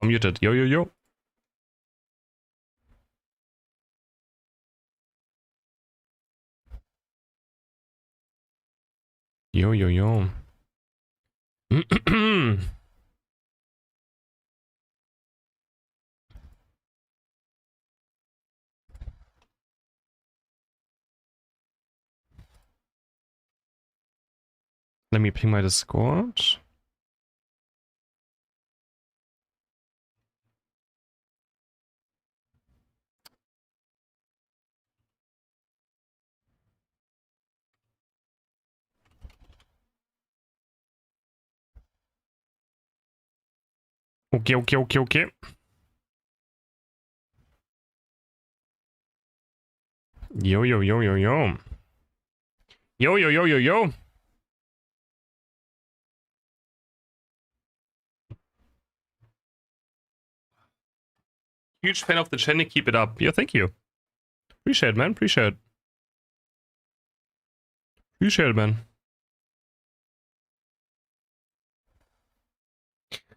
muted. Yo, yo, yo. Yo, yo, yo. Let me ping my Discord. Okay, okay, okay, okay. Yo, yo, yo, yo, yo. Yo, yo, yo, yo, yo. Huge fan of the channel, keep it up. Yeah, thank you. Appreciate it, man. Appreciate it. Appreciate it, man.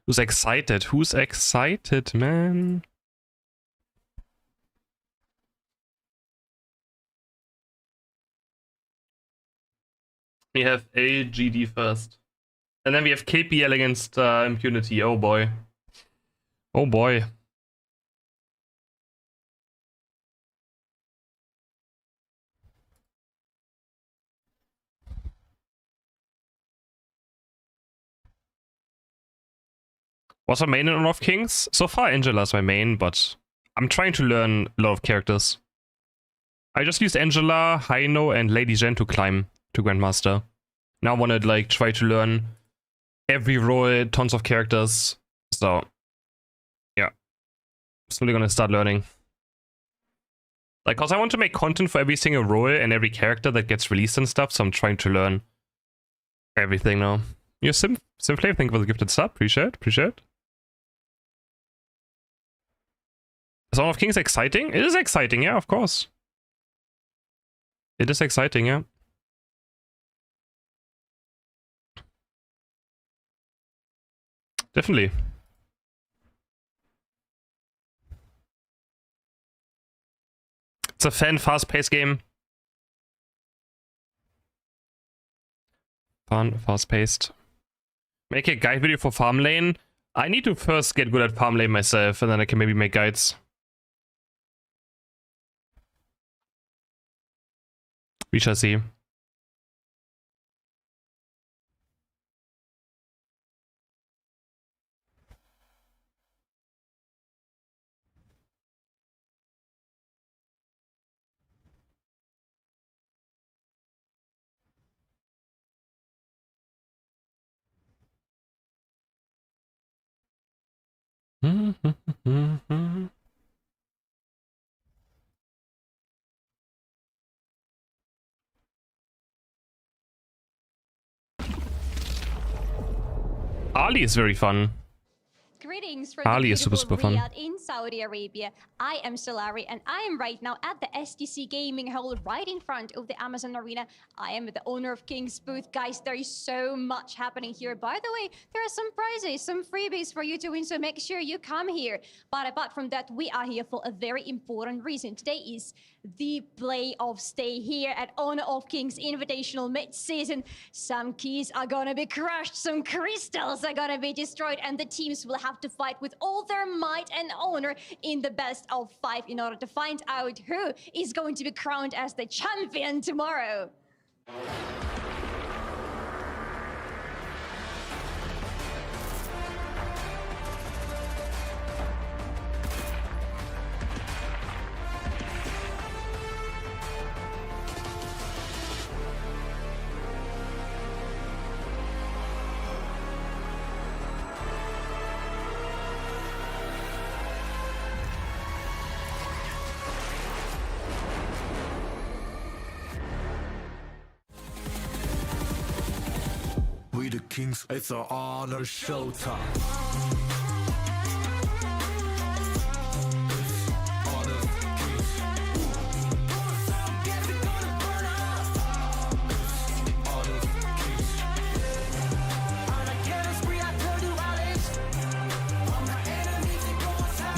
Who's excited? Who's excited, man? We have LGD first. And then we have KPL against Impunity. Oh boy. Oh boy. What's my main in Honor of Kings? So far Angela's my main, but I'm trying to learn a lot of characters. I just used Angela, Haino, and Lady Jen to climb to Grandmaster. Now I wanna like try to learn every role, tons of characters. So yeah. Slowly gonna start learning. Like, cause I want to make content for every single role and every character that gets released and stuff, so I'm trying to learn everything now. Yeah, Simflave, thank you for the gifted sub. Appreciate it. Is Honor of Kings exciting? It is exciting, yeah, of course. It is exciting, yeah. Definitely. It's a fast-paced game. Fun, fast-paced. Make a guide video for farm lane. I need to first get good at farm lane myself, and then I can maybe make guides. We shall see. Ali is very fun. Greetings from Ali the is beautiful super fun. Riyadh in Saudi Arabia. I am Solari and I am right now at the STC Gaming Hall right in front of the Amazon Arena. I am at the Honor of Kings booth. Guys, there is so much happening here. By the way, there are some prizes, some freebies for you to win, so make sure you come here. But apart from that, we are here for a very important reason. Today is the playoffs day here at Honor of Kings Invitational mid-season. Some keys are gonna be crushed, some crystals are gonna be destroyed, and the teams will have to fight with all their might and honor in the best of 5 in order to find out who is going to be crowned as the champion tomorrow. We the kings, it's our honor showtime.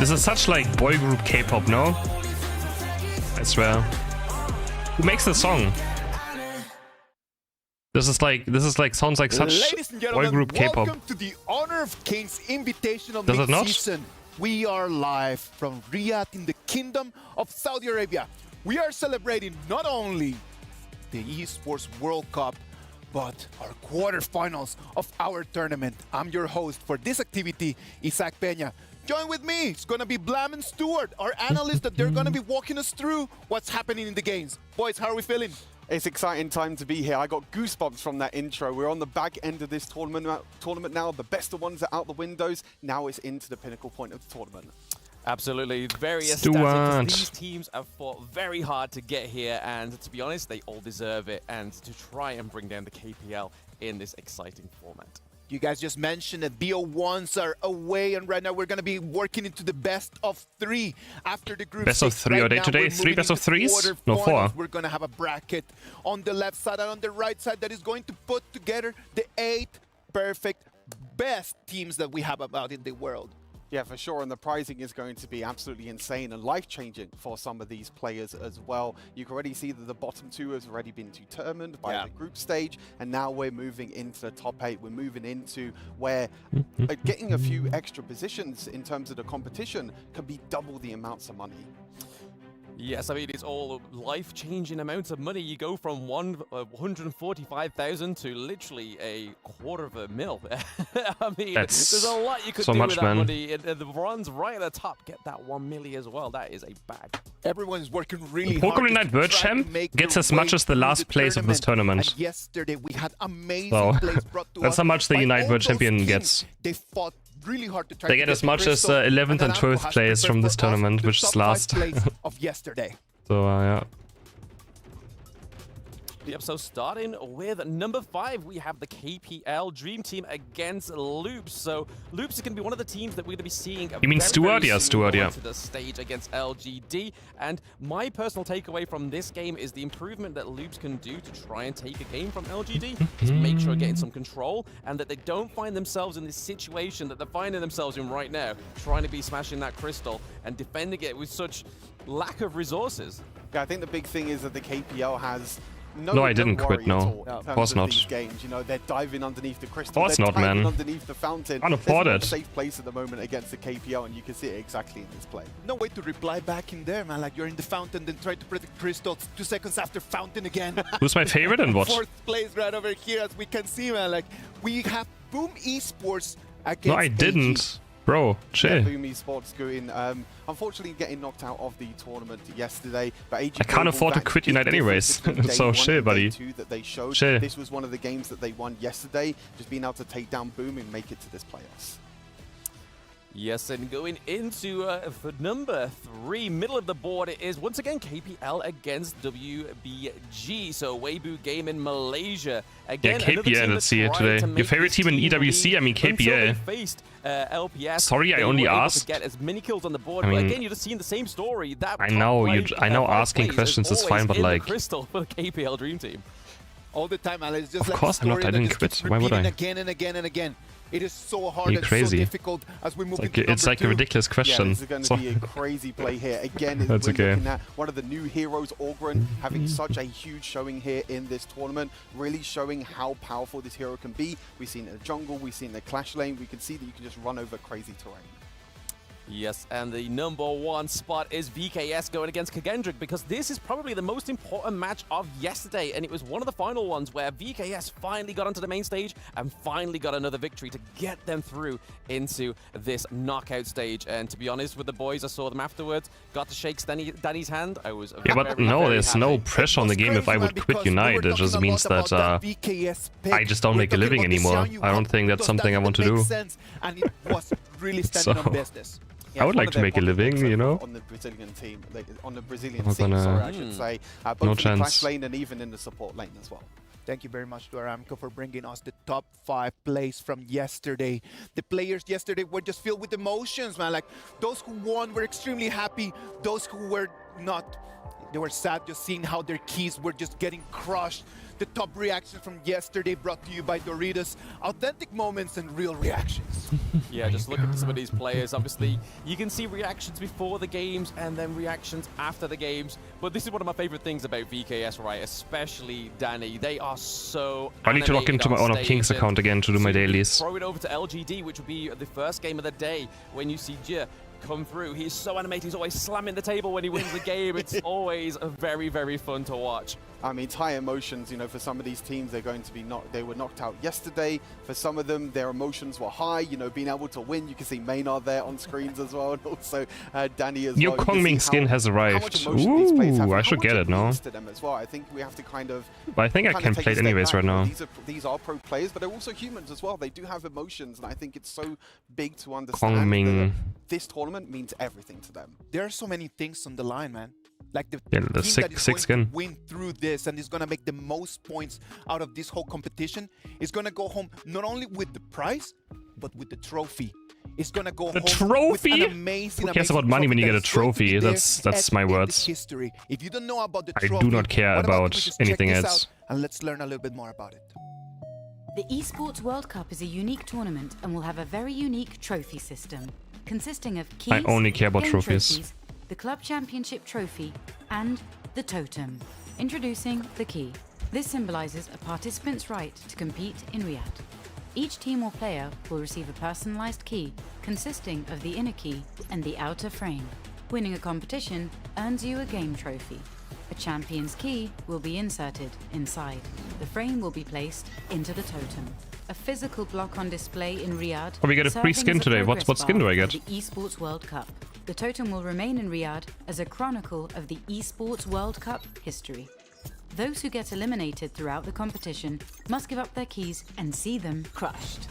This is such like boy group K-pop, no? I swear. Who makes the song? This is like sounds like such boy group K-pop. Welcome to the Honor of Kings Invitational Does it not? mid-season. We are live from Riyadh in the Kingdom of Saudi Arabia. We are celebrating not only the Esports World Cup, but our quarterfinals of our tournament. I'm your host for this activity, Isaac Peña. Join with me. It's going to be Blam and Stewart, our analysts, that they're going to be walking us through what's happening in the games. Boys, how are we feeling? It's exciting time to be here. I got goosebumps from that intro. We're on the back end of this tournament now. The best of ones are out the windows. Now it's into the pinnacle point of the tournament. Absolutely, very ecstatic. These teams have fought very hard to get here, and to be honest, they all deserve it. And to try and bring down the KPL in this exciting format. You guys just mentioned that BO1s are away, and right now we're going to be working into the best of three after the group. Best of three are they today? 3 best of threes? No, 4. We're going to have a bracket on the left side and on the right side that is going to put together the 8 perfect best teams that we have about in the world. Yeah, for sure, and the pricing is going to be absolutely insane and life-changing for some of these players as well. You can already see that the bottom 2 has already been determined by the group stage, and now we're moving into the top 8. We're moving into where getting a few extra positions in terms of the competition can be double the amounts of money. Yes, I mean, it's all life-changing amounts of money. You go from 145,000 to literally $250,000. I mean, there's a lot you could do with that money. And the bronze right at the top, get that 1 million as well. That is a bag. Everyone's working really hard. Pokemon Unite World Champ gets as much as the last place of this tournament. And yesterday we had amazing plays brought to that's us how much the Unite World Champion gets. They fought really hard to try they get as much as 11th and 12th place from this tournament, which is last. of yesterday. So yeah. Yep, so starting with number 5, we have the KPL Dream Team against Loops. So Loops is going to be one of the teams that we're going to be seeing. You mean Stewart? Yeah, Stewart, yeah. To the stage against LGD. And my personal takeaway from this game is the improvement that Loops can do to try and take a game from LGD is make sure getting some control and that they don't find themselves in this situation that they're finding themselves in right now, trying to be smashing that crystal and defending it with such lack of resources. Yeah, I think the big thing is that the KPL has no, I didn't quit, no. Of course not. These games, you know, they're diving underneath the crystal. Of course not, man. Underneath the fountain. Unafforded. There's no safe place at the moment against the KPL, and you can see it exactly in this play. No way to reply back in there, man. Like, you're in the fountain, then try to protect crystals. 2 seconds after fountain again. Who's my favorite and what? 4th place right over here, as we can see, man. Like, we have Boom Esports against No, I didn't. AG. Bro, chill. Yeah, Boom Esports going, unfortunately getting knocked out of the tournament yesterday. But AG I can't afford to quit Unite anyways. So chill, buddy. That they showed. Chill. This was one of the games that they won yesterday. Just being able to take down Boom and make it to this playoffs. Yes, and going into for number 3, middle of the board, it is once again KPL against WBG. So Weibo game in Malaysia. Again, yeah, KPL, let's see it today. Your favorite team in EWC? I mean KPL. Faced, LPS. Sorry, I only asked. To get as many kills on the board. I mean, but again, you're just seeing the same story. That I know asking questions is fine, but like crystal for the KPL Dream Team. All the time, Alex. Just of course I'm not. I didn't quit. Why would I? Again and again and again. It is so hard and crazy. so difficult as we move into it's like a ridiculous question. Yeah, this is going to be a crazy play here. Again, That's we're okay. looking at one of the new heroes, Orgren, having such a huge showing here in this tournament, really showing how powerful this hero can be. We've seen it in the jungle, we've seen the clash lane, we can see that you can just run over crazy terrain. Yes, and the number 1 spot is VKS going against Kagendrick because this is probably the most important match of yesterday, and it was one of the final ones where VKS finally got onto the main stage and finally got another victory to get them through into this knockout stage. And to be honest with the boys, I saw them afterwards, got to shake Danny's hand. I was but no, there's no pressure on the game if I would quit Unite. It just means that I just don't make a living anymore. I don't think that's something I want to do. And it was really standing on business. Yeah, I would like to make a living, you know. On the Brazilian team, on the Brazilian scene, sorry, I should say. Both no in chance. the clash lane and even in the support lane as well. Thank you very much to Aramco for bringing us the top 5 plays from yesterday. The players yesterday were just filled with emotions, man. Like, those who won were extremely happy. Those who were not, they were sad just seeing how their keys were just getting crushed. the top reactions from yesterday brought to you by Doritos. Authentic moments and real reactions. Yeah, just look at some of these players. Obviously, you can see reactions before the games and then reactions after the games. But this is one of my favorite things about VKS, right? Especially Danny. They are so I need to log into my Honor of Kings account again to do my dailies. Throw it over to LGD, which will be the first game of the day when you see Jia come through. He's so animated. He's always slamming the table when he wins the game. It's always very, very fun to watch. I mean, high emotions, you know, for some of these teams, they're going to be they were knocked out yesterday. For some of them, their emotions were high, you know, being able to win. You can see Maynard there on screens as well, and also Danny as Your well. Kongming skin has arrived. Ooh, I should get it now. To them as well. I think we have to kind of... But I think I can play it anyways right now. These are pro players, but they're also humans as well. They do have emotions, and I think it's so big to understand Kongming. this tournament means everything to them. There are so many things on the line, man. Like the Yeah, team the that is sick going skin. to win through this and is going to make the most points out of this whole competition is going to go home not only with the prize, but with the trophy. It's going to go The home trophy? with an amazing, Who cares about money when you get a trophy? That's my words. History. If you don't know about the I trophy, do not care what about we just anything check this else. out and let's learn a little bit more about it. The Esports World Cup is a unique tournament and will have a very unique trophy system, consisting of keys, I only care about game trophies. the Club Championship trophy, and the totem. Introducing the key. This symbolizes a participant's right to compete in Riyadh. Each team or player will receive a personalized key consisting of the inner key and the outer frame. Winning a competition earns you a game trophy. A champion's key will be inserted inside. The frame will be placed into the totem. A physical block on display in Riyadh. Oh, we get a free serving skin as a today. What progress skin do I bar get? for the Esports World Cup. The totem will remain in Riyadh as a chronicle of the Esports World Cup history. Those who get eliminated throughout the competition must give up their keys and see them crushed.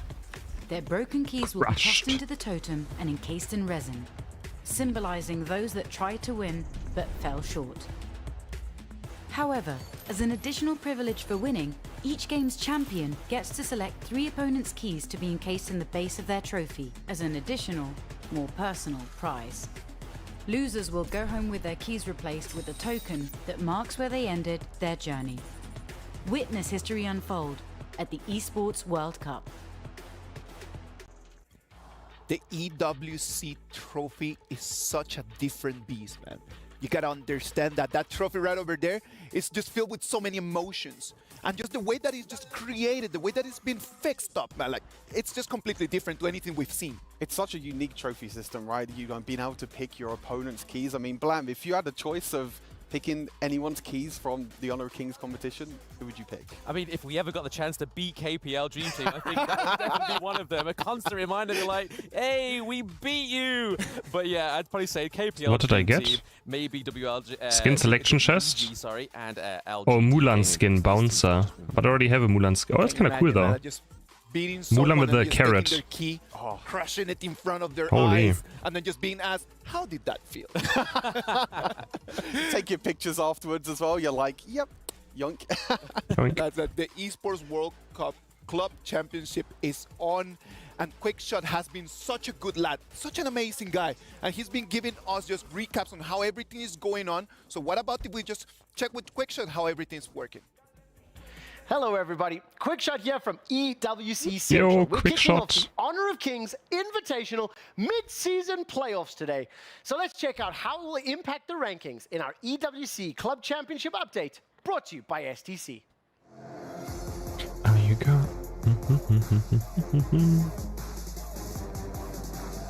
Their broken keys will be tossed into the totem and encased in resin, symbolizing those that tried to win but fell short. However, as an additional privilege for winning, each game's champion gets to select 3 opponents' keys to be encased in the base of their trophy as an additional, more personal prize. Losers will go home with their keys replaced with a token that marks where they ended their journey. Witness history unfold at the Esports World Cup. The EWC trophy is such a different beast, man. You gotta understand that that trophy right over there is just filled with so many emotions. And just the way that it's just created, the way that it's been fixed up, man, like, it's just completely different to anything we've seen. It's such a unique trophy system, right? You being able to pick your opponent's keys. I mean, Blam, if you had a choice of picking anyone's keys from the Honor of Kings competition, who would you pick? I mean, if we ever got the chance to beat KPL Dream Team, I think that would definitely be one of them. A constant reminder, you're like, hey, we beat you! But yeah, I'd probably say KPL What did I Dream get? Team, maybe WLG... Skin selection WG, chest? sorry, and LG. Oh, Mulan skin, Bouncer. But I already have a Mulan skin. Oh, that's kind of cool though. Just beating Mulan someone with and the just taking carrot. their key, crushing it in front of their Holy. eyes, and then just being asked, how did that feel? Take your pictures afterwards as well. You're like, yep, yonk. That's the Esports World Cup Club Championship is on, and QuickShot has been such a good lad, such an amazing guy, and he's been giving us just recaps on how everything is going on. So what about if we just check with QuickShot how everything's working? Hello, everybody. QuickShot here from EWC Yo, Central. We're kicking off QuickShot. the Honor of Kings Invitational mid-season playoffs today. So let's check out how it will impact the rankings in our EWC Club Championship update, brought to you by STC. There you go.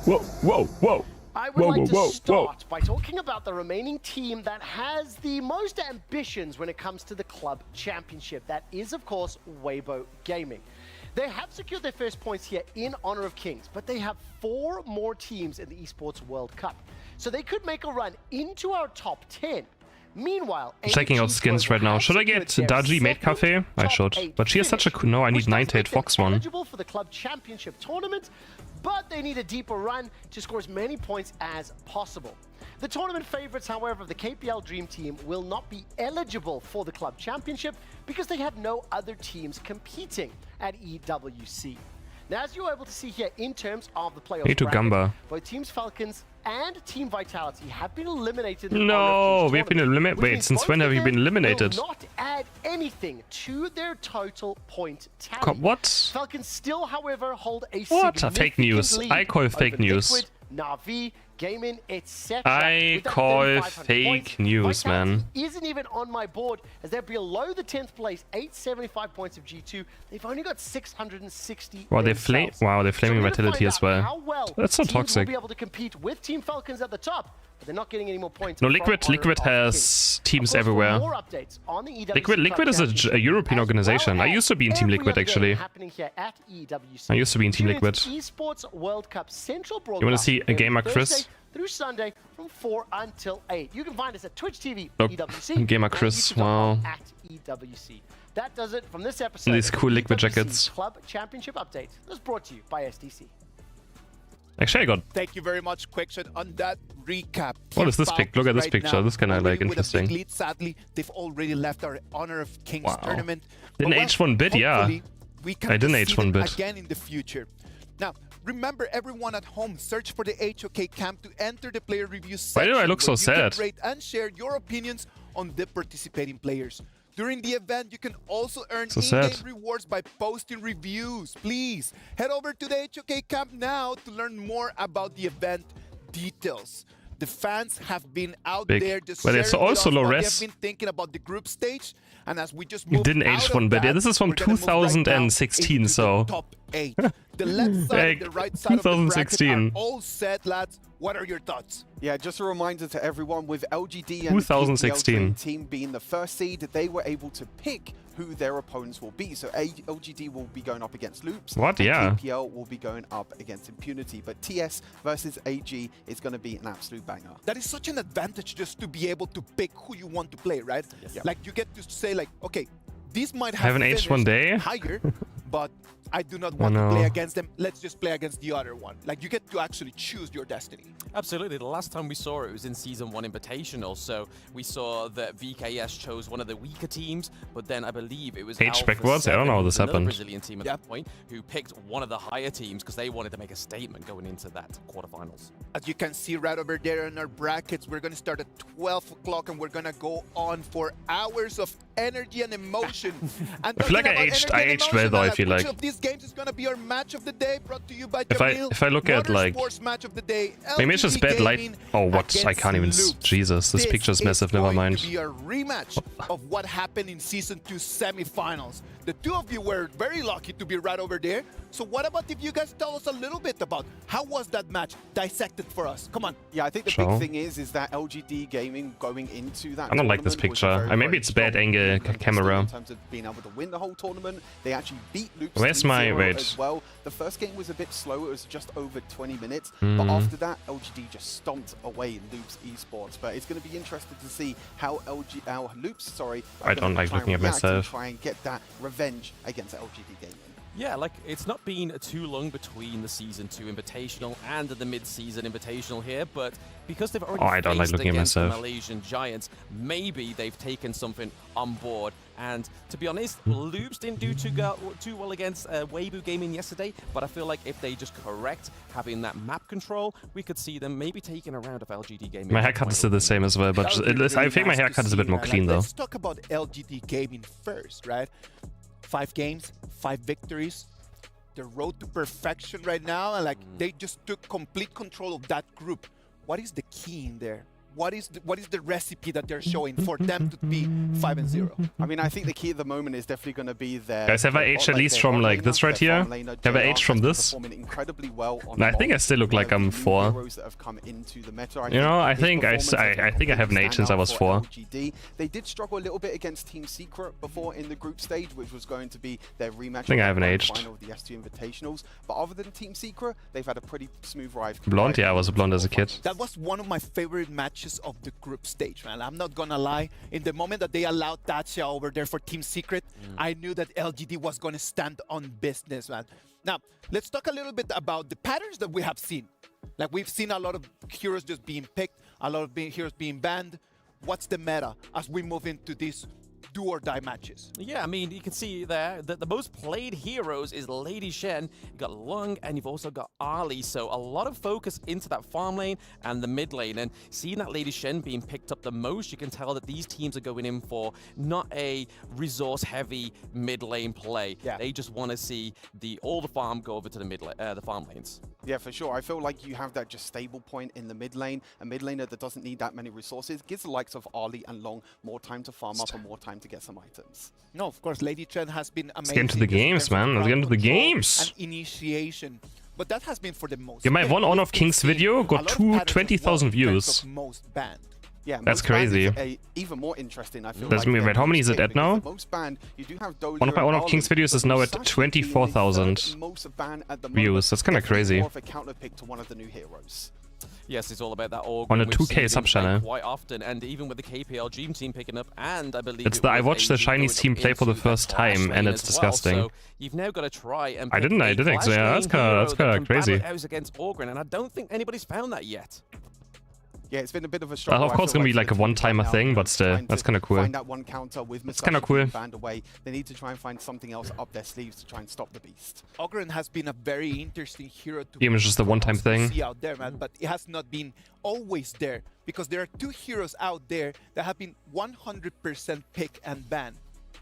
Whoa, whoa, whoa. I would Whoa, like whoa, to whoa, start by talking about the remaining team that has the most ambitions when it comes to the club championship. That is, of course, Weibo Gaming. They have secured their first points here in Honor of Kings, but they have 4 more teams in the Esports World Cup. So they could make a run into our top 10. Meanwhile, Checking out skins right now. Should I get Daji Maid Cafe? I should. But she has such a cool... No, I need 9-8 Fox one. Eligible for the club championship tournament, but they need a deeper run to score as many points as possible. The tournament favorites, however, of the KPL Dream Team will not be eligible for the club championship because they have no other teams competing at EWC. Now, as you're able to see here, in terms of the playoff Need to Gamba. both Teams Falcons and Team Vitality have been eliminated. No, we've been eliminated. Wait, since when have you been eliminated? Will not add anything to their total point tally. What? Falcons still, however, hold a What? significant Fake news. lead I call fake over news. Liquid, Na'Vi, Gaming, etc. I call fake news, man. Isn't even on my board as they're below the 10th place, 875 points of G2. They've only got 660. Wow, they're flaming Vitality as well. How well That's so teams toxic. will be able to compete with Team Falcons at the top, but they're not getting any more points. No, from Liquid Honor of has Kings. teams Of course, for everywhere. more updates on the EWC Liquid is Championship, a European as organization. well I used to be in as Team every Liquid, other game actually. happening here at EWC. I used to be in Team Tune into Liquid. Esports World Cup Central You want to see a broadcast gamer, every Chris? Thursday through Sunday from 4 until 8. You can find us at Twitch TV, Look, EWC, gamer and Chris, youtube.com wow. at EWC. That does it from this episode. These of cool Liquid EWC jackets. Club Championship Update. That's brought to you by STC. Actually, I got... Thank you very much, Quickshot, on that recap. What is this pic? Look at this picture. This kind of like interesting. Lead. Sadly, they've already left our Honor of Kings Wow. tournament. Didn't But, H1 bid, yeah. hopefully we can I didn't see H1 them bid. again in the future. Now, remember everyone at home, search for the HOK camp to enter the player review Why section. do I look so where you can sad? rate and share your opinions on the participating players. During the event, you can also earn So in-game sad. rewards by posting reviews. Please head over to the HOK camp now to learn more about the event details. The fans have been out Big. there just But it's sharing with also us low what they res. have been thinking about the group stage. And as we just You move didn't out H1 of bid. Yeah, that, this is from we're gonna move right now 2016, into so... the top 8. The left side Like, and the right side of the bracket 2016. are all set, lads. What are your thoughts? Yeah, just a reminder to everyone, with LGD and 2016. the KPL Dream Team being the first seed, they were able to pick who their opponents will be. So LGD will be going up against Loops. What? And Yeah. KPL will be going up against Impunity. But TS versus AG is going to be an absolute banger. That is such an advantage just to be able to pick who you want to play, right? Yeah. Like you get to say like, okay, these might Have an finished H1 day? higher, but I do not want to play against them. Let's just play against the other one. Like you get to actually choose your destiny. Absolutely. The last time we saw it was in Season 1 Invitational, so we saw that VKS chose one of the weaker teams, but then I believe it was Age Alpha backwards? I don't 7, know how who was this another happened. Brazilian team at that point, who picked one of the higher teams because they wanted to make a statement going into that quarterfinals. As you can see right over there in our brackets, we're going to start at 12 o'clock and we're going to go on for hours of energy and emotion. And I feel like talking about I energy and aged well, emotion, though, I like, feel which like. of these games is going to be our match of the day, brought to you by If I look at, like, Motorsports match of the day, maybe it's just LGD bad light. Gaming Oh, what? I can't even... against Loops. Jesus, this picture's massive. Never This mind. is going to be a rematch of what happened in Season 2 semifinals. The two of you were very lucky to be right over there. So what about if you guys tell us a little bit about how was that match dissected for us? Come on. Yeah, I think the Sure. big thing is that LGD Gaming going into that I don't like this tournament was picture. a very, Maybe very it's bad strong angle contestant camera. in terms of being able to win the whole tournament. They actually beat Loops Where's my 3-0 wait? as well. The first game was a bit slow. It was just over 20 minutes. Hmm. But after that, LGD just stomped away Loops Esports. But it's going to be interesting to see how Loops, sorry, I don't like looking at myself. Try and get that revenge against LGD Gaming. Yeah, like, it's not been too long between the Season 2 Invitational and the Mid-Season Invitational here, but because they've already Oh, I don't like faced looking at against the myself. Malaysian Giants, maybe they've taken something on board. And to be honest, Hmm. Loops didn't do too well against Weibo Gaming yesterday, but I feel like if they just correct having that map control, we could see them maybe taking a round of LGD Gaming. My haircut is still the same as well, but That would be I think my nice to haircut is a bit see, more man. clean, Like, though. Let's talk about LGD Gaming first, right? 5 games, 5 victories. The road to perfection right now, and like they just took complete control of that group. What is the key in there? What is the recipe that they're showing for them to be 5-0? I mean, I think the key at the moment is definitely going to be their... Guys, have I aged at least from, like, this right here? Have I aged from this? Performing incredibly well on No, I think I still look like I'm 4. That have come into the meta. You know, I his think I performance think I have an age since I was 4. LGD. They did struggle a little bit against Team Secret before in the group stage, which was going to be their rematch. I think I haven't of the aged. final of the S2 Invitationals. But other than Team Secret, they've had a pretty smooth ride. Blonde? Yeah, I was a blonde as a kid. That was one of my favorite matches of the group stage, man. I'm not gonna lie. In the moment that they allowed Dacia over there for Team Secret, I knew that LGD was gonna stand on business, man. Now, let's talk a little bit about the patterns that we have seen. Like, we've seen a lot of heroes just being picked, a lot of heroes being banned. What's the meta as we move into this do-or-die matches. Yeah, I mean, you can see there that the most played heroes is Lady Shen. You've got Lung, and you've also got Ali. So a lot of focus into that farm lane and the mid lane. And seeing that Lady Shen being picked up the most, you can tell that these teams are going in for not a resource-heavy mid lane play. Yeah. They just want to see all the farm go over to the the farm lanes. Yeah, for sure. I feel like you have that just stable point in the mid lane. A mid laner that doesn't need that many resources gives the likes of Ali and Long more time to farm up and more time to get some items. No, of course, Lady Chen has been amazing. Let's get into the games, man. Let's get into the games. And initiation. But that has been for the most. Yeah, my one Honor of Kings video got 20,000 views. Most banned. Yeah, that's most banned crazy. is even more interesting. I feel That's like me. Wait, how many is it at now? Most banned, you do have One of my Honor of Kings videos is now at 24,000 views. That's kind of crazy. More of a counter pick to one of the new heroes. Yes, it's all about that org. On a 2K sub channel. Quite often, and even with the KPL Dream Team picking up, and I believe I watched the Chinese team play for the first time, and it's disgusting. So you've now got to try and. I didn't. So yeah, that's kind of crazy. Against Orgren, and I don't think anybody's found that yet. Yeah, it's been a bit of a struggle. Of course, it's gonna be like a one-timer thing, but still, that's kind of cool. Find that one counter with it's kind of cool. Banned away. They need to try and find something else up their sleeves to try and stop the beast. Ogren has been a very interesting hero to Even just a one-time thing. See out there, man, but it has not been always there because there are two heroes out there that have been 100% pick and ban.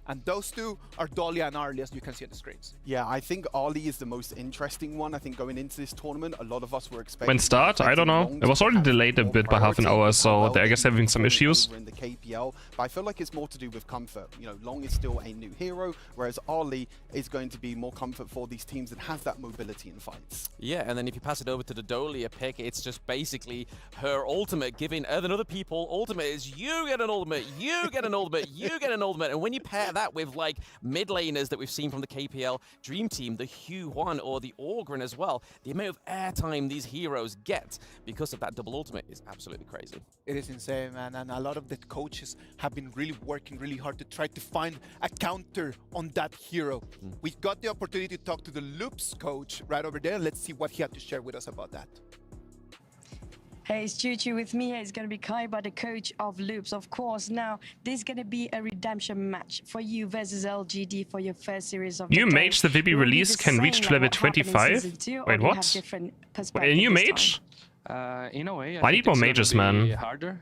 And those two are Dahlia and Arlie, as you can see on the screens. Yeah, I think Arlie is the most interesting one. I think going into this tournament, a lot of us were expecting... When start? I don't know. It was already delayed a bit by half an hour, so I guess having some issues. In the KPL, but I feel like it's more to do with comfort. You know, Long is still a new hero, whereas Arlie is going to be more comfort for these teams that has that mobility in fights. Yeah, and then if you pass it over to the Dahlia pick, it's just basically her ultimate giving other people ultimate is you get an ultimate, you get an ultimate, you get an ultimate, and when you pair that with like mid laners that we've seen from the KPL Dream Team, the Hugh One or the Orgren as well, the amount of airtime these heroes get because of that double ultimate is absolutely crazy. It is insane, man, and a lot of the coaches have been really working really hard to try to find a counter on that hero. We got the opportunity to talk to the Loops coach right over there. Let's see what he had to share with us about that. Hey, it's Chuchu with me. It's going to be Kaiba, the coach of Loops, of course. Now, this is going to be a redemption match for you versus LGD for your first series of new mage the VB release can reach to level 25? Wait, what? Wait, a new mage? In a way, I need more mages, man. Harder.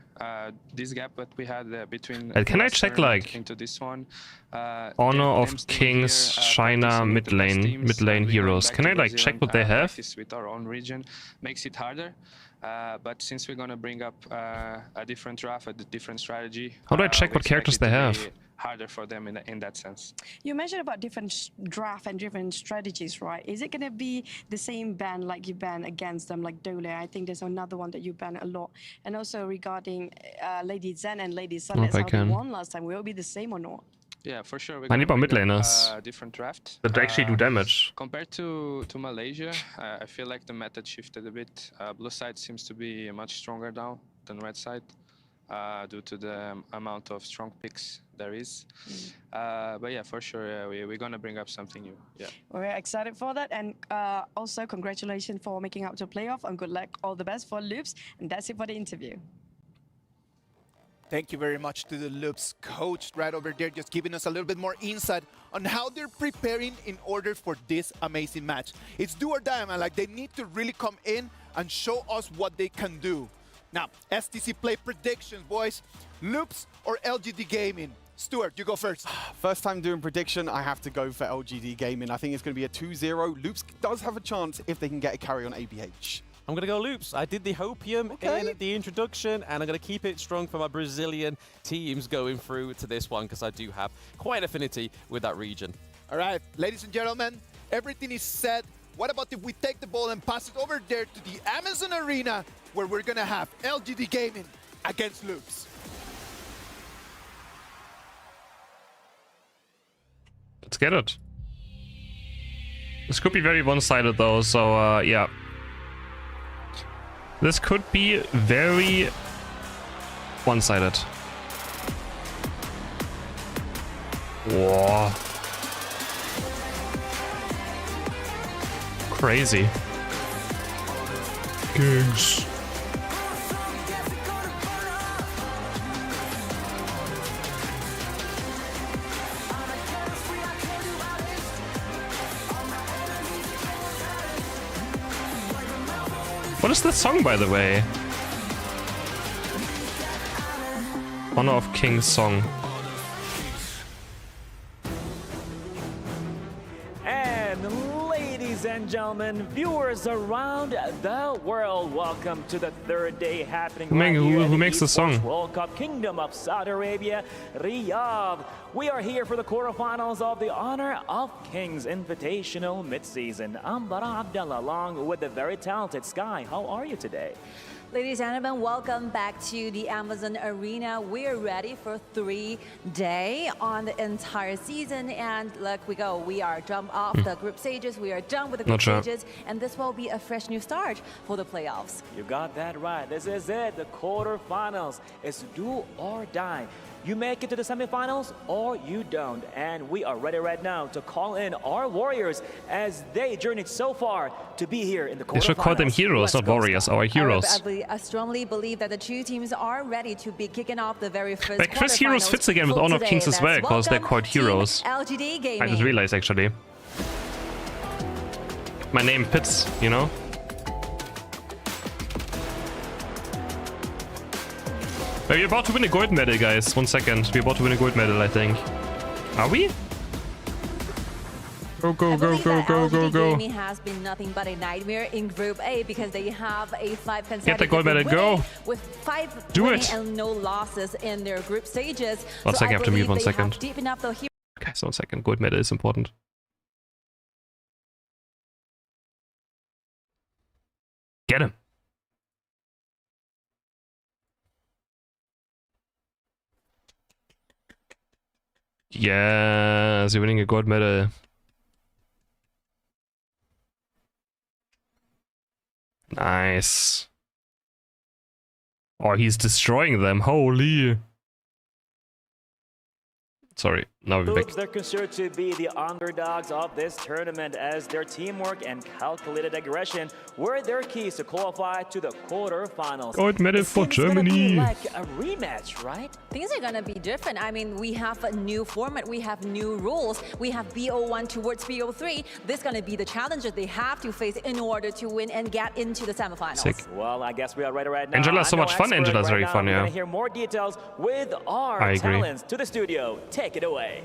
This gap that we had between. Can I check like into this one? Honor of Kings, China, mid lane heroes? Can I like check what they have? With our own region makes it harder. But since we're gonna bring up a different draft, a different strategy. How do I check what characters they have? Harder for them in that sense. You mentioned about different draft and different strategies, right? Is it going to be the same ban like you ban against them, like Dole? I think there's another one that you ban a lot. And also regarding Lady Zen and Lady Sun, that's how they won last time. Will it be the same or not? Yeah, for sure. I need more mid laners different draft that actually do damage. Compared to Malaysia, I feel like the method shifted a bit. Blue side seems to be much stronger now than red side. Due to the amount of strong picks there is. But yeah, for sure, we're going to bring up something new. Yeah. We're excited for that. And also, congratulations for making out to playoff and good luck. All the best for Loops. And that's it for the interview. Thank you very much to the Loops coach right over there, just giving us a little bit more insight on how they're preparing in order for this amazing match. It's do or die, man. Like, they need to really come in and show us what they can do. Now, STC play predictions, boys. Loops or LGD Gaming? Stuart, you go first. First time doing prediction, I have to go for LGD Gaming. I think it's going to be a 2-0. Loops does have a chance if they can get a carry on ABH. I'm going to go Loops. I did the Hopium in the introduction, and I'm going to keep it strong for my Brazilian teams going through to this one because I do have quite affinity with that region. All right, ladies and gentlemen, everything is set. What about if we take the ball and pass it over there to the Amazon Arena where we're going to have LGD Gaming against Loops? Let's get it. This could be very one-sided though, so yeah. This could be very one-sided. Whoa. Crazy. Gigs. What is this song, by the way? Honor of Kings song. And ladies and gentlemen, viewers around the world, welcome to the third day happening Who makes the song? World Cup Kingdom of Saudi Arabia, Riyadh. We are here for the quarterfinals of the Honor of Kings Invitational Midseason. I'm Bara Abdallah, along with the very talented Sky. How are you today? Ladies and gentlemen, welcome back to the Amazon Arena. We're ready for 3-day on the entire season, and look, we go. We are done off the group stages. We are done with the group stages, and this will be a fresh new start for the playoffs. You got that right. This is it. The quarterfinals. It's do or die. You make it to the semifinals or you don't. And we are ready right now to call in our warriors as they journeyed so far to be here in the quarterfinals. They should call them heroes, not warriors, our heroes. I strongly believe that the two teams are ready to be kicking off the very first But CrisHeroes fits again with Honor of Kings as well, because they're called heroes. LGD Gaming. I just realized, actually. My name fits, you know? We're about to win a gold medal, guys. 1 second. We're about to win a gold medal, I think. Are we? Go, go, go, go, go, go, go. Gaming has been nothing but a nightmare in Group A because they have a 5 consecutive Get the gold medal, go. With 5 Do winning it. and no losses in their group stages. 1 second, I have to mute 1 they second. have deep enough though here. Okay, so 1 second. Gold medal is important. Get him. Yes, you're winning a gold medal. Nice. Oh, he's destroying them. Holy. Sorry, now we're back. They're considered to be the underdogs of this tournament as their teamwork and calculated aggression were their keys to qualify to the quarterfinals. Gold medal for Germany. Like a rematch, right? Things are gonna be different. I mean, we have a new format, we have new rules, we have BO1 towards BO3. This is gonna be the challenge that they have to face in order to win and get into the semifinals. Sick. Well, I guess we are ready right now. Angela's so much fun. Angela's very fun, We're yeah. gonna hear more details with our I agree. talents to the studio. Take it away.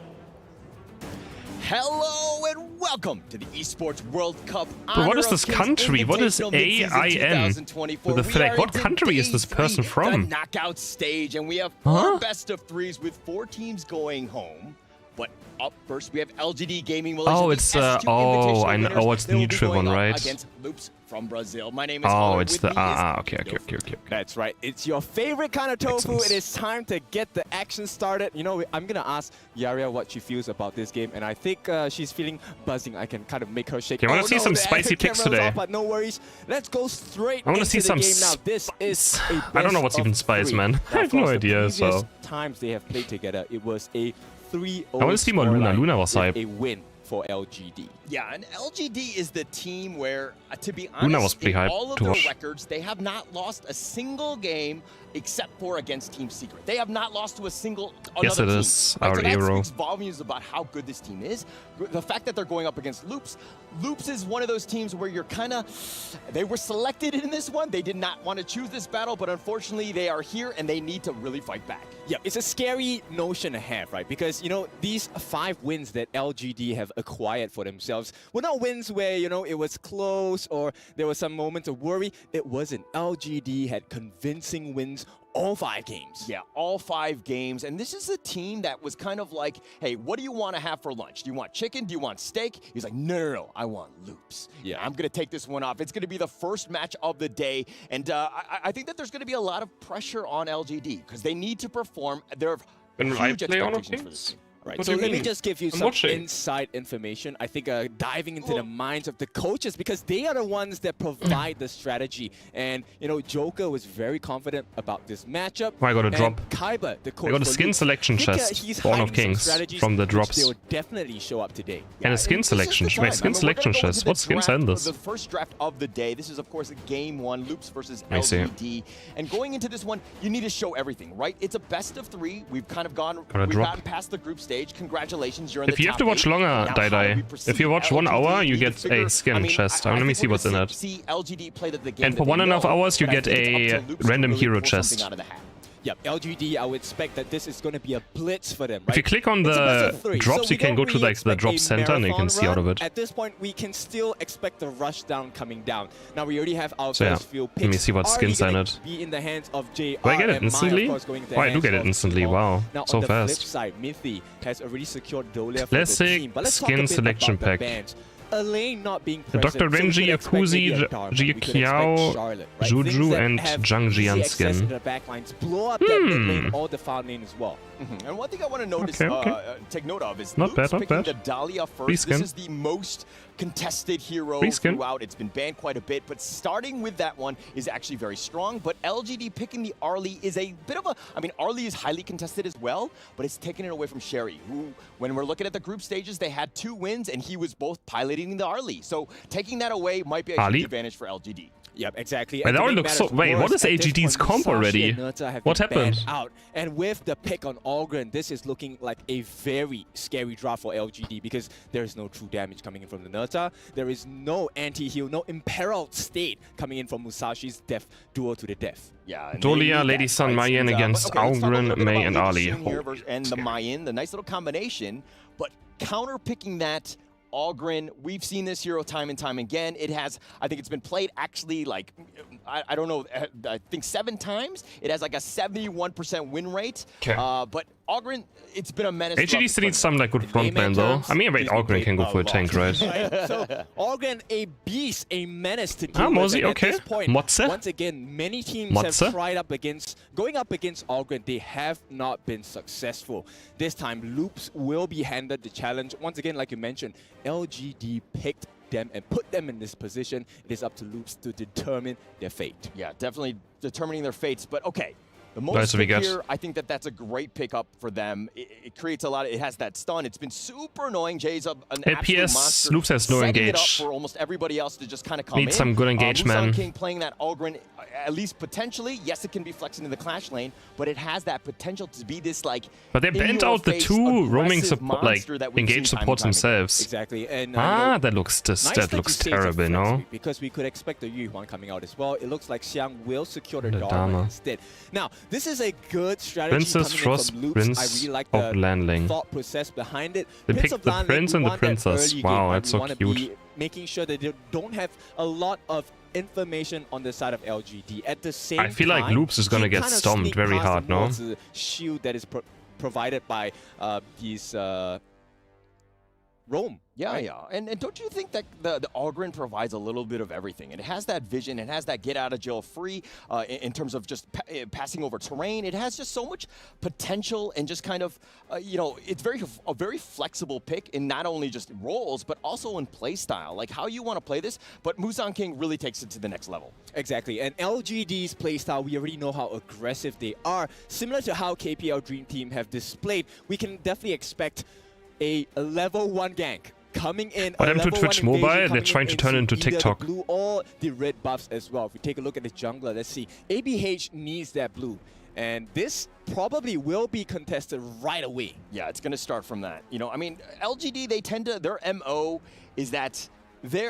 Hello and welcome to the Esports World Cup. But what is this country? What is AIN with the flag? What country is this person from? The knockout stage, and we have 4 best of 3s with 4 teams going home. But up first, we have LGD Gaming Malaysia. Oh, it's oh, I know. Oh, it's the neutral one, right? Against Loops from Brazil. My name is Oh, it's the okay. That's right. It's your favorite kind of tofu. It is time to get the action started. You know, I'm gonna ask Yaria what she feels about this game, and I think she's feeling buzzing. I can kind of make her shake. Okay, I want to see some spicy picks today. But no worries. Let's go straight. I want to see some. Now, this is I don't know what's even spice, man. I have no idea. So times they have played together, it was a 3-0. I want to see more Luna. Luna was hype. A win for LGD. Yeah, and LGD is the team where, to be Luna was honest, pretty in hype all of to their watch. records, they have not lost a single game except for against Team Secret. They have not lost to a single Yes, another it team. is. Right? Our So that hero. speaks volumes about how good this team is. The fact that they're going up against Loops. Loops is one of those teams where you're kind of... They were selected in this one. They did not want to choose this battle, but unfortunately they are here and they need to really fight back. Yeah, it's a scary notion to have, right? Because, you know, these 5 wins that LGD have acquired for themselves were not wins where, you know, it was close or there was some moments of worry. It wasn't. LGD had convincing wins all 5 games. Yeah, all 5 games. And this is a team that was kind of like, hey, what do you want to have for lunch? Do you want chicken? Do you want steak? He's like, no, I want Loops. Yeah, I'm going to take this one off. It's going to be the first match of the day. And I think that there's going to be a lot of pressure on LGD because they need to perform. There are huge expectations for this team. Right. What So do you let me mean? just give you I'm some watching. inside information. I think diving into the minds of the coaches, because they are the ones that provide the strategy. And, you know, Joker was very confident about this matchup. Oh, I got a And drop. Kaiba, the coach I got a for skin Loops, selection I think, chest he's for Honor of hiding some Kings strategies from the which drops. They will definitely show up today. And a skin selection. Wait, skin selection chest. What skins are in this? The first draft of the day. This is, of course, game 1, Loops versus I see. LGD. And going into this one, you need to show everything, right? It's a best of 3. We've kind of gone, Got a we've drop. gotten past the group stage. stage. Congratulations, you're in If the you have to top watch 8. longer, Now, how do we Dai. proceed? If you watch 1 LGD hour, you need to get figure- a skin I mean, chest. I Let me think see we're what's in gonna it. see LGD play the game And for that 1.5 they know, hours, you but I get think it's a up to Loops to random really hero pull something chest. out of the hat. Yep, LGD, I would expect that this is going to be a blitz for them, right? If you click on It's a best the of 3, drops, so you can we go don't to really like the expect drop a center and you can marathon see out of run. it. At this point, we can still expect the rush down coming down. Now, we already have our So yeah, first few picks. let me see what skins are in it. Be in the hands of JR Do I get it and Maya, instantly? of course, going into Oh, I the do hands get it of instantly. T-Hawk. Wow, Now, so on the fast. flip side, Mithy has already secured Dolia for the Classic team. But let's talk skin a bit selection about the pack. bans. Elaine not being The present, Dr. so we Renji, could expect maybe Yakuzi, a Dharma, we Jia could expect Qiao, Charlotte, right? Juju, Things that and have Zhang easy Jian access skin. to the backlines, blow up that mid lane or the farm lane as well. And one thing I want to notice, Okay. take note of is Not Loops bad, not picking bad. the Dahlia Free first. This skin. is the most contested hero Free skin. throughout. It's been banned quite a bit, but starting with that one is actually very strong. But LGD picking the Arlie is a bit of a, I mean, Arlie is highly contested as well, but it's taking it away from Sherry, who, when we're looking at the group stages, they had 2 wins, and he was both piloting the Arlie. So taking that away might be a Ali? huge advantage for LGD. Yep, exactly. But And that to one make looks so... matters Wait, what worse, is at this AGD's point, comp Musashi already? and Nerta have What been banned happened? out. And with the pick on Algren, this is looking like a very scary draft for LGD because there is no true damage coming in from the Nerta. There is no anti-heal, no imperiled state coming in from Musashi's death duel to the death. Yeah, and Dolia, they need Lady that, Sun, right? Mayan And, against but okay, let's talk a little Algren, bit Mei, about and Lady Ali. Sun here Holy and the scary. Mayan, the nice little combination, but counter-picking that Algren, we've seen this hero time and time again. It has, I think it's been played actually like, I don't know, I think 7 times. It has like a 71% win rate. Okay. But Algren, it's been a menace. AGD still needs some like good frontman though. I mean, wait, Algren can go for a tank, right? So Algren, a beast, a menace to deal Ah, with. Mozi, And at okay. this point, Motze? once again, many teams Motze? have tried going up against Algren. They have not been successful. This time, Loops will be handed the challenge. Once again, like you mentioned, LGD picked them and put them in this position. It is up to Loops to determine their fate. Yeah, definitely determining their fates. But okay, the most Nice, we got- here, I think that's a great pickup for them. It creates a lot. It has that stun. It's been super annoying. Jay's an absolute APS, monster. Loops has no setting it up engage. for almost everybody else to just kind of come in. Need some good engage, Musan man. King playing that Algren, at least potentially. Yes, it can be flexing in the clash lane, but it has that potential to be this like. But they banned out the in-your-face, 2 roaming aggressive support, like monster that we've engage seen time and supports time again. themselves. Exactly. And Ah, that looks nice that that looks you say it's a terrible, flex no? pick because we could expect the Yuhuan coming out as well. It looks like Xiang will secure the The Dharma Dharma. instead. Now, this is a good strategy Princess coming in Frost, from Loops. Prince I really like of the Landling. thought process behind it. They Prince picked of the Landling, prince we and the want that princess. early Wow, game, and that's we so wanna cute. be making sure that they don't have a lot of information on the side of LGD. At the same time, I feel like Loops is gonna he get kinda stomped sneak very past hard, the no? walls, the shield that is provided by these Rome. Yeah, right? yeah. And don't you think that the Algren provides a little bit of everything? It has that vision. It has that get out of jail free in terms of just passing over terrain. It has just so much potential and just kind of, you know, it's a very flexible pick in not only just roles, but also in play style, like how you want to play this. But Musan King really takes it to the next level. Exactly, and LGD's playstyle, we already know how aggressive they are. Similar to how KPL Dream Team have displayed, we can definitely expect a level 1 gank coming in. For them to level Twitch 1 Mobile, invasion they're coming trying to turn into either TikTok. The blue or the red buffs as well. If we take a look at the jungler, let's see. ABH needs that blue. And this probably will be contested right away. Yeah, it's going to start from that. You know, I mean, LGD, they tend to, their MO is that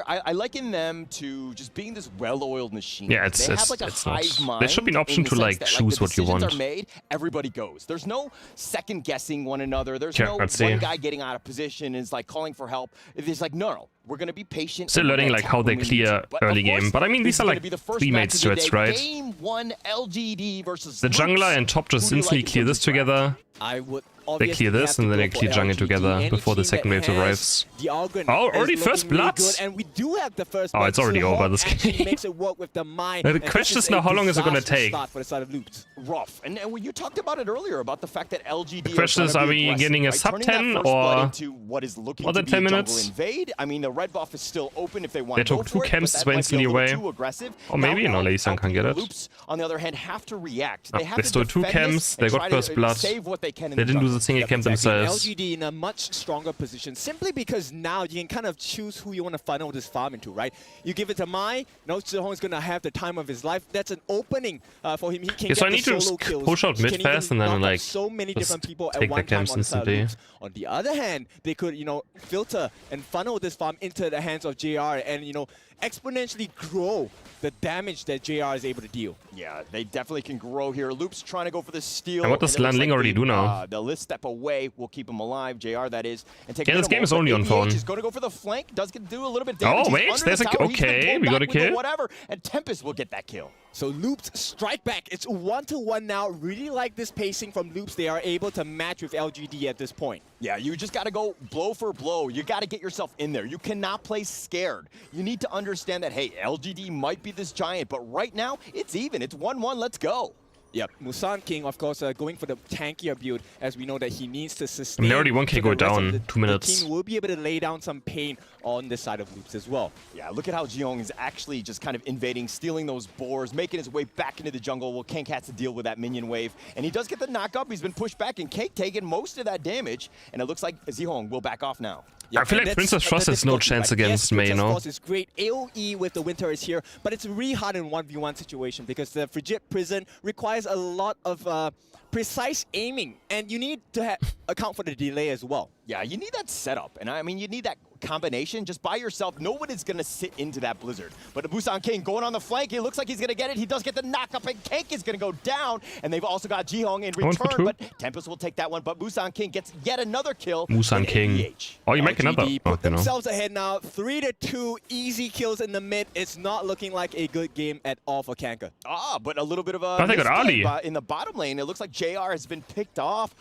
I liken them to just being this well-oiled machine. Yeah, they have like a it's hive not. mind. There should be an option in the to sense like that, choose the what you want. decisions are made, everybody goes. There's no second guessing one another. There's Yeah, no let's one see. guy getting out of position and is like calling for help. It's like, no, we're going to be patient. Still and we're learning gonna like how attack they when we need clear to. But of early course, game. But I mean, this these are is gonna like be the first teammate match of the strats, day. right? Game 1 LGD versus The jungler and top just Who do you instantly like in clear terms this of draft? together. I would They clear this and then they clear jungle together before the second wave arrives. Oh, already first bloods? And we do have the first Oh, it's already over, this game. makes it work with the mind. The question is now, how long is it gonna take? Start for the side of Loops. Rough. And you talked about it earlier about the fact that LGD. The question is, are we getting a sub 10 or more than 10 minutes? Invade. I mean, the red buff is still open if they want They to go took 2 for it, camps but that might be a instantly little away. too aggressive. Or maybe, no, Lady Sun can get it. Loops, on the other hand, have to react. Oh, They have they to stole 2 defend camps, this they and got try to first blood. save what they can in They the didn't do the single camp themselves. LGD in a much stronger position, simply because now you can kind of choose who you want to funnel this farm into, right? You give it to Mai, Zhihong is going to have the time of his life. That's an opening for him. He can get so I need the to solo just kills. push out mid fast and then like so many different people at take one the camps time on instantly. loops. On the other hand, they could, filter and funnel this farm into the hands of JR and, exponentially grow the damage that JR is able to deal. Yeah, they definitely can grow here. Loop's trying to go for the steal. And what does Lan Ling already do now? The list step away will keep him alive, JR that is. And take this game is only on phone. He's going to go for the flank, does get to do a little bit of damage. Oh wait, there's a okay, we got a kill. Whatever, and Tempest will get that kill. So Loops strike back. It's 1-to-1 now. Really like this pacing from Loops. They are able to match with LGD at this point. Yeah, you just got to go blow for blow. You got to get yourself in there. You cannot play scared. You need to understand that, hey, LGD might be this giant, but right now, it's even. It's 1-1. Let's go. Yep, Musan King, of course, going for the tankier build, as we know that he needs to sustain. I mean, already 1k go down, 2 minutes. The team will be able to lay down some pain on this side of Loops as well. Yeah, look at how Jihong is actually just kind of invading, stealing those boars, making his way back into the jungle. Well, Kank has to deal with that minion wave, and he does get the knock up. He's been pushed back, and Kank taking most of that damage, and it looks like Jihong will back off now. Yeah, I feel like Princess Frost has no chance against Mei, Princess Frost is great. AoE with the Winter is here, but it's really hard in 1v1 situation because the Frigid Prison requires a lot of precise aiming, and you need to account for the delay as well. Yeah, you need that setup, and I mean, you need that combination just by yourself. No one is going to sit into that blizzard. But Musan King going on the flank, he looks like he's going to get it. He does get the knock-up, and Kank is going to go down, and they've also got Jihong in return, but Tempest will take that one, but Musan King gets yet another kill. Musan King. Oh, you make another. Put themselves ahead now, 3-2, easy kills in the mid. It's not looking like a good game at all for Kanka. But a little bit of a I think Ali in the bottom lane. It looks like JR has been picked off.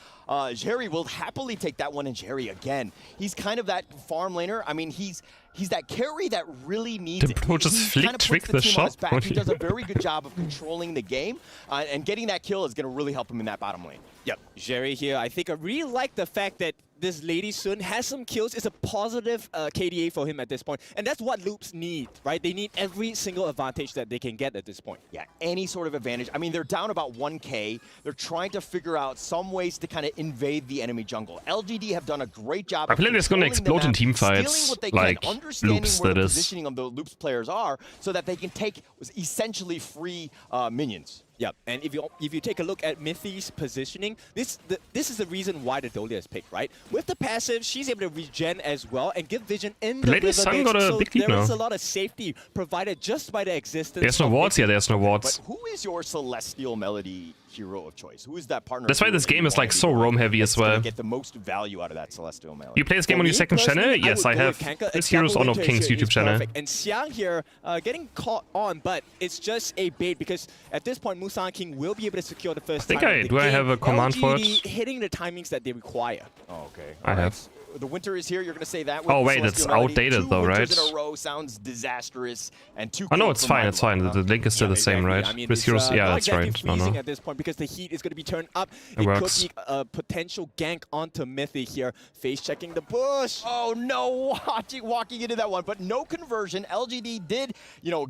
Jerry will happily take that one, and Jerry again. He's kind of that farm laner. I mean, he's that carry that really needs it. He just flick trick the shot. He does a very good job of controlling the game, and getting that kill is going to really help him in that bottom lane. Yep, Jerry here. I think I really like the fact that this Lady Sun has some kills. It's a positive KDA for him at this point. And that's what Loops need, right? They need every single advantage that they can get at this point. Yeah, any sort of advantage. I mean, they're down about 1k. They're trying to figure out some ways to kind of invade the enemy jungle. LGD have done a great job. I feel like it's going to explode in team fights, like Loops, where that the is. positioning of the Loops players are, so that they can take essentially free minions. Yeah, and if you take a look at Mithy's positioning, this is the reason why the Dolia is picked, right? With the passive, she's able to regen as well and give vision in the Lady Sun river got a so big lead there is now. a lot of safety provided just by the existence. There's no wards here, there's no wards. But who is your Celestial Melody hero of choice? Who is that partner? That's why this game is like so roam heavy as well. Get the most value out of that Celestial Melody. You play this game on your second channel? Yes, I have CrisHeroes on King's YouTube channel. And Xiang here getting caught on, but it's just a bait because at this point Musan King will be able to secure the first time. I have a command for it? Hitting the timings that they require. Oh, okay. I have. The winter is here. You're going to say that. Oh wait, it's outdated though, right? 2 winters in a row sounds disastrous, and 2. Oh no, it's fine. It's fine. The link is still the same, right? I mean, CrisHeroes, yeah, that's right. Freezing at this point because the heat is going to be turned up. It works. Could be a potential gank onto Mithy here. Face checking the bush. Oh no, walking into that one, but no conversion. LGD did,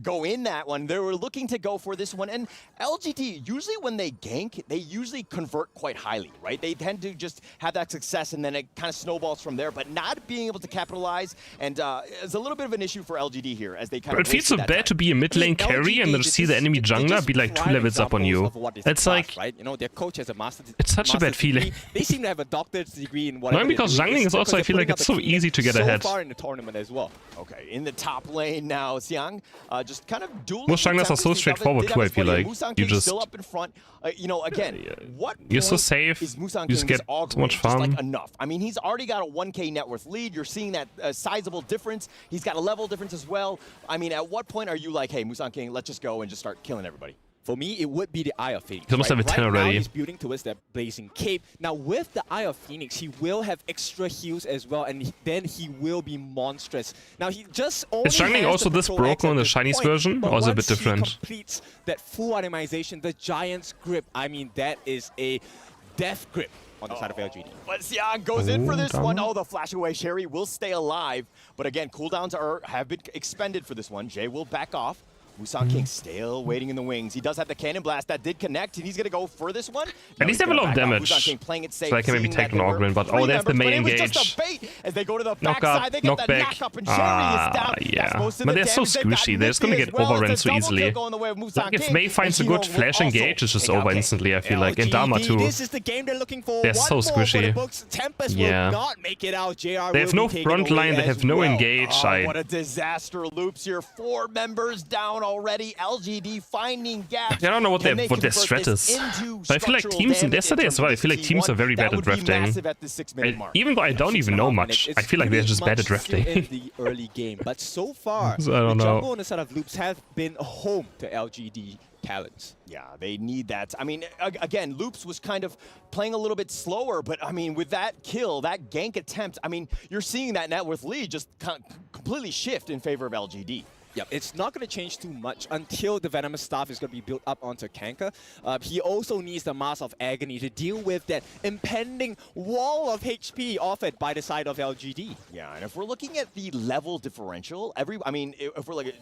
go in that one. They were looking to go for this one, and LGD usually when they gank, they usually convert quite highly, right? They tend to just have that success, and then it kind of snowballs from there. But not being able to capitalize, and it's a little bit of an issue for LGD here as they kind of. It feels so bad to be a mid lane carry and then see the enemy jungler be like 2 levels up on you. It's like, right? Their coach has a master. It's such a bad feeling. They seem to have a doctor's degree in whatever. No, because jungling is also, I feel like it's so easy to get ahead. So far in the tournament as well. Okay, in the top lane now, Xiang just kind of dueling. Most junglers are so straightforward too, I feel like. You just still up in front. Again, what you're so safe. Is Musan You just get so much farm. Like enough. I mean, he's already got a 1k net worth lead. You're seeing that sizable difference. He's got a level difference as well. I mean, at what point are you like, hey, Musan King, let's just go and just start killing everybody? For me, it would be the Eye of Phoenix. He almost have a 10 right already. Now he's building towards that blazing cape. Now with the Eye of Phoenix, he will have extra heals as well, and then he will be monstrous. Now he just only Is jungling also this broken on the Chinese version, or is it a bit different? He completes that full itemization, the Giant's Grip. I mean, that is a death grip on the side of LGD. But Xiang goes in for this one. Oh, the flash away. Sherry will stay alive. But again, cooldowns have been expended for this one. Jay will back off. Musang King still waiting in the wings. He does have the cannon blast that did connect, and he's going to go for this one. At least they have a lot of damage, so I can maybe take an Ogren, but oh, there's the May engage. As they go to the Knock up, knock back. Yeah. But they're so squishy, they're just gonna get overrun so easily. Like if May finds a good flash engage, it's just over instantly, I feel like. And Dharma too. This is the game they're looking for. They're so squishy. Yeah. They have no front line, they have no engage. What a disaster. Loops here. 4 members down already. LGD finding gaps. I don't know what their strat is. But I feel like teams in yesterday as well, I feel like teams are very bad at drafting. Even though I don't even know much, I feel like they're just bad at drafting. In the early game, but so far, So I don't the know. jungle on the side of Loops have been home to LGD talents. Yeah, they need that. I mean, again, Loops was kind of playing a little bit slower, but I mean, with that kill, that gank attempt, I mean, you're seeing that net worth lead just completely shift in favor of LGD. Yep, it's not going to change too much until the Venomous Staff is going to be built up onto Kanka. He also needs the Mask of Agony to deal with that impending wall of HP offered by the side of LGD. Yeah, and if we're looking at the level differential, if we're like...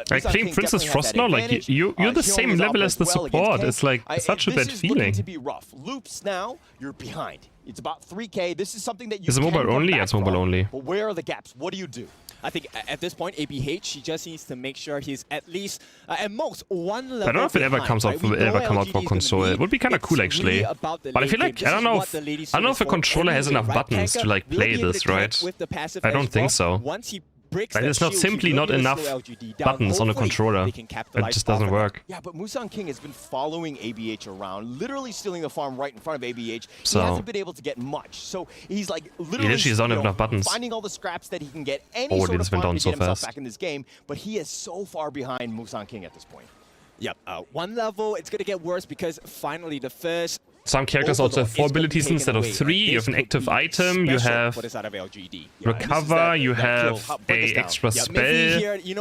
I claim Princess Frost now, like, you're the same level as the support. It's like such a bad feeling. To be rough. Loops now, you're behind. It's about 3K. This is something that you Is it mobile only? Yeah, it's mobile only. But where are the gaps? What do you do? I think at this point, ABH, he just needs to make sure he's at least, at most, one level I don't know if it ever comes out for console. It would be kind of cool actually. But I feel like I don't know if a controller has enough buttons to like play this, right? I don't think so. Like, there's not simply not enough buttons on a controller. It just doesn't work. Yeah, but Musang King has been following ABH around, literally stealing the farm right in front of ABH. So, he hasn't been able to get much. So he's like literally doesn't have enough buttons. finding all the scraps that he can get any sort of farm to get himself back in this game. But he is so far behind Musang King at this point. Yep, one level, it's going to get worse because finally the first... Some characters also have 4 abilities instead of 3. You have an active item, you have recover, you have a extra spell, you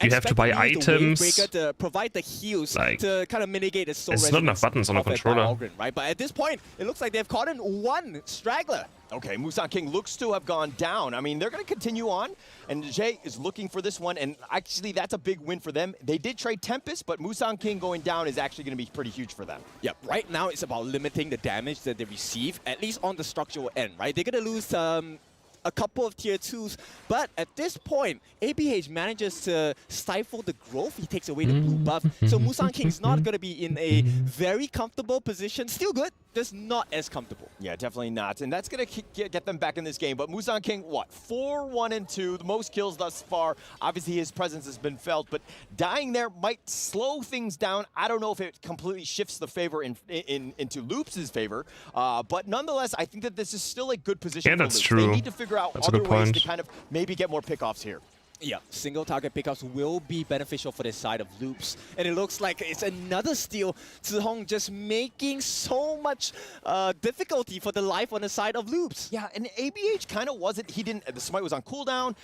have to buy items. To provide the heals like, to kind of mitigate the soul there's not enough buttons on a controller. Right? But at this point, it looks like they've caught in one straggler. Okay, Musang King looks to have gone down. I mean, they're going to continue on, and Jay is looking for this one, and actually that's a big win for them. They did trade Tempest, but Musang King going down is actually going to be pretty huge for them. Yep, right now it's about limiting the damage that they receive, at least on the structural end, right? They're going to lose a couple of tier 2s, but at this point, ABH manages to stifle the growth. He takes away the blue buff, so Musang King's not going to be in a very comfortable position. Still good, just not as comfortable. Yeah, definitely not, and that's going to get them back in this game. But Musang King, what, 4-1-2, the most kills thus far. Obviously, his presence has been felt, but dying there might slow things down. I don't know if it completely shifts the favor into Loops' favor, but nonetheless, I think that this is still a good position. Yeah, for that's Loops. true. They need to figure out That's a other good ways point. to kind of maybe get more pickoffs here. Yeah, single target pickups will be beneficial for the side of Loops. And it looks like it's another steal. Zihong just making so much difficulty for the life on the side of Loops. Yeah, and ABH kind of wasn't, the smite was on cooldown,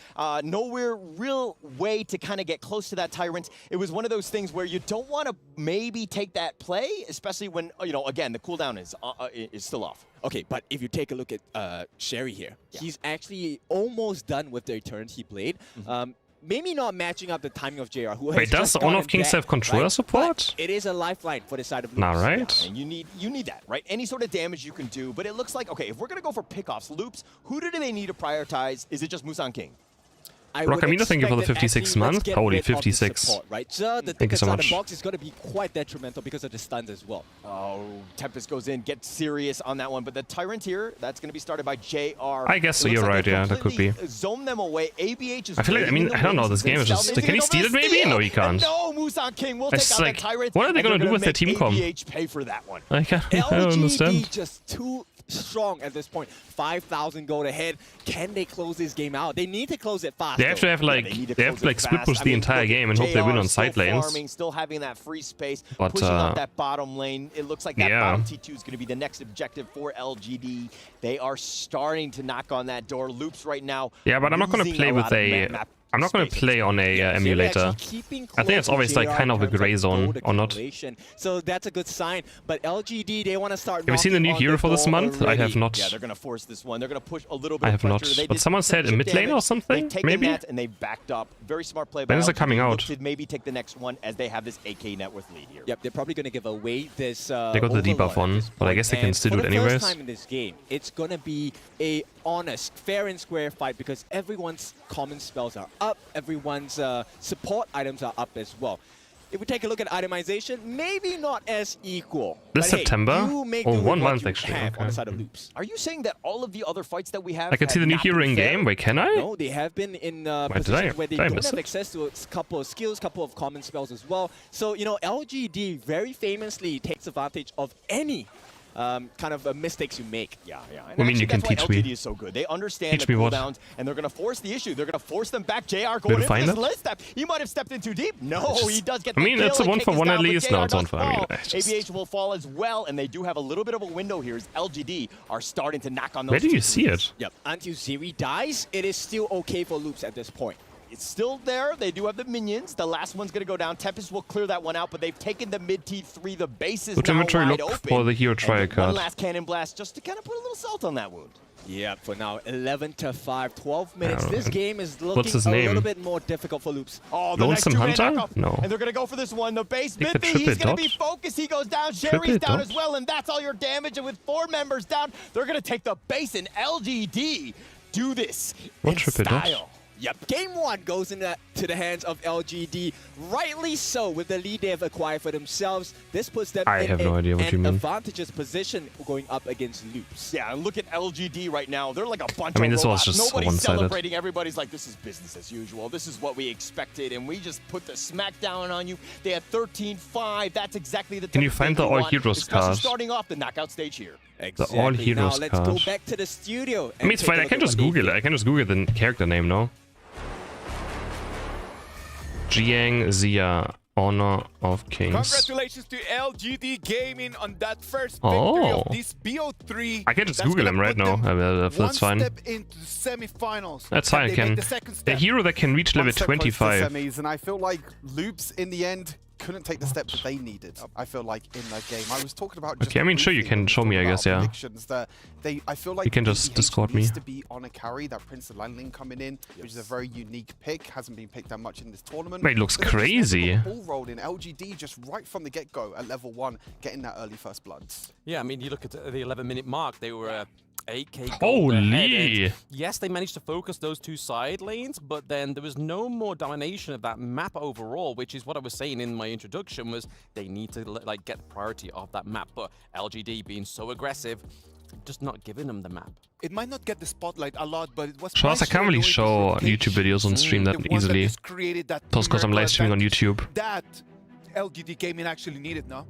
nowhere real way to kind of get close to that Tyrant. It was one of those things where you don't want to maybe take that play, especially when, again, the cooldown is still off. Okay, but if you take a look at Sherry here, he's actually almost done with the Eternity Blade. Maybe not matching up the timing of JR. Who Wait, does Honor of Kings have controller support? It is a lifeline for the side of Loops. Nah, right? Yeah, and you need that, right? Any sort of damage you can do, but it looks like, okay, if we're going to go for pickoffs, Loops, who do they need to prioritize? Is it just Musang King? Rockamino, thank you for the 56 month. Holy 56. Support, right? So the Thank you so much. The box is going to be quite detrimental because of the stuns as well. Oh, Tempest goes in, gets serious on that one. But the Tyrant here, that's going to be started by JR. I guess so, you're right, yeah, that could be. Zone them away. ABH is I feel like, I don't know, this game is just... Can he steal it maybe? No, he can't. No, Musang King will take out the Tyrant. What are they going to do with their team comp? ABH pay for that one. I don't understand. Just too strong at this point. 5,000 gold ahead. Can they close this game out? They need to close it fast. They have to have like split push the entire game and hope they win on side lanes. Farming, still having that free space, but pushing out that bottom lane. It looks like that bottom T2 is going to be the next objective for LGD. They are starting to knock on that door. Loops right now. Yeah, but I'm not going to play with a I'm not going to play on a emulator. I think it's always like kind of a gray zone, or not. So that's a good sign. But LGD, they want to start. Have you seen the new hero for this month? I have not. Yeah, they're going to force this one. They're going to push a little bit. I have not. But someone said a mid lane or something. Maybe. And they backed up. Very smart play. When is it coming out? To maybe take the next one as they have this AK net worth lead here. Yep, they're probably going to give away this. They got the debuff on, but I guess they can still do it anyways. For the first time in this game, it's going to be a honest, fair and square fight because everyone's common spells are up, everyone's support items are up as well. If we take a look at itemization, maybe not as equal. This but September? Hey, you make Oh, 1 one month actually. Okay. On the side of Loops. Are you saying that all of the other fights that we have I can see the new hero in game. Wait, can I? No, they have been in positions where they don't have access to a couple of skills, couple of common spells as well. So, you know, LGD very famously takes advantage of any kind of mistakes you make. Yeah. I mean, you can teach me. LGD is so good. They understand the cooldowns, and they're going to force the issue. They're going to force them back. JR going in for this list step. He might have stepped in too deep. No, he does get the I mean, kill. it's a 1-for-1 at least. No, it's 1-for-1. I mean, ABH will fall as well, and they do have a little bit of a window here as LGD are starting to knock on those. Where do you see it? Yep. Until Ziri dies, it is still okay for Loops at this point. It's still there. They do have the minions. The last one's going to go down. Tempest will clear that one out, but they've taken the mid T3. The base is now wide open. For the hero trial card. One last cannon blast just to kind of put a little salt on that wound. Yeah, for now, 11-5, 12 minutes. This game is looking What's his a name? little bit more difficult for Loops. Oh, the Lonesome Hunter? No. And they're going to go for this one. The base, Take the Biffy, he's going to be dodge. focused. He goes down. Triple Sherry's down dodge. as well, and that's all your damage. And with 4 members down, they're going to take the base, and LGD do this What in triple dodge? style. Yep, game 1 goes into the hands of LGD. Rightly so, with the lead they have acquired for themselves. This puts them I in have no idea what you an mean. advantageous position going up against Loops. Yeah, and look at LGD right now. They're like a bunch I mean, of this was robots. just Nobody's one-sided. celebrating. Everybody's like, this is business as usual. This is what we expected, and we just put the smackdown on you. They had 13-5. That's exactly the Can type you of find thing the we All want, Heroes especially card? starting off the knockout stage here. Exactly. All Heroes Now let's go card. back to the studio. I mean, it's fine. I can just Google it. I can just Google the character name, no? Jiang Zia, Honor of Kings. Congratulations to LGD Gaming on that first victory of this BO3. I can just Google him right now. That's fine. One step into the semifinals. That's fine. I can. The second A step. hero that can reach level One step close to 25. semis, and I feel like Loops in the end couldn't take the step that they needed. I feel like in that game. I was talking about. Okay, I mean, sure, you can show me, I guess, yeah. That I feel like You can just PPH Discord me. needs to be on a carry. That Prince of Landling coming in, which is a very unique pick. Hasn't been picked that much in this tournament. Mate, looks But they just never crazy. got the ball rolling. LGD just right from the get-go at level 1, getting that early first bloods. Yeah, I mean, you look at the 11-minute mark, they were 8k Holy! Yes, they managed to focus those 2 side lanes, but then there was no more domination of that map overall, which is what I was saying in my introduction, was they need to like get priority of that map. But LGD being so aggressive, just not giving them the map. It might not get the spotlight a lot, but it was. Shows I can't really show YouTube videos on stream that easily. Plus, because I'm live streaming on YouTube. That LGD Gaming actually needed, no?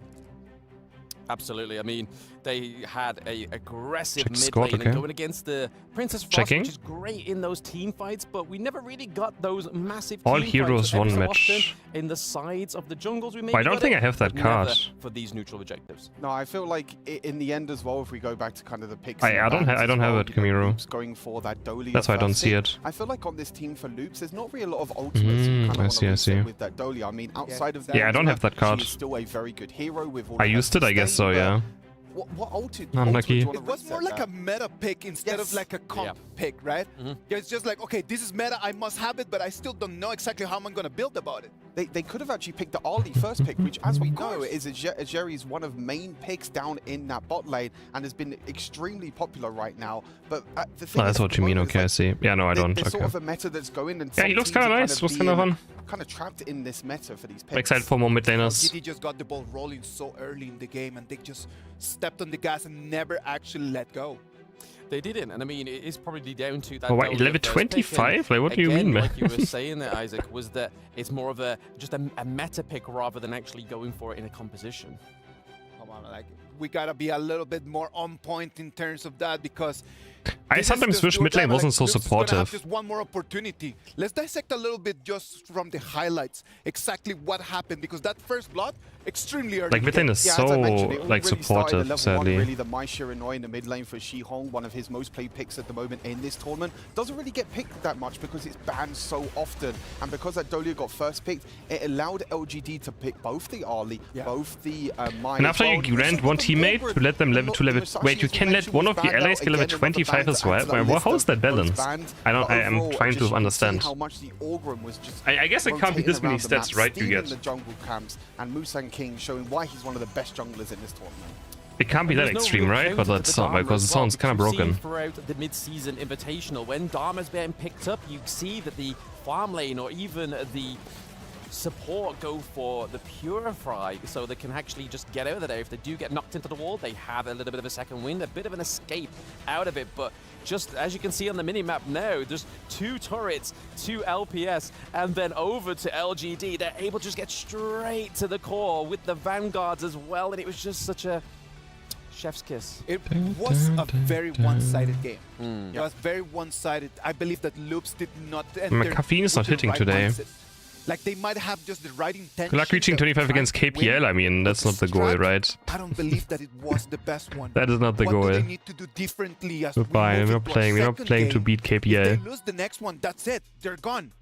Absolutely. I mean, they had a aggressive Check mid squad, lane okay. and going against the Princess Frost, Checking. which is great in those team fights, but we never really got those massive All team heroes fights every one so match. often in the sides of the jungles. We Well, I don't got think it, I have that but never card. for these neutral objectives. No, I feel like in the end as well, if we go back to kind of the picks. I and don't bans I don't as have well, it, you know, Camiro. Loops going for that Dolly. That's why I don't see it. I feel like on this team for Loops, there's not really a lot of ultimates. you kind of I see, I wanna see. reset with that Dolly. I mean, outside of that, Yeah, I don't have that card. She's still a very good hero with all I of her used it, I guess so, sustain, yeah. but What ulti? Unlucky. ultimate do you It wanna was more reset like a that? meta pick instead of like a comp pick, right? Yeah, it's just like, okay, this is meta, I must have it, but I still don't know exactly how I'm going to build about it. They could have actually picked the Ali first pick, which, as we know, is a Jerry's one of main picks down in that bot lane and has been extremely popular right now. But the thing Oh, that's is, what you mean. Okay, I see. Yeah, no, I don't. There's Okay. sort of a meta that's going, and Yeah, he some looks teams kind are of nice. Looks kind of fun. kind of trapped in this meta for these picks. I'm excited for more mid laners. GT just got the ball rolling so early in the game and they just stepped on the gas and never actually let go. They didn't, and I mean, it is probably down to that. Oh, wait, Dolly level first pick, 25? and Like, what do you again, mean, man? like you were saying there, Isaac, was that it's more of just a meta pick rather than actually going for it in a composition. Come on, like we gotta be a little bit more on point in terms of that because I sometimes wish mid lane wasn't so supportive. Just one more opportunity. Let's dissect a little bit just from the highlights exactly what happened, because that first blood extremely early. Like mid lane is so like supportive, sadly. Really, the Shiranui in the mid lane for Shihong, one of his most played picks at the moment in this tournament, doesn't really get picked that much because it's banned so often, and because that Dolia got first picked, it allowed LGD to pick both the Ali, both the Mai. And after you grant one teammate to let them level to level, wait, you can let one of the allies get level 25 as well. Well, how is that balance? I am trying to understand. I guess it can't be this many stats, right? You get. The jungle camps, and Musang King showing why he's one of the best junglers in this tournament. It can't be that extreme, right? But that's not, because it sounds kind of broken. Throughout the mid-season invitational, when Dharma's being picked up, you see that the farm lane or even the support go for the Purify, so they can actually just get out of there. If they do get knocked into the wall, they have a little bit of a second wind, a bit of an escape out of it. But just as you can see on the mini-map now, there's 2 turrets, 2 LPS, and then over to LGD. They're able to just get straight to the core with the Vanguards as well, and it was just such a chef's kiss. It was a very one-sided game. It was very one-sided. I believe that Loops did not enter. My caffeine is not hitting today. Mindset. Like they might have just the right intention. Good luck reaching 25 against KPL. I mean, that's not the goal, right? I don't believe that it was the best one. That is not the goal. What do they need to do differently as Goodbye. We're not playing to beat KPL. If they lose the next one, that's it. They're gone.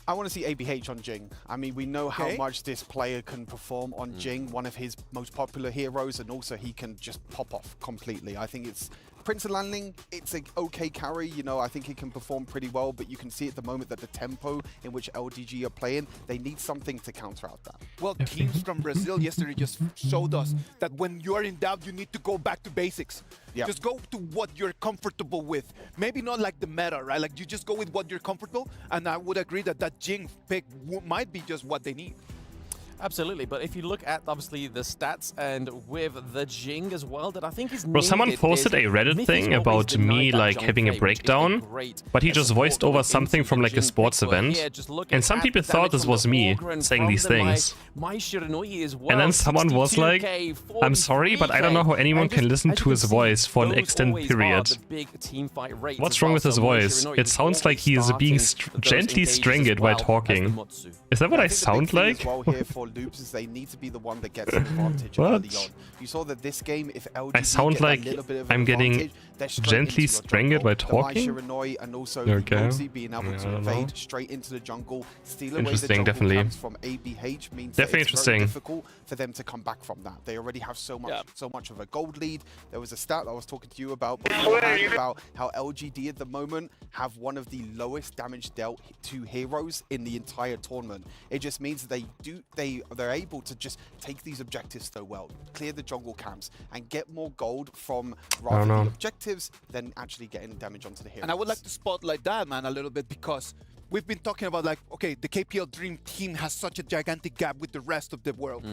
I want to see ABH on Jing. I mean, we know how much this player can perform on Jing, one of his most popular heroes, and also he can just pop off completely. I think it's Prince of Landling, it's an okay carry, you know, I think he can perform pretty well, but you can see at the moment that the tempo in which LGG are playing, they need something to counteract that. Well, teams from Brazil yesterday just showed us that when you're in doubt, you need to go back to basics. Just go to what you're comfortable with. Maybe not like the meta, right? Like you just go with what you're comfortable, and I would agree that that Jing pick might be just what they need. Absolutely, but if you look at obviously the stats and with the Jing as well, that I think is Bro, someone posted a Reddit thing about me like having a breakdown, but he just voiced over something from like a sports event, and some people thought this was me saying these things. And then someone was like, I'm sorry, but I don't know how anyone can listen to his voice for an extended period. What's wrong with his voice? It sounds like he is being gently strangled while talking. Is that what I sound like? Loops is they need to be the one that gets an advantage early on. You saw that this game, if LGD I sound like I'm getting gently strangled by talking. And also being able to invade straight into the jungle, steal away the jungle camps from ABH means that it's very difficult for them to come back from that. They already have so much of a gold lead. There was a stat I was talking to you about beforehand about how LGD at the moment have one of the lowest damage dealt to heroes in the entire tournament. It just means that they're able to just take these objectives so well, clear the jungle camps, and get more gold from rather the objectives than actually getting damage onto the heroes. And I would like to spotlight that, man, a little bit, because we've been talking about like, okay, the KPL Dream Team has such a gigantic gap with the rest of the world.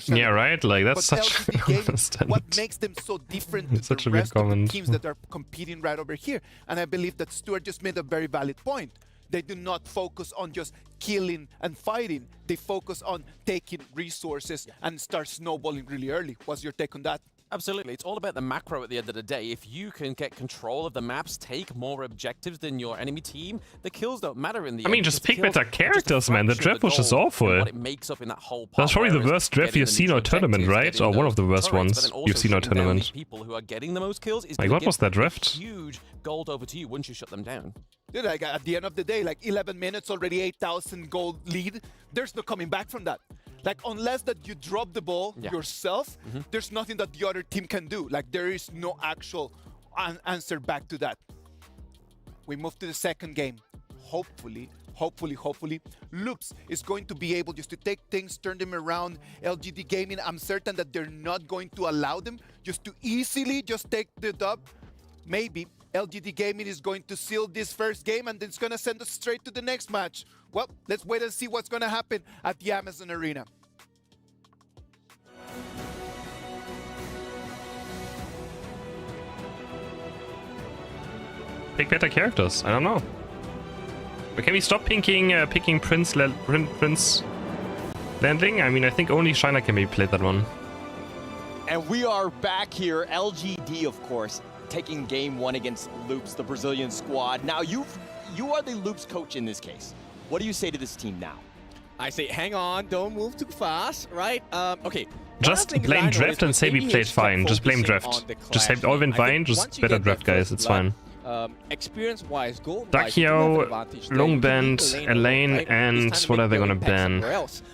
Yeah, right? Like, that's such a what makes them so different to the rest of the teams that are competing right over here. And I believe that Stuart just made a very valid point. They do not focus on just killing and fighting. They focus on taking resources and start snowballing really early. What's your take on that? Absolutely. It's all about the macro at the end of the day. If you can get control of the maps, take more objectives than your enemy team, the kills don't matter in the end. I mean, just pick better characters, man. The draft was just awful. That's probably the worst draft you've seen on tournament, right? Or one of the worst ones you've seen on tournament. People who are getting the most kills is like, what was that draft? Huge gold over to you once you shut them down. Dude, like at the end of the day, like 11 minutes, already 8,000 gold lead. There's no coming back from that. Like, unless that you drop the ball yourself, there's nothing that the other team can do. Like, there is no actual answer back to that. We move to the second game. Hopefully, Loops is going to be able just to take things, turn them around. LGD Gaming, I'm certain that they're not going to allow them just to easily just take the dub. Maybe LGD Gaming is going to seal this first game and it's going to send us straight to the next match. Well, let's wait and see what's going to happen at the Amazon Arena. Pick better characters. I don't know. But can we stop picking Prince Landling? I mean, I think only China can maybe play that one. And we are back here. LGD, of course, taking game 1 against Loops, the Brazilian squad. Now you are the Loops coach in this case. What do you say to this team now? I say, hang on, don't move too fast, right? Okay. Just blame Draft and say we played fine. Just blame Draft. Just say all went fine, just better Draft, guys. It's fine. Experience-wise, Dakio, Longband, Elaine, and what are they gonna ban?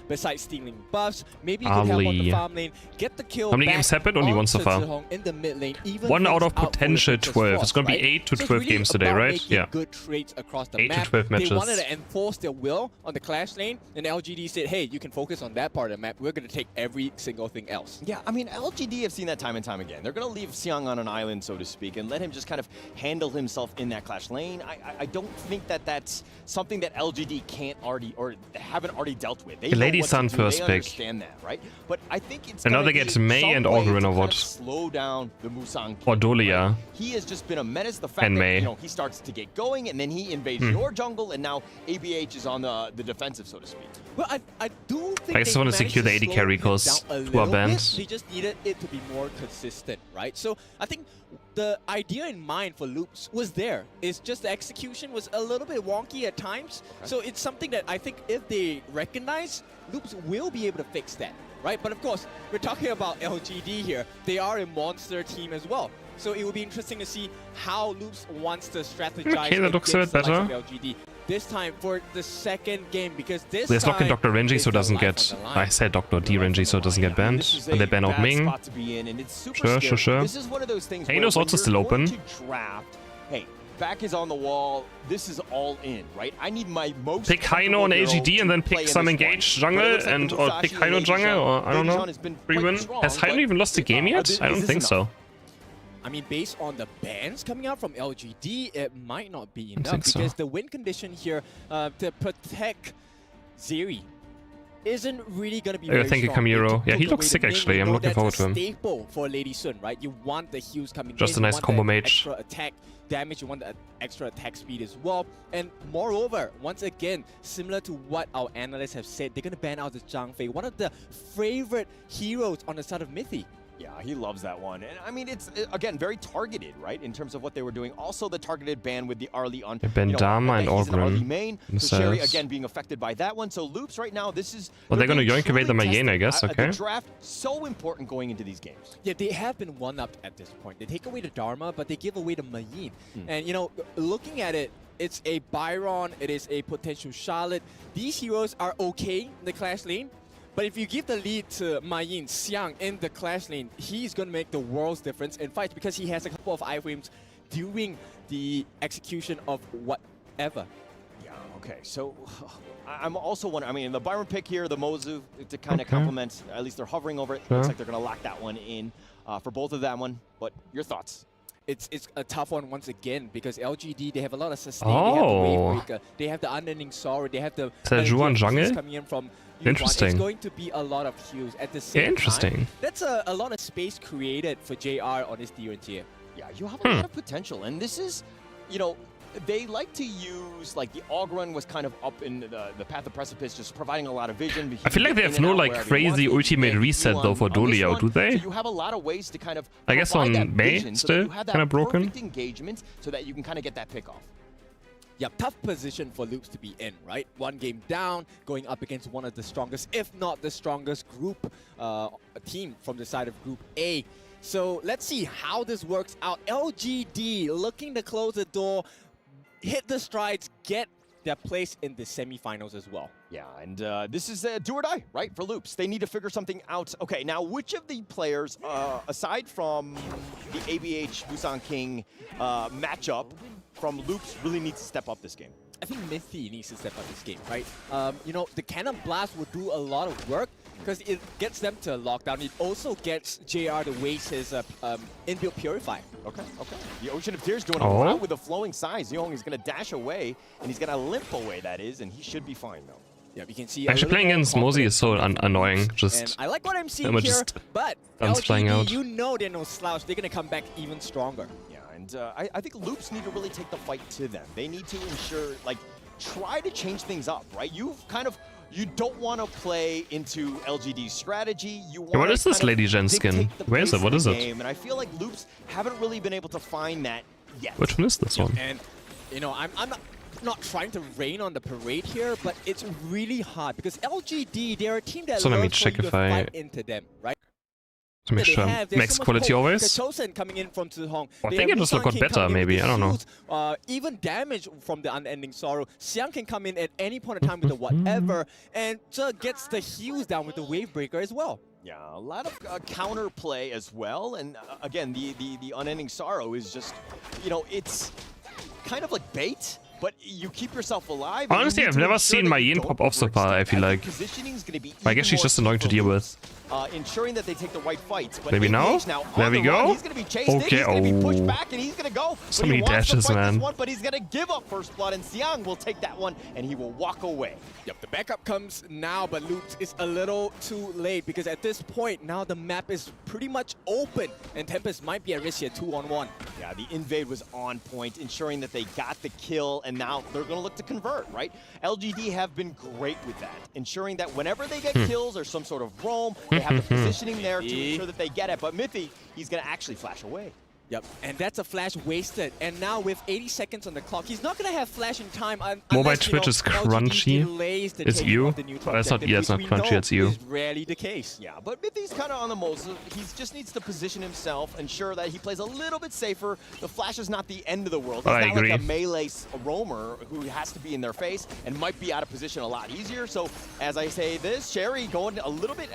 Besides stealing buffs, maybe you can help on the farm lane, get the kill. How many games happened? Only one so far. In the mid lane, even 1 out of potential 12. It's gonna be 8 to 12 games today, right? Yeah. Good trades across the 8 map. to 12 matches. They wanted to enforce their will on the Clash lane, and LGD said, hey, you can focus on that part of the map. We're gonna take every single thing else. Yeah, I mean, LGD have seen that time and time again. They're gonna leave Xiang on an island, so to speak, and let him just kind of handle himself in that Clash lane. I don't think that that's something that LGD can't already or haven't already dealt with. They Lady Sun first pick. Understand that, right? But I think it's and now they get Mei and Ogren or what? Slow down the Musang. Or Dolia. He has just been a menace. The fact that he starts to get going and then he invades your jungle, and now ABH is on the defensive, so to speak. Well, I do think I just want to secure the AD carry because to our bands. They just needed it to be more consistent, right? So I think the idea in mind for Loops was there. It's just the execution was a little bit wonky at times. Okay. So it's something that I think if they recognize, Loops will be able to fix that, right? But of course, we're talking about LGD here. They are a monster team as well. So it will be interesting to see how Loops wants to strategize that looks a bit better. LGD. This time for the second game, because this Let's lock in Dr. Renji so it doesn't get... I said Dr. D Renji so it doesn't get banned. And they ban out Ming. Sure. This is one of those things Hano's also still open. Hey, back is on the wall. This is all in, right? I need my most... Pick Haino on LGD and then pick some engaged jungle and or pick Haino jungle or I don't know. Free win. Has Haino even lost the game yet? I don't think so. I mean, based on the bans coming out from LGD, it might not be enough because the win condition here to protect Zeri isn't really going to be very thank you, Kamiro. Yeah, he looks sick actually. I'm looking forward to him. Staple for Lady Sun, right? You want the heals coming Just a nice combo mage. Extra attack damage, you want the extra attack speed as well. And moreover, once again, similar to what our analysts have said, they're going to ban out the Zhang Fei, one of the favorite heroes on the side of Mythy. Yeah, he loves that one. And I mean, it's, again, very targeted, right, in terms of what they were doing. Also, the targeted ban with the Arlie on... Bendama and Ogren. So Sherry, again, being affected by that one. So Loops right now, this is... Well, they're going to yoink away the Mayenne, I guess, okay. The draft, so important going into these games. Yeah, they have been one-upped at this point. They take away the Dharma, but they give away the Mayenne. And, you know, looking at it, it's a Byron, it is a potential Charlotte. These heroes are okay in the Clash lane. But if you give the lead to Mayenne Xiang in the Clash lane, he's going to make the world's difference in fights because he has a couple of iframes during the execution of whatever. Yeah, okay. So I'm also wondering, I mean, the Byron pick here, the Mozu, to kind of complement, at least they're hovering over it. Looks like they're going to lock that one in for both of that one. But your thoughts? It's a tough one once again because LGD, they have a lot of sustain. They have the Wavebreaker, they have the Unending Sorrow, they have the jungle coming in from Interesting. It's going to be a lot of heals at the same time. That's a lot of space created for JR on his D tier. Yeah, you have a lot of potential. And this is, you know, they like to use, like, the Ogren was kind of up in the path of precipice, just providing a lot of vision. I feel like they have no, like, crazy ultimate reset, though, for Dolio, do they? So you have a lot of ways to kind of I guess on Mei, still kind of broken. Engagement so that you can kind of get that pick off. Yeah, tough position for Loops to be in, right? One game down, going up against one of the strongest, if not the strongest group team from the side of Group A. So let's see how this works out. LGD looking to close the door, hit the strides, get their place in the semifinals as well. Yeah, and this is do or die, right, for Loops. They need to figure something out. Okay, now which of the players, aside from the ABH Busan King matchup, from Loops really needs to step up this game? I think Mythy needs to step up this game, right? You know, the Cannon Blast will do a lot of work because it gets them to lockdown. It also gets JR to waste his inbuilt Purify. Okay. The Ocean of Tears doing a lot with the flowing size. Young is going to dash away, and he's going to limp away, that is, and he should be fine, though. Yeah, we can see actually playing against Mozy is so annoying. Just and I like what I'm seeing here, but LGD, you know they're no slouch. They're going to come back even stronger. Yeah, and I think Loops need to really take the fight to them. They need to ensure, like, try to change things up, right? You've kind of you don't want to play into LGD's strategy. You want what is this Lady Gen skin? Where is it? What is it? And I feel like Loops haven't really been able to find that yet. Which one is this one? And, you know, I'm not trying to rain on the parade here, but it's really hard because LGD, they're a team that So let me loves check for you if to I... fight into them, right? To make sure max quality always. Coming in from Tuhong. I think it just got better, maybe. I don't know. Even damage from the Unending Sorrow. Xiang can come in at any point in time with the whatever, and just gets the heals down with the Wave Breaker as well. Yeah, a lot of counter play as well. And again, the Unending Sorrow is just, you know, it's kind of like bait. But you keep yourself alive. Honestly, I've never seen my Yin pop off so far, I feel like. I guess she's just annoying to deal with. Ensuring that they take the right fights. But maybe now? There we go. He's gonna be chased in, he's gonna be pushed back, and he's gonna go. So many dashes, man. But he's gonna give up first blood, and Xiang will take that one, and he will walk away. Yep, the backup comes now, but Loops is a little too late because at this point, now the map is pretty much open, and Tempest might be at risk here 2-on-1. Yeah, the invade was on point, ensuring that they got the kill, and now they're gonna look to convert, right? LGD have been great with that, ensuring that whenever they get kills or some sort of roam, they have the positioning there to ensure that they get it. But Mithy, he's gonna actually flash away. Yep, and that's a flash wasted. And now with 80 seconds on the clock, he's not going to have flash in time. Mobile Twitch is crunchy. It's you? Oh, that's not, yeah, it's not crunchy, it's you. Is rarely the case. Yeah, but Mithy's kind of on the most. He just needs to position himself, ensure that he plays a little bit safer. The flash is not the end of the world. He's I not agree. like a melee roamer who has to be in their face and might be out of position a lot easier. So as I say this, Sherry going a little bit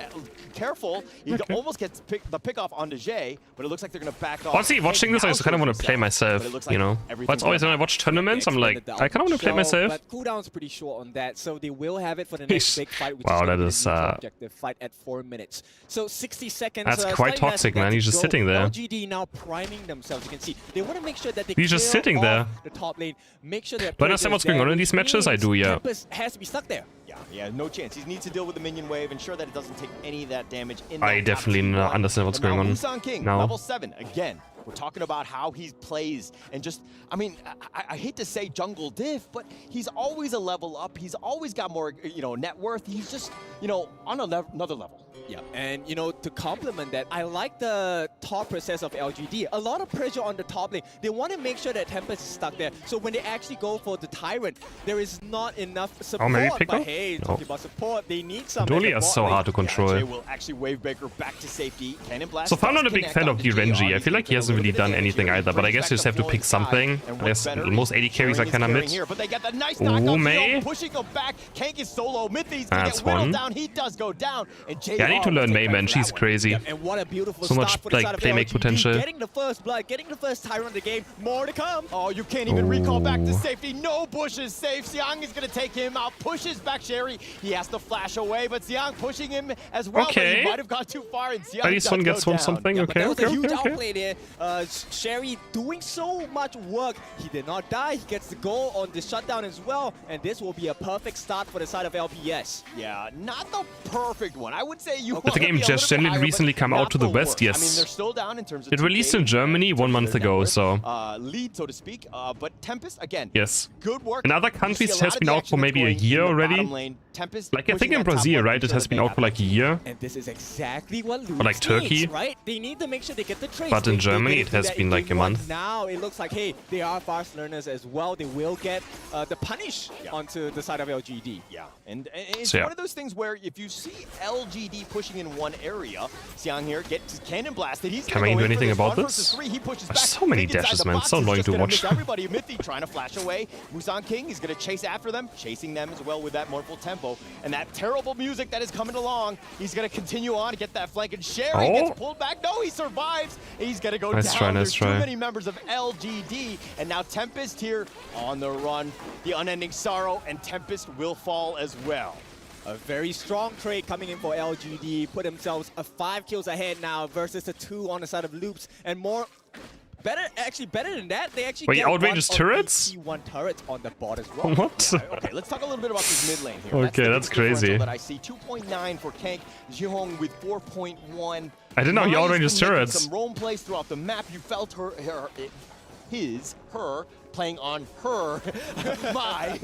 careful. He almost gets the pick off onto Jay, but it looks like they're going to back off. Honestly, watching this, I just kind of want to play myself, you know? But it's always when I watch tournaments, I'm like, I kind of want to play myself. But cooldown's pretty short on that, so they will have it for the next big fight, which wow, is that is objective fight at 4 minutes. So 60 seconds. That's quite toxic, man. He's just sitting there. LGD now priming themselves. You can see they want to make sure that they He's just sitting there. The top lane. Make sure that. Do I understand what's going on in these matches? I do, yeah. Tempest has to be stuck there. Yeah, no chance. He needs to deal with the minion wave, ensure that it doesn't take any of that damage. I definitely understand what's going on Musang King, now. level 7 again. We're talking about how he plays and just, I mean, I hate to say jungle diff, but he's always a level up. He's always got more, you know, net worth. He's just, you know, on another level. Yeah, and you know, to complement that, I like the top process of LGD. A lot of pressure on the top lane. They want to make sure that Tempest is stuck there. So when they actually go for the Tyrant, there is not enough support. Oh, maybe pick but up? hey, No. talking about support, they need some. Dually are so hard to control. Jay will actually wave breaker back to safety. Cannon blast. So far, I'm not a big fan of DRNG. I feel like he hasn't really done anything either, but I guess you just have to pick something. I guess most AD carries are kind of mid. Ooh, May. Pushing him back. Kank is solo. Mythy's gonna That's get whittled one. down. He does go down. And Jay Yeah, I need to learn May, man. She's crazy. And what a beautiful So much start for the like side of playmake LGD. potential. Getting the first blood, getting the first Tyrant of the game. More to come. Oh, you can't even recall back to safety. No bushes safe. Xiang is going to take him out. Pushes back Sherry. He has to flash away, but Xiang pushing him as well. Okay. But he might have gone too far, and Xiang At least one gets one something. But Okay, that was a okay, huge okay. outplay there. Sherry doing so much work. He did not die. He gets the goal on the shutdown as well. And this will be a perfect start for the side of LPS. Yeah, not the perfect one. I would say you But the game just generally recently come out to the West, I mean, they're yes. still down in terms of It released in Germany 1 month ago, so... lead, so to speak. But Tempest, again, Yes. good work. In other You countries, see it a has lot been of the out for action maybe a deploying year in the already. bottom lane. Tempest Like, I think pushing in that top Brazil, lane, right, it ensure has that been they out have for like a year. And this is exactly what Lutz like Turkey. needs, right? They need to make sure they get the trace. But in They Germany, didn't it do has that been in like a game one. month. Now it looks like, hey, they are fast learners as well. They will get the punish onto the side of LGD. Yeah, and it's So, yeah. one of those things where if you see LGD pushing in one area, Xiang here gets cannon blasted. He's Can gonna I go do in for anything this about 1 this? versus 3. He pushes There's back. so many Think inside dashes, the man. box So is annoying just to gonna watch. miss everybody. Mythy trying to flash away. Musang King is going to chase after them, chasing them as well with that mournful tempo. And that terrible music that is coming along, he's going to continue on to get that flank. And Sherry Oh. gets pulled back. No, he survives. He's going to go Nice down. try, nice There's try. too many members of LGD. And now Tempest here on the run. The Unending Sorrow, and Tempest will fall as well. A very strong trade coming in for LGD. Put themselves 5 kills ahead now versus the 2 on the side of Loops. And more... Better than that, they actually Wait, get outrageous one turrets? of the T1 turrets on the bot as well. What? Yeah, okay, let's talk a little bit about this mid lane here. Okay, that's the biggest differential crazy. That I see 2.9 for Kank, Jihong with 4.1. I didn't know he Mai's outrageous been making turrets. Some roam plays throughout the map. You felt her playing on her, my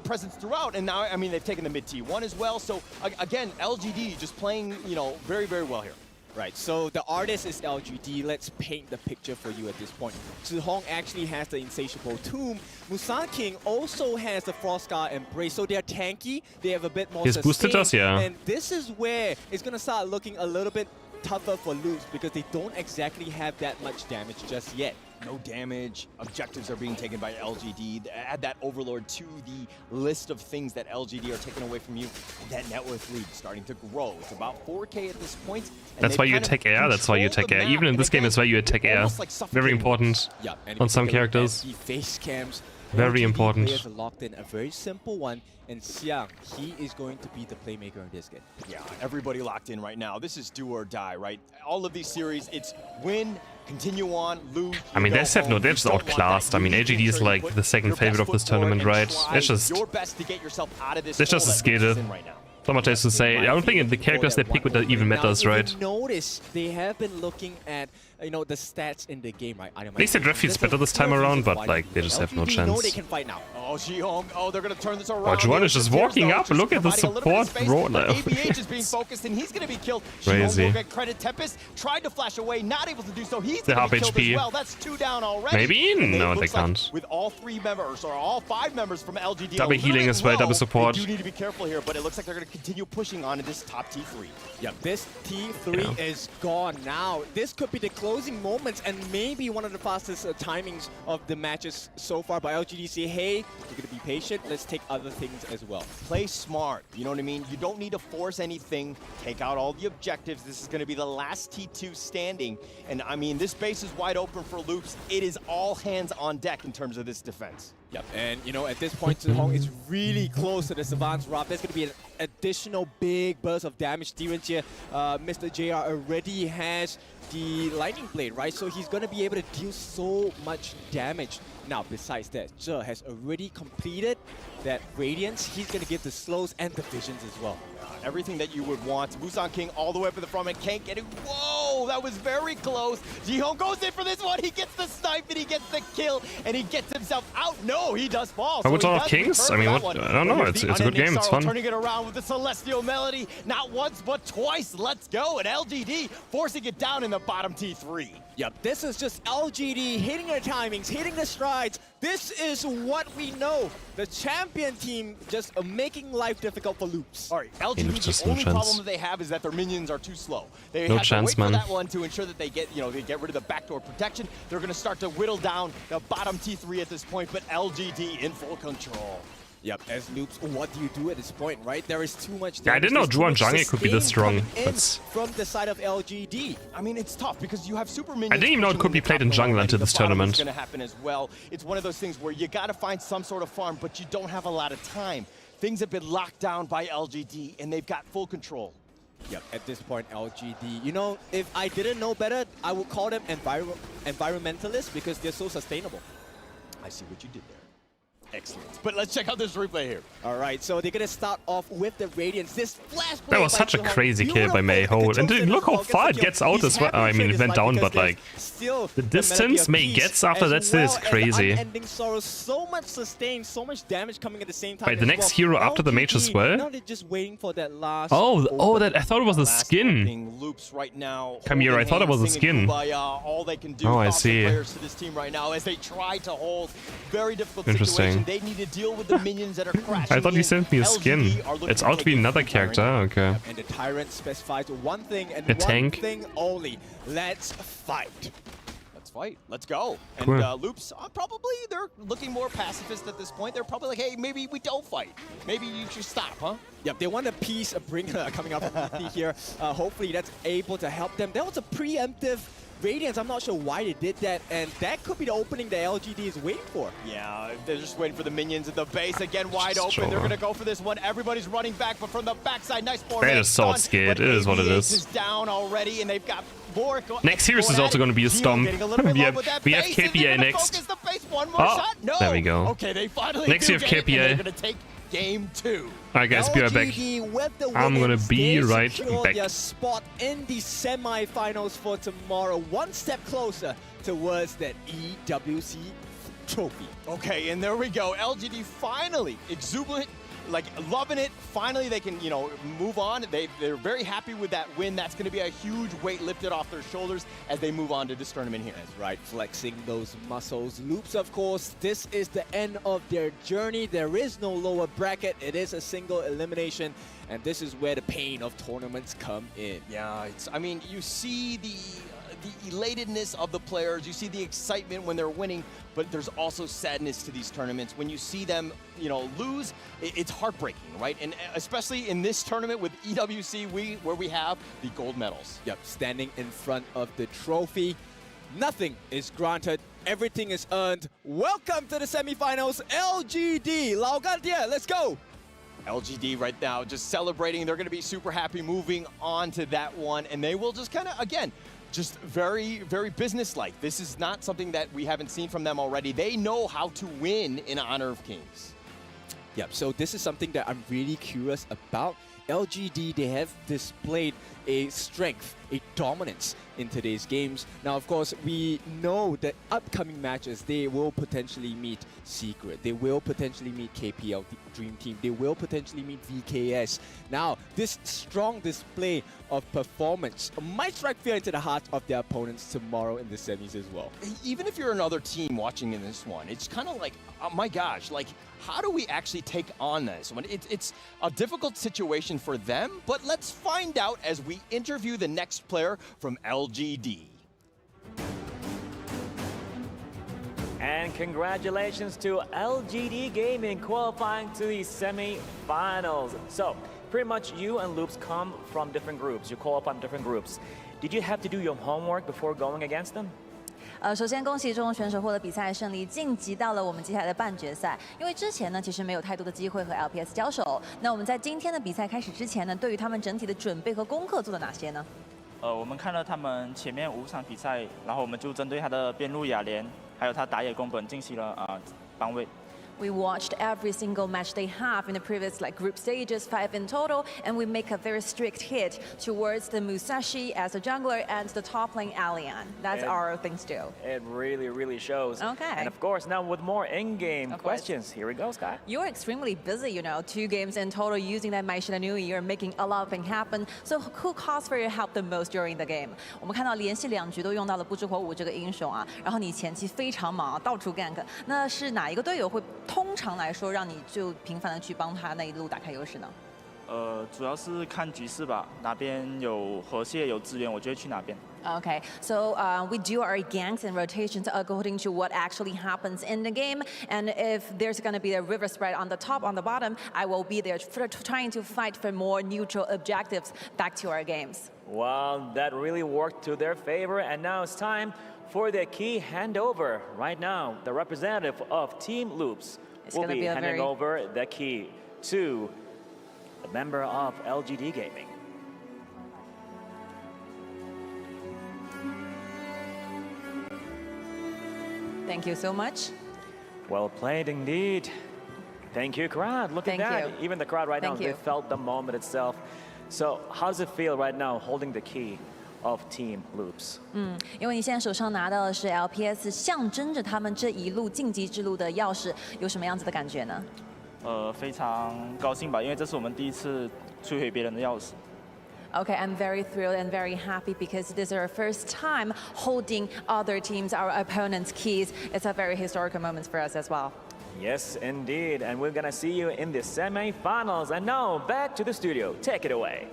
presence throughout. And now, I mean, they've taken the mid T1 as well. So again, LGD just playing, you know, very, very well here. Right, so the artist is LGD. Let's paint the picture for you at this point. Zhihong actually has the Insatiable Tomb. Musan King also has the Frostscar Embrace, so they're tanky. They have a bit more He's boosted us, yeah. And this is where it's going to start looking a little bit tougher for Loops because they don't exactly have that much damage just yet. No damage. Objectives are being taken by LGD. Add that Overlord to the list of things that LGD are taking away from you. That net worth lead starting to grow. It's about 4K at this point. That's why you attack air. That's why you attack air. Even in this game, it's why you attack air. Very important on some characters. The face cams. Very important. Players are locked in a very simple one, and Xiang, he is going to be the playmaker in this game. Yeah, everybody locked in right now. This is do or die, right? All of these series, it's win, continue on, lose. I mean, they're just outclassed. I mean, LGD is like the second favorite of this tournament, right? It's just a skill. Not much else to say. I don't think the characters they pick with even matters, right? Notice they have been looking at the stats in the game, right? At least their draft feels better this time around, but like they just have no chance. They can fight now. Oh, Zhihong. Oh, they're gonna turn this around. Oh, Juan is just walking up. Look at the support role now. ABH is being focused and he's gonna be killed. Crazy. Will get credit. Tempest tried to flash away, not able to do so. He's the half be killed HP. As well. That's 2 down already. Maybe? No, they can't. Like with all 3 members or all 5 members from LGD. Double healing as well, double support. They do need to be careful here, but it looks like they're gonna continue pushing on in this top T3. Yep, this T3 is gone now. This could be the closing moments and maybe one of the fastest timings of the matches so far by LGD. Say, hey, you're gonna be patient. Let's take other things as well. Play smart. You know what I mean? You don't need to force anything. Take out all the objectives. This is going to be the last T2 standing. And I mean, this base is wide open for Loops. It is all hands on deck in terms of this defense. Yep, and you know, at this point, Zhihong is really close to the Savant's Wrath. There's going to be an additional big burst of damage. Here, Mr. JR already has the Lightning Blade, right? So he's going to be able to deal so much damage. Now, besides that, Zhe has already completed that Radiance. He's going to give the slows and the visions as well. Everything that you would want. Musan King all the way up in the front and can't get it. Whoa, that was very close. Zhihong goes in for this one. He gets the snipe and he gets the kill and he gets himself out. No, he does fall. So of Kings? I mean, what? I don't know. It's a good game. It's fun. Turning it around with the Celestial Melody. Not once, but twice. Let's go. And LGD forcing it down in the bottom T3. Yep, this is just LGD hitting their timings, hitting the strides. This is what we know. The champion team just making life difficult for Loops. All right, LGD, the only problem that they have is that their minions are too slow. They no have chance, to wait man. for that one to ensure that they get, they get rid of the backdoor protection. They're going to start to whittle down the bottom T3 at this point, but LGD in full control. Yep, as Loops, what do you do at this point, right? There is too much damage. Yeah, I didn't know Juan Zhang could be this strong. From the side of LGD. I mean, it's tough because you have super minions. I didn't even know it could be played in jungle until this tournament. It's going to happen as well. It's one of those things where you got to find some sort of farm, but you don't have a lot of time. Things have been locked down by LGD, and they've got full control. Yep, at this point, LGD. You know, if I didn't know better, I would call them environmentalists because they're so sustainable. I see what you did there. Excellent. But let's check out this replay here. All right, so they're going to start off with the Radiance. This flash play that was such a crazy kill by Mei Ho. And look how far it gets out as well. I mean, it went down, but like, the distance Mei gets after that still is crazy. Unending Sorrow, so much sustain, so much damage coming at the same time. Wait, the next hero after the mage as well? Now they're just waiting for that last... that I thought it was a skin. Loops right now. Come here, I thought it was a skin. All they can do, I see. Players to this team right now as they try to hold very difficult Interesting. situation. They need to deal with the minions that are crashing. I thought you sent me a skin. It's out to be another character. Okay. And the Tyrant specifies one thing and a one tank. thing only. Let's fight. Let's fight. Let's go. Cool. And Loops, probably they're looking more pacifist at this point. They're probably like, hey, maybe we don't fight. Maybe you should stop, huh? Yep, they want a piece of bringer coming up from here. Hopefully that's able to help them. That was a preemptive Radiance. I'm not sure why they did that, and that could be the opening that LGD is waiting for. Yeah, they're just waiting for the minions at the base. Again, wide open. They're going to go for this one. Everybody's running back, but from the backside, nice form. That is so scared. It is what it is. Down already, and they've got more. Next series is also going to be a stomp. we have KPL next. No. There we go. Okay, they finally next we have KPL. They're going to take game 2. Alright guys, be right back. I'm gonna be right back. Their spot in the semi-finals for tomorrow, one step closer towards that EWC trophy. Okay, and there we go. LGD finally exuberant, like loving it. Finally, they can, move on. They're very happy with that win. That's going to be a huge weight lifted off their shoulders as they move on to this tournament here. That's right, flexing those muscles. Loops, of course, this is the end of their journey. There is no lower bracket. It is a single elimination, and this is where the pain of tournaments come in. Yeah, you see the elatedness of the players, you see the excitement when they're winning, but there's also sadness to these tournaments. When you see them, lose, it's heartbreaking, right? And especially in this tournament with EWC, where we have the gold medals. Yep, standing in front of the trophy. Nothing is granted, everything is earned. Welcome to the semifinals, LGD. Lao Gantia, let's go. LGD right now just celebrating. They're going to be super happy moving on to that one, and they will just kind of, again, just very, very businesslike. This is not something that we haven't seen from them already. They know how to win in Honor of Kings. Yep, so this is something that I'm really curious about. LGD, they have displayed a strength, a dominance in today's games. Now, of course, we know that upcoming matches, they will potentially meet Secret. They will potentially meet KPL Dream Team. They will potentially meet VKS. Now, this strong display of performance might strike fear into the hearts of their opponents tomorrow in the semis as well. Even if you're another team watching in this one, it's kind of like, oh my gosh, like, how do we actually take on this one? It's a difficult situation for them, but let's find out as we interview the next player from LGD. And congratulations to LGD Gaming qualifying to the semi-finals. So, pretty much you and Loops come from different groups. You qualify from different groups. Did you have to do your homework before going against them? 首先恭喜中国选手获得比赛胜利，晋级到了我们接下来的半决赛。因为之前呢，其实没有太多的机会和 LPS 交手。那我们在今天的比赛开始之前呢，对于他们整体的准备和功课做了哪些呢？我们看了他们前面5场比赛，然后我们就针对他的边路雅莲，还有他打野宫本进行了帮位。 We watched every single match they have in the previous group stages, 5 in total, and we make a very strict hit towards the Musashi as a jungler and the top lane Allian. That's our things to do. It really, really shows. Okay. And of course, now with more in-game questions, here we go, Sky. You're extremely busy, 2 games in total using that Maisha New Year, making a lot of things happen. So who calls for your help the most during the game? 我们看到连续2局都用到了不知火舞这个英雄啊，然后你前期非常忙，到处 gank。那是哪一个队友会通常来说让你就频繁的去帮他那一路打开优势呢？主要是看局势吧，哪边有河蟹有资源，我就会去哪边。 Okay, so we do our ganks and rotations according to what actually happens in the game. And if there's going to be a river spread on the top, on the bottom, I will be there trying to fight for more neutral objectives back to our games. Well, that really worked to their favor. And now it's time for the key handover. Right now, the representative of Team Loops will be handing over the key to the member of LGD Gaming. Thank you so much. Well played indeed. Thank you, crowd. Look at that. Even the crowd right now, they felt the moment itself. So how does it feel right now holding the key of Team Loops? 因为你现在手上拿到的是 LPS， 象征着他们这一路晋级之路的钥匙，有什么样子的感觉呢？非常高兴吧，因为这是我们第一次摧毁别人的钥匙。 Okay, I'm very thrilled and very happy because this is our first time holding other teams, our opponents' keys. It's a very historical moment for us as well. Yes, indeed. And we're going to see you in the semi-finals. And now, back to the studio. Take it away.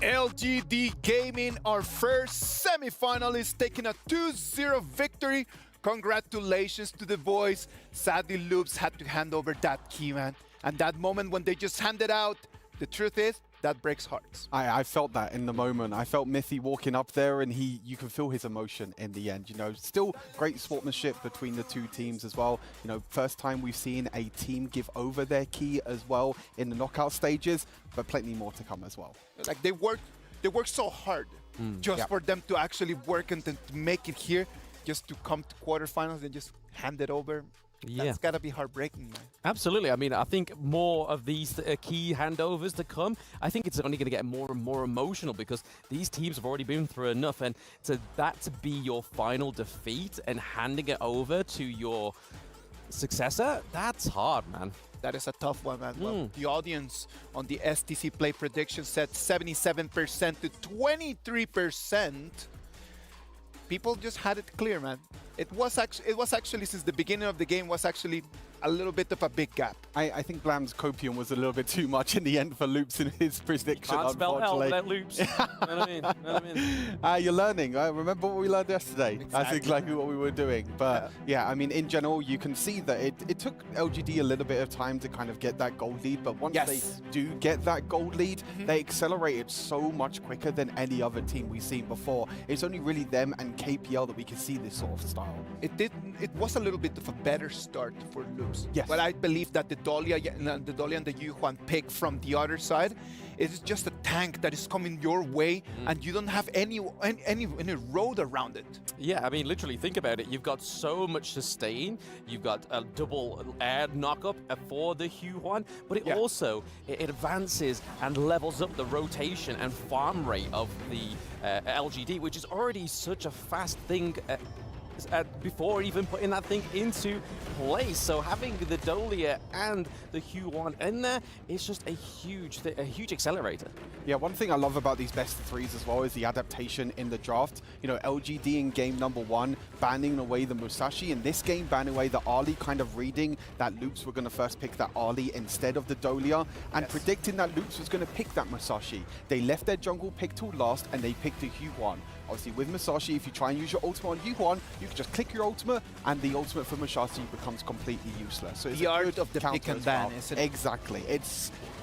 LGD Gaming, our first semi-finalist, taking a 2-0 victory. Congratulations to the boys. Sadly, Loops had to hand over that key, man. And that moment when they just handed out, the truth is, that breaks hearts. I felt that in the moment. I felt Mithy walking up there, and you can feel his emotion in the end. Still great sportsmanship between the two teams as well. First time we've seen a team give over their key as well in the knockout stages, but plenty more to come as well. Like they work so hard just for them to actually work and to make it here, just to come to quarterfinals and just hand it over. Yeah. That's gotta be heartbreaking, man. Absolutely. I mean, I think more of these key handovers to come. I think it's only going to get more and more emotional because these teams have already been through enough. And to be your final defeat and handing it over to your successor, that's hard, man. That is a tough one, man. Well, the audience on the STC Play prediction set 77% to 23%. People just had it clear, man. It was actually since the beginning of the game was actually a little bit of a big gap. I think Blam's copium was a little bit too much in the end for Loops in his prediction. Can't spell L unfortunately. without Loops. You know what I mean? Know what I mean? You're learning. Remember what we learned yesterday? Exactly. That's exactly what we were doing. But yeah, I mean, in general, you can see that it took LGD a little bit of time to kind of get that gold lead. But once they do get that gold lead, they accelerated so much quicker than any other team we've seen before. It's only really them and KPL that we can see this sort of style. It was a little bit of a better start for Loops. Yes. But I believe that the Dahlia and the Yuhuan pick from the other side, it is just a tank that is coming your way, and you don't have any road around it. Yeah, I mean, literally, think about it. You've got so much sustain. You've got a double air knockup for the Yuhuan, but it also it advances and levels up the rotation and farm rate of the LGD, which is already such a fast thing. Before even putting that thing into place. So having the Dahlia and the Yuhuan in there, it's just a huge accelerator. Yeah, one thing I love about these best of threes as well is the adaptation in the draft. You know, LGD in game number 1, banning away the Musashi. In this game, banning away the Ali, kind of reading that Loops were going to first pick that Ali instead of the Dahlia, and predicting that Loops was going to pick that Musashi. They left their jungle pick till last, and they picked the Yuhuan. Obviously, with Musashi, if you try and use your ultimate on Yuhuan, you can just click your ultimate, and the ultimate for Musashi becomes completely useless. So it's the art of the pick and ban, isn't it? Exactly.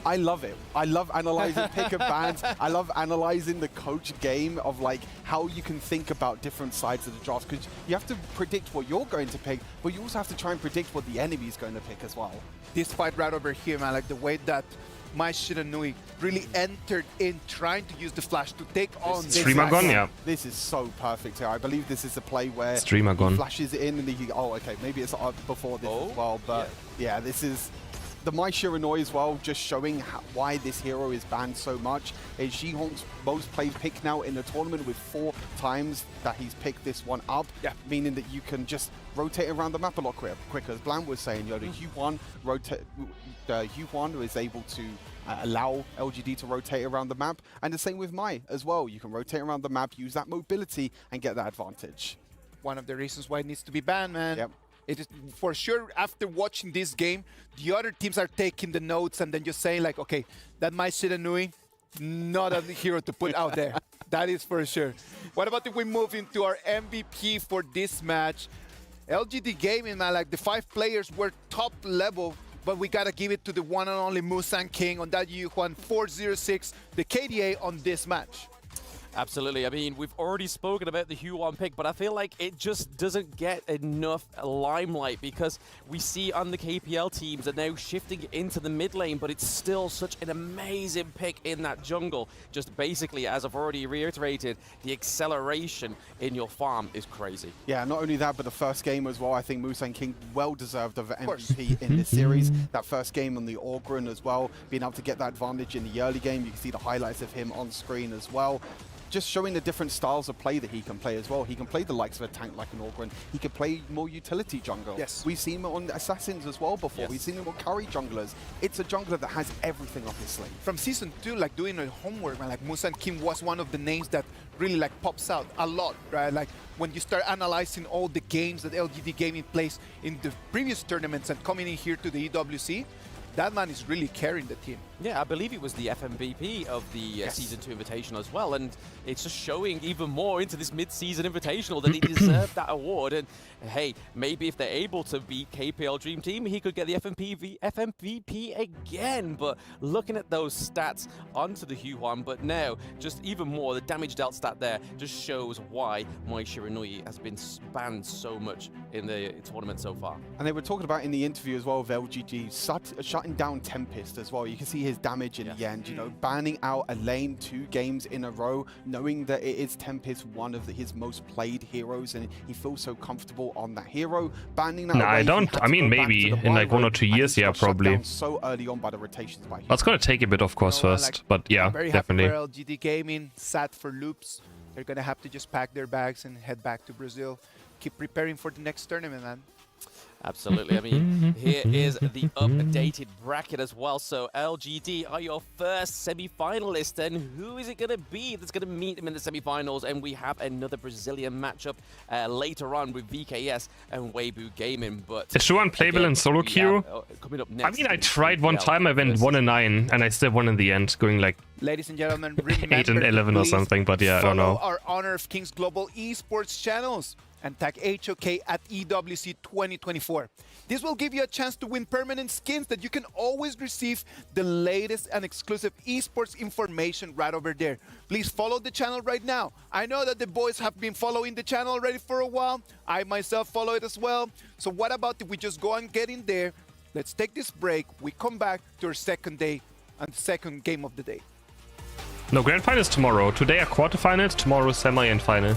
I love it. I love analyzing pick and bans. I love analyzing the coach game of like how you can think about different sides of the draft, because you have to predict what you're going to pick, but you also have to try and predict what the enemy is going to pick as well. This fight right over here, man, like the way that Mai Shiranui really entered in trying to use the flash to take on this. Streamer gone, yeah. This is so perfect here. I believe this is a play where Streamer gone. He flashes it in and he, oh, okay, maybe it's before this as well, but yeah, this is the Mai Shiranui as well, just showing why this hero is banned so much. Is Jihong's most played pick now in the tournament with 4 times that he's picked this one up, meaning that you can just rotate around the map a lot quicker. As Blam was saying, you know, the Yuhuan was able to allow LGD to rotate around the map, and the same with Mai as well. You can rotate around the map, use that mobility, and get that advantage. One of the reasons why it needs to be banned, man. Yep. It is for sure. After watching this game, the other teams are taking the notes and then just saying like, okay, that Mai Shiranui, not a hero to put out there. That is for sure. What about if we move into our MVP for this match? LGD Gaming, man, like the 5 players were top level, but we gotta give it to the one and only Musang King on that Yuhuan 406, the KDA on this match. Absolutely. I mean, we've already spoken about the Yuhuan pick, but I feel like it just doesn't get enough limelight because we see on the KPL teams are now shifting into the mid lane, but it's still such an amazing pick in that jungle. Just basically, as I've already reiterated, the acceleration in your farm is crazy. Yeah, not only that, but the first game as well, I think Musang King well-deserved of MVP in this series. That first game on the Orgren as well, being able to get that advantage in the early game. You can see the highlights of him on screen as well. Just showing the different styles of play that he can play as well. He can play the likes of a tank like an Orgren. He can play more utility jungle. Yes. We've seen him on Assassins as well before. Yes. We've seen him on carry junglers. It's a jungler that has everything up his sleeve. From Season 2, like doing the homework, man, like Musang Kim was one of the names that really like pops out a lot, right? Like when you start analyzing all the games that LGD Gaming plays in the previous tournaments and coming in here to the EWC, that man is really carrying the team. Yeah, I believe it was the FMVP of the Season 2 Invitational as well, and it's just showing even more into this mid-season Invitational that he deserved that award. And hey, maybe if they're able to beat KPL Dream Team, he could get the FMVP again. But looking at those stats onto the Yuhuan, but now just even more, the damage dealt stat there just shows why Mai Shiranui has been banned so much in the tournament so far. And they were talking about in the interview as well of LGD shutting down Tempest as well. You can see his damage in the end, you know, banning out a lane 2 games in a row, knowing that it is Tempest, one of his most played heroes, and he feels so comfortable on that hero. Banning that Nah, away, I he don't. had I to mean, go back maybe to the in like 1 or Weibo, 2 and years, he yeah, got shut probably. down so early on by the rotations by That's gonna take a bit, of course, first. But yeah, I'm very definitely. happy for LGD Gaming, sad for Loops. They're gonna have to just pack their bags and head back to Brazil. Keep preparing for the next tournament, man. Absolutely. I mean, here is the updated bracket as well. So LGD are your first semi-finalist, and who is it going to be that's going to meet them in the semi-finals? And we have another Brazilian matchup later on with VKS and Weibo Gaming. But It's true unplayable in solo queue. Coming up next, I mean, I tried one time. I went 1-9, and I still won in the end, going like Ladies and gentlemen, remember 8 and 11 or please something. But yeah, I don't know. follow our Honor of Kings Global Esports channels and tag HOK at EWC 2024. This will give you a chance to win permanent skins that you can always receive the latest and exclusive esports information right over there. Please follow the channel right now. I know that the boys have been following the channel already for a while. I myself follow it as well. So what about if we just go and get in there? Let's take this break. We come back to our second day and second game of the day. No, grand finals tomorrow. Today are quarterfinals, tomorrow semi and final.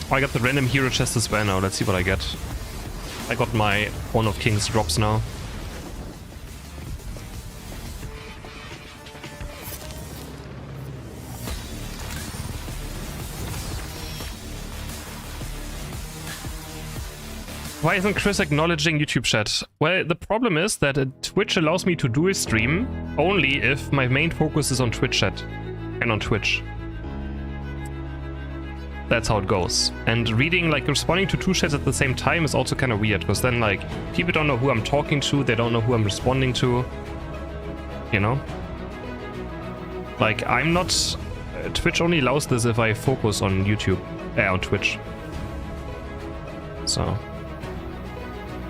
Oh, I got the random hero chest as well now. Let's see what I get. I got my One of Kings drops now. Why isn't Chris acknowledging YouTube chat? Well, the problem is that Twitch allows me to do a stream only if my main focus is on Twitch chat and on Twitch. That's how it goes. And reading, like, responding to 2 chats at the same time is also kind of weird, because then, like, people don't know who I'm talking to, they don't know who I'm responding to, you know? Like, I'm not... Twitch only allows this if I focus on YouTube, on Twitch. So...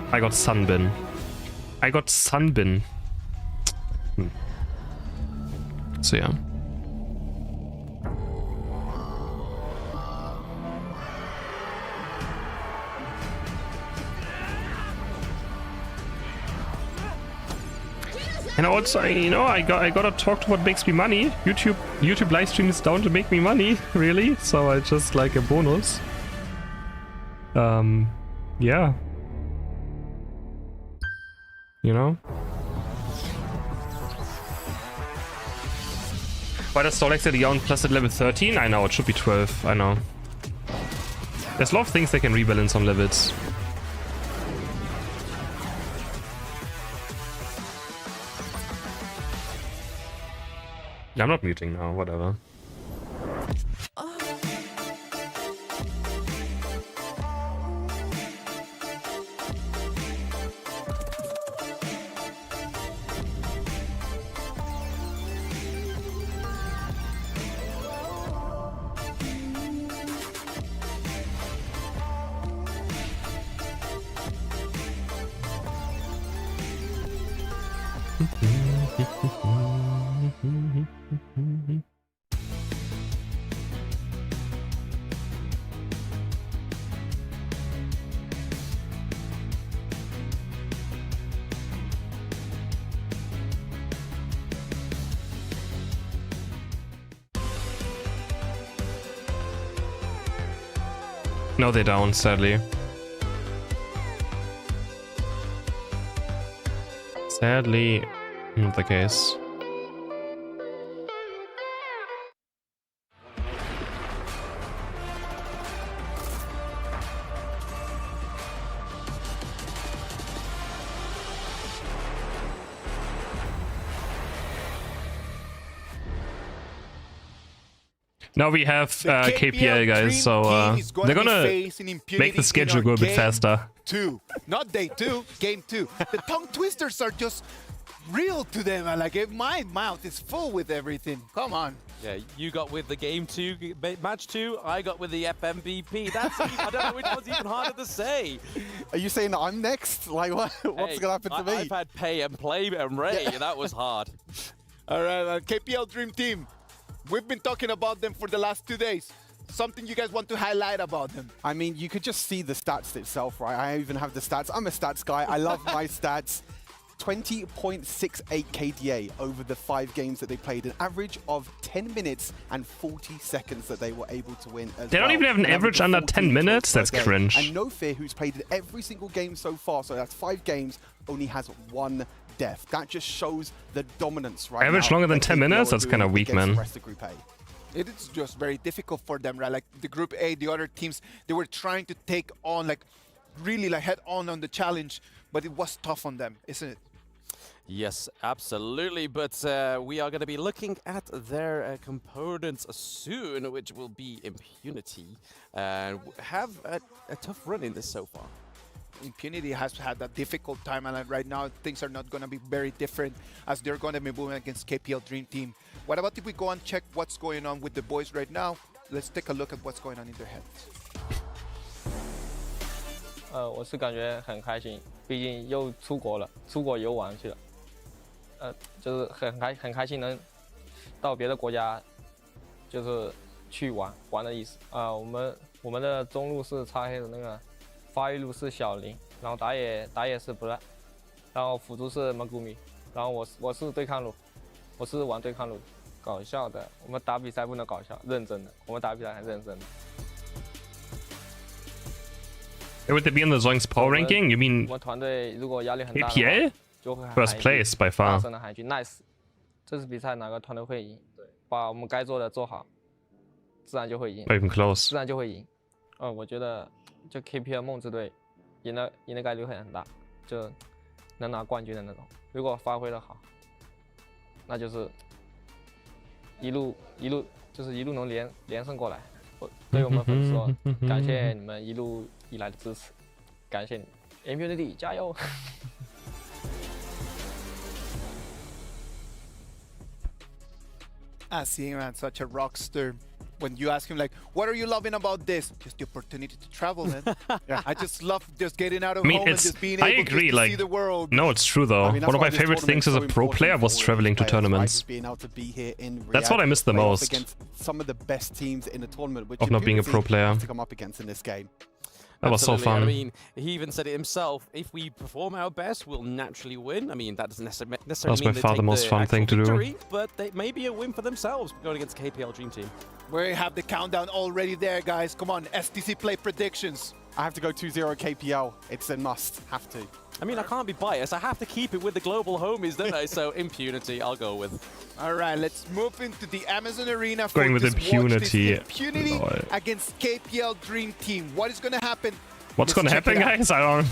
I got Sunbin. I got Sunbin. So yeah. And also, you know, I gotta talk to what makes me money. YouTube live stream is down to make me money, really. So I just like a bonus. Yeah. You know? Why does Stolex at Eon plus at level 13? I know, it should be 12, I know. There's a lot of things they can rebalance on levels. Yeah, I'm not muting now, whatever. No, they don't, sadly. Sadly, not the case. Now we have KPL guys, so they're gonna make the schedule go a bit faster. 2, not day 2, game 2. The tongue twisters are just real to them. Like my mouth is full with everything. Come on. Yeah, you got with the match 2. I got with the FMVP. That's I don't know which one's even harder to say. Are you saying that I'm next? Like what? What's gonna happen to me? I've had pay and play and Ray. Yeah. That was hard. All right, KPL Dream Team. We've been talking about them for the last 2 days. Something you guys want to highlight about them? I mean, you could just see the stats itself, right? I even have the stats. I'm a stats guy. I love my stats. 20.68 KDA over the 5 games that they played, an average of 10 minutes and 40 seconds that they were able to win as They don't even have an average under 10 minutes? That's cringe. And No Fear, who's played in every single game so far, so that's 5 games, only has 1 death. That just shows the dominance right Average now longer than 10 minutes? That's kind of weak, man. The rest of Group A. It is just very difficult for them, right? Like the Group A, the other teams, they were trying to take on, like, really like head on the challenge, but it was tough on them, isn't it? Yes, absolutely. But we are going to be looking at their components soon, which will be Impunity. Have a tough run in this so far. Impunity has had a difficult time, and right now things are not going to be very different as they're going to be moving against KPL Dream Team. What about if we go and check what's going on with the boys right now? Let's take a look at what's going on in their heads. 我是感觉很开心，毕竟又出国了，出国游玩去了。就是很开心能到别的国家，就是去玩的意思。我们的中路是擦黑的那个，发育路是小林，然后打野是 Black， 然后辅助是蒙古米，然后我是对抗路，我是玩对抗路，搞笑的。我们打比赛不能搞笑，认真的。我们打比赛很认真的。Would they be in the Zoinks power ranking? You mean 我们团队如果压力很大的话 KPL? 就会喊 First place by far. 大声的喊一句 nice。这次比赛哪个团队会赢？把我们该做的做好，自然就会赢。 Not even close. 自然就会赢。我觉得就 KPL 梦之队赢的概率会很大，就能拿冠军的那种。如果发挥的好，那就是一路能连胜过来。对我们粉丝说，感谢你们一路以来的支持，感谢你 ，Impunity 加油！ I see him as such a rockster. When you ask him, like, what are you loving about this? Just the opportunity to travel, man. Yeah, I just love just getting out of home and just being able to see the world. No, it's true though. One of my favorite things as a pro player was traveling to tournaments. That's what I miss the most. Some of the best teams in the tournament, which of not being a pro player. To come up against in this game. That was so fun. I mean, he even said it himself. If we perform our best, we'll naturally win. I mean, that doesn't necessarily mean that was by far the most fun thing to do. But they may be a win for themselves going against KPL Dream Team. We have the countdown already there, guys. Come on, STC play predictions. I have to go 2-0 KPL. It's a must. Have to. I mean, I can't be biased. I have to keep it with the global homies, don't I? So Impunity, I'll go with. All right, let's move into the Amazon Arena. For Going with Impunity. Impunity against KPL Dream Team. What is going to happen? What's going to happen, guys? I don't.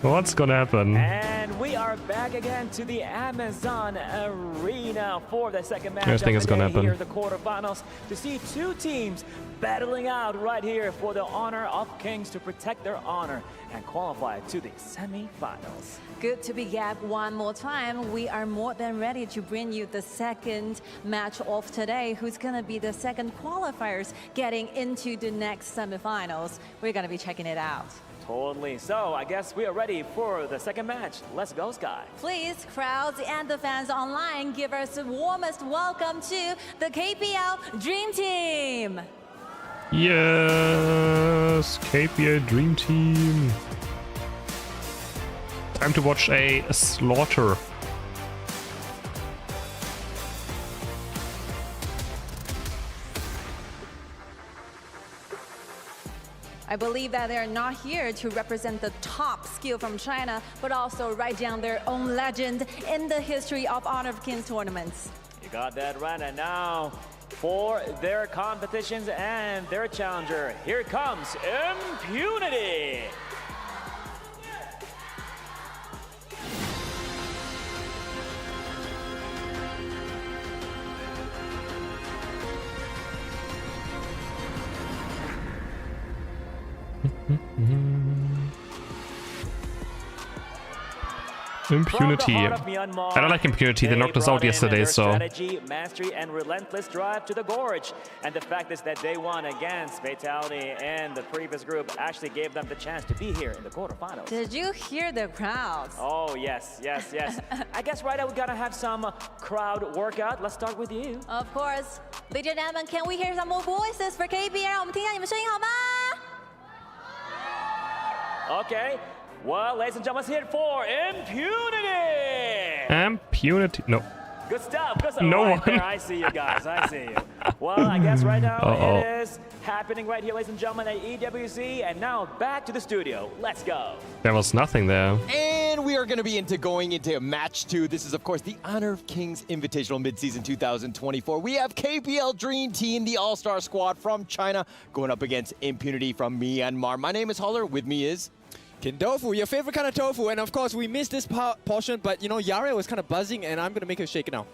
What's going to happen? And we are back again to the Amazon Arena for the second match I think it's gonna happen. Here, the quarterfinals, to see 2 teams battling out right here for the honor of Kings to protect their honor and qualify to the semi-finals. Good to be back one more time. We are more than ready to bring you the second match of today. Who's going to be the second qualifiers getting into the next semi-finals? We're going to be checking it out. Totally. So I guess we are ready for the second match. Let's go, Sky. Please, crowds and the fans online, give us the warmest welcome to the KPL Dream Team. Yes, KPL Dream Team. Time to watch a slaughter. I believe that they're not here to represent the top skill from China, but also write down their own legend in the history of Honor of Kings tournaments. You got that right. And now for their competitions and their challenger, here comes Impunity. Impunity. I don't like Impunity. They knocked us out yesterday, so... Strategy, mastery, and relentless drive to the gorge. And the fact is that they won against Fatality and the previous group actually gave them the chance to be here in the quarterfinals. Did you hear the crowds? Oh, yes. I guess right now we gotta have some crowd workout. Let's start with you. Of course. Ladies and gentlemen, can we hear some more voices for KPL? 我们听一下你们声音好吗？ Okay. Well, ladies and gentlemen, let's hit for Impunity! Impunity. No. Good stuff. No right one. There. I see you guys. I see you. Well, I guess right now it is happening right here, ladies and gentlemen, at EWC. And now back to the studio. Let's go. There was nothing there. And we are going to be going into match 2. This is, of course, the Honor of Kings Invitational Midseason 2024. We have KPL Dream Team, the all-star squad from China, going up against Impunity from Myanmar. My name is Holler. With me is... Kin Tofu, your favorite kind of tofu. And of course, we missed this portion, but you know, Yaria was kind of buzzing, and I'm going to make her shake it now.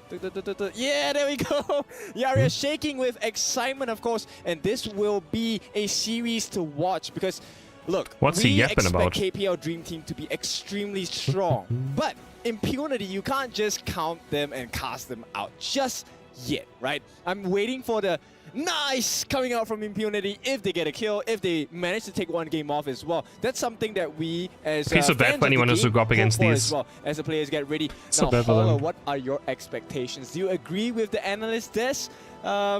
Yeah, there we go. Yaria shaking with excitement, of course. And this will be a series to watch because, look, what's he yapping about? We expect KPL Dream Team to be extremely strong. But Impunity, you can't just count them and cast them out just yet, right? I'm waiting for the nice coming out from Impunity if they get a kill, if they manage to take one game off as well. That's something that we as feel so bad for anyone who's to go up against these. As the players get ready. So now, Holler, what are your expectations? Do you agree with the analyst desk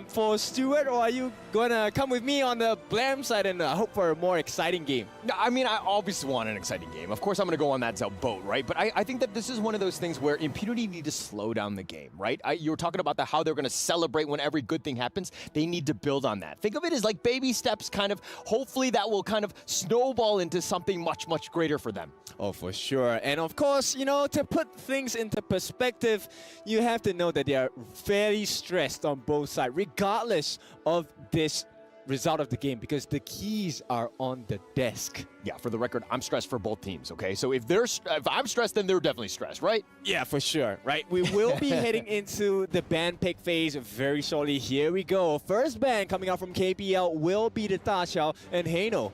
for Stuart, or are you going to come with me on the Blam side and hope for a more exciting game? No, I mean, I obviously want an exciting game. Of course, I'm going to go on that boat, right? But I think that this is one of those things where Impunity need to slow down the game, right? You were talking about how they're going to celebrate when every good thing happens. They need to build on that. Think of it as like baby steps, kind of. Hopefully, that will kind of snowball into something much, much greater for them. Oh, for sure. And of course, you know, to put things into perspective, you have to know that they are very stressed on both sides, regardless of this result of the game, because the keys are on the desk. Yeah, for the record, I'm stressed for both teams, okay? So if I'm stressed, then they're definitely stressed, right? Yeah, for sure, right? We will be heading into the ban pick phase very shortly. Here we go. First ban coming out from KPL will be the Da Xiao and Hano.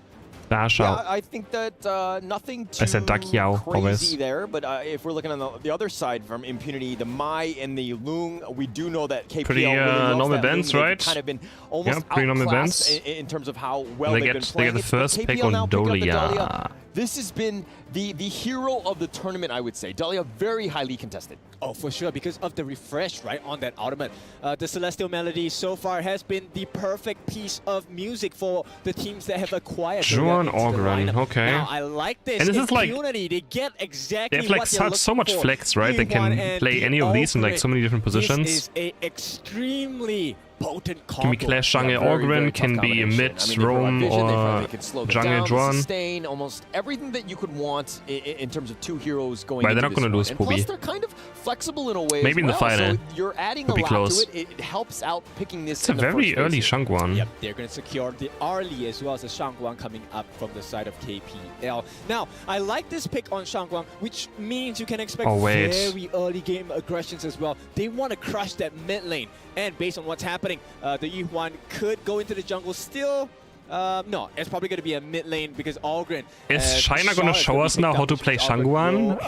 Yeah, I think that nothing too crazy there, but if we're looking on the other side from Impunity, the Mai and the Loong, we do know that KPL pretty really normal bans, right? Kind of been almost pretty normal bans in terms of how well they've been playing. They get the first pick on Dahlia. This has been the hero of the tournament, I would say. Dahlia very highly contested. Oh, for sure, because of the refresh, right, on that ultimate. The Celestial Melody so far has been the perfect piece of music for the teams that have acquired. Juan Ogren, okay. Now, I like this. And this is like, Impunity, they get exactly they have like so much flex, right? They can play any of these in like so many different positions. This is a extremely potent combo. Can be Clash Jungle Ogren, can be mid roam or Jungle Juan. Sustain almost everything that you could want in terms of two heroes going. Right, they're not going to lose and Pubi. plus, they're kind of flexible in a way. Maybe as in the well. final. So you're adding Could a be lot close. to it. It helps out picking this. It's a very early Shangguan. Yep, they're going to secure the early as well as the Shangguan coming up from the side of KPL. Now, I like this pick on Shangguan, which means you can expect very early game aggressions as well. They want to crush that mid lane. And based on what's happening, the Yuhuan could go into the jungle still. No, it's probably going to be a mid lane because Ogren. Is China going to show us now how to play Shangguan?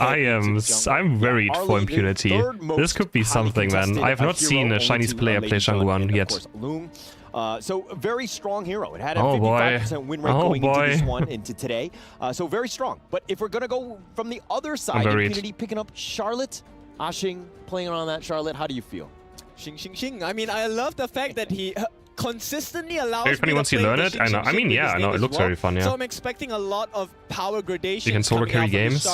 I'm worried for Impunity. This could be something, man. I have not seen a Chinese player play Shangguan yet. So a very strong hero. It had a 55% win rate going into this one, into today. So very strong. But if we're going to go from the other side, Impunity picking up Charlotte, Ashing playing on that Charlotte, how do you feel? Xing. I mean, I love the fact that he consistently allows me to once you learn it, I know. I mean, yeah, I know. It looks very fun, yeah. So I'm expecting a lot of power gradation. You can solo carry games.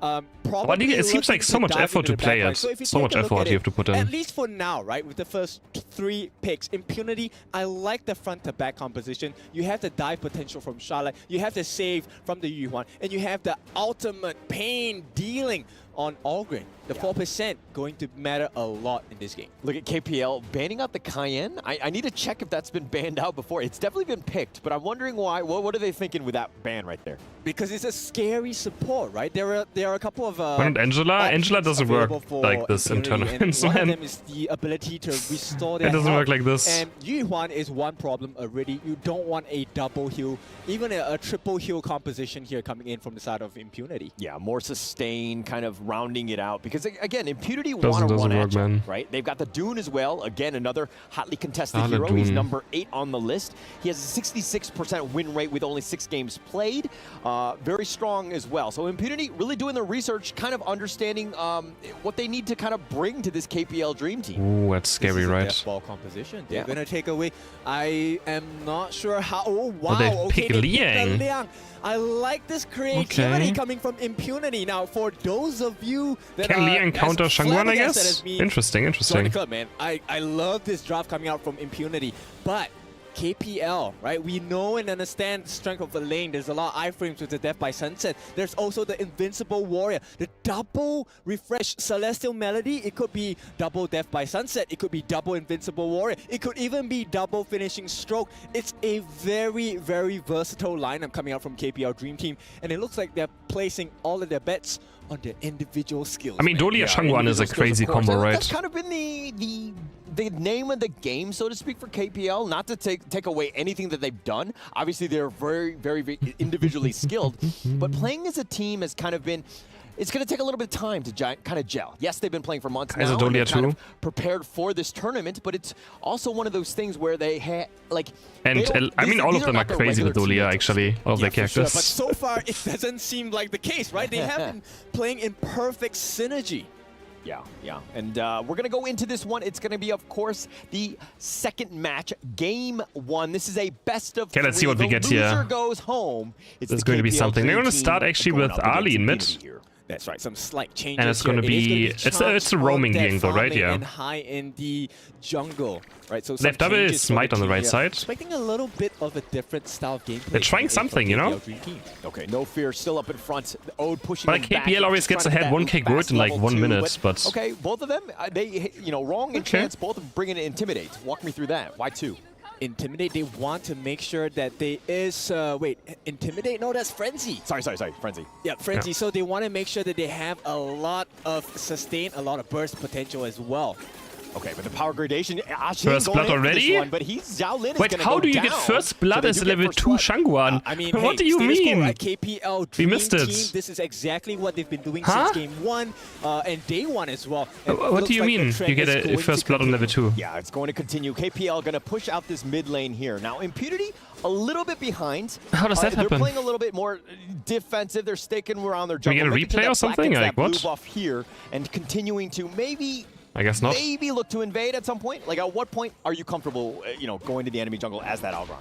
But it seems like so much effort to play it. So much effort you have to put in. At least for now, right? With the first 3 picks, Impunity, I like the front-to-back composition. You have the dive potential from Charlotte. You have the save from the Yuhuan. And you have the ultimate pain dealing on Ogren. The 4% going to matter a lot in this game. Look at KPL banning out the Cayenne. I need to check if that's been banned out before. It's definitely been picked, but I'm wondering why. What are they thinking with that ban right there? Because it's a scary support, right? There there are a couple of Why not Angela? Angela doesn't work like this in tournaments, one man. of them is the ability to restore It their doesn't work health. like this. And Yuan is one problem already. You don't want a double heal, even a triple heal composition here coming in from the side of Impunity. Yeah, more sustain, kind of rounding it out. Because again, Impunity want Doesn't to run work, at you, man. right? They've got the Dune as well. Again, another hotly contested Ah, the hero. He's Dune. number 8 on the list. He has a 66% win rate with only 6 games played. Very strong as well. So Impunity really doing their research, kind of understanding what they need to kind of bring to this KPL Dream Team. Ooh, that's scary, This is a right? death ball composition. Yeah. They're gonna take away. I am not sure how. Oh wow! they Okay, pick they picked Liang. the Liang. I like this creativity Okay. coming from Impunity. Now, for those of you that Can are Liang as counter Shangguan, I flabbergasted guess? as me, Interesting, join the interesting. club, man. I love this draft coming out from Impunity, but KPL, right? We know and understand the strength of the lane. There's a lot of iframes with the Death by Sunset. There's also the Invincible Warrior. The double refresh Celestial Melody. It could be double Death by Sunset. It could be double Invincible Warrior. It could even be double Finishing Stroke. It's a very, very versatile lineup coming out from KPL Dream Team. And it looks like they're placing all of their bets on their individual skills. I mean, Dolly Shangguan is a crazy combo, right? That's kind of been the name of the game, so to speak, for KPL. Not to take away anything that they've done. Obviously, they're very, very, very individually skilled, but playing as a team has kind of been. It's going to take a little bit of time to kind of gel. Yes, they've been playing for months now. And they're kind of prepared for this tournament, but it's also one of those things where they like. And I mean, all of them are crazy with Dolia, actually. All of their characters. But so far, it doesn't seem like the case, right? They have been playing in perfect synergy. Yeah, yeah. And we're going to go into this one. It's going to be, of course, the second match, Game 1. This is a best of 3. Okay, let's see what we get The loser here. goes home. It's There's going to be KPL something. They're Dream going to start Team actually going with up against Ali in mid. Impunity here. That's right, some slight changes. And it's going to be, it's a roaming gank though, right? Yeah. And high in the jungle, right? So They have double changes for smite the on the team right here. side. Expecting a little bit of a different style of gameplay. They're trying something, you know? Okay, No Fear still up in front. Ode pushing But them back. KPL always Just gets trying to ahead get 1k that gold in like fast 1 level minute, 2, but... Okay, both of them, they, wrong in Okay. chance, both of bringing in Intimidate. Walk me through that. Why 2? Intimidate, they want to make sure that they is, wait, Intimidate? No, that's Frenzy. Sorry, Frenzy. Yeah, Frenzy. Yeah. So they want to make sure that they have a lot of sustain, a lot of burst potential as well. Okay, but the power gradation, First blood already? But Xiao Lin is Wait, gonna how go do you get down, first so blood they as do a get level first 2 blood. Shangguan? I mean, what hey, do you status quo, mean? right? KPL Dream missed it. Team, this is exactly what they've been doing Huh? since game 1 and day 1 as well. And What looks do you like the mean? trend You get is a going first to blood on level 2? Yeah, it's going to continue. KPL going to push out this mid lane here. Now, Impunity a little bit behind. How does that They're happen? playing a little bit more defensive. They're sticking around their Can we jungle. get a making sure replay or that Black something? gets Like, that blue what? buff here and continuing to maybe I guess not. maybe look to invade at some point. Like, at what point are you comfortable, going to the enemy jungle as that Algron?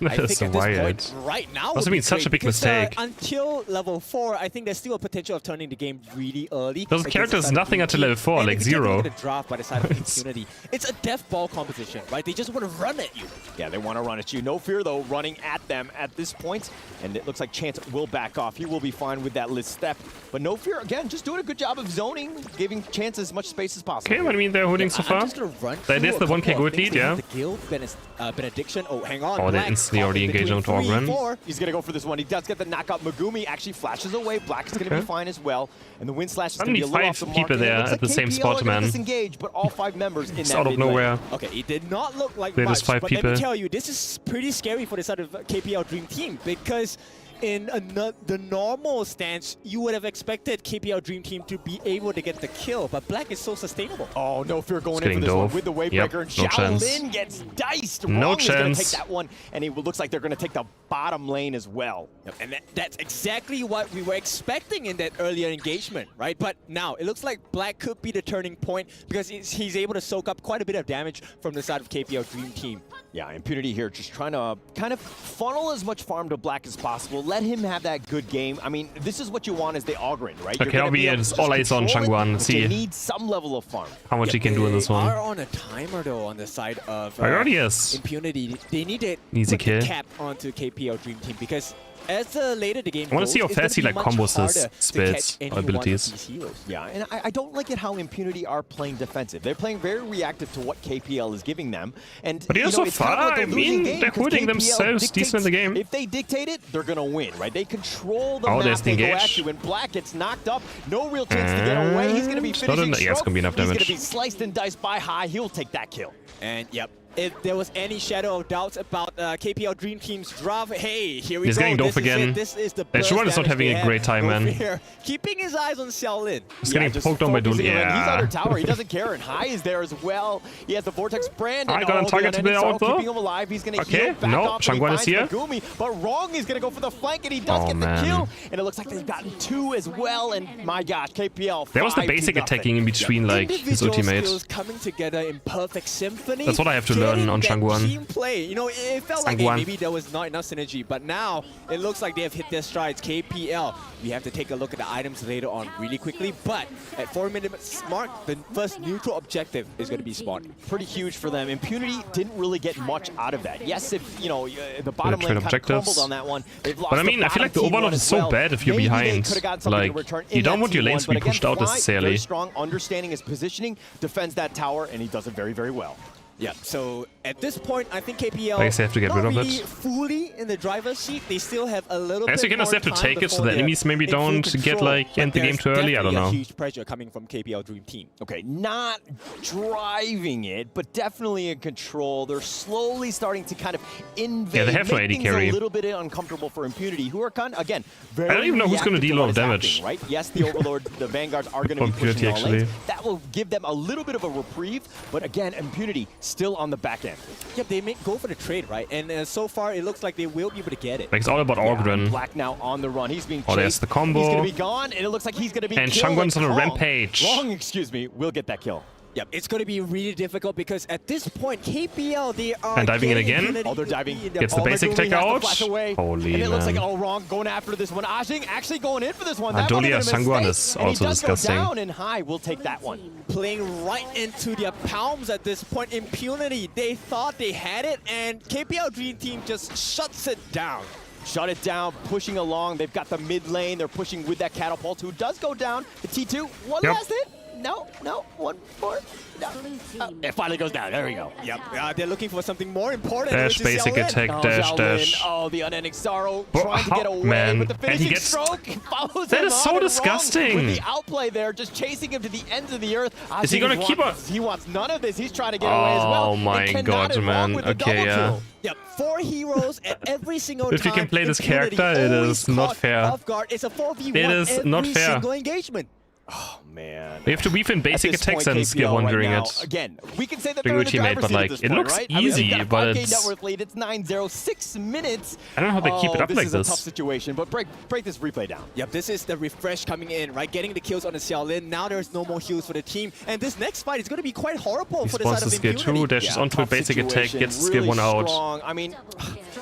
I That's think at this wild. point, right now, Must have would be been such a great big because, mistake. Until level 4, I think there's still a potential of turning the game really early. Those against characters, the side of nothing Dream until Team. level 4, And like if you take a look 0. at the draft by the side of Impunity, it's a death ball competition, right? They just want to run at you. Yeah, they want to run at you. No Fear, though, running at them at this point. And it looks like Chance will back off. He will be fine with that list step. But No Fear, again, just doing a good job of zoning, giving Chance as much space as possible. Okay, I mean, they're holding so I'm far. just gonna run That through is a the 1k couple of gold things. lead, They have yeah. The guild benediction. Oh, hang on. Oh, they Black instantly caught already in engaged between onto 3 Ogren. 4. He's going to go for this one. He does get the knockout. Megumi actually flashes away. Black is going to be fine as well. And the Wind Slash is going to be a little off the mark. people And it there looks at the like same KPL spot, are gonna man. disengage, but all 5 members in It's that out of mid lane. nowhere. Okay, it did not look like There much, is 5 but let people. me tell you, this is pretty scary for the side of KPL Dream Team because in the normal stance, you would have expected KPL Dream Team to be able to get the kill, but Black is so sustainable. Oh, No Fear going It's in for getting this one dove. with the Wavebreaker. Yep, And no Xiao chance. Lin gets diced. No Wrong is going to chance. take that one, and it looks like they're going to take the bottom lane as well. Yep, and that's exactly what we were expecting in that earlier engagement, right? But now, it looks like Black could be the turning point because he's able to soak up quite a bit of damage from the side of KPL Dream Team. Yeah, Impunity here just trying to kind of funnel as much farm to Black as possible. Let him have that good game. I mean, this is what you want as the Ogren, right? Okay, now we it's all eyes on Shangguan. But See you need some level of farm. how much he can do in this They are one. on a timer, though, on the side of Already is. Impunity. They need to Easy put kill. the cap onto KPL Dream Team because as later the game I want to see how goes, fast he like combos his spits or abilities. Yeah, and I don't like it how Impunity are playing defensive. They're playing very reactive to what KPL is giving them. And but so far, I mean, they're holding themselves decent in the game. If they dictate it, they're gonna win, right? They control the map. They go at you. When Black gets knocked up, no real chance to get away. He's gonna be finishing yeah, it's gonna be enough damage. He's gonna be sliced and diced by High. He'll take that kill. And yep. If there was any shadow of doubts about KPL Dream Team's draft, hey, here we He's go. getting doof again. This is the Shuan is not having a great time, man. Keeping his eyes on Xiaolin. He's getting poked on by Dun. Yeah. He's under tower. He doesn't care, and High is there as well. He has the Vortex brand. I got on target to the out though. Keeping him alive. He's gonna okay, no, Shangguan is here. Megumi, but Wrong is gonna go for the flank, and he does get the kill. And it looks like they've gotten 2 as well. And my gosh, KPL. There was the basic attacking in between, like his ultimate. Coming together in perfect symphony. That's what I have to learn on Shangguan. Team play, you know, it felt like maybe there was not enough synergy, but now it looks like they have hit their strides. KPL, we have to take a look at the items later on really quickly, but at 4 minutes mark, the first neutral objective is going to be spawned. Pretty huge for them. Impunity didn't really get much out of that. Yes, if you know the bottom lane kind of crumbled on that one. But I mean, I feel like the overload is so bad if you're behind. Like, you don't want your lanes to be pushed out necessarily. Very strong understanding his positioning, defends that tower, and he does it very, very well. Yeah, so at this point, I think KPL I guess they have to get rid of really it. Fully in the driver's seat. They still have a little bit you can just more have to time take it so the enemies maybe don't get like end the game too early. I don't know. Huge pressure coming from KPL Dream Team. Okay, not driving it, but definitely in control. They're slowly starting to kind of invade. Yeah, they have no AD carry. A little bit uncomfortable for Impunity, who are kind of, again, very I don't even know who's going to deal a lot of damage. Right? Yes, the Overlord, the Vanguards are going to be pushing all lanes. That will give them a little bit of a reprieve, but again, Impunity still on the back end. Yep, they may go for the trade, right? And so far, it looks like they will be able to get it. Like, it's all about Orgren. Black now on the run. He's being chased. Oh, there's the combo. He's going to be gone, and it looks like he's going to be and killed. Shangguan's on a rampage. Wrong, excuse me, will get that kill. Yep, it's going to be really difficult because at this point, KPL, they are and diving in again. Oh, they're diving. Gets the basic tech out. Holy and it looks like, man. oh, Wrong going after this one. Ajing actually going in for this one. And Dolia Shangguan is also disgusting. Down and High will take that one. Playing right into their palms at this point. Impunity, they thought they had it, and KPL Dream Team just shuts it down. Shut it down, pushing along. They've got the mid lane. They're pushing with that catapult, who does go down. The T2, one last hit. No, one more. No. It finally goes down. There we go. Yep. They're looking for something more important. Dash, basic attack, dash. Oh, the unending sorrow trying to get away man. with the finishing stroke. That is so disgusting. With the outplay there, just chasing him to the ends of the earth. Is he gonna keep up? He wants none of this. He's trying to get away as well. Oh my god, man. Okay, yeah. Yep, 4 heroes at every single time. If you can play this character, it is not fair. It's a 4v1 it is not fair. Single engagement. Oh man. You have to weave in basic attacks and skip one during it. Again, we can say that they're in the driver's but like it looks easy, but it's net worth lead. It's 9-0, 6 minutes. I don't know how they keep it up like this. This is a tough situation, but break this replay down. Yep, this is the refresh coming in, right? Getting the kills on the Xiaolin. Now there's no more heals for the team, and this next fight is going to be quite horrible for the side of Impunity. Skill 2, dashes onto a basic attack, gets skill 1 out. I mean,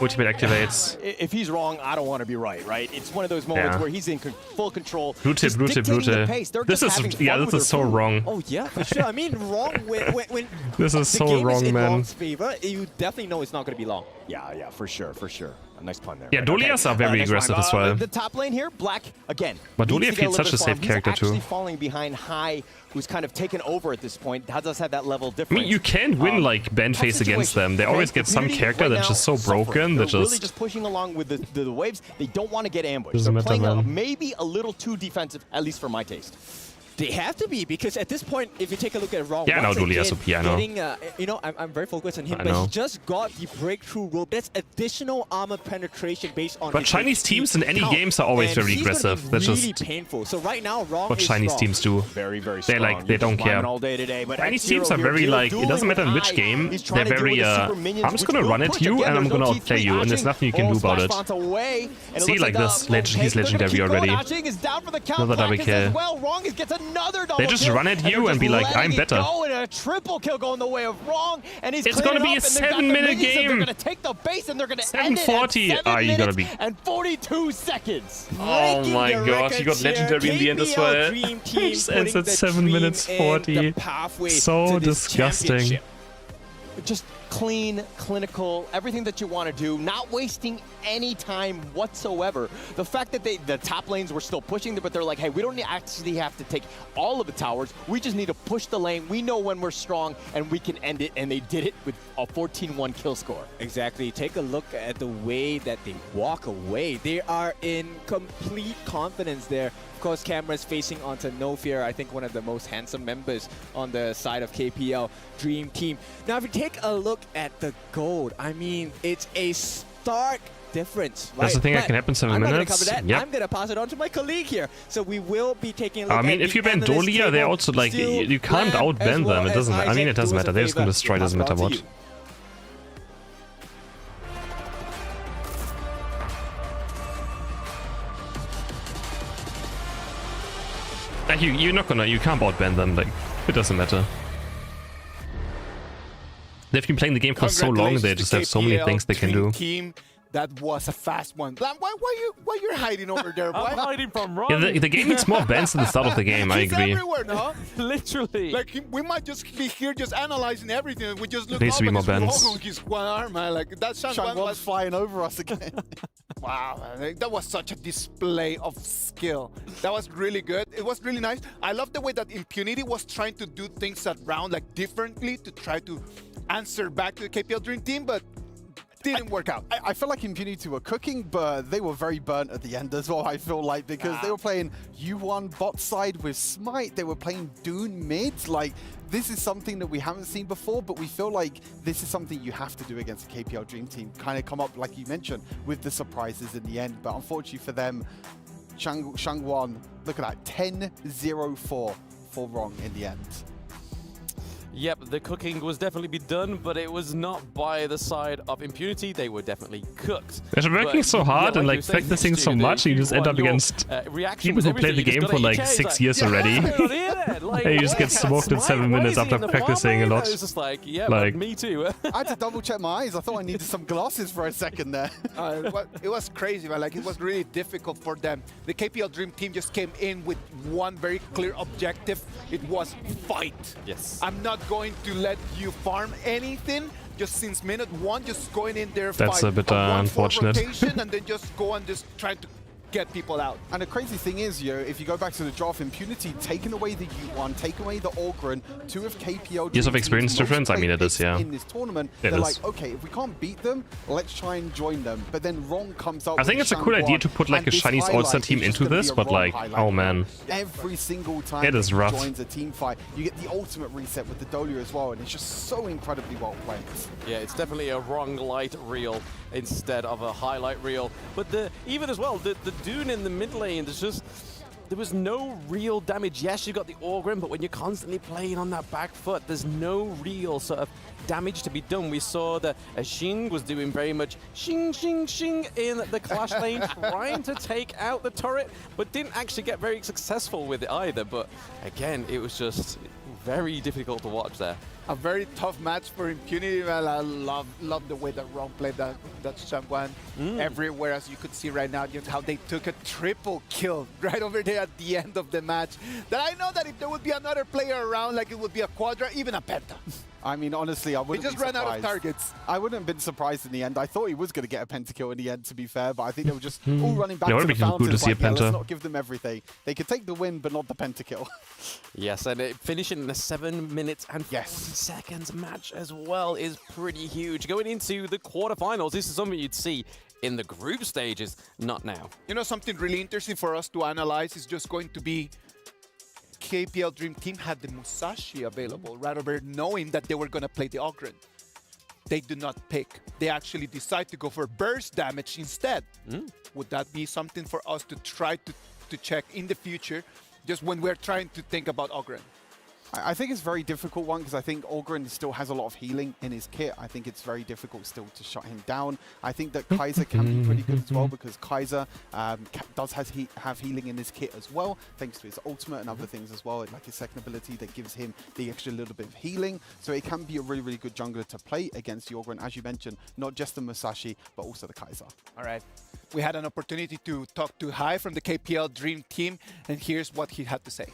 ultimate activates. If he's wrong, I don't want to be right? It's one of those moments where he's in full control. Brute. This is this is so wrong. Oh yeah, for sure. I mean, wrong when this is so wrong, man. Wrong's favor, you definitely know it's not going to be long. Yeah, for sure. A nice pun there. Yeah, Dolias are very aggressive as well. The top lane here, Black again. But Dolia feels such a safe character too. Actually falling behind High, who's kind of taken over at this point. How does have that level difference? I mean, you can't win like band phase against them. They always get some character that's just so broken that really just pushing along with the waves. They don't want to get ambushed. They're playing maybe a little too defensive, at least for my taste. They have to be, because at this point, if you take a look at Wrong, yeah, no, Dolia is a piano. You know, I'm very focused on him, but he just got the breakthrough rope. That's additional armor penetration based on. But Chinese teams in any games are always very aggressive. That's really just painful. So right now, Wrong what Chinese teams do. Very They like they don't care. Chinese teams are very like it doesn't matter in which game. They're very I'm just gonna run at you and I'm gonna outplay you, and there's nothing you can do about it. See, like this, he's legendary already. Another double kill. They just run at you and be like, I'm better. A triple kill going the way of Wrong, and he's it's gonna be a 7-minute game. They're gonna take the base and they're gonna 740. Ah, you gotta be. And 42 seconds. Oh my god, he got legendary in the end as well. Just ends at 7 minutes 40. So disgusting. Just clean, clinical, everything that you want to do, not wasting any time whatsoever. The fact that the top lanes were still pushing, but they're like, hey, we don't actually have to take all of the towers. We just need to push the lane. We know when we're strong, and we can end it, and they did it with a 14-1 kill score. Exactly. Take a look at the way that they walk away. They are in complete confidence there. Of course, cameras facing onto No Fear, I think one of the most handsome members on the side of KPL Dream Team. Now, if you take a look at the gold, I mean, it's a stark difference. That's the thing that can happen 7 minutes. I'm not gonna cover that. Yep. I'm going to pass it on to my colleague here. So we will be taking a look I mean, at if you ban Dolia, they're also like, you can't outban them. It doesn't. I mean, it doesn't matter. They're just going to destroy. Doesn't matter what. Like you're not gonna. You can't outban them. Like it doesn't matter. They've been playing the game for so long. They just have so many things they can do. Team. That was a fast one. Why you're hiding over there? I'm hiding from Ron. Yeah, the game needs more bans at the start of the game. I agree. Everywhere, no? Literally. Like we might just be here just analyzing everything. We just look Needs up to be and more bans. his one arm, man. Like that Shang was flying over us again. Wow, man. That was such a display of skill. That was really good. It was really nice. I love the way that Impunity was trying to do things around like differently to try to answer back to the KPL Dream Team, but didn't work out. I feel like Impunity were cooking, but they were very burnt at the end as well, I feel like, because they were playing U1 bot side with Smite, they were playing Dune mid. Like, this is something that we haven't seen before, but we feel like this is something you have to do against the KPL Dream Team. Kind of come up, like you mentioned, with the surprises in the end. But unfortunately for them, Shangwan, look at that, 10-0-4 for wrong in the end. Yep, the cooking was definitely be done, but it was not by the side of Impunity. They were definitely cooked. They're working so hard and like practicing so much, you just end up against people who played the game for like 6 years already. And you just get smoked in 7 minutes after practicing a lot. I was just like, yeah, like, me too. I had to double check my eyes. I thought I needed some glasses for a second there. It was crazy, man. Like, it was really difficult for them. The KPL Dream Team just came in with one very clear objective. It was fight. Yes. I'm not going to let you farm anything. Just since minute one, just going in there. That's fight a bit a unfortunate. rotation, and then just go and just try to get people out. And the crazy thing is, if you go back to the draft, Impunity, taking away the U1, taking away the Ogren, 2 of KPL Years of experience difference? I mean, it is, yeah. In this tournament, It they're is. like, okay, if we can't beat them, let's try and join them. But then Wrong comes out. I think it's a cool idea to put like a Chinese All-Star team into this, but like, oh man. Every single time It is he rough. joins a team fight, you get the ultimate reset with the Dolia as well, and it's just so incredibly well played. Yeah, it's definitely a wrong light reel instead of a highlight reel. But even as well, the Dune in the mid lane, there was no real damage. Yes, you got the Orgrim, but when you're constantly playing on that back foot, there's no real sort of damage to be done. We saw that Xing was doing very much Xing, Xing, Xing in the Clash lane, trying to take out the turret, but didn't actually get very successful with it either. But again, it was just very difficult to watch there. A very tough match for Impunity. Well, I love the way that Ron played that Shangwan everywhere, as you could see right now, just how they took a triple kill right over there at the end of the match. That I know that if there would be another player around, like it would be a Quadra, even a Penta. I mean, honestly, I wouldn't He just be ran out of surprised. targets. I wouldn't have been surprised in the end. I thought he was going to get a pentakill in the end, to be fair, but I think they were just all running back Yeah, it to would the be cool fountain. to It's see a like, yeah, penta. let's not give them everything. They could take the win, but not the pentakill. Yes, and finishing in a 7 minutes and 40 seconds match as well is pretty huge. Going into the quarterfinals, this is something you'd see in the group stages, not now. You know, something really interesting for us to analyze is just going to be KPL Dream Team had the Musashi available, rather than knowing that they were going to play the Ogren. They do not pick. They actually decide to go for burst damage instead. Would that be something for us to try to check in the future, just when we're trying to think about Ogren? I think it's a very difficult one because I think Ogren still has a lot of healing in his kit. I think it's very difficult still to shut him down. I think that Kaiser can be pretty good as well because Kaiser does have healing in his kit as well, thanks to his ultimate and other things as well, like his second ability that gives him the extra little bit of healing. So it can be a really, really good jungler to play against the Ogren, as you mentioned, not just the Musashi, but also the Kaiser. All right. We had an opportunity to talk to Hai from the KPL Dream Team, and here's what he had to say.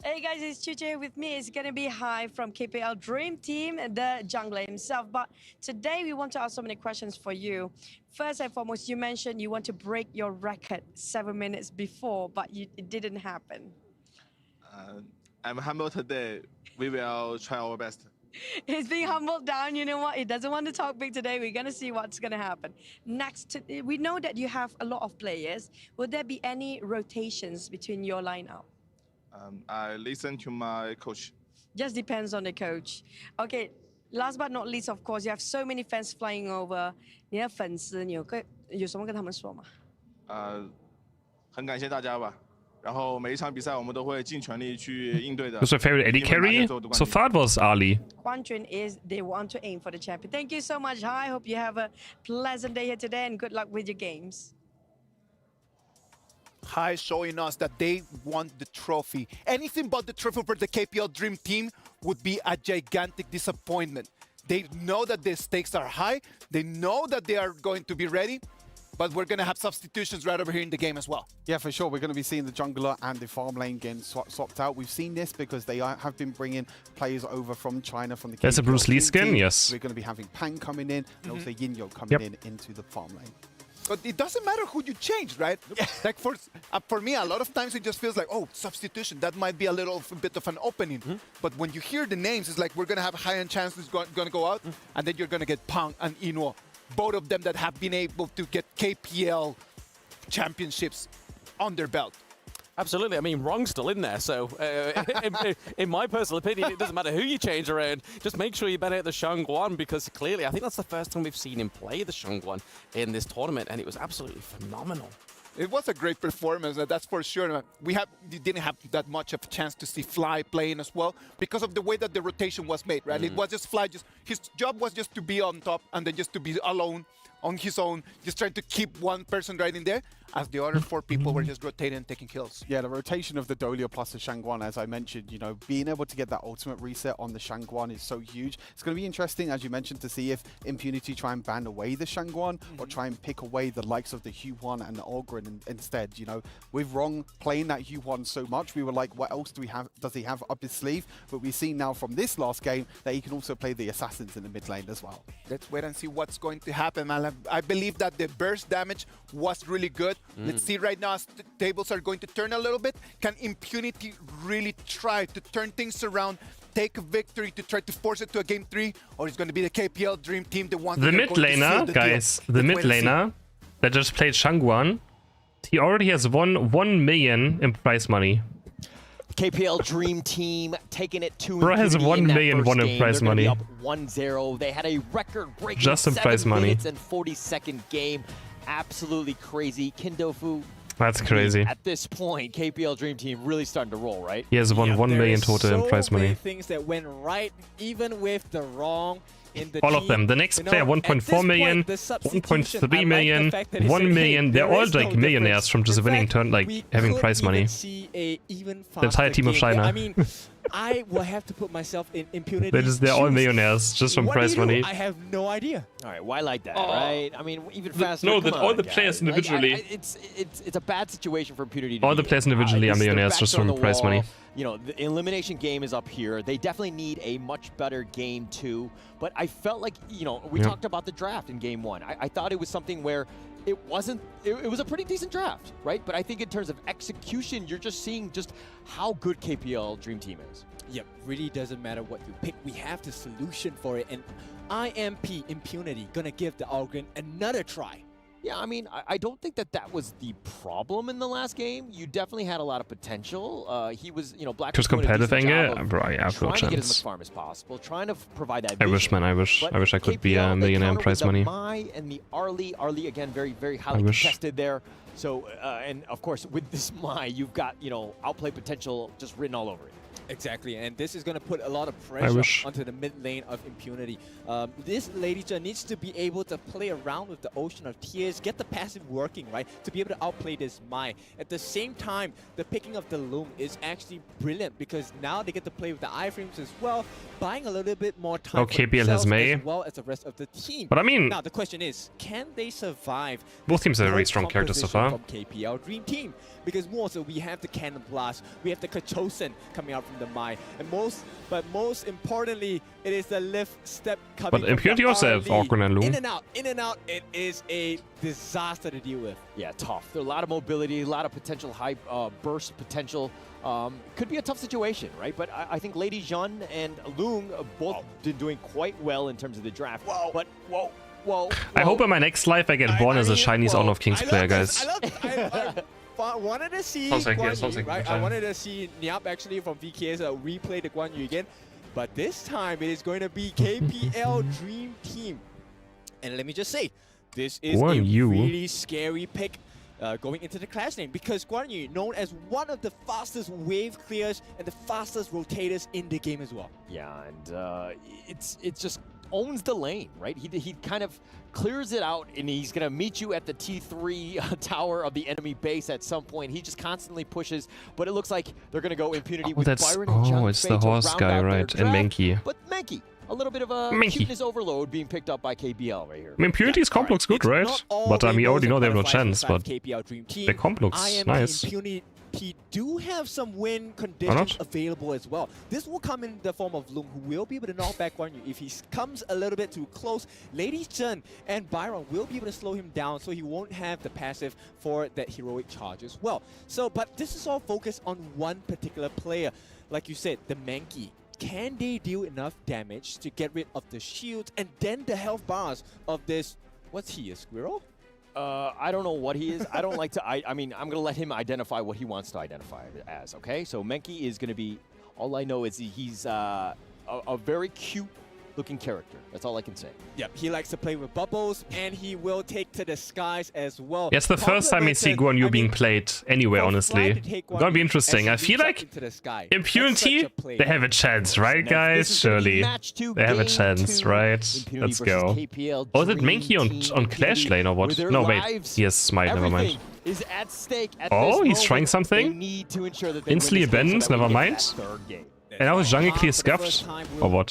Hey guys, it's Chuche with me. It's gonna be Hai from KPL Dream Team, the jungler himself. But today we want to ask so many questions for you. First and foremost, you mentioned you want to break your record 7 minutes before, but it didn't happen. I'm humble today. We will try our best. He's being humbled down. You know what? He doesn't want to talk big today. We're gonna see what's gonna happen. Next, we know that you have a lot of players. Will there be any rotations between your lineup? I listen to my coach. Just depends on the coach. Okay, last but not least, of course, you have so many fans flying over. 你的粉丝，你有什么跟他们说吗？很感谢大家吧。然后每一场比赛我们都会尽全力去应对的。Who's your favorite AD carry? So far it was Ali. Quantrin is they want to aim for the champion. Thank you so much. Hi, hope you have a pleasant day here today and good luck with your games. Hai showing us that they want the trophy. Anything but the trophy for the KPL Dream Team would be a gigantic disappointment. They know that the stakes are high. They know that they are going to be ready. But we're going to have substitutions right over here in the game as well. Yeah, for sure. We're going to be seeing the jungler and the farm lane getting swapped out. We've seen this because they have been bringing players over from China, from the There's a Bruce Lee skin, yes. We're going to be having Pang coming in and also Yin-Yo coming in into the farm lane. But it doesn't matter who you change, right? Like for me, a lot of times it just feels like, oh, substitution, that might be a little bit of an opening. But when you hear the names, it's like we're going to have high-end chances going to go out, and then you're going to get Pang and Ino, both of them that have been able to get KPL championships on their belt. Absolutely. I mean, Wrong's still in there, so in my personal opinion, it doesn't matter who you change around. Just make sure you ban out the Shangguan, because clearly, I think that's the first time we've seen him play the Shangguan in this tournament, and it was absolutely phenomenal. It was a great performance, that's for sure. We didn't have that much of a chance to see Fly playing as well because of the way that the rotation was made, right? It was just Fly, his job was just to be on top and then just to be alone on his own, just trying to keep one person right in there, as the other 4 people were just rotating and taking kills. Yeah, the rotation of the Dolia plus the Shangguan, as I mentioned, you know, being able to get that ultimate reset on the Shangguan is so huge. It's going to be interesting, as you mentioned, to see if Impunity try and ban away the Shangguan or try and pick away the likes of the Huan and the Ogren instead. You know, with Wrong playing that Huan so much, we were like, what else does he have up his sleeve? But we've seen now from this last game that he can also play the Assassins in the mid lane as well. Let's wait and see what's going to happen, man. I believe that the burst damage was really good. Let's see right now as the tables are going to turn a little bit. Can Impunity really try to turn things around, take a victory to try to force it to a game 3, or is going to be the KPL Dream Team the one? The mid laner, guys, the mid laner that just played Shangguan, he already has won 1 million in prize money. KPL Dream Team taking it to Bro has 1 million won in prize money. Up 1-0. They had a record-breaking Just in prize money. 7 minutes and 40-second game. Absolutely crazy. Kindofu. That's crazy. At this point, KPL Dream Team really starting to roll, right? He has won 1 million total in prize money. Things that went right, even with the wrong. All of them. The next player 1.4 million, 1.3 million, 1 million. They're all like millionaires from just winning turn, like having prize money. The entire team of China. I mean, I will have to put myself in Impunity. They're all millionaires just from prize money. I have no idea. All right, why like that, right? I mean, even faster. No, all the players individually. Like, it's a bad situation for Impunity. All the players individually are millionaires just from prize money. You know, the elimination game is up here. They definitely need a much better game 2. But I felt like, you know, we talked about the draft in game 1. I thought it was something where it wasn't, it was a pretty decent draft, right? But I think in terms of execution, you're just seeing just how good KPL Dream Team is. Yep, really doesn't matter what you pick. We have the solution for it. And IMP, Impunity, gonna give the Ogren another try. Yeah, I mean, I don't think that was the problem in the last game. You definitely had a lot of potential. He was, you know, Black was competitive angle, bro. Yeah, trying to get as much farm as possible, trying to provide that. I wish, man. I wish I could be a millionaire in prize money. Mai and the Arlie again, very highly contested there. So, and of course, with this Mai, you've got, you know, outplay potential just written all over it. Exactly, and this is going to put a lot of pressure onto the mid lane of Impunity. This Lady Jen needs to be able to play around with the Ocean of Tears, get the passive working, right, to be able to outplay this Mai. At the same time, the picking of the Loom is actually brilliant because now they get to play with the iframes as well, buying a little bit more time for KPL has Mei. as well as the rest of the team. But I mean, now the question is, can they survive? Both teams are very strong characters so far. From KPL Dream Team, because more so we have the Cannon Blast, we have the Kachosen coming out from the Mai, and most importantly, it is the lift step coming. But Impunity also have Awkward and Loom. In and out. It is a disaster to deal with. Yeah, tough. There's a lot of mobility, a lot of potential high burst potential. Could be a tough situation, right? But I think Lady Jeanne and Loom both been doing quite well in terms of the draft. Whoa. But whoa. I hope in my next life I get born as a Chinese Honor of Kings player, guys. I wanted to see Guan Yu, right? I wanted to see Niap actually from VKS replay the Guan Yu again. But this time it is going to be KPL Dream Team. And let me just say, this is a really scary pick going into the clash lane because Guan Yu, known as one of the fastest wave clears and the fastest rotators in the game as well. Yeah, and it's just owns the lane, right? He kind of clears it out, and he's going to meet you at the T3 tower of the enemy base at some point. He just constantly pushes, but it looks like they're going to go Impunity with Byron and John it's the horse guy, right? And Menki. But Menki, a little bit of a cuteness overload being picked up by KPL right here. I mean, Impunity's comp looks good, right? But we already know they have no chance, but the comp looks nice. He do have some win conditions available as well. This will come in the form of Loom, who will be able to knock back Guan Yu. If he comes a little bit too close, Lady Chen and Byron will be able to slow him down so he won't have the passive for that heroic charge as well. So, but this is all focused on one particular player. Like you said, the Menki. Can they deal enough damage to get rid of the shields and then the health bars of this, what's he, a squirrel? I don't know what he is. I don't like to, I mean, I'm going to let him identify what he wants to identify it as, okay? So Menki is going to be, all I know is he's a very cute looking character. That's all I can say. Yep, he likes to play with bubbles, and he will take to the skies as well. Yeah, it's the first time I see Guan Yu being played anywhere, honestly. Gonna be interesting. I feel like Impunity, they have a chance, right, guys? Surely. They have a chance, right? Let's go. Oh, is it Menki on Clash Lane or what? No, wait. He has Smite, never mind. Oh, he's trying something? Instantly abandons, never mind. And now his jungle clear scuffed? Or what?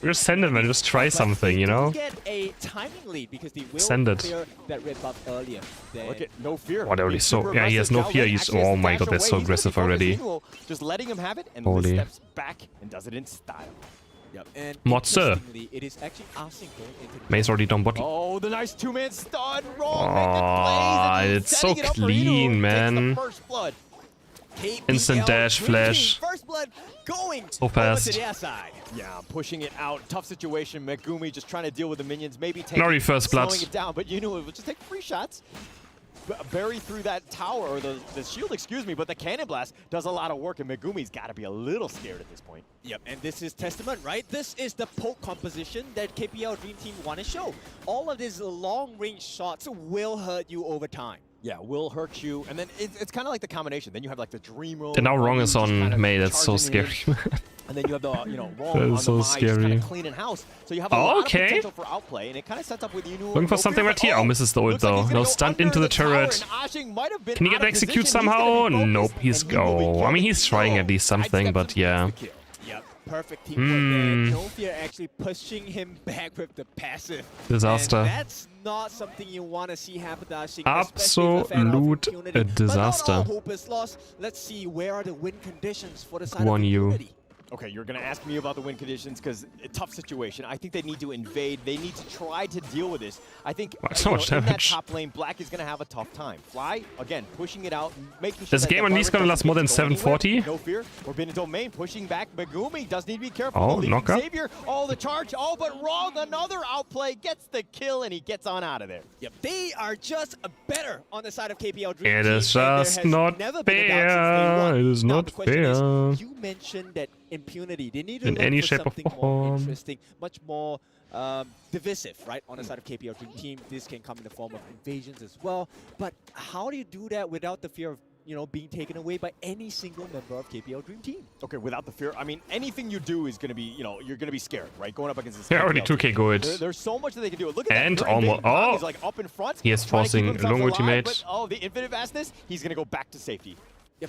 Just send him and just try something, you know? Send it. No fear. Whatever he's so... Yeah, he has no fear. He's... Oh my god, that's so aggressive already. Just letting him have it and Holy. steps back and does it in style. Yep. And Motze. It is actually Arsene going into May's already done bottle. Oh, the nice two-man stun. Oh, it's so clean, man. Instant dash, flash. First blood going so fast. Yeah, pushing it out. Tough situation. Megumi just trying to deal with the minions. Maybe Nori first blood. slowing it down, but you know it would just take 3 shots. Bury through that tower, or the shield, excuse me, but the cannon blast does a lot of work, and Megumi's got to be a little scared at this point. Yep, and this is testament, right? This is the poke composition that KPL Dream Team want to show. All of these long-range shots will hurt you over time. Yeah, will hurt you, and then it's kind of like the combination. Then you have like the dream roll. The now wrong is on Mei, that's so scary. And then you have the, wrong that on is so the scary. kind of cleaning house. So you have a lot of potential for outplay, and it kind of sets up with you. Looking for something right here. Oh, misses the ult though. No, stunt into the turret. Can he get the execute somehow? Nope, he's go. I mean, he's trying at least something, but yeah. Yep, perfect teamwork there. No fear actually pushing him back with the passive. Disaster. And that's not something you want to see happen. Absolute disaster. But not all hope is lost. Let's see, where are the win conditions for the side Guan of Yu. Impunity? Okay, you're going to ask me about the win conditions because a tough situation. I think they need to invade. They need to try to deal with this. I think so much in that damage. top lane, Black is going to have a tough time. Fly, again, pushing it out, making sure This game at least going to last more than 740. No fear. Forbidden Domain pushing back. Megumi does need to be careful. Oh, knockup. Xavier, oh, the charge. Oh, but wrong. Another outplay gets the kill, and he gets on out of there. Yep, they are just better on the side of KPL Dream It Team, is just not fair. It is not fair. You mentioned that Impunity, they need to In look any for shape or something more form. interesting, much more divisive, right? On the side of KPL Dream Team, this can come in the form of invasions as well. But how do you do that without the fear of you know, being taken away by any single member of KPL Dream Team. Okay, without the fear, I mean, anything you do is going to be, you know, you're going to be scared, right? Going up against this. They're already 2k good. There's so much that they can do. Look at and that. almost. Oh, he's like up in front. He is forcing long ultimate. But, oh, the infinite vastness. He's going to go back to safety.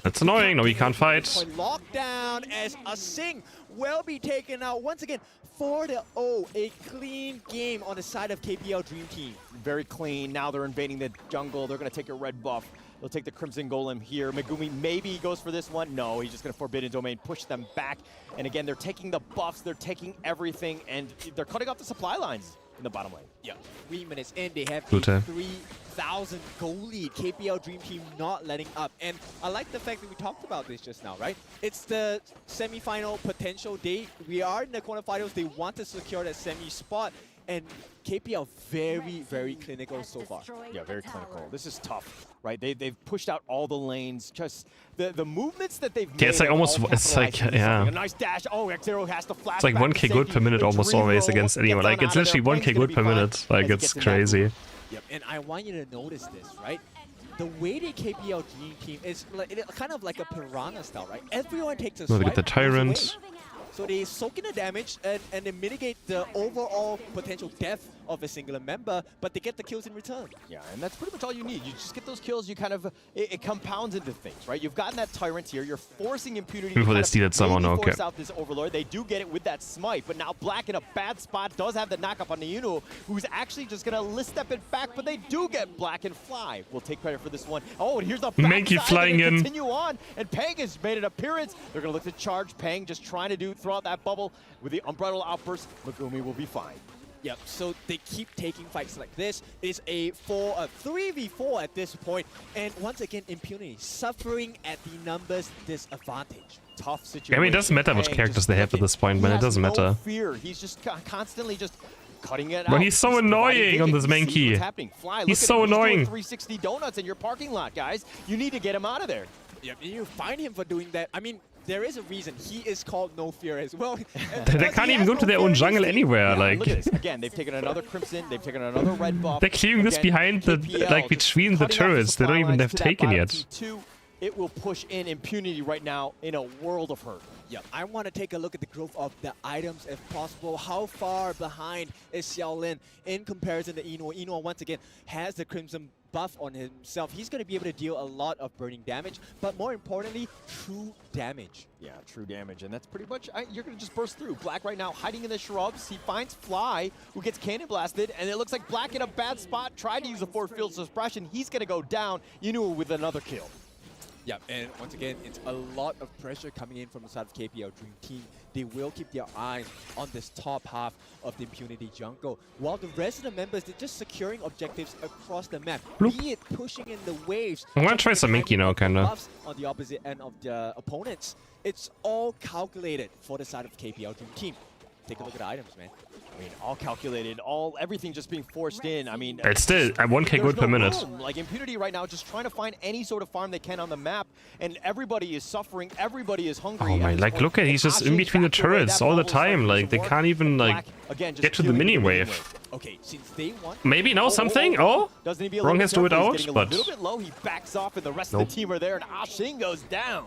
That's annoying. No, he can't fight. Locked down as a Sing will be taken out once again. 4-0, a clean game on the side of KPL Dream Team. Very clean. Now they're invading the jungle. They're going to take a red buff. They'll take the Crimson Golem here. Megumi maybe goes for this one. No, he's just going to Forbidden Domain, push them back. And again, they're taking the buffs. They're taking everything. And they're cutting off the supply lines in the bottom lane. Yeah, 3 minutes in, they have Good a 3,000 goal lead. KPL Dream Team not letting up. And I like the fact that we talked about this just now, right? It's the semi-final potential date. We are in the quarterfinals. They want to secure that semi spot. And KPL very, very clinical so far. Yeah, very clinical. This is tough, right? They've pushed out all the lanes. Just the movements that they've made. Yeah, it's like almost, it's like, yeah. A nice dash. Oh, X0 has to flash. It's like 1k good per minute almost always against anyone. Like, it's literally 1k good per minute. Like, it's crazy. Yep, and I want you to notice this, right? The way the KPL Dream Team is kind of like a piranha style, right? Everyone takes a swipe. Look at the Tyrant. So they soak in the damage and they mitigate the overall potential death of a singular member, but they get the kills in return. Yeah, and that's pretty much all you need. You just get those kills, you kind of, it compounds into things, right? You've gotten that Tyrant here, you're forcing Impunity Before to they steal it someone, okay. force out this Overlord. They do get it with that Smite, but now Black in a bad spot does have the knock-up on the Uno, who's actually just going to list step it back, but they do get Black and Fly. We'll take credit for this one. Oh, and here's the Mankey flying in. Continue on, and Pang has made an appearance. They're going to look to charge. Pang just trying to throw out that bubble with the Unbridled Outburst. Megumi will be fine. Yep, so they keep taking fights like this. It's a 3v4 at this point. And once again, Impunity suffering at the numbers disadvantage. Tough situation. I mean, it doesn't matter which characters they have at this point, man. It doesn't matter. No fear. He's just constantly just cutting it out. But he's so annoying on this Mankey. He's so annoying. 360 donuts in your parking lot, guys. You need to get him out of there. Yep, and you find him for doing that. I mean, there is a reason he is called No Fear as well. They can't even go to their own jungle anywhere. Yeah, like, look at this. Again, they've taken another Crimson, they've taken another red buff. They're clearing this behind the, like, between the turrets. They don't even have taken yet. It will push in Impunity right now in a world of hurt. Yeah, I want to take a look at the growth of the items if possible. How far behind is Xiaolin in comparison to Ino? Ino, once again, has the Crimson buff on himself. He's going to be able to deal a lot of burning damage, but more importantly, true damage. Yeah, true damage, and that's pretty much, you're going to just burst through. Black right now hiding in the shrubs. He finds Fly, who gets cannon blasted, and it looks like Black in a bad spot. Tried to use a force field suppression. He's going to go down. Inu with another kill. Yeah, and once again, it's a lot of pressure coming in from the side of KPL Dream Team. They will keep their eyes on this top half of the Impunity jungle, while the rest of the members, they're just securing objectives across the map, be it pushing in the waves. I'm gonna try some Mankey now, kinda. On the opposite end of the opponents. It's all calculated for the side of KPL Dream Team. Take a look at the items, man. I mean, all calculated, everything just being forced in. I mean, it's still at 1k good per minute. Like Impunity right now, just trying to find any sort of farm they can on the map, and everybody is suffering. Everybody is hungry. Oh my! Like, look at he's just in between the turrets all the time. Like, they can't even like get to the mini wave. Okay, since they want maybe now something. Oh, Wrong has to do it out, but a little bit low. He backs off, and the rest of the team are there, and Ashing goes down.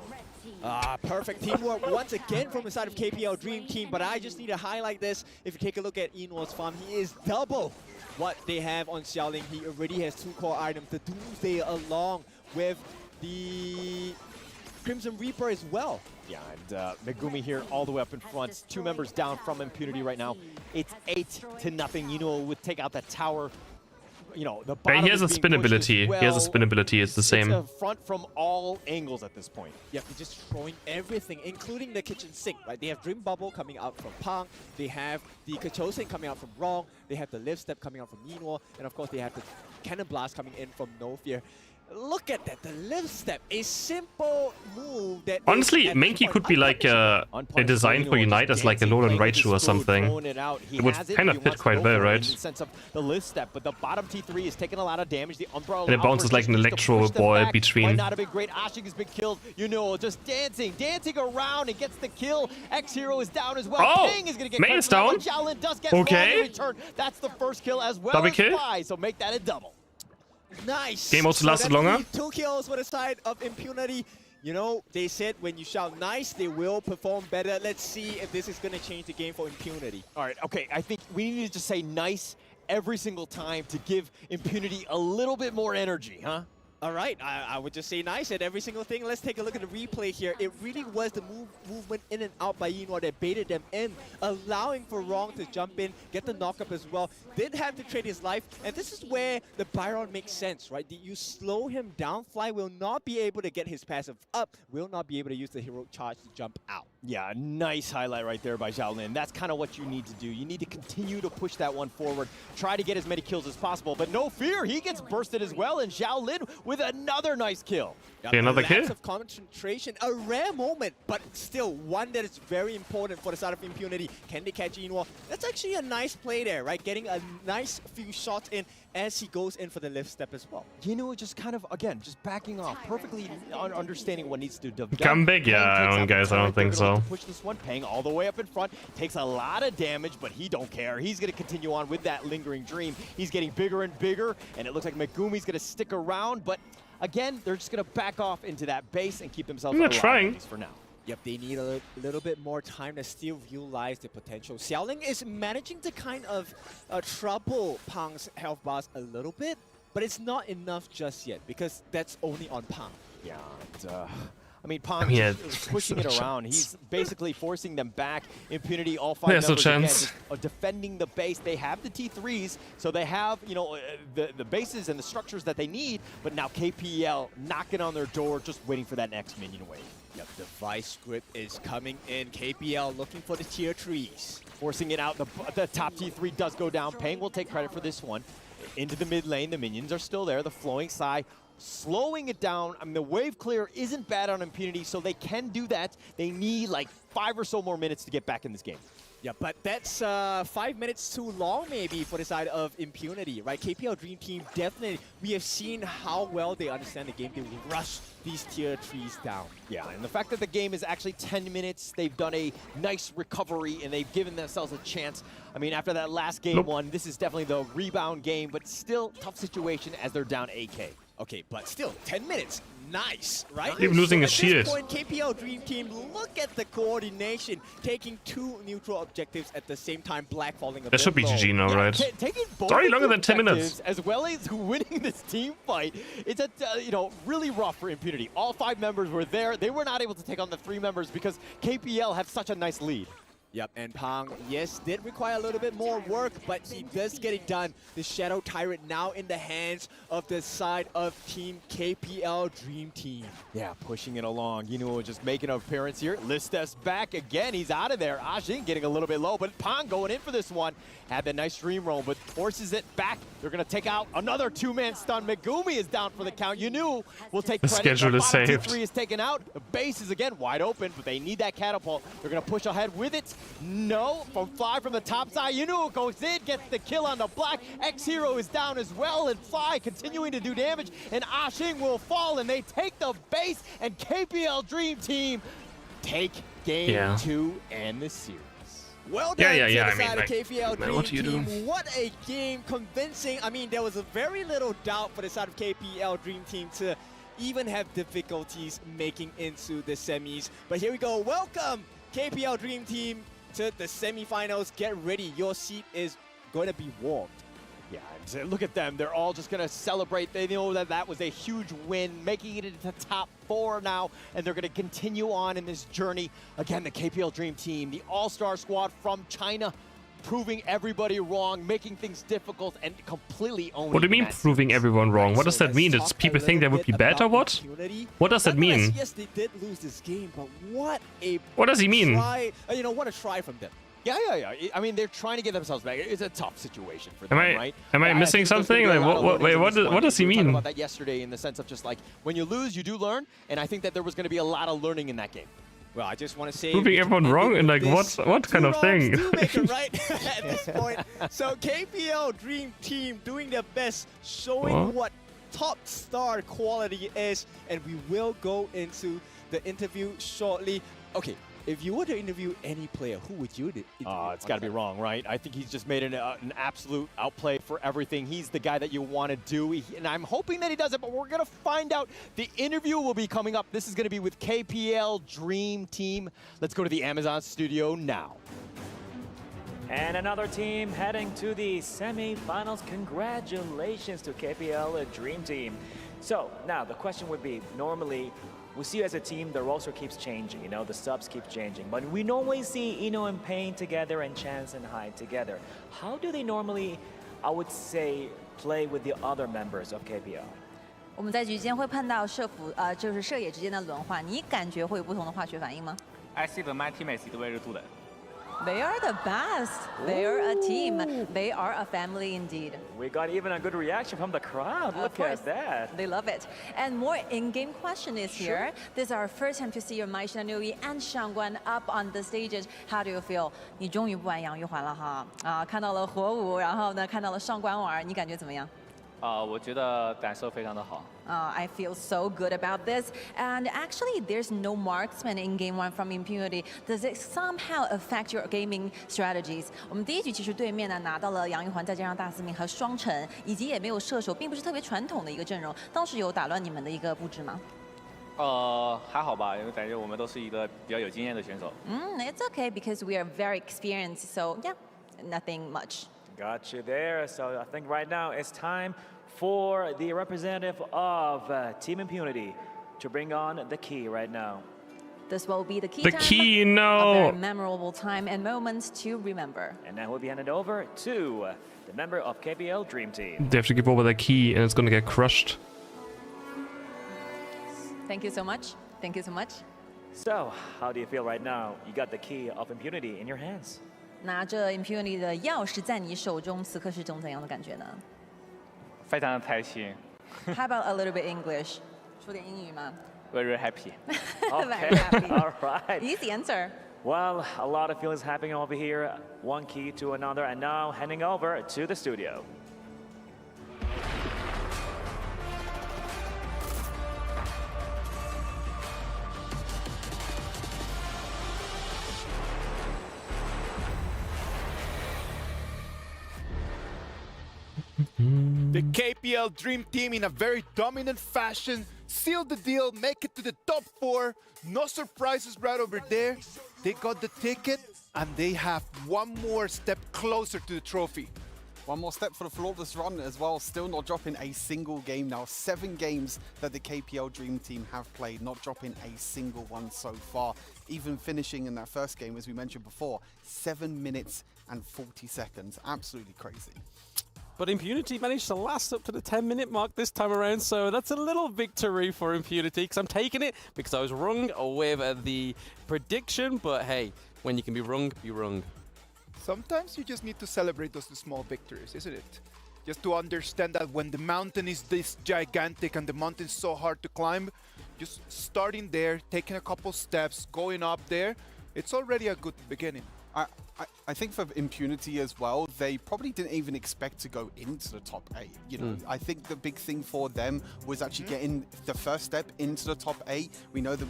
Perfect teamwork once again from the side of KPL Dream Team, but I just need to highlight this. If you take a look at Eno's farm, he is double what they have on Xiaoling. He already has 2 core items, the Doomsday along with the Crimson Reaper as well. Yeah, and Megumi here all the way up in front. 2 members down from Impunity right now. It's 8-0. Eno would take out that tower. You know, the bottom he has a spin ability. Well. He has a spin ability. It's the same. It's a front from all angles at this point. Yeah, they're just throwing everything, including the kitchen sink, right? They have Dream Bubble coming out from Pang. They have the Kachosen coming out from Wrong. They have the Lift Step coming out from Yinor. And of course, they have the Cannon Blast coming in from No Fear. Look at that, the Lift Step, a simple move that... Honestly, Mankey could be like a design for Unite as like a Nolan Raichu or something. It would kind of fit quite well, right? Sense of the Lift Step, but the bottom T3 is taking a lot of damage. The Umbrella and it bounces like an electro ball between. Not a big great. Ashik has been killed. You know, just dancing around and gets the kill. X-Hero is down as well. Oh, Ping is going to get Main is down. Shaolin does get okay. return. That's the first kill as well Double as kill. Fly, so make that a double. Nice. Game also lasted longer. 2 kills for the side of Impunity. You know, they said when you shout nice, they will perform better. Let's see if this is going to change the game for Impunity. All right, okay, I think we need to just say nice every single time to give Impunity a little bit more energy, huh? All right, I would just say nice at every single thing. Let's take a look at the replay here. It really was the movement in and out by Yinhua that baited them in, allowing for Wrong to jump in, get the knock-up as well. Didn't have to trade his life, and this is where the Byron makes sense, right? You slow him down, Fly will not be able to get his passive up, will not be able to use the heroic charge to jump out. Yeah, nice highlight right there by Xiaolin. That's kind of what you need to do. You need to continue to push that one forward, try to get as many kills as possible, but no fear, he gets bursted as well, and Xiaolin with another nice kill. Okay, another kill? Lots of concentration, a rare moment, but still one that is very important for the side of Impunity. Can they catch Yinhua? That's actually a nice play there, right? Getting a nice few shots in as he goes in for the lift step as well. Yinhua just kind of, again, just backing off, perfectly understanding what needs to do. Come big? Yeah, I don't think so. Push this one, Peng all the way up in front, takes a lot of damage, but he don't care. He's going to continue on with that lingering dream. He's getting bigger and bigger, and it looks like Megumi's going to stick around, but again, they're just going to back off into that base and keep themselves alive, trying. at least for now. Yep, they need a little bit more time to still realize the potential. Xiaoling is managing to kind of trouble Pang's health bars a little bit, but it's not enough just yet because that's only on Pang. Yeah, I mean, Pang is pushing it around. He's basically forcing them back. Impunity, all 5 members again, just defending the base. They have the T3s, so they have, you know, the bases and the structures that they need, but now KPL knocking on their door, just waiting for that next minion wave. Yep, the Vice script is coming in. KPL looking for the tier 3s. Forcing it out. The top T3 does go down. Peng will take credit for this one. Into the mid lane, the minions are still there. The flowing side, slowing it down. I mean, the wave clear isn't bad on Impunity, so they can do that. They need like 5 or so more minutes to get back in this game. Yeah, but that's 5 minutes too long maybe for the side of Impunity, right? KPL Dream Team definitely, we have seen how well they understand the game. They will rush these tier 3s down. Yeah, and the fact that the game is actually 10 minutes, they've done a nice recovery and they've given themselves a chance. I mean, after that last game one, this is definitely the rebound game, but still tough situation as they're down AK. Okay, but still, 10 minutes. Nice, right? Even losing his shield. At this point, KPL Dream Team, look at the coordination. Taking 2 neutral objectives at the same time, Black falling a bit That should be low. GG now, right? Taking both Sorry, longer than 10 minutes. As well as winning this team fight. It's you know, really rough for Impunity. All 5 members were there. They were not able to take on the 3 members because KPL had such a nice lead. Yep, and Pang, yes, did require a little bit more work, but he does get it done. The Shadow Tyrant now in the hands of the side of Team KPL Dream Team. Yeah, pushing it along. You know, just making an appearance here. List steps back again. He's out of there. Ajin getting a little bit low, but Pang going in for this one. Had that nice stream roam, but forces it back. They're going to take out another 2-man stun. Megumi is down for the count. Yunu will take the credit. Schedule is saved. T3 is taken out. The base is again wide open, but they need that catapult. They're going to push ahead with it. No, from Fly from the top side. Yunu goes in, gets the kill on the Black. X-Hero is down as well, and Fly continuing to do damage, and Ashing will fall, and they take the base, and KPL Dream Team take game 2 and the series. Well done to the side of like, KPL Dream what do you do? Team. What a game, convincing. I mean, there was a very little doubt for the side of KPL Dream Team to even have difficulties making into the semis. But here we go. Welcome, KPL Dream Team, to the semifinals. Get ready. Your seat is going to be warmed. Yeah, and look at them. They're all just going to celebrate. They know that that was a huge win, making it into the top 4 now, and they're going to continue on in this journey. Again, the KPL Dream Team, the all-star squad from China, proving everybody wrong, making things difficult, and completely owning. What do you mean proving everyone wrong? What does that mean? Does people think they would be bad or what? What does that mean? Yes, they did lose this game, but what a What does he mean? try, you know, what a try from them. Yeah. I mean, they're trying to get themselves back. It's a tough situation for them, right? Am I missing something? Like, what does he We mean? talked about that yesterday in the sense of just like, when you lose, you do learn, and I think that there was going to be a lot of learning in that game. Well, I just want to say... Proving everyone wrong? And like, what kind of thing? Right at this point. So KPL Dream Team doing their best, showing what top star quality is, and we will go into the interview shortly. Okay, if you were to interview any player, who would you interview? It's got to be wrong, right? I think he's just made an absolute outplay for everything. He's the guy that you want to do, and I'm hoping that he does it, but we're going to find out. The interview will be coming up. This is going to be with KPL Dream Team. Let's go to the Amazon studio now. And another team heading to the semi-finals. Congratulations to KPL Dream Team. So now the question would be, normally we see as a team the roster keeps changing, you know, the subs keep changing, but we normally see Ino and Pain together and Chance and Hyde together. How do they normally, I would say, play with the other members of KPL? 我们在局间会碰到就是射野之间的轮换，你感觉会有不同的化学反应吗 I see that my teammates are very good. They are the best. They are a team. They are a family indeed. We got even a good reaction from the crowd. Look at that. They love it. And more in-game question is here. This is our first time to see your Mai Shanui and Shangguan up on the stages. How do you feel? 你终于不玩杨玉环了哈，看到了火舞，然后呢看到了上官婉，你感觉怎么样？我觉得感受非常的好。I feel so good about this. And actually, there's no marksman in Game 1 from Impunity. Does it somehow affect your gaming strategies? 我们第一局其实对面呢拿到了杨玉环，再加上大司命和双城，以及也没有射手，并不是特别传统的一个阵容。当时有打乱你们的一个布置吗？还好吧，因为感觉我们都是一个比较有经验的选手。It's okay because we are very experienced. So yeah, nothing much. Got you there. So I think right now it's time for the representative of Team Impunity to bring on the key right now. This will be the key The time. key, A no. very memorable time and moments to remember. And now we'll be handed over to the member of KPL Dream Team. They have to give over their key and it's gonna get crushed. Thank you so much. Thank you so much. So, how do you feel right now? You got the key of Impunity in your hands. 拿着 Impunity 的钥匙在你手中，此刻是种怎样的感觉呢？非常的开心。How about a little bit English？ 说点英语吗 Very happy. Okay. All right. Easy answer. Well, a lot of feelings happening over here. One key to another, and now handing over to the studio. The KPL Dream Team in a very dominant fashion sealed the deal, make it to the top 4. No surprises right over there. They got the ticket and they have one more step closer to the trophy. One more step for the flawless run as well, still not dropping a single game now. 7 games that the KPL Dream Team have played, not dropping a single one so far. Even finishing in that first game, as we mentioned before, 7 minutes and 40 seconds. Absolutely crazy. But Impunity managed to last up to the 10-minute mark this time around, so that's a little victory for Impunity, because I'm taking it because I was wrong with the prediction, but hey, when you can be wrong, be wrong. Sometimes you just need to celebrate those small victories, isn't it? Just to understand that when the mountain is this gigantic and the mountain is so hard to climb, just starting there, taking a couple steps, going up there, it's already a good beginning. I think for Impunity as well, they probably didn't even expect to go into the top 8. You know, I think the big thing for them was actually getting the first step into the top 8. We know that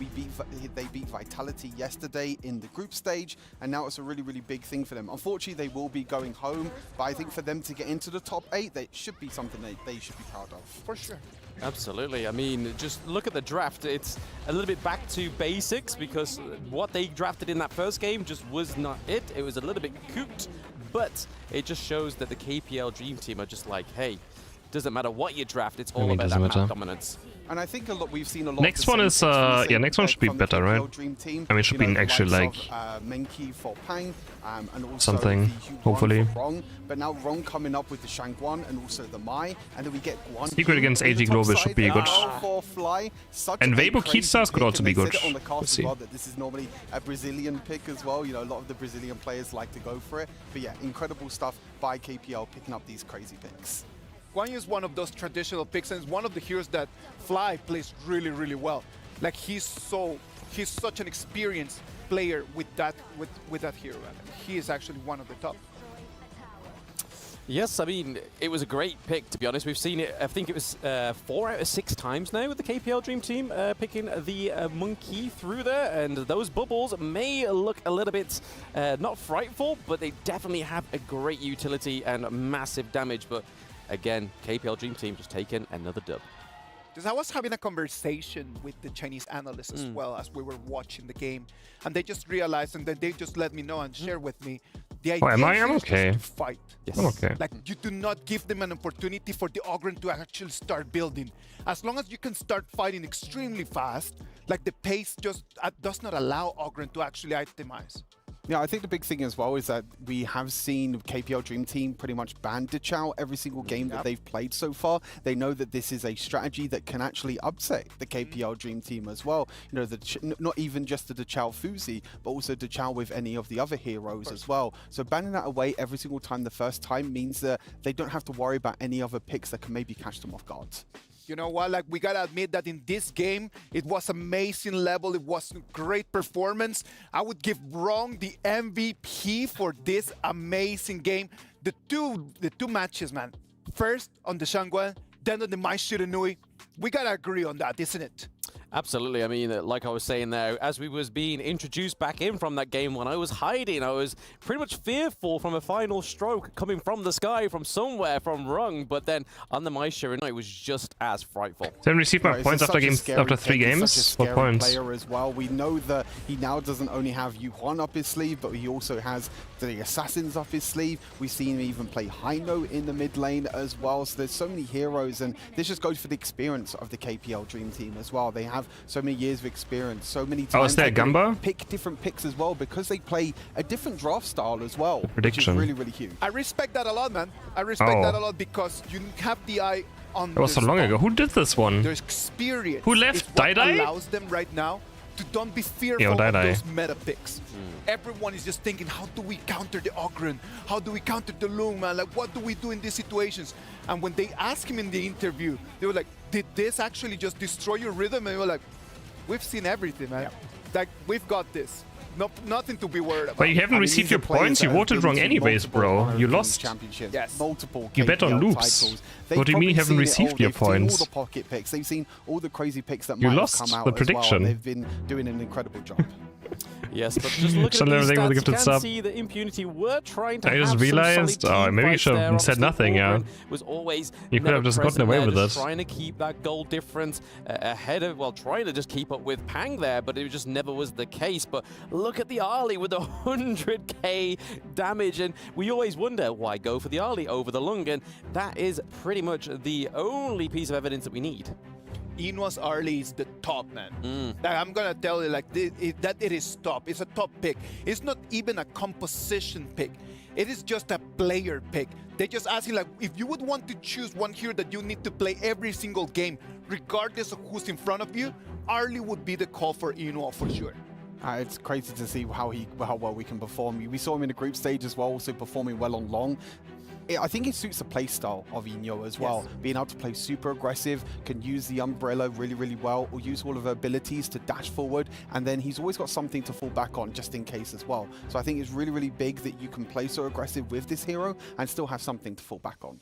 they beat Vitality yesterday in the group stage, and now it's a really, really big thing for them. Unfortunately, they will be going home, but I think for them to get into the top 8, that should be something they should be proud of. For sure. Absolutely. I mean, just look at the draft. It's a little bit back to basics because what they drafted in that first game just was not it. It was a little bit cooked, but it just shows that the KPL Dream Team are just like, hey, doesn't matter what you draft, it's all about that map dominance. And I think we've seen a lot. Next one is next one should be better, right? I mean, it should be actually like Menki for Pang, and also something, hopefully. Rong, but now Rong coming up with the Shangguan and also the Mai, and then we get Guan. Secret against AG Global should be good. And Weibo Keystars could also be good. Let's see. That this is normally a Brazilian pick as well. You know, a lot of the Brazilian players like to go for it. But yeah, incredible stuff by KPL picking up these crazy picks. Guan Yu is one of those traditional picks and is one of the heroes that Fly plays really, really well. Like he's such an experienced player with that hero, and he is actually one of the top. Yes, I mean, it was a great pick, to be honest. We've seen it, I think it was 4 out of 6 times now with the KPL Dream Team picking the monkey through there, and those bubbles may look a little bit not frightful, but they definitely have a great utility and massive damage. But again, KPL Dream Team just taking another dub. Because I was having a conversation with the Chinese analysts as well as we were watching the game, and they just realized, and then they just let me know and share with me the idea I'm is okay. just to fight. Yes. I'm okay. Like, you do not give them an opportunity for the Ogren to actually start building. As long as you can start fighting extremely fast, like the pace just does not allow Ogren to actually itemize. Yeah, I think the big thing as well is that we have seen KPL Dream Team pretty much ban Dachau every single game that they've played so far. They know that this is a strategy that can actually upset the KPL Dream Team as well. You know, not even just the Dachau Fuzi, but also Dachau with any of the other heroes as well. So banning that away every single time the first time means that they don't have to worry about any other picks that can maybe catch them off guard. You know what, like, we gotta admit that in this game, it was amazing level, it was great performance. I would give Wrong the MVP for this amazing game. The two matches, man. First on the Shangguan, then on the Mai Shiranui. We gotta agree on that, isn't it? Absolutely. I mean, like I was saying there, as we was being introduced back in from that game, when I was hiding, I was pretty much fearful from a final stroke coming from the sky, from somewhere, from Rung. But then on the Mai Shiranui, it was just as frightful. Then receive my points after 3 games. What points? Player as well. We know that he now doesn't only have Yuhuan up his sleeve, but he also has the Assassins up his sleeve. We've seen him even play Haino in the mid lane as well. So there's so many heroes, and this just goes for the experience of the KPL Dream Team as well. They have so many years of experience, so many times. Oh, is there Gamba? Pick different picks as well because they play a different draft style as well, Prediction. which is really, really huge. I respect that a lot, man. I respect that a lot because you have the eye on. That was so long ago. Who did this one? There's experience. Who left? Dai Dai? Allows them right now to don't be fearful of those meta picks. Everyone is just thinking, how do we counter the Ogren? How do we counter the Lung, man? Like, what do we do in these situations? And when they asked him in the interview, they were like, did this actually just destroy your rhythm? And they were like, we've seen everything, man. Like, we've got this. Nothing to be worried about. But you haven't received your points. You voted wrong anyways, bro. You lost. Yes. Multiple You bet on loops. What do you mean you haven't received your points? All the pocket picks. They've seen all the crazy picks that You might lost have come out the as prediction. well. They've been doing an incredible job. Yes, but just looking at these stats, you can sub. see that Impunity were trying to I just have realized, some solid maybe you should have said nothing, yeah. Was always You could have just gotten away with it. Trying to keep that goal difference ahead of, well, trying to just keep up with Pang there, but it just never was the case. But look at the Ali with 100k damage, and we always wonder why go for the Ali over the Lung, and that is pretty much the only piece of evidence that we need. Inua's early is the top, man. Like, I'm gonna tell you, like, that it is top. It's a top pick. It's not even a composition pick. It is just a player pick. They just ask you, like, if you would want to choose one hero that you need to play every single game, regardless of who's in front of you, Arlie would be the call for Inua for sure. It's crazy to see how well we can perform. We saw him in the group stage as well, also performing well on long. I think it suits the playstyle of Inyo as well. Yes. Being able to play super aggressive, can use the umbrella really, really well, or use all of her abilities to dash forward, and then he's always got something to fall back on just in case as well. So I think it's really, really big that you can play so aggressive with this hero and still have something to fall back on.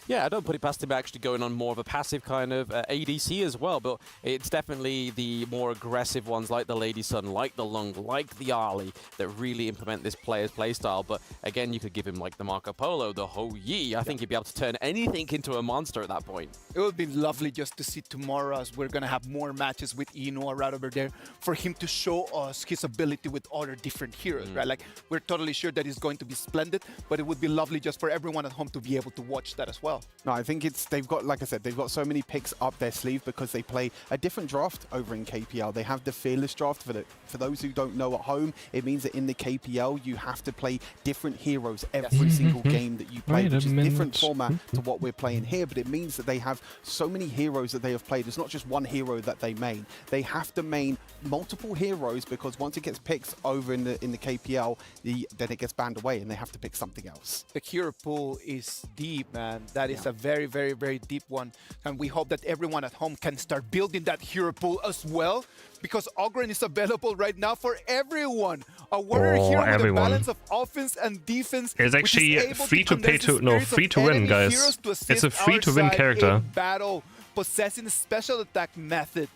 Yeah, I don't put it past him actually going on more of a passive kind of ADC as well, but it's definitely the more aggressive ones like the Lady Sun, like the Lung, like the Ali that really implement this player's playstyle. But again, you could give him like the Marco Polo, the Ho Yi. I think he'd be able to turn anything into a monster at that point. It would be lovely just to see tomorrow, as we're going to have more matches with Inua right over there, for him to show us his ability with other different heroes, right? Like, we're totally sure that he's going to be splendid, but it would be lovely just for everyone at home to be able to watch that as well. No, I think they've got, like I said, they've got so many picks up their sleeve because they play a different draft over in KPL. They have the Fearless draft. For those who don't know at home, it means that in the KPL, you have to play different heroes every single game that you play, which is a different format to what we're playing here, but it means that they have so many heroes that they have played. It's not just one hero that they main. They have to main multiple heroes because once it gets picked over in the KPL, then it gets banned away and they have to pick something else. The hero pool is deep, man. That That is a very, very, very deep one. And we hope that everyone at home can start building that hero pool as well, because Ogren is available right now for everyone. A warrior hero with a balance of offense and defense. It's actually free to pay to, no, free to win, guys. It's a free to win character. Battle, possessing a special attack method.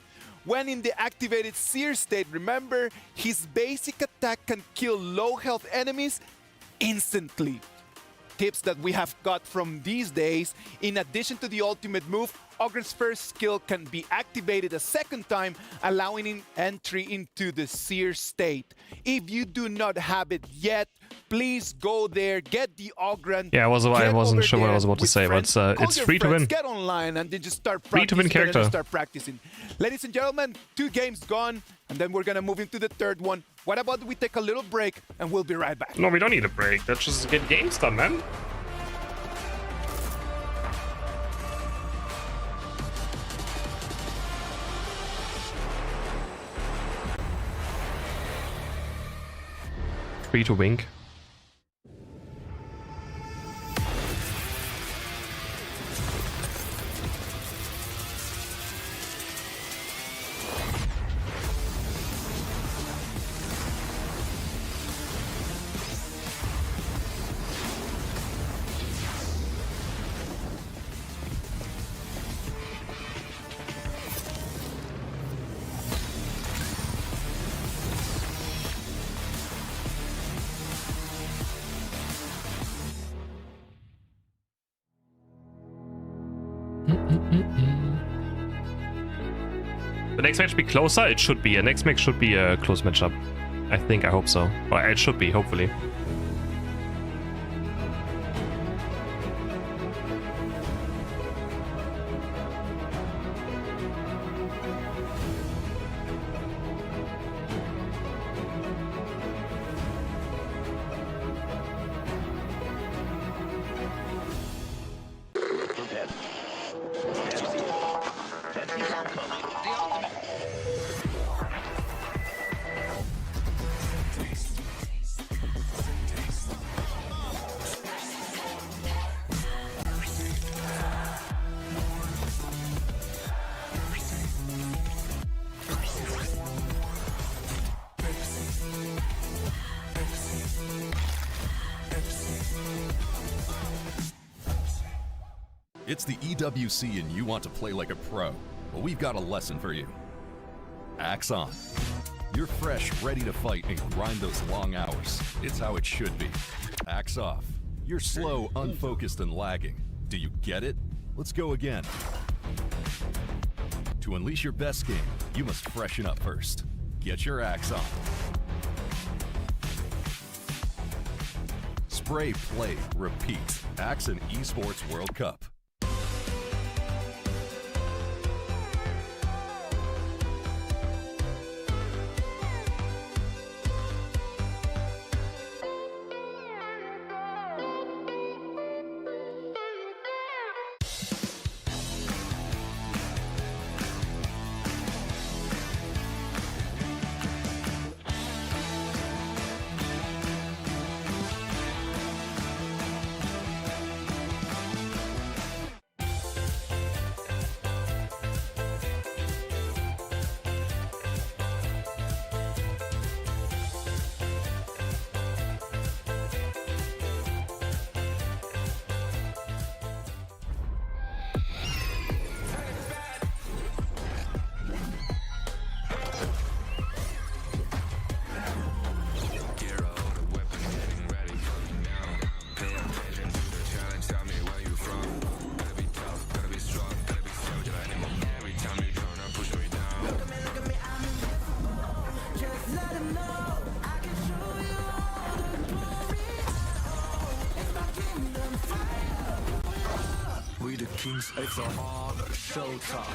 When in the activated Seer state, remember, his basic attack can kill low health enemies instantly. Tips that we have got from these days: in addition to the ultimate move, Ogren's first skill can be activated a second time, allowing him entry into the Seer state. If you do not have it yet, please go there, get the Ogren. Yeah, I wasn't sure what I was about to say, but it's free to win. Get online and then just start free to win character. Start practicing. Ladies and gentlemen, 2 games gone, and then we're gonna move into the third one. What about we take a little break and we'll be right back? No, we don't need a break. Let's just get games done, man. Free to wink. The next match be closer? It should be. The next match should be a close matchup. I think, I hope so. Or it should be, hopefully. It's the EWC and you want to play like a pro. Well, we've got a lesson for you. Axe on. You're fresh, ready to fight and grind those long hours. It's how it should be. Axe off. You're slow, unfocused, and lagging. Do you get it? Let's go again. To unleash your best game, you must freshen up first. Get your axe on. Spray, play, repeat. Axe and Esports World Cup. We the kings, it's a honor, showtime.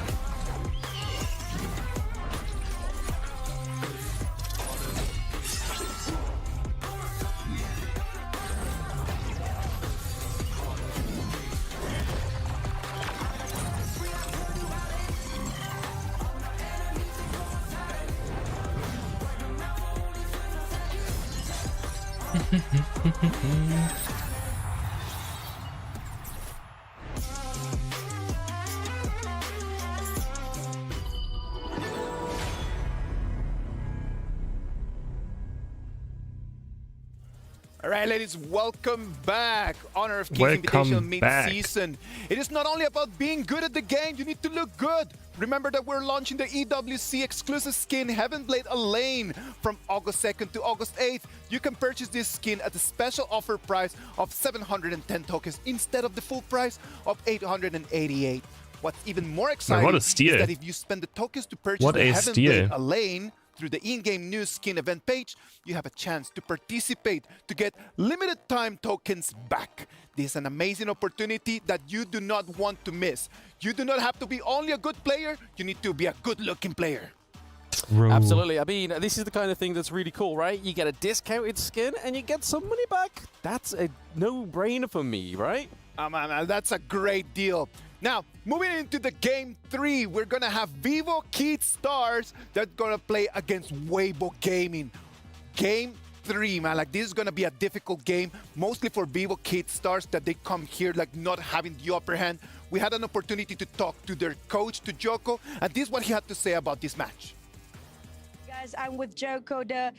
All right, ladies, welcome back. Honor of Kings Invitational mid-season. It is not only about being good at the game, you need to look good. Remember that we're launching the EWC exclusive skin Heaven Blade Elaine from August 2nd to August 8th. You can purchase this skin at the special offer price of 710 tokens instead of the full price of 888. What's even more exciting is that if you spend the tokens to purchase the Heaven Blade Elaine through the in-game news skin event page, you have a chance to participate to get limited time tokens back. This is an amazing opportunity that you do not want to miss. You do not have to be only a good player, you need to be a good-looking player. Absolutely. I mean, this is the kind of thing that's really cool, right? You get a discounted skin and you get some money back. That's a no-brainer for me, right? Man, that's a great deal. Now, moving into the Game 3, we're going to have Vivo Kid Stars that's going to play against Weibo Gaming. Game 3, man, like this is going to be a difficult game, mostly for Vivo Kid Stars that they come here like not having the upper hand. We had an opportunity to talk to their coach, to Joko, and this is what he had to say about this match. Guys, I'm with Joko, the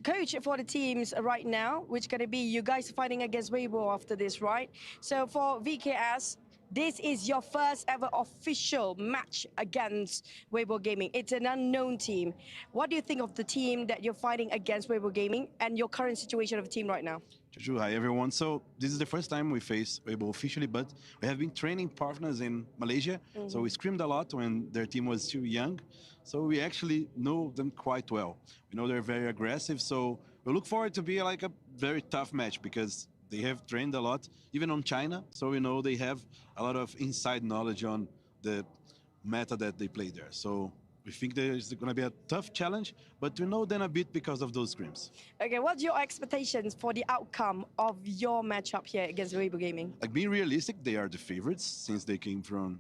coach for the teams right now, which going to be you guys fighting against Weibo after this, right? So for VKS, this is your first ever official match against Weibo Gaming. It's an unknown team. What do you think of the team that you're fighting against Weibo Gaming and your current situation of the team right now? Juju, hi everyone. So this is the first time we face Weibo officially, but we have been training partners in Malaysia. So we scrimmed a lot when their team was still young. So we actually know them quite well. We know they're very aggressive. So we look forward to be like a very tough match because they have trained a lot, even on China. So we know they have a lot of inside knowledge on the meta that they play there. So we think there's going to be a tough challenge, but we know them a bit because of those scrims. Okay, what's your expectations for the outcome of your matchup here against Weibo Gaming? Like being realistic, they are the favorites since they came from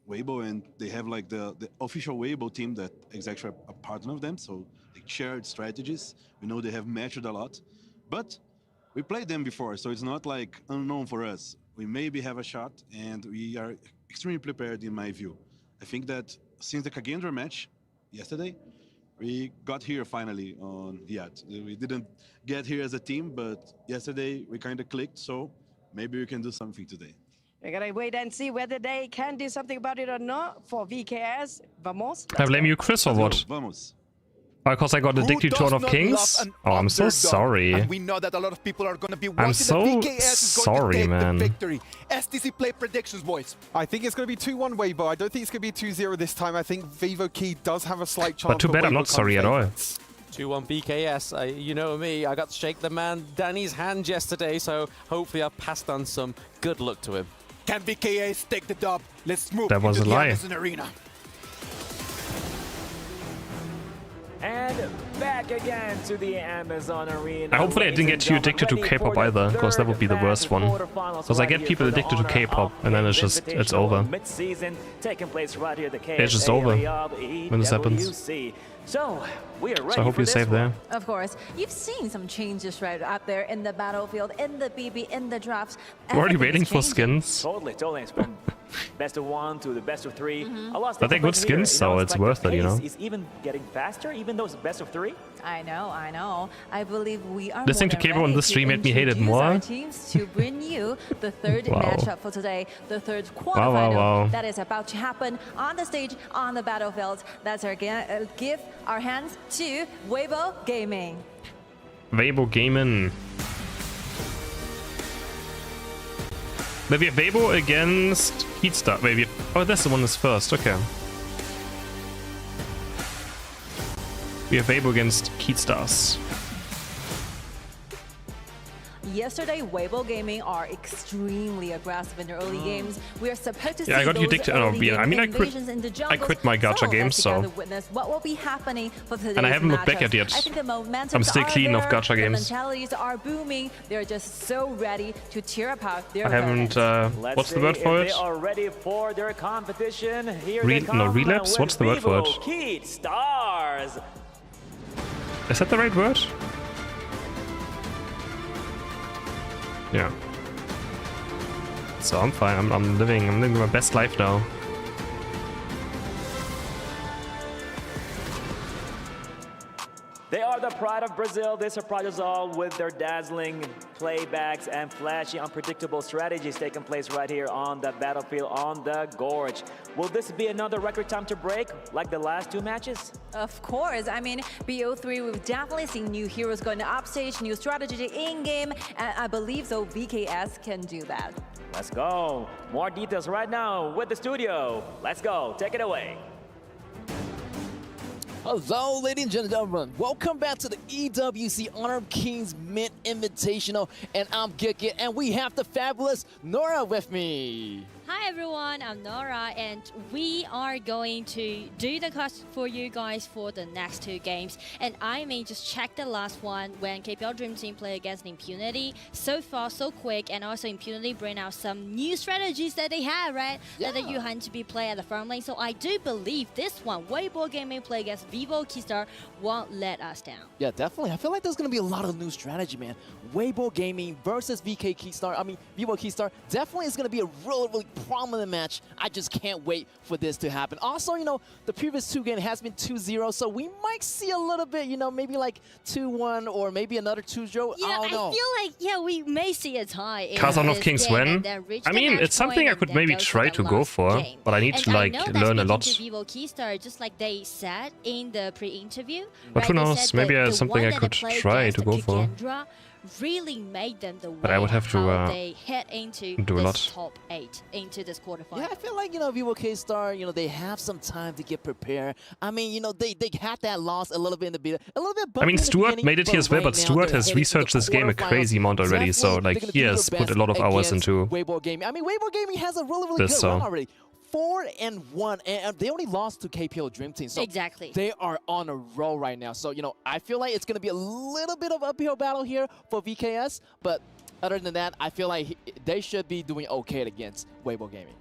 Weibo and they have like the official Weibo team that is actually a partner of them. So they shared strategies. We know they have matched a lot, but we played them before, so it's not like unknown for us. We maybe have a shot, and we are extremely prepared in my view. I think that since the Kagendra match yesterday, we got here finally on Riyadh. We didn't get here as a team, but yesterday we kind of clicked, so maybe we can do something today. We're gonna wait and see whether they can do something about it or not. For VKS, vamos. I blame you, Chris, or what? Vamos. Because I got addicted to Honor of Kings? Oh, I'm so sorry. And we know that a lot of people are going to be I'm so sorry, man. Victory. STC play predictions, boys. I think it's going to be 2-1 Weibo. I don't think it's going to be 2-0 this time. I think Vivo Key does have a slight chance. But too bad I'm not sorry at all. 2-1 BKS. You know me, I got to shake the man Danny's hand yesterday, so hopefully I passed on some good luck to him. Can VKS take the dub? Let's move that was into a the lie. Amazon Arena. And back again to the Amazon Arena. Hopefully I didn't get too addicted to K-pop either, because that would be the worst one. Because I get people addicted to K-pop and then it's just, it's over. It's just over when this happens. So, we are ready so I hope for you're this safe there. Of course. You've seen some changes right up there in the battlefield, in the BB, in the drafts. We're already waiting for skins. Totally. It's from best of 1 to the best of 3. But they're good skins, so it's worth it, you know. It's even getting faster, even though it's best of 3. I know. I believe we are listening to K-pop on the stream made me hate it more. Our teams to bring you the third matchup for today, the third quarterfinal that is about to happen on the stage, on the battlefield. That's our give our hands to Weibo Gaming. Weibo Gaming. Maybe a Weibo against Heatstar. Maybe. Oh, that's the one that's first. Okay. We have Weibo against Heatstars. Yesterday, Weibo Gaming are extremely aggressive in their early games. We are supposed to see I got addicted. I mean, I quit my gacha games, so. What will be happening for today's and I haven't looked back at yet. I think the momentum I'm still clean of gacha games. The mentalities are booming. They're just so ready to tear apart their I haven't. What's the word for it? They are ready for their competition. Here relapse. What's the word for it? Kid Stars. Is that the right word? Yeah. So I'm fine. I'm living my best life now. They are the pride of Brazil. They surprise us all with their dazzling playbacks and flashy, unpredictable strategies taking place right here on the battlefield, on the Gorge. Will this be another record time to break, like the last 2 matches? Of course. I mean, BO3, we've definitely seen new heroes going to upstage, new strategy in-game, and I believe so VKS can do that. Let's go. More details right now with the studio. Let's go. Take it away. Hello, ladies and gentlemen. Welcome back to the EWC Honor of Kings Mid Invitational. And I'm Gigit, and we have the fabulous Nora with me. Hi everyone, I'm Nora, and we are going to do the class for you guys for the next 2 games. And I may just check the last one when KPL Dream Team play against Impunity. So far, so quick, and also Impunity bring out some new strategies that they have, right? Yeah. That you hunt to be play at the front lane. So I do believe this one, Weibo Gaming play against Vivo Keystar, won't let us down. Yeah, definitely. I feel like there's going to be a lot of new strategy, man. Weibo Gaming versus Vivo Keystar definitely is going to be a really prominent match. I just can't wait for this to happen. Also, you know, the previous 2 games has been 2-0, so we might see a little bit, you know, maybe like 2-1 or maybe another 2-0. Yeah, I don't know. I feel like, yeah, we may see a tie. Kazan of Kings win. I mean, it's something I could maybe try to go for, but I need to like learn a lot. Vivo Keystar, just like they said in the pre-interview. But who knows? Maybe it's something I could try to go for. Really made them the way But I would have to they head into do a lot. this top 8, into this quarterfinal. Yeah, I feel like, you know, Vivo Keystar, you know, they have some time to get prepared. I mean, you know, they had that loss a little bit in the beginning, a little bit. I mean, Stuart made it here as well, but Stuart has researched this game a crazy amount already, so like he has put a lot of hours into Weibo Gaming. I mean, Weibo Gaming has a really good run already. 4-1, and they only lost to KPL Dream Team. So exactly. They are on a roll right now. So, you know, I feel like it's going to be a little bit of uphill battle here for VKS. But other than that, I feel like they should be doing okay against Weibo Gaming.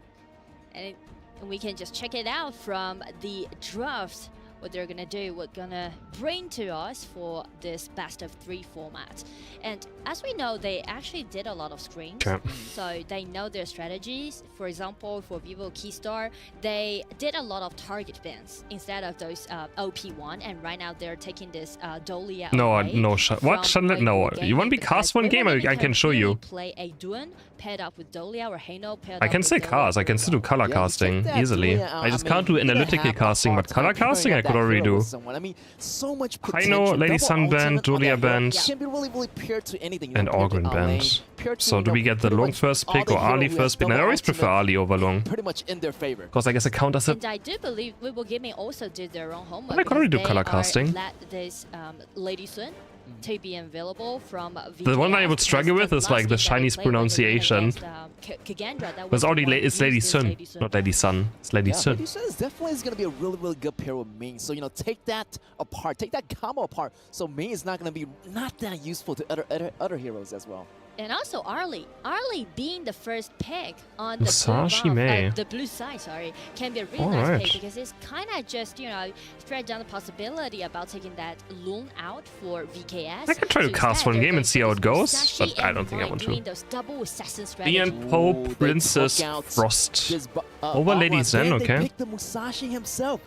And we can just check it out from the draft. What they're gonna do, what gonna bring to us for this best of 3 format. And as we know, they actually did a lot of screens, so they know their strategies. For example, for Vivo Keystar, they did a lot of target bans instead of those OP1, and right now they're taking this Dolia away. No, you want me cast one game? I can show you. Play a Duan paired up with Dolia or Hano paired I can say cast, I can still do color casting easily. I just can't do analytical casting, but color casting I could already do. I mean, so much I know Lady Sun band, Julia band, and Orgrin band. So do we get the Long first pick or Ali first pick? I always prefer Ali over Long. Pretty much in their favor. Because I guess it counters it. And I do believe Weibo Gaming also did their own homework. I could already do color casting. Let this Lady Sun to be available from VKS. The one I would struggle with is like the Chinese pronunciation. It's already it's Lady Sun, not Lady Sun. It's Lady Sun. Lady Sun is definitely going to be a really good pair with Ming. So, you know, take that apart, take that combo apart. So Ming is not going to be not that useful to other heroes as well. And also Arlie being the first pick on the blue side, sorry, can be a really nice pick because it's kind of just, you know, spread down the possibility about taking that Loon out for VKS. I can try to cast one game and see how it goes, but I don't think I want to. Ian Pope, Princess Frost. Over Lady Zen, okay. Pick the Musashi himself.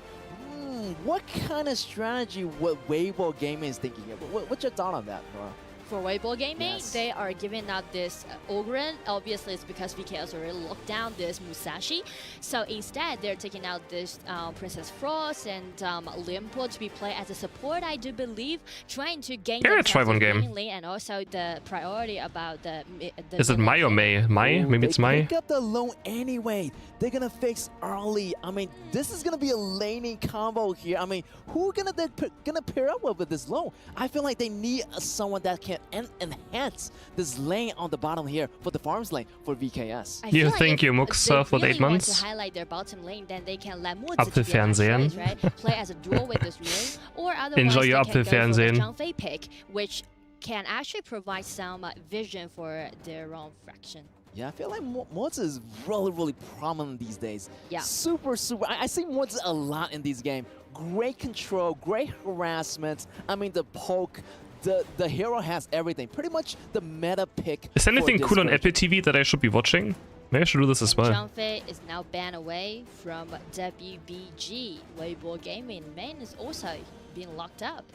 What kind of strategy would Weibo Gaming is thinking of? What's your thought on that, Nora? For Weibo Gaming, they are giving out this Ogren. Obviously, it's because VKS already locked down this Musashi. So instead, they're taking out this Princess Frost and Limpo to be played as a support, I do believe, trying to gain the try one game. And also the priority about the is it Mai or May? Mai? Maybe it's Mai? They pick up the loan anyway. They're going to fix early. I mean, this is going to be a laning combo here. I mean, who gonna pair up with this loan? I feel like they need someone that can enhance this lane on the bottom here for the farms lane for VKS. You think you Muxa for 8 months? To highlight their bottom lane, then they can let more Apfelfernsehen. Right? Play as a duo with this Rune, or otherwise Enjoy your they can go for the Apfelfernsehen. Zhang Fei pick, which can actually provide some vision for their own fraction. Yeah, I feel like Mods is really prominent these days. Yeah. Super. I see Mods a lot in these games. Great control, great harassment. I mean, the poke. The hero has everything. Pretty much the meta pick. Is anything cool on Apple TV that I should be watching? Maybe I should do this as well. Zhang Fei is now banned away from WBG. Weibo Gaming main is also being locked up.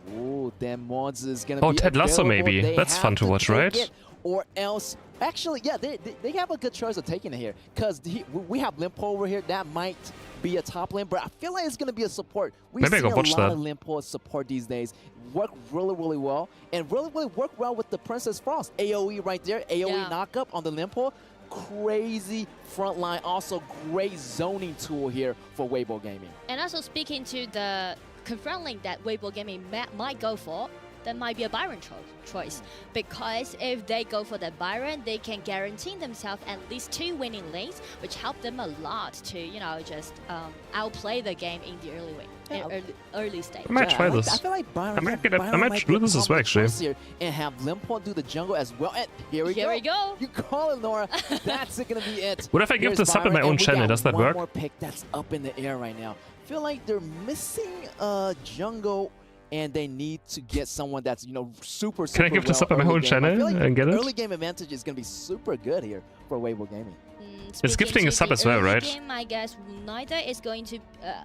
Ooh, then Mons is gonna Oh, be Ted Lasso available. maybe. They That's have fun to watch, take right? it, or else, actually, yeah, they have a good choice of taking it here. Because we have Limpo over here. That might be a top lane, but I feel like it's going to be a support. We Maybe I see go a watch lot that. of Limpo support these days. Work really, really well. And really, really work well with the Princess Frost. AoE right there. AoE knockup on the Limpo. Crazy frontline. Also, great zoning tool here for Weibo Gaming. And also speaking to the confront link that Weibo Gaming might go for, that might be a Byron choice. Because if they go for the Byron, they can guarantee themselves at least 2 winning lanes, which help them a lot to, you know, just outplay the game in the early stage. I might try this. I feel like Byron, I might do this as well, actually. Here and have Limpo do the jungle as well. And here we go. You call it, Nora. That's going to be it. What if I give Here's this up in Byron, my own and we channel? got Does that one work? more pick that's up in the air right now. I feel like they're missing a jungle. And they need to get someone that's, you know, super Can I give this up on my own channel like and get it? Early game advantage is going to be super good here for Weibo Gaming. It's gifting a sub as well, right? Game, I guess neither is going to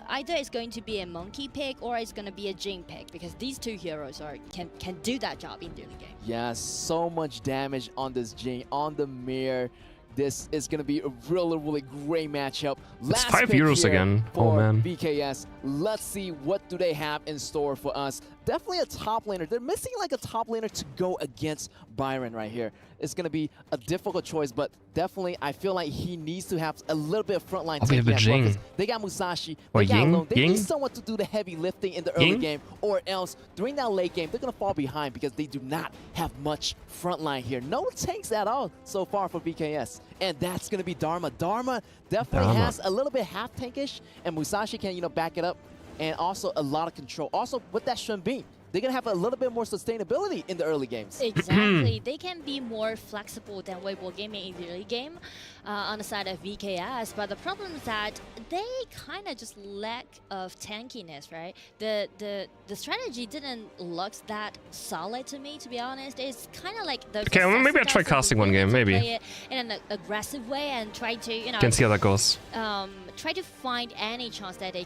either is going to be a monkey pick or it's going to be a Jing pick, because these 2 heroes can do that job in the early game. Yeah, so much damage on this Jing, on the mirror. This is going to be a really, really great matchup. It's 5 euros again. Oh, man. BKS. Let's see what do they have in store for us. Definitely a top laner. They're missing like a top laner to go against Byron right here. It's going to be a difficult choice, but definitely I feel like he needs to have a little bit of frontline. Oh, we have a Jing. They got Musashi. Or They got Ying? Lone. They Ying? need someone to do the heavy lifting in the early Ying? game, or else during that late game, they're going to fall behind because they do not have much frontline here. No tanks at all so far for BKS. And that's going to be Dharma. Dharma definitely has a little bit half tankish, and Musashi can, you know, back it up. And also a lot of control. Also with that Shun Beam, they're going to have a little bit more sustainability in the early games. Exactly. They can be more flexible than Weibo Gaming in the early game on the side of VKS. But the problem is that they kind of just lack of tankiness, right? The strategy didn't look that solid to me, to be honest. It's kind of like the Okay, well, maybe I'll try casting one game, maybe. play it in an aggressive way and try to, you know, Can see how that goes. try to find any chance that they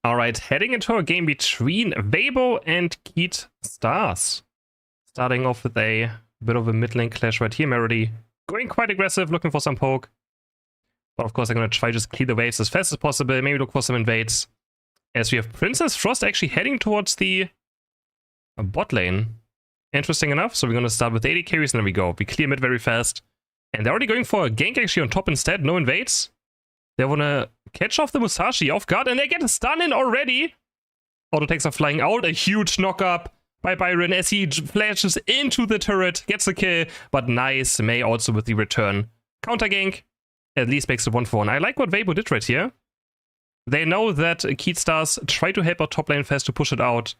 All right, heading into a game between Weibo and Keat Stars. Starting off with a bit of a mid lane clash right here. Melody going quite aggressive, looking for some poke. But of course, I'm going to try just clear the waves as fast as possible. Maybe look for some invades. As we have Princess Frost actually heading towards the bot lane. Interesting enough. So we're going to start with 80 carries, and there we go. We clear mid very fast. And they're already going for a gank actually on top instead. No invades. They want to catch off the Musashi off guard, and they get a stun in already. Auto takes are flying out. A huge knock up by Byron as he flashes into the turret. Gets the kill, but nice. May also with the return. Counter gank. At least makes it 1-for-1. I like what Weibo did right here. They know that Keat Stars try to help out top lane fast to push it out.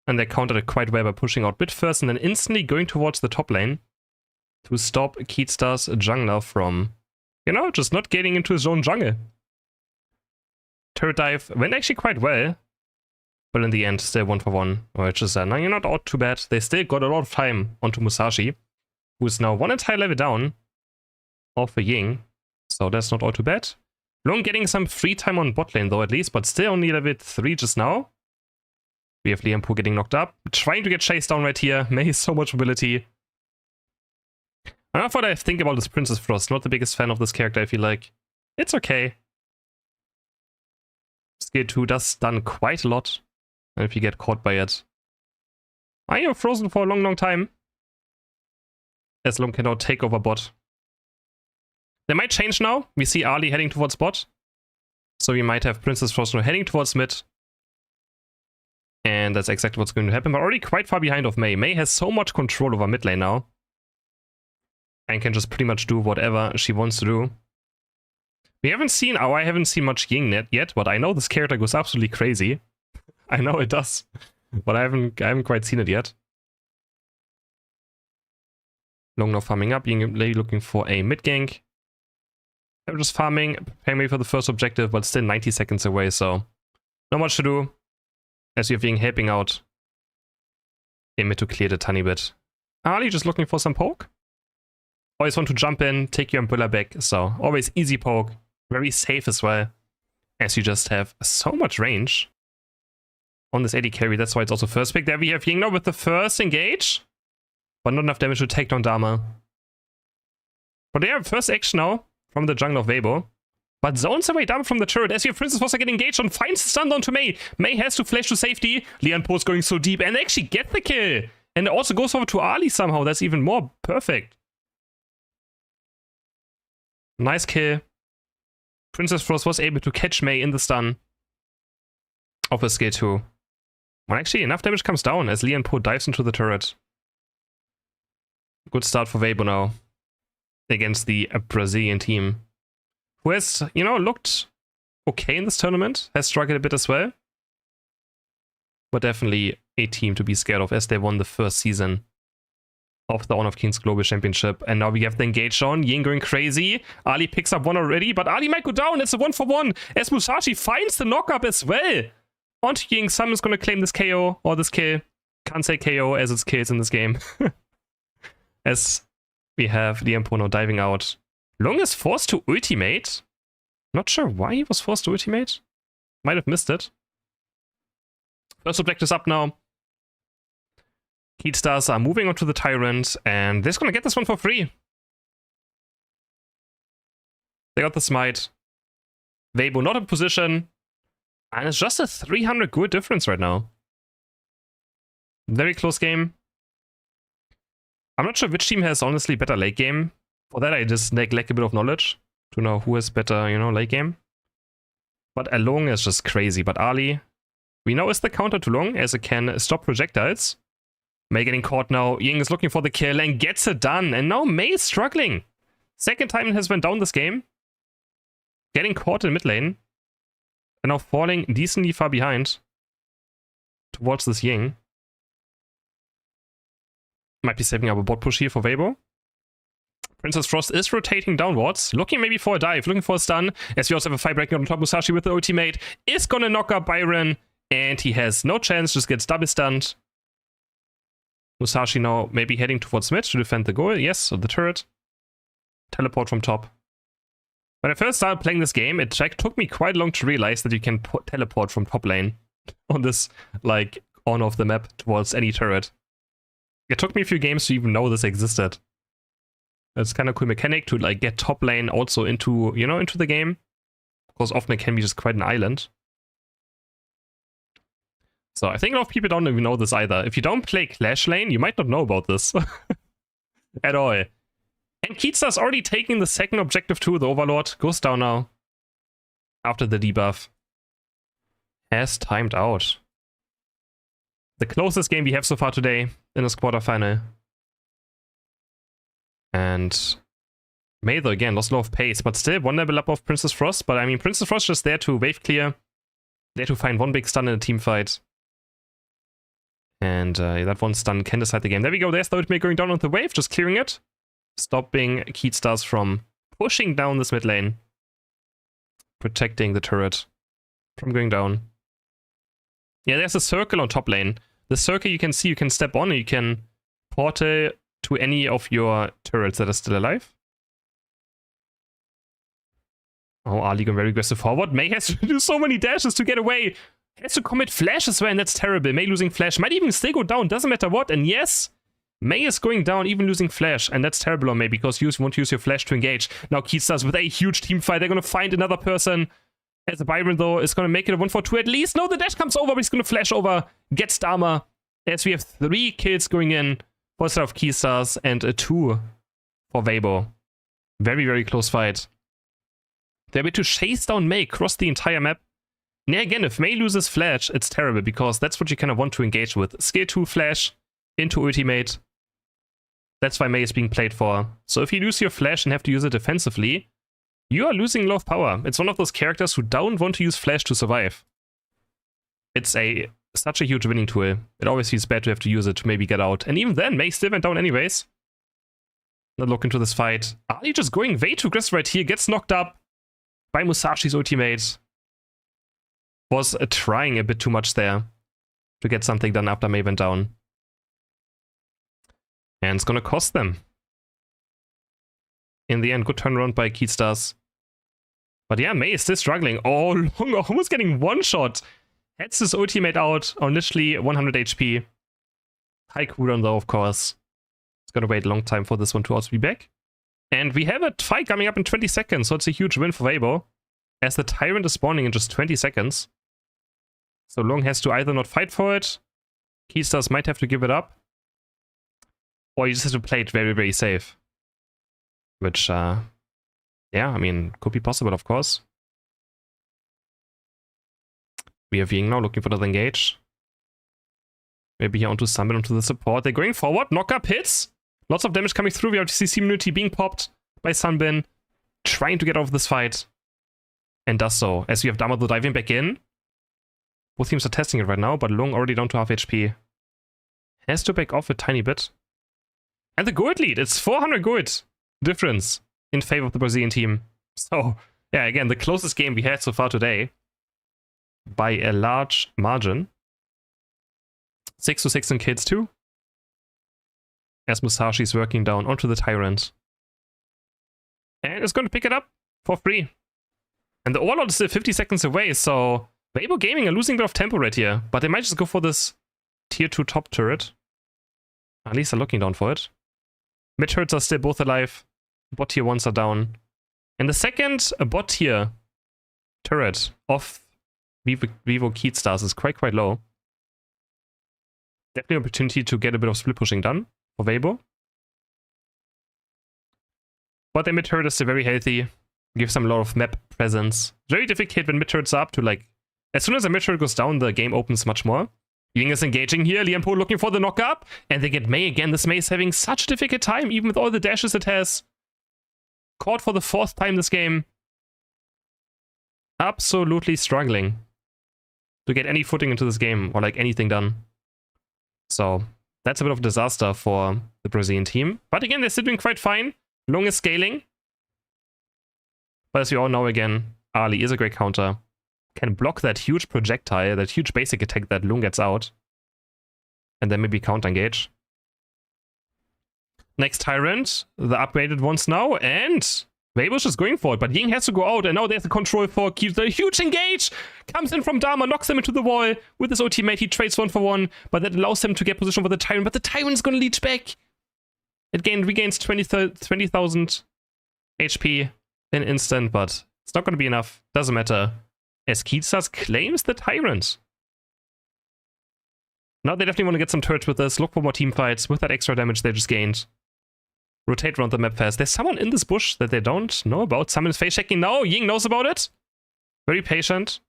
And they countered it quite well by pushing out mid first and then instantly going towards the top lane to stop Keat Stars jungler from, you know, just not getting into his own jungle. Turret dive went actually quite well. But in the end, still 1-for-1. Which is now you're not out too bad. They still got a lot of time onto Musashi, who is now one entire level down off a Ying. So that's not all too bad. Long getting some free time on bot lane though at least, but still only level 3 just now. We have Liampo getting knocked up. Trying to get chased down right here. May so much mobility. Enough what I think about this Princess Frost. Not the biggest fan of this character, I feel like. It's okay. Skill 2 does stun quite a lot. And if you get caught by it. Are you frozen for a long, long time? As Long cannot take over bot. They might change now. We see Ali heading towards bot. So we might have Princess Frost now heading towards mid. And that's exactly what's going to happen. But already quite far behind of May. May has so much control over mid lane now. And can just pretty much do whatever she wants to do. We haven't seen, I haven't seen much Ying yet, but I know this character goes absolutely crazy. I know it does, but I haven't quite seen it yet. Long now farming up, being looking for a mid gank. I'm just farming, preparing me for the first objective, but still 90 seconds away, so not much to do. As you're being helping out in mid to clear it a tiny bit. Ali just looking for some poke. Always want to jump in, take your umbrella back, so always easy poke. Very safe as well, as you just have so much range on this AD carry. That's why it's also first pick. There we have Yingno with the first engage, but not enough damage to take down Dharma. But they have first action now from the jungle of Weibo. But zones away Dharma from the turret as your Princess Foster get engaged and finds the stun down to Mei. Mei has to flash to safety. Lianpo's going so deep and actually get the kill. And it also goes over to Ali somehow. That's even more perfect. Nice kill. Princess Frost was able to catch Mei in the stun of a skill 2. Well, actually, enough damage comes down as Lianpo dives into the turret. Good start for Weibo now against the Brazilian team, who has, you know, looked okay in this tournament, has struggled a bit as well. But definitely a team to be scared of as they won the first season of the Honor of Kings Global Championship. And now we have the engage on. Ying going crazy. Ali picks up one already, but Ali might go down. It's a 1-for-1 as Musashi finds the knock-up as well. Onto Ying. Some is going to claim this KO or this kill. Can't say KO as it's kills in this game. As we have Lianpo now diving out. Long is forced to ultimate. Not sure why he was forced to ultimate. Might have missed it. First objective is up now. Heat Stars are moving onto the Tyrant, and they're gonna get this one for free. They got the smite. Weibo not in position. And it's just a 300 gold difference right now. Very close game. I'm not sure which team has honestly better late game. For that I just lack a bit of knowledge to know who has better, you know, late game. But Along is just crazy. But Ali, we know is the counter to Long as it can stop projectiles. Mei getting caught now. Ying is looking for the kill and gets it done. And now Mei is struggling. Second time it has went down this game. Getting caught in mid lane. And now falling decently far behind towards this Ying. Might be saving up a bot push here for Weibo. Princess Frost is rotating downwards, looking maybe for a dive, looking for a stun, as we also have a fight breaking on top. Musashi with the ultimate is gonna knock up Byron, and he has no chance, just gets double stunned. Musashi now maybe heading towards mid to defend the goal, yes, or the turret. Teleport from top. When I first started playing this game, it took me quite long to realize that you can teleport from top lane on this, like, on off the map towards any turret. It took me a few games to even know this existed. It's kind of cool mechanic to like get top lane also into, you know, into the game. Because often it can be just quite an island. So I think a lot of people don't even know this either. If you don't play Clash lane, you might not know about this. At all. And Keatsta's already taking the second objective too. The Overlord goes down now. After the debuff. Has timed out. The closest game we have so far today in this quarterfinal. And Mei, though, again, lost a lot of pace, but still one level up of Princess Frost. But I mean, Princess Frost just there to wave clear, there to find one big stun in a team fight. And that one stun can decide the game. There we go, there's the ultimate going down on the wave, just clearing it. Stopping Keatstars from pushing down this mid lane. Protecting the turret from going down. Yeah, there's a circle on top lane. The circle you can see, you can step on, and you can portal to any of your turrets that are still alive. Oh, Ali going very aggressive forward. Mei has to do so many dashes to get away. Has to commit flash as well, and that's terrible. Mei losing flash. Might even still go down, doesn't matter what. And yes, Mei is going down, even losing flash. And that's terrible on Mei, because you want to use your flash to engage. Now Keatstars with a huge team fight. They're going to find another person. As a Byron, though, is going to make it a 1-for-2 at least. No, the dash comes over, but he's going to flash over. Gets Dharma. As we have 3 kills going in. For a set of Keatstars and a 2 for Weibo. Very, very close fight. They're able to chase down Mei across the entire map. Yeah, again, if Mei loses flash, it's terrible, because that's what you kind of want to engage with. Skill 2 flash into ultimate. That's why Mei is being played for. So if you lose your flash and have to use it defensively, you are losing a lot of power. It's one of those characters who don't want to use flash to survive. It's a such a huge winning tool. It always feels bad to have to use it to maybe get out. And even then, May still went down anyways. Let's look into this fight. Ali just going way too aggressive right here. Gets knocked up by Musashi's ultimate. Was trying a bit too much there to get something done after May went down. And it's gonna cost them. In the end, good turnaround by Keystars. But yeah, May is still struggling. Oh, Long almost getting one shot. Heads his ultimate out on literally 100 HP. High cooldown though, of course. It's gonna wait a long time for this one to also be back. And we have a fight coming up in 20 seconds, so it's a huge win for Weibo. As the Tyrant is spawning in just 20 seconds. So Long has to either not fight for it, Keystars might have to give it up, or you just have to play it very, very safe. Which, yeah, I mean, could be possible, of course. We have Ying now looking for another engage. Maybe here onto Sunbin, onto the support. They're going forward. Knock up hits. Lots of damage coming through. We have to see Impunity being popped by Sunbin. Trying to get out of this fight. And does so. As we have Dama diving back in. Both teams are testing it right now, but Long already down to half HP. Has to back off a tiny bit. And the gold lead. It's 400 gold difference in favor of the Brazilian team. So, yeah, again, the closest game we had so far today. By a large margin. 6-6 in kills too. As Musashi is working down onto the Tyrant. And it's going to pick it up for free. And the Overlord is still 50 seconds away, so Weibo Gaming are losing a bit of tempo right here. But they might just go for this tier 2 top turret. At least they're looking down for it. Mid turrets are still both alive. Bot tier 1s are down. And the second bot tier turret of Vivo Keystars is quite low. Definitely an opportunity to get a bit of split pushing done for Weibo. But their mid turret is still very healthy. Gives them a lot of map presence. Very difficult when mid turrets are up to like... As soon as a mid turret goes down, the game opens much more. Ying is engaging here. Lianpo looking for the knock up. And they get May again. This May is having such a difficult time, even with all the dashes it has. Caught for the 4th time this game. Absolutely struggling to get any footing into this game or like anything done. So that's a bit of a disaster for the Brazilian team. But again, they're still doing quite fine. Long is scaling. But as we all know again, Ali is a great counter. Can block that huge projectile, that huge basic attack that Lung gets out. And then maybe counter engage. Next Tyrant, the upgraded ones now, and Weibo's just going for it, but Ying has to go out, and now there's the control for keeps the huge engage! Comes in from Dharma, knocks him into the wall. With his ultimate, he trades 1-for-1, but that allows him to get position for the Tyrant, but the Tyrant's gonna leech back! It regains 20,000 HP in an instant, but it's not gonna be enough. Doesn't matter. As Keystars claims the Tyrant. Now they definitely want to get some turrets with this, look for more team fights with that extra damage they just gained. Rotate around the map fast. There's someone in this bush that they don't know about. Someone is face checking now. Ying knows about it. Very patient.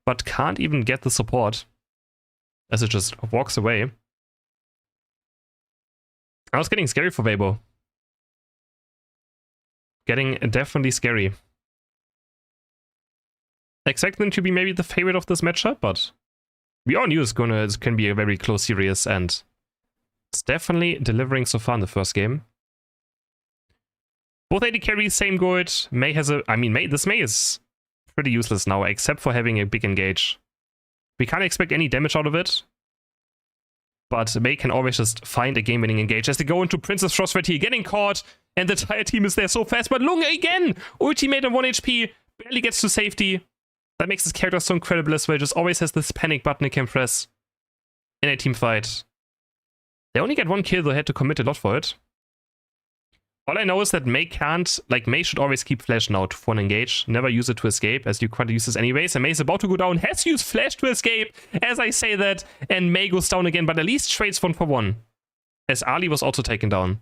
But can't even get the support. As it just walks away. Now it's getting scary for Weibo. Getting definitely scary. Expect them to be maybe the favorite of this matchup, but we all knew it's can be a very close series, and it's definitely delivering so far in the first game. Both AD carries, same gold. May has a... I mean, this May is pretty useless now, except for having a big engage. We can't expect any damage out of it. But May can always just find a game-winning engage as they go into Princess Frost right here, getting caught, and the entire team is there so fast. But Lung again! Ultimate on 1 HP, barely gets to safety. That makes this character so incredible as well. Just always has this panic button it can press in a team fight. They only get 1 kill, though, had to commit a lot for it. All I know is that May can't, like, May should always keep Flash now for an engage. Never use it to escape, as you quite use this anyways. And May is about to go down, has used Flash to escape, as I say that. And May goes down again, but at least trades 1-for-1. As Ali was also taken down.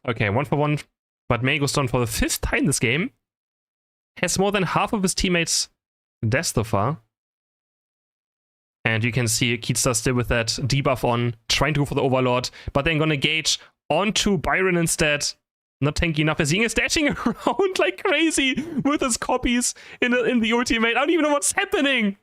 Okay, 1-for-1, but May goes down for the 5th time this game. Has more than half of his teammates death so far. And you can see Keystars still with that debuff on, trying to go for the Overlord, but then gonna engage onto Byron instead. Not tanky enough as Ying is dashing around like crazy with his copies in the ultimate. I don't even know what's happening.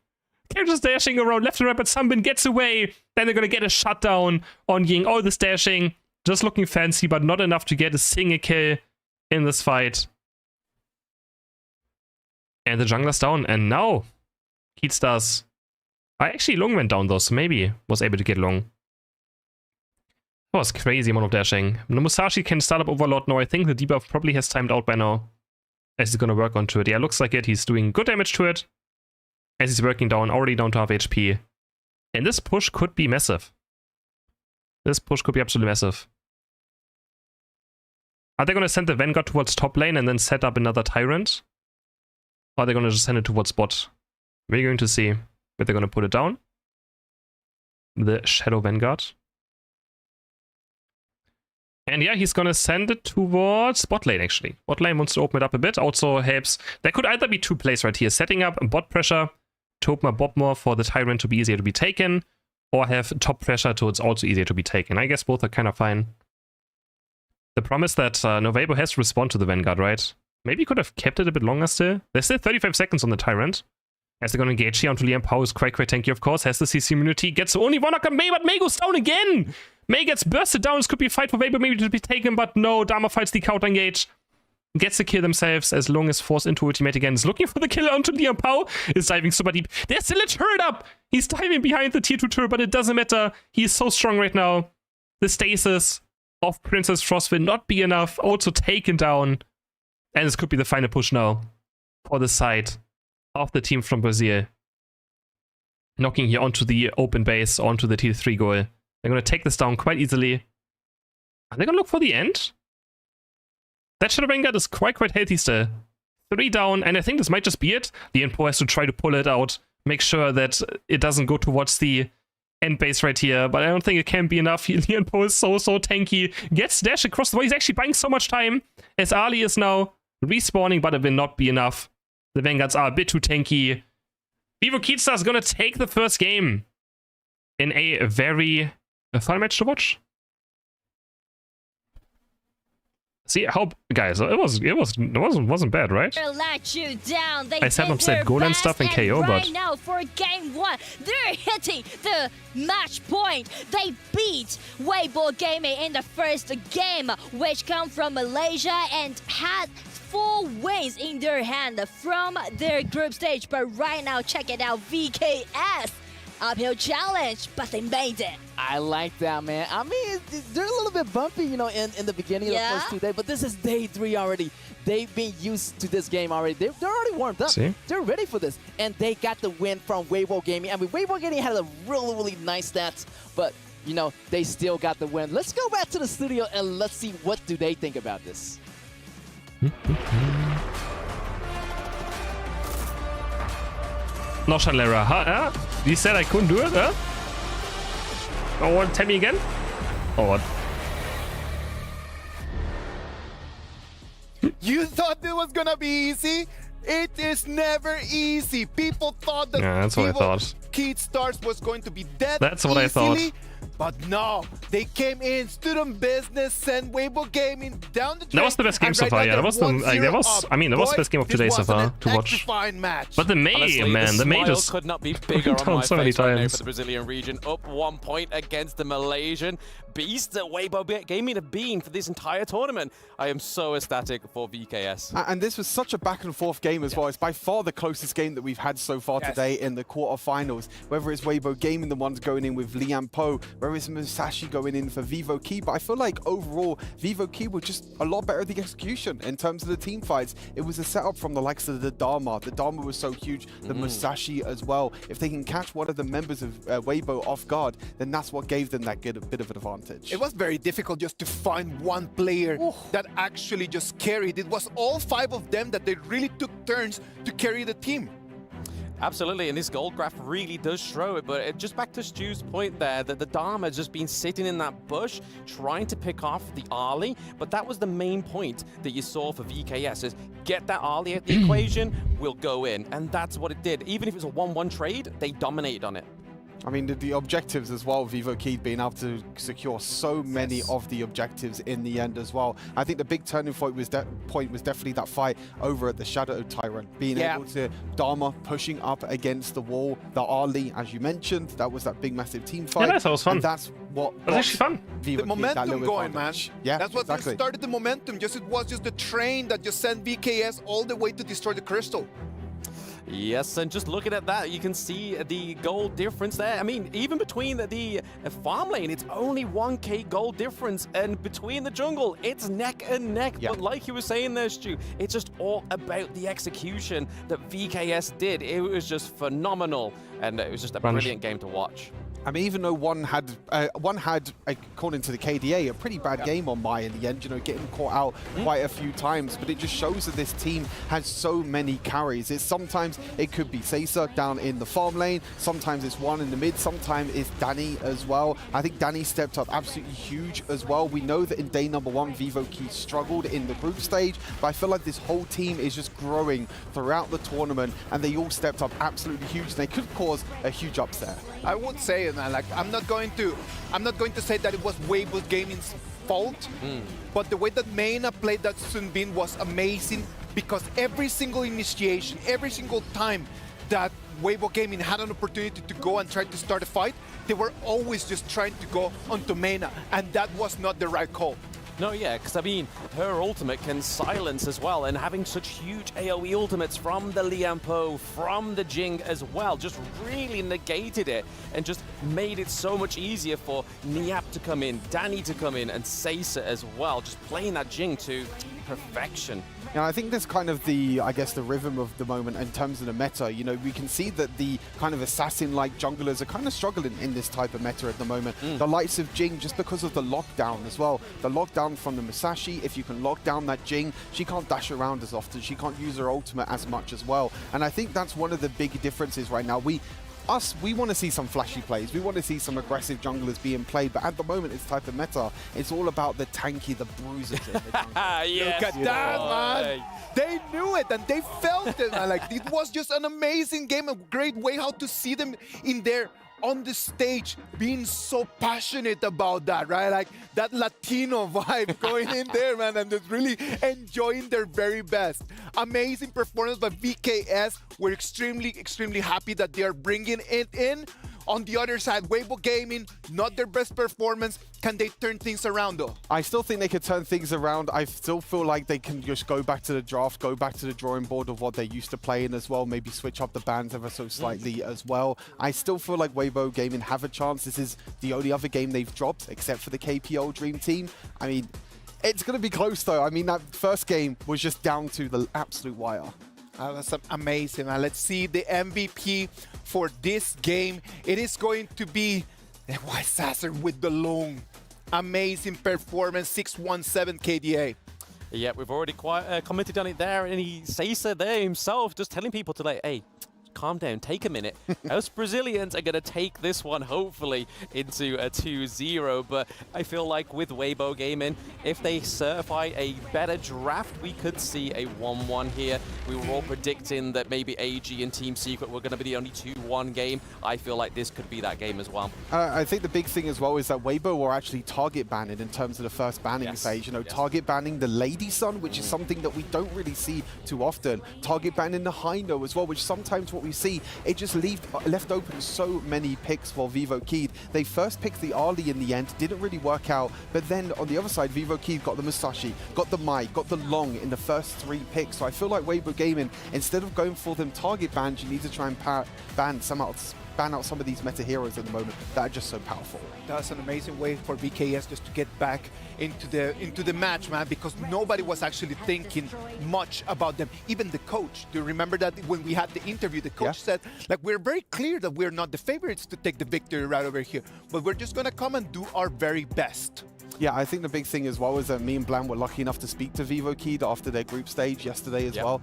Characters dashing around left and right, but Sunbin gets away. Then they're gonna get a shutdown on Ying. All this dashing, just looking fancy, but not enough to get a single kill in this fight. And the jungler's down, and now Keatstars. Actually, Long went down though, so maybe was able to get Long. That was crazy amount of dashing. The Musashi can start up Overlord now. I think the debuff probably has timed out by now. As he's gonna work onto it. Yeah, looks like it. He's doing good damage to it. As he's working down, already down to half HP. And this push could be massive. This push could be absolutely massive. Are they gonna send the Vanguard towards top lane and then set up another Tyrant? Or are they gonna just send it towards bot? We're going to see. But they're gonna put it down. The Shadow Vanguard. And yeah, he's gonna send it towards bot lane, actually. Bot lane wants to open it up a bit, also helps. There could either be two plays right here. Setting up bot pressure to open up bot more for the Tyrant to be easier to be taken, or have top pressure so it's also easier to be taken. I guess both are kind of fine. The promise that Weibo has to respond to the Vanguard, right? Maybe could have kept it a bit longer still. There's still 35 seconds on the Tyrant. As they're gonna engage here onto Liam Pao is quite tanky, of course. Has the CC immunity, gets only one knock on Mei, but Mei goes down again! Mei gets bursted down. This could be a fight for Weibo maybe to be taken, but no. Dharma fights the counter engage. Gets the kill themselves as long as forced into ultimate again. Is looking for the kill onto Liam Pao. Is diving super deep. There's still a turret up. He's diving behind the tier 2 turret, but it doesn't matter. He's so strong right now. The stasis of Princess Frost will not be enough. Also taken down. And this could be the final push now for the side of the team from Brazil. Knocking here onto the open base, onto the tier 3 goal. They're going to take this down quite easily. Are they going to look for the end? That Shadow Vanguard is quite healthy still. 3 down, and I think this might just be it. The Impo has to try to pull it out. Make sure that it doesn't go towards the end base right here. But I don't think it can be enough. The Impo is so tanky. Gets dash across the way. He's actually buying so much time. As Ali is now respawning, but it will not be enough. The Vanguards are a bit too tanky. Vivo Keatstars is going to take the first game in a very fun match to watch. See how, guys, it wasn't bad, right? Let you down. I said upset goal and stuff and KO, but right now for game 1, they're hitting the match point. They beat Weibo Gaming in the first game, which come from Malaysia and had 4 wins in their hand from their group stage. But right now, check it out, VKS. Uphill challenge, but they made it. I like that, man. I mean, they're a little bit bumpy, you know, in the beginning of the first 2 days, but this is day 3 already. They've been used to this game already. They're already warmed up. See? They're ready for this, and they got the win from Weibo Gaming. I mean, Weibo Gaming had a really nice stats, but, you know, they still got the win. Let's go back to the studio, and let's see what do they think about this. No Chandlera, huh? You said I couldn't do it, huh? Oh, what? Tell me again? Oh, what? You thought it was gonna be easy? It is never easy. People thought that yeah, that's what I thought. Keatstars was going to be dead. That's what easily, I thought. But no, they came in, stood on business, sent Weibo Gaming down the track. That was the best game so far, yeah. That was the best game of today so far to watch. Match. But the Mei, honestly, man, the Mei just could not be bigger on my so many face right now times. for the Brazilian region. Up 1 point against the Malaysian beast that Weibo Gaming have been for this entire tournament. I am so ecstatic for VKS. And this was such a back and forth game as well. It's by far the closest game that we've had so far today in the quarterfinals. Whether it's Weibo Gaming, the ones going in with Liam Po, whether it's Musashi going in for Vivo Key, but I feel like overall Vivo Key were just a lot better at the execution in terms of the team fights. It was a setup from the likes of the Dharma. The Dharma was so huge, the Musashi as well. If they can catch one of the members of Weibo off guard, then that's what gave them that bit of an advantage. It was very difficult just to find one player that actually just carried. It was all 5 of them that they really took turns to carry the team. Absolutely, and this gold graph really does show it, but just back to Stu's point there, that the Dharma has just been sitting in that bush, trying to pick off the Ali, but that was the main point that you saw for VKS, is get that Ali at the equation, we'll go in, and that's what it did. Even if it was a 1-1 trade, they dominated on it. I mean, the objectives as well, Vivo Keed being able to secure so many of the objectives in the end as well. I think the big turning point was definitely that fight over at the Shadow Tyrant, being able to Dharma pushing up against the wall, the Ali, as you mentioned, that was that big massive team fight. Yeah, that was fun. And that's what that was actually fun. Vivo the momentum going, man. Yeah, that's what exactly. started the momentum. It was just the train that just sent VKS all the way to destroy the crystal. Yes, and just looking at that, you can see the gold difference there. I mean, even between the farm lane, it's only 1k gold difference, and between the jungle, it's neck and neck. Yeah. But like you were saying there, Stu, it's just all about the execution that VKS did. It was just phenomenal, and it was just a brilliant game to watch. I mean, even though one had, according to the KDA, a pretty bad game on Mai in the end, you know, getting caught out quite a few times, but it just shows that this team has so many carries. Sometimes it could be Seiza down in the farm lane, sometimes it's one in the mid, sometimes it's Danny as well. I think Danny stepped up absolutely huge as well. We know that in day number 1, Vivo Key struggled in the group stage, but I feel like this whole team is just growing throughout the tournament, and they all stepped up absolutely huge, and they could cause a huge upset. I would say it, man. Like, I'm not going to say that it was Weibo Gaming's fault, but the way that Mena played that Sunbin was amazing, because every single initiation, every single time that Weibo Gaming had an opportunity to go and try to start a fight, they were always just trying to go onto Mena, and that was not the right call. No, yeah, because I mean, her ultimate can silence as well, and having such huge AoE ultimates from the Lianpo, from the Jing as well, just really negated it and just made it so much easier for Niap to come in, Danny to come in, and Seiza as well, just playing that Jing to perfection. And I think that's kind of the, I guess, the rhythm of the moment in terms of the meta. You know, we can see that the kind of assassin-like junglers are kind of struggling in this type of meta at the moment. The likes of Jing, just because of the lockdown as well. The lockdown from the Musashi, if you can lock down that Jing, she can't dash around as often. She can't use her ultimate as much as well. And I think that's one of the big differences right now. We want to see some flashy plays. We want to see some aggressive junglers being played, but at the moment, it's type of meta. It's all about the tanky, the bruisers in the jungle. Look at that, man! They knew it and they felt it, man. Like, it was just an amazing game, a great way how to see them in there on the stage being so passionate about that, right? Like that Latino vibe going in there, man, and just really enjoying their very best. Amazing performance by VKS. We're extremely, extremely happy that they are bringing it in. On the other side, Weibo Gaming, not their best performance. Can they turn things around, though? I still think they could turn things around. I still feel like they can just go back to the draft, go back to the drawing board of what they used to play in as well, maybe switch up the bans ever so slightly as well. I still feel like Weibo Gaming have a chance. This is the only other game they've dropped, except for the KPL Dream Team. I mean, it's going to be close, though. I mean, that first game was just down to the absolute wire. That's amazing, man. Let's see the MVP for this game. It is going to be the White Sasser with the long. Amazing performance, 617 KDA. Yeah, we've already commented on it there, and he Seiza there himself just telling people to like, hey, calm down, take a minute. Us Brazilians are going to take this one, hopefully, into a 2-0. But I feel like with Weibo Gaming, if they certify a better draft, we could see a 1-1 here. We were all predicting that maybe AG and Team Secret were going to be the only 2-1 game. I feel like this could be that game as well. I think the big thing as well is that Weibo were actually target banning in terms of the first banning phase. You know, target banning the Lady Sun, which is something that we don't really see too often. Target banning the Hino as well, which sometimes what we see, it just left open so many picks for Vivo Keed. They first picked the Ali in the end, didn't really work out, but then on the other side, Vivo Keed got the Musashi, got the Mai, got the Long in the first 3 picks. So I feel like Weibo Gaming, instead of going for them target bans, you need to try and ban out some of these meta heroes at the moment that are just so powerful. That's an amazing way for VKS just to get back into the match, man, because nobody was actually thinking much about them. Even the coach. Do you remember that when we had the interview, the coach said, like, we're very clear that we're not the favorites to take the victory right over here, but we're just gonna come and do our very best. Yeah, I think the big thing as well is that me and Blam were lucky enough to speak to Vivo Keed after their group stage yesterday as well.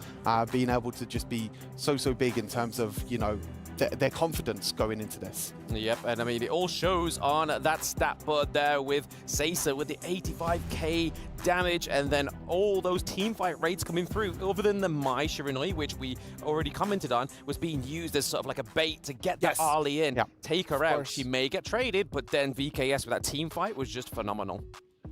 Being able to just be so big in terms of, you know, their confidence going into this. Yep, and I mean, it all shows on that stat board there with Seiza with the 85k damage, and then all those teamfight rates coming through, other than the Mai Shiranui, which we already commented on, was being used as sort of like a bait to get that Ali in, take her out. She may get traded, but then VKS with that teamfight was just phenomenal.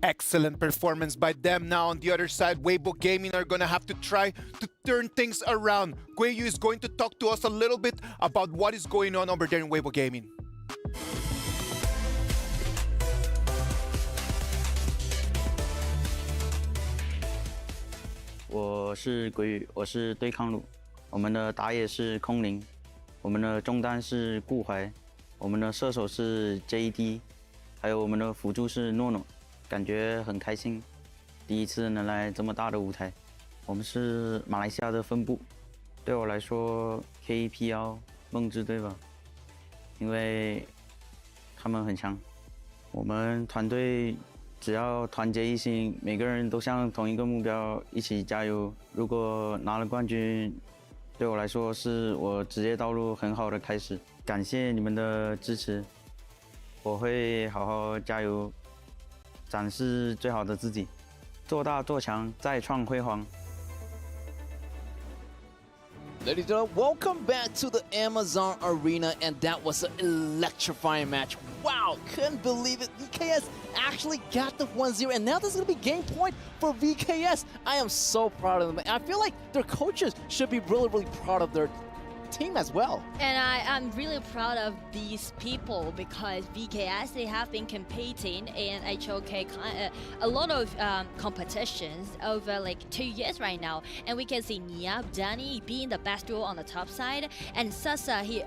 Excellent performance by them. Now on the other side, Weibo Gaming are going to have to try to turn things around. Guiyu is going to talk to us a little bit about what is going on over there in Weibo Gaming. 我是鬼宇，我是对抗路，我们的打野是空灵，我们的中单是顾怀，我们的射手是 JD， 还有我们的辅助是诺诺，感觉很开心，第一次能来这么大的舞台。我们是马来西亚的分部，对我来说 KPL 梦之队吧，因为他们很强，我们团队。 只要团结一心，每个人都向同一个目标一起加油。如果拿了冠军，对我来说是我职业道路很好的开始。感谢你们的支持，我会好好加油，展示最好的自己，做大做强，再创辉煌。 Ladies and gentlemen, welcome back to the Amazon Arena, and that was an electrifying match. Wow, couldn't believe it. VKS actually got the 1-0, and now this is going to be game point for VKS. I am so proud of them. I feel like their coaches should be really, really proud of their team as well. And I'm really proud of these people because VKS, they have been competing in HOK a lot of competitions over like 2 years right now. And we can see Niab, Danny being the best duo on the top side. And Sasa, he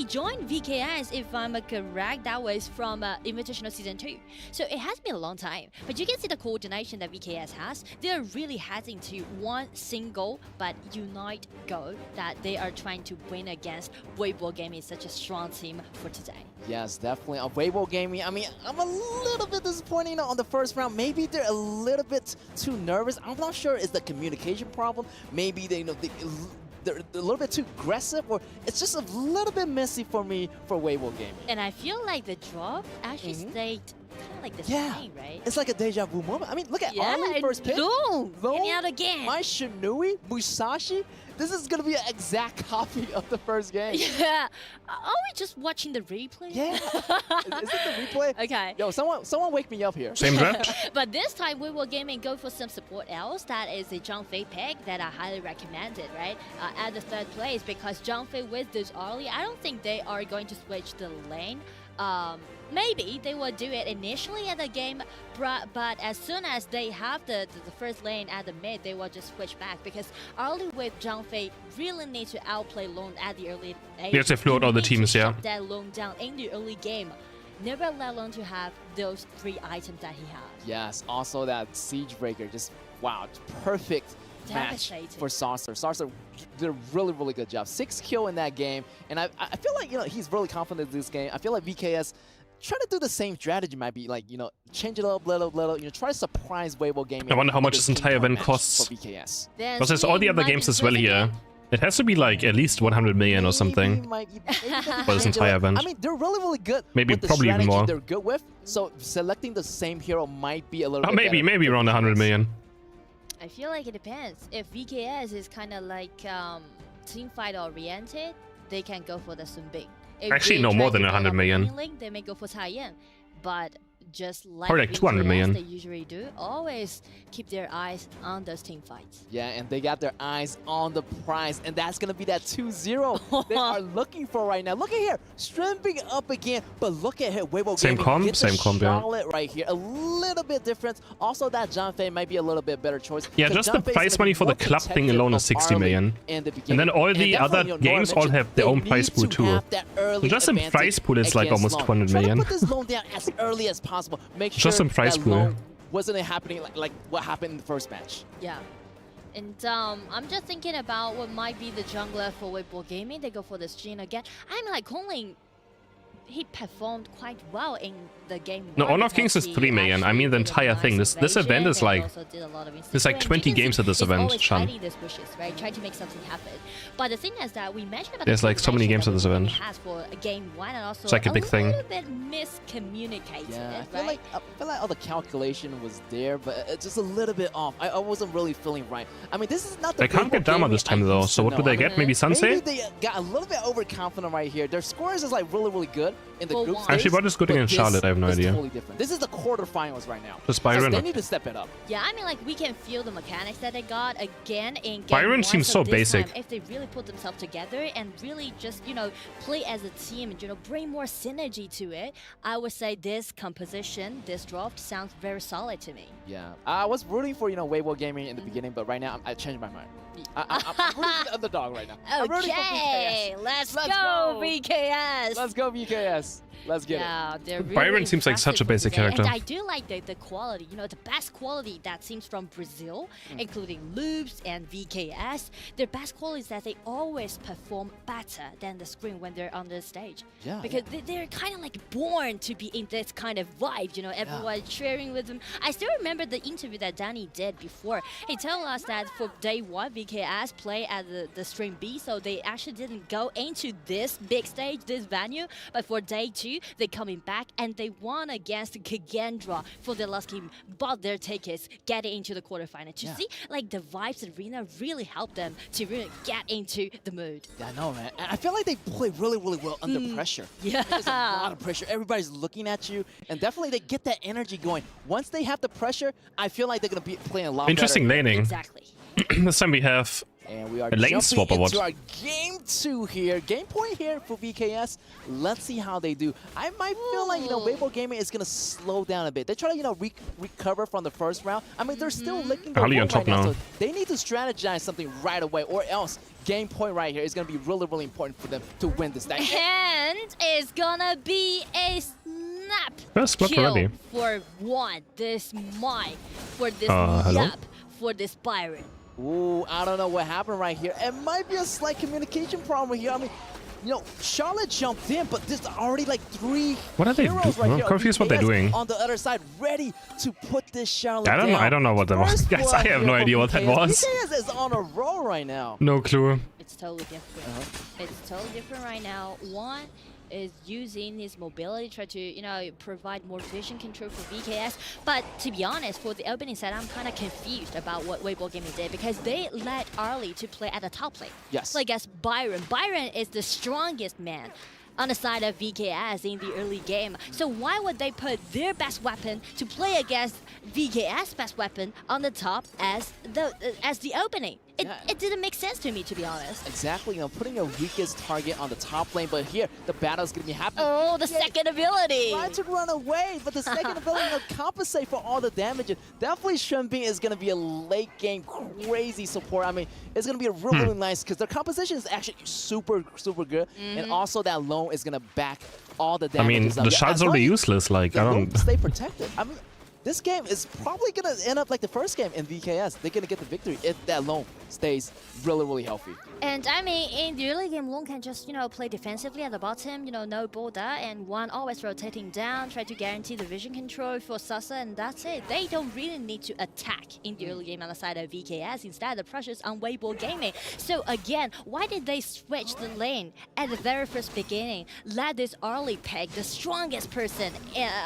joined VKS, if I'm correct, that was from Invitational Season 2. So it has been a long time. But you can see the coordination that VKS has. They're really heading to one single but unite goal that they are trying to win against Weibo Gaming, such a strong team for today. Yes, definitely. On Weibo Gaming, I mean, I'm a little bit disappointed on the first round. Maybe they're a little bit too nervous. I'm not sure it's the communication problem. Maybe they're a little bit too aggressive, or it's just a little bit messy for me for Weibo Gaming. And I feel like the drop actually stayed kind of like the same, right? It's like a deja vu moment. I mean, look at Ali first pick. Loom out again. My Shinui, Musashi. This is gonna be an exact copy of the first game. Yeah. Are we just watching the replay? Yeah. Is it the replay? Okay. Yo, someone wake me up here. Same draft. But this time we will game and go for some support else. That is the Zhangfei pick that I highly recommended, right? At the third place, because Zhangfei with this early, I don't think they are going to switch the lane. Maybe they will do it initially at the game, but as soon as they have the first lane at the mid, they will just switch back, because early with Zhangfei really need to outplay Lone at the early age. Yes, they float all the teams, yeah. Shut that Lone down in the early game. Never let Lone to have those 3 items that he has. Yes, also that Siege Breaker, just wow, perfect match for Saucer. Saucer did a really, really good job. 6 kills in that game, and I feel like, you know, he's really confident in this game. I feel like VKS trying to do the same strategy might be like, you know, change it up little, you know, try to surprise Weibo Gaming. I wonder how much this entire event costs. For VKS. Because there's all the other games as well here. It has to be like at least 100 million or something for this entire event. I mean, they're really, really good. Maybe with the probably even more. They're good with, so selecting the same hero might be a little bit maybe better. around 100 million. I feel like it depends. If VKS is kind of like team fight oriented, they can go for the Sun Bing. Actually, no, more than 100 million. They may go for Taiyan, but just like Probably like 200 million. They usually do, always keep their eyes on those team fights. Yeah, and they got their eyes on the prize, and that's gonna be that 2-0 they are looking for right now. Look at here, stripping up again, but look at here, Weibo Same comp, yeah. Charlotte right here, a little bit different. Also, that Zhangfei might be a little bit better choice. Yeah, just the prize money for the club thing alone is 60 million. And then all the other games all have their own prize pool too. So just in prize pool is like almost 200 million. Put this loan down as early as possible. Make sure just some prize that pool. loan wasn't happening like what happened in the first match. Yeah. And I'm just thinking about what might be the jungler for Weibo Gaming. They go for this Jhin again. I'm like, Kongling, he performed quite well in the game. No, Honor of Kings is 3 million. I mean the entire thing. This event is like... There's like 20 games at this event, Sean. Right? Trying to make something happen. But the thing is that we mentioned about There's like so many games at this event. For game 1 and also it's like a big thing. little bit miscommunicated. Yeah, I right? feel like all the calculation was there, but it's just a little bit off. I wasn't really feeling right. I mean, this is not the. They can't get Dama this time though. So what would they get? Maybe Sansei? Maybe they got a little bit overconfident right here. Their scores is like really good in the group stage. Actually, what is good against Charlotte? I have no idea. Totally different. This is the quarterfinals right now. Just Byron. They need to step it up. Yeah, I mean, like we can feel the mechanics that they got again in game Byron 1, seems so basic. Time, if they really put themselves together and really just play as a team and bring more synergy to it, I would say this composition, this draft sounds very solid to me. Yeah, I was rooting for Weibo Gaming in the beginning, but right now I changed my mind. I'm rooting for the underdog right now. Okay, let's go VKS. Let's go VKS. Let's get it. They're really Byron seems like such a basic character. And I do like the quality, the best quality that seems from Brazil, including Loops and VKS. Their best quality is that they always perform better than the screen when they're on the stage. Yeah. Because they're kind of like born to be in this kind of vibe, everyone cheering with them. I still remember the interview that Danny did before. He told us that for day 1, VKS play at the stream B, so they actually didn't go into this big stage, this venue, but for day 2, they're coming back and they won against Kagendra for their last game, bought their tickets, getting into the quarterfinal. To see like the vibes arena really helped them to really get into the mood. Yeah, I know, man. I feel like they play really well under pressure. Yeah. There's a lot of pressure. Everybody's looking at you, and definitely they get that energy going. Once they have the pressure, I feel like they're going to be playing a lot Interesting better. laning. Exactly. This time we have and we are a lane swap or what? into our game 2 here. Game point here for VKS. Let's see how they do. I might feel like, Weibo Gaming is going to slow down a bit. They try to, recover from the first round. I mean, they're still licking the Ali on top now. So they need to strategize something right away, or else game point right here is going to be really important for them to win this. And it's going to be a snap First spot kill already. for one. This Mike, for this hello? Yap, for this Byron. Ooh, I don't know what happened right here. It might be a slight communication problem here. I mean, Charlotte jumped in, but there's already like 3 What are they heroes doing? right I'm here. confused what they're doing. On the other side, ready to put this Charlotte I don't know what that was. Guys, I have no idea what that was. VKS is on a roll right now. No clue. It's totally different. It's totally different right now. One is using his mobility, try to, provide more vision control for VKS. But to be honest, for the opening set, I'm kind of confused about what Weibo Gaming did, because they let Arlie to play at the top lane. Yes. Like as Byron. Byron is the strongest man on the side of VKS in the early game. So why would they put their best weapon to play against VKS' best weapon on the top as the opening? It didn't make sense to me, to be honest. Exactly, putting your weakest target on the top lane, but here, the battle's going to be happening. Oh, the second ability! Trying to run away, but the second ability will compensate for all the damage. Definitely Shunbin is going to be a late game crazy support. I mean, it's going to be a really nice, because their composition is actually super good, and also that loan is going to back all the damage. I mean, the shard's already useless, like, I don't... Stay protected. I mean, this game is probably going to end up like the first game in VKS. They're going to get the victory if that loan stays really healthy. And I mean, in the early game, Long can just, play defensively at the bottom, no border, and one always rotating down, try to guarantee the vision control for Sasa, and that's it. They don't really need to attack in the early game on the side of VKS. Instead, the pressure's on Weibo Gaming. So again, why did they switch the lane at the very first beginning? Let this early pick, the strongest person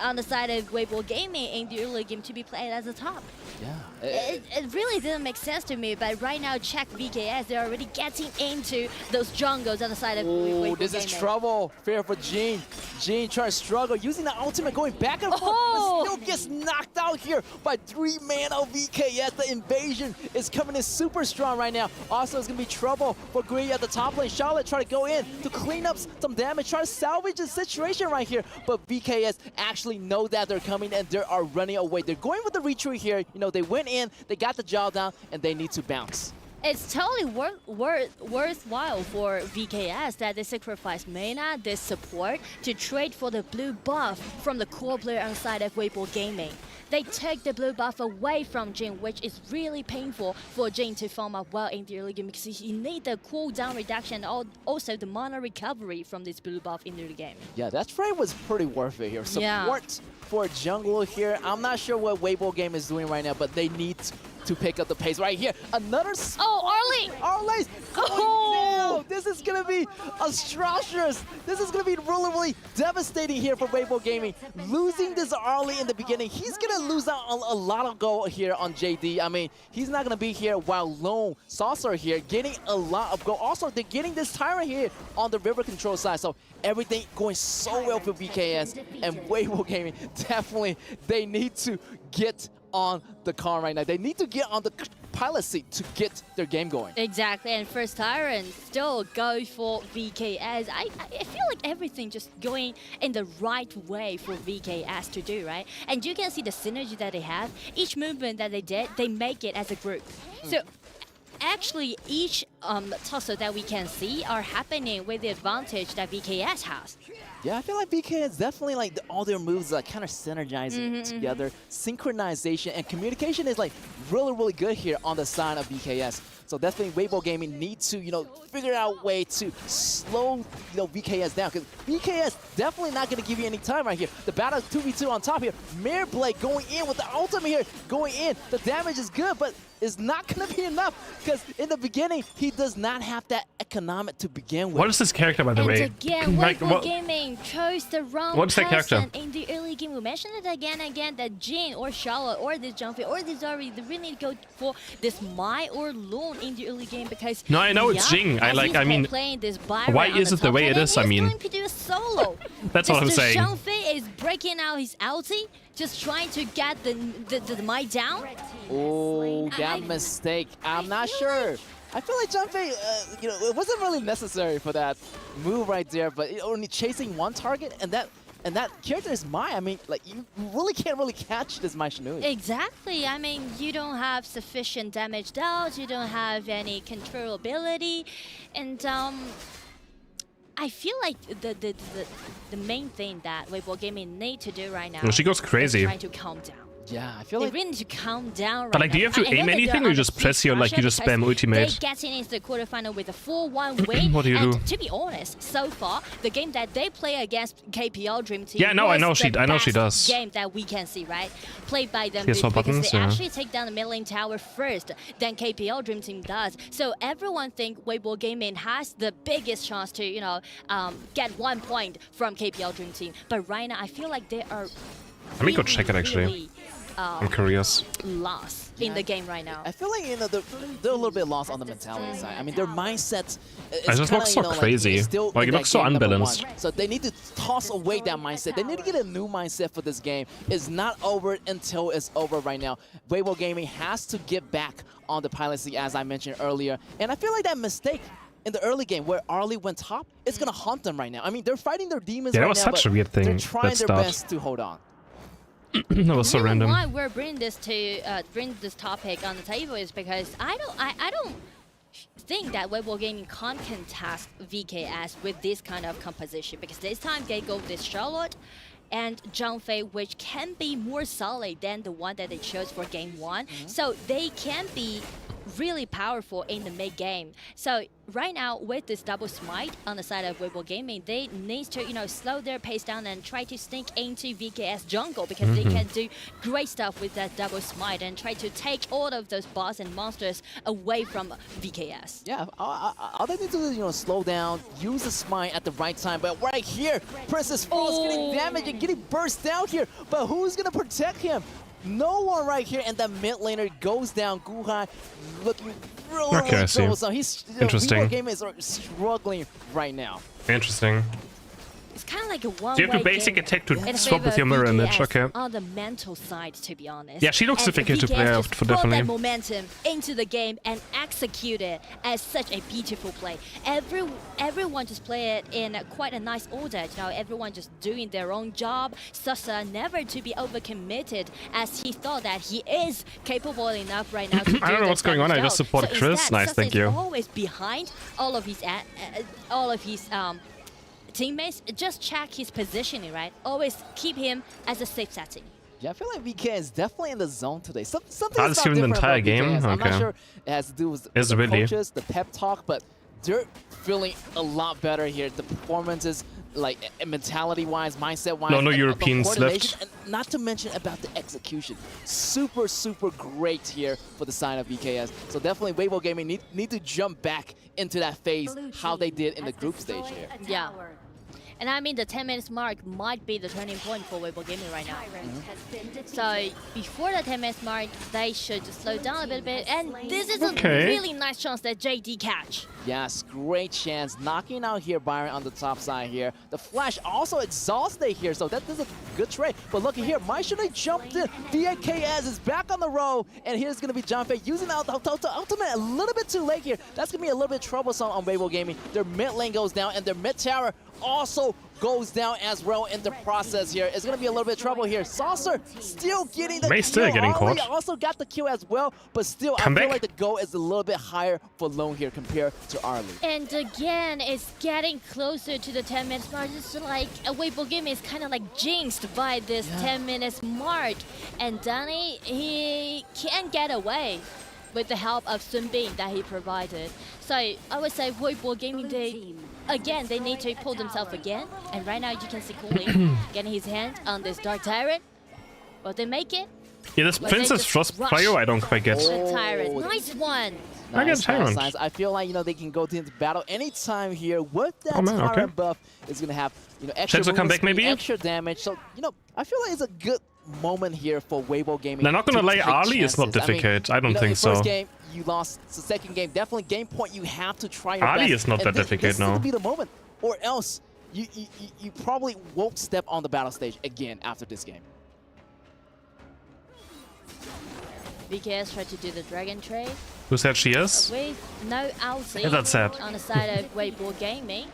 on the side of Weibo Gaming in the early game, to be played as the top. Yeah. It really didn't make sense to me, but right now, check VKS, they're already getting into those jungles on the side of Weibo this is Gaming. trouble. Fair for Jin. Jin trying to struggle, using the ultimate, going back and forth, but still gets knocked out here by 3 mana of VKS. The invasion is coming in super strong right now. Also, it's going to be trouble for Gree at the top lane. Charlotte trying to go in to clean up some damage, try to salvage the situation right here, but VKS actually know that they're coming and they are running away. They're going with the retreat here. They went in, they got the job down, and they need to bounce. It's totally worthwhile for VKS that they sacrifice mana, this support, to trade for the blue buff from the core player on the side of Weibo Gaming. they took the blue buff away from Jin, which is really painful for Jin to farm up well in the early game because he needs the cooldown reduction and also the mana recovery from this blue buff in the early game. Yeah, that trade was pretty worth it here. Support for jungle here. I'm not sure what Weibo game is doing right now, but they need to pick up the pace right here. Another... Arlie! Arlie's going down! This is going to be atrocious. This is going to be really, really devastating here for Weibo Gaming. Losing this Arlie in the beginning, he's going to lose out on a lot of gold here on JD. I mean, he's not going to be here while Lone Saucer here getting a lot of gold. Also, they're getting this Tyrant here on the river control side. So everything going so well for BKS and Weibo Gaming. Definitely, they need to get on the car right now. They need to get on the pilot seat to get their game going. Exactly, and first Tyrant still go for VKS. I feel like everything just going in the right way for VKS to do, right? And you can see the synergy that they have. Each movement that they did, they make it as a group. So actually, each tussle that we can see are happening with the advantage that VKS has. Yeah, I feel like BKS definitely like all their moves are kind of synergizing together. Synchronization and communication is like really, really good here on the side of BKS. So definitely Weibo Gaming needs to, figure out a way to slow, BKS down. Because BKS definitely not going to give you any time right here. The battle is 2v2 on top here. Mirror Blade going in with the ultimate here. Going in. The damage is good, but it's not going to be enough. Because in the beginning, he does not have that economic to begin with. What is this character, by the way? And again, Weibo Gaming chose the wrong What's that character? in the early game. We mentioned it again and again that Jin or Charlotte or this Jumpy or this Zari, they really need to go for this Mai or Lone in the early game because No, I know it's Jing. I mean, playing this why is it the way it is? I mean, going to do a solo. That's what I'm saying. Zhangfei is breaking out his ulti, just trying to get the Mai down. Oh, that mistake. I'm not sure. I feel like Zhangfei, it wasn't really necessary for that move right there, but only chasing one target and that character is Mai. I mean, like, you really can't really catch this Mai Shinui. Exactly. I mean, you don't have sufficient damage dealt, you don't have any controllability, and I feel like the main thing that Weibo Gaming need to do right now well, she goes crazy. is trying to calm down. Yeah, I feel they really need to calm down right But like, do you have to aim anything or you just press your, like, you just spam ultimate? They getting into the quarterfinal with a 4-1 win. What do you do? To be honest, so far, the game that they play against KPL Dream Team Yeah, no, I know she does. Game that we can see, right? Played by them PS4 because buttons, they yeah. actually take down the mid lane tower first, then KPL Dream Team does. So everyone think Weibo Gaming has the biggest chance to, get 1 point from KPL Dream Team. But right now, I feel like they are Let me go check it actually. I'm curious. Lost in the game right now. I feel like they're a little bit lost on the mentality side. I mean, their mindset It just looks so crazy. Like, it looks so unbalanced. So they need to toss away that mindset. They need to get a new mindset for this game. It's not over until it's over right now. Weibo Gaming has to get back on the pilot seat, as I mentioned earlier. And I feel like that mistake in the early game where Arlie went top, it's going to haunt them right now. I mean, they're fighting their demons right now, that was such a weird thing. They're trying their start. best to hold on. That was so random. Why we're bringing this topic on the table is because I don't think that Weibo Gaming can't contest VKS with this kind of composition because this time they go with Charlotte and Zhangfei, which can be more solid than the one that they chose for game 1. So they can be really powerful in the mid game. So right now with this double smite on the side of Weibo Gaming, they need to slow their pace down and try to sneak into VKS jungle because they can do great stuff with that double smite and try to take all of those boss and monsters away from VKS. Yeah, all they need to do is slow down, use the smite at the right time. But right here, Princess Frost getting damaged and getting burst down here. But who's gonna protect him? No one right here, and the mid laner goes down. Guhai looking really troublesome. He's interesting. Weibo Gaming is struggling right now. Interesting. It's kind of like a one-way So you have to basic attack to swap with your mirror image, okay. On the mental side, to be honest. Yeah, she looks difficult to play out for definitely. definitely. That momentum into the game and execute it as such a beautiful play. Everyone just play it in quite a nice order. Everyone just doing their own job. Sasa never to be overcommitted as he thought that he is capable enough right now to I don't know what's going on. I just supported Chris. Nice, thank you. Always behind all of his teammates, just check his positioning, right? Always keep him as a safe setting. Yeah, I feel like VK is definitely in the zone today. Something's I'll assume the different entire about game? VKS. I'm not Okay. sure it has to do with Is the really? coaches, the pep talk, but they're feeling a lot better here. The performances, like mentality-wise, mindset-wise. No and the Europeans coordination, left. And not to mention about the execution. Super, super great here for the side of VKS. So definitely Weibo Gaming need to jump back into that phase, how they did in the group stage here. Yeah. And I mean, the 10 minutes mark might be the turning point for Weibo Gaming right now. So before the 10 minutes mark, they should just slow down a little bit. And this is a really nice chance that JD catch. Yes, great chance. Knocking out here Byron on the top side here. The Flash also exhausted here, so that is a good trade. But look here, Maishune jumped in. VKS is back on the roll. And here's going to be John Fei using the ultimate a little bit too late here. That's going to be a little bit troublesome on Weibo Gaming. Their mid lane goes down, and their mid tower also goes down as well in the process here. It's going to be a little bit of trouble here. Saucer still getting the kill. Still getting Harley caught. also got the kill as well, but still, I feel like the goal is a little bit higher for Lone here compared to Arlie. And again, it's getting closer to the 10 minutes mark. It's like a Weibo Gaming is kind of like jinxed by this 10 minutes mark. And Danny, he can't get away with the help of Sun Bin that he provided. So I would say Weibo Gaming, they need to pull themselves again. And right now you can see Cooling getting his hand on this Dark Tyrant. Will they make it? Yeah, this Princess Frostfire I don't quite get. Tyrant, nice one. I get Tyrant. Nice. I feel like, they can go into battle anytime here with that Tyrant buff. Is going to have, extra Chance to come back maybe? extra damage. So, I feel like it's a good moment here for Weibo Gaming. They're not going to lay take Ali is not chances. difficult. I don't think so. First game, you lost. The second game, definitely game point. You have to try your Ali best. is not that difficult This is now. going to be the moment, or else you probably won't step on the battle stage again after this game. VKS tried to do the dragon trade. Who said she is? With no ulti Yeah, that's sad. on the side of Weibo Gaming.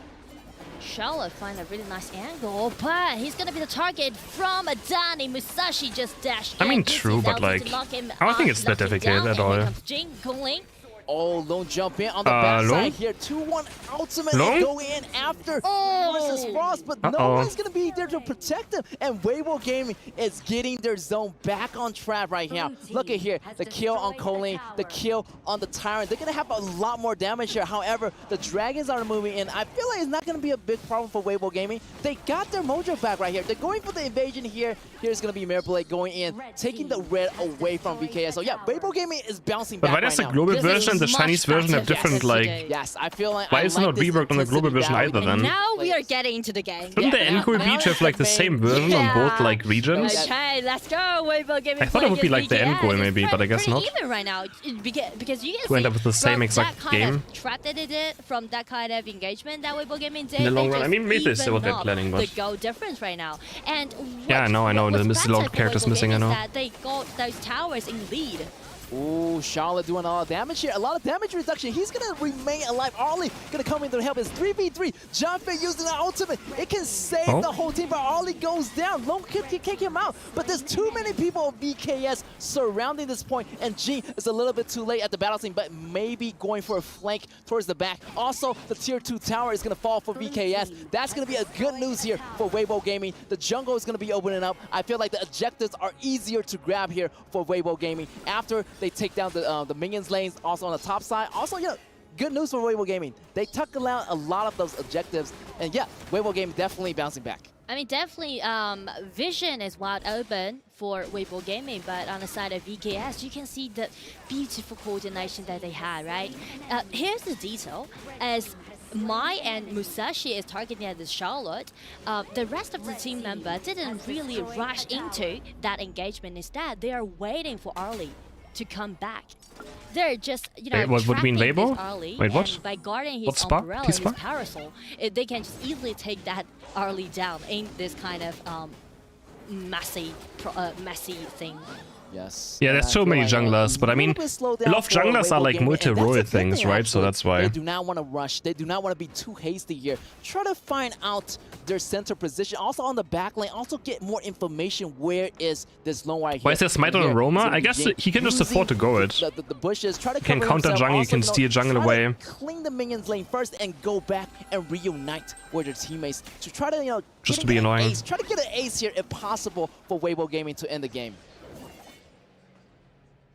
Charlotte find a really nice angle, but he's gonna be the target from Danny. Musashi just dashed I mean, in. Uses true, but ulti like, to lock him, I don't think it's that lock him difficult down, at and all. here comes Jin Kongling. Oh, Lone jump in on the backside Lone? here. 2-1 ultimate Lone? go in after versus Frost, but no one's going to be there to protect him. And Weibo Gaming is getting their zone back on track right now. Look at here, the kill on Colleen, the kill on the Tyrant. They're going to have a lot more damage here. However, the Dragons are moving in. I feel like it's not going to be a big problem for Weibo Gaming. They got their mojo back right here. They're going for the invasion here. Here's going to be Mirror Blade going in, taking the red away from VKS. So yeah, Weibo Gaming is bouncing But back why does right the now. global This version and the is Chinese much version have better. different, like... Yes, I feel like Why is it not reworked on the global version either then? Now we are getting into the game. Shouldn't the Envoy Beach have like the same version on both like regions? Okay, let's go. Weibo Gaming. I thought it would be like the Envoy maybe, but I guess not. Even right now, because you can To end up with the same from exact that kind game. of trap that they did, from that kind of engagement that Weibo Gaming did. In the long they run, I just mean, maybe this is what they're even planning, up but... the goal difference right now. And Yeah, I know. what's There's a lot of better for characters Weibo missing, I Gaming know. is that they got those towers in lead. Ooh, Charlotte doing a lot of damage here. A lot of damage reduction. He's going to remain alive. Arlie going to come in to help. It's 3v3. John Fei using the ultimate. It can save the whole team, but Arlie goes down. Lone can kick him out. But there's too many people of VKS surrounding this point, and G is a little bit too late at the battle scene, but maybe going for a flank towards the back. Also, the tier 2 tower is going to fall for VKS. That's going to be a good news here for Weibo Gaming. The jungle is going to be opening up. I feel like the objectives are easier to grab here for Weibo Gaming after they take down the minions lanes, also on the top side. Also, yeah, good news for Weibo Gaming. They took out a lot of those objectives, and yeah, Weibo Gaming definitely bouncing back. I mean, definitely, vision is wide open for Weibo Gaming, but on the side of VKS, you can see the beautiful coordination that they had, right? Here's the detail. As Mai and Musashi is targeting at the Charlotte, the rest of the team member didn't really rush into that engagement. Instead, they are waiting for Arlie to come back. They're just, Wait, what would mean trapping Weibo? this Arlie, Wait, what? and by guarding his What spa? umbrella His and his spa? parasol, they can just easily take that Arlie down in this kind of messy thing. Yes. Yeah, there's so many junglers, but I mean, a lot of junglers are like multi-role things, right? So that's why. They do not want to rush. They do not want to be too hasty here. Try to find out their center position. Also on the back lane, also get more information. Where is this lone wire here? Why is there Smite on Roma? I guess he can just afford to go it. The bushes. Try to can counter jungle, you can steal jungle away. Clean the minions lane first and go back and reunite with their teammates to try to, you know, just to be annoying. Ace. Try to get an ace here if possible for Weibo Gaming to end the game.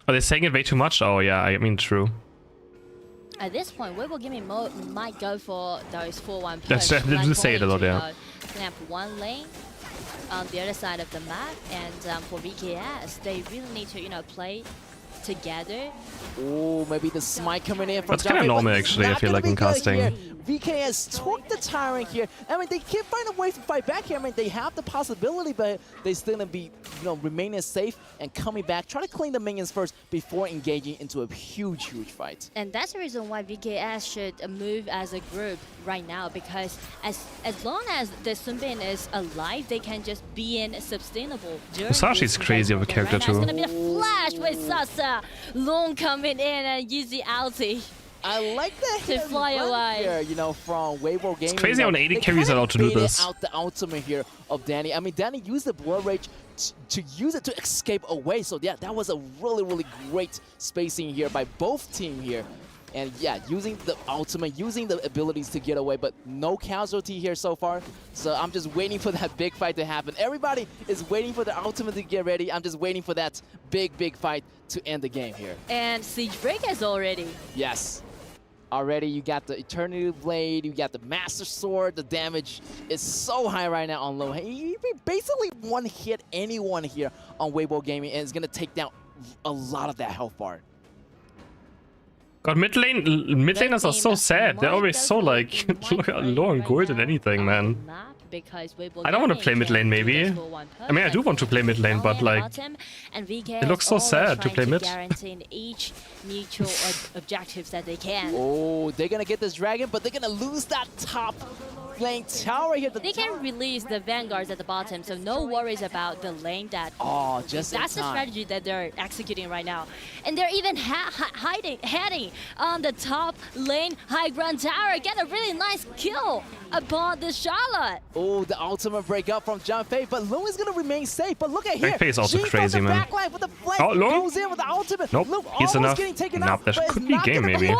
Are they saying it way too much? Oh yeah, I mean true. At this point, Weibo Gaming might go for those 4-1 push. That's they do say it a lot, yeah. Snap one lane on the other side of the map, and for VKS, they really need to, you know, play together. Oh, maybe the smite coming in from That's kind of normal actually, I feel like in casting. VKS took the Tyrant here. I mean, they can't find a way to fight back here. I mean, they have the possibility, but they still gonna be, you know, remaining safe and coming back. Try to clean the minions first before engaging into a huge fight. And that's the reason why VKS should move as a group right now, because as long as the Sunbin is alive, they can just be in sustainable. Musashi's crazy of a character too. It's gonna be a flash with Sasa Long coming in and use the ulti. I like that to fly away. Here, you know, from Weibo Gaming. It's crazy how an 80 carries allowed to do this. Out the ultimate here of Danny. I mean, Danny used the Blood Rage to use it to escape away. So yeah, that was a really great spacing here by both team here. And yeah, using the ultimate, using the abilities to get away, but no casualty here so far. So I'm just waiting for that big fight to happen. Everybody is waiting for the ultimate to get ready. I'm just waiting for that big fight to end the game here. And Siege Breakers already. Yes. Already, you got the Eternity Blade, you got the Master Sword. The damage is so high right now on low. He basically one hit anyone here on Weibo Gaming, and it's gonna take down a lot of that health bar. God, mid laners are so sad. They're always so like low on gold and anything, man. I don't want to play mid lane, maybe. I mean, I do want to play mid lane, but like, it looks so sad to play mid. Each mutual objectives that they can. Oh, they're gonna get this dragon, but they're gonna lose that top lane tower here. They can release the vanguards at the bottom, so no worries about the lane that. Oh, just that's the strategy that they're executing right now, and they're even heading on the top lane high ground tower. Get a really nice kill upon the Charlotte. Oh, the ultimate break up from John Fei, but Loom is gonna remain safe. But look at here, Fei is also crazy, man. With the flank, oh, Loom goes in with the ultimate. Nope, he's enough. Nope, that could be game maybe.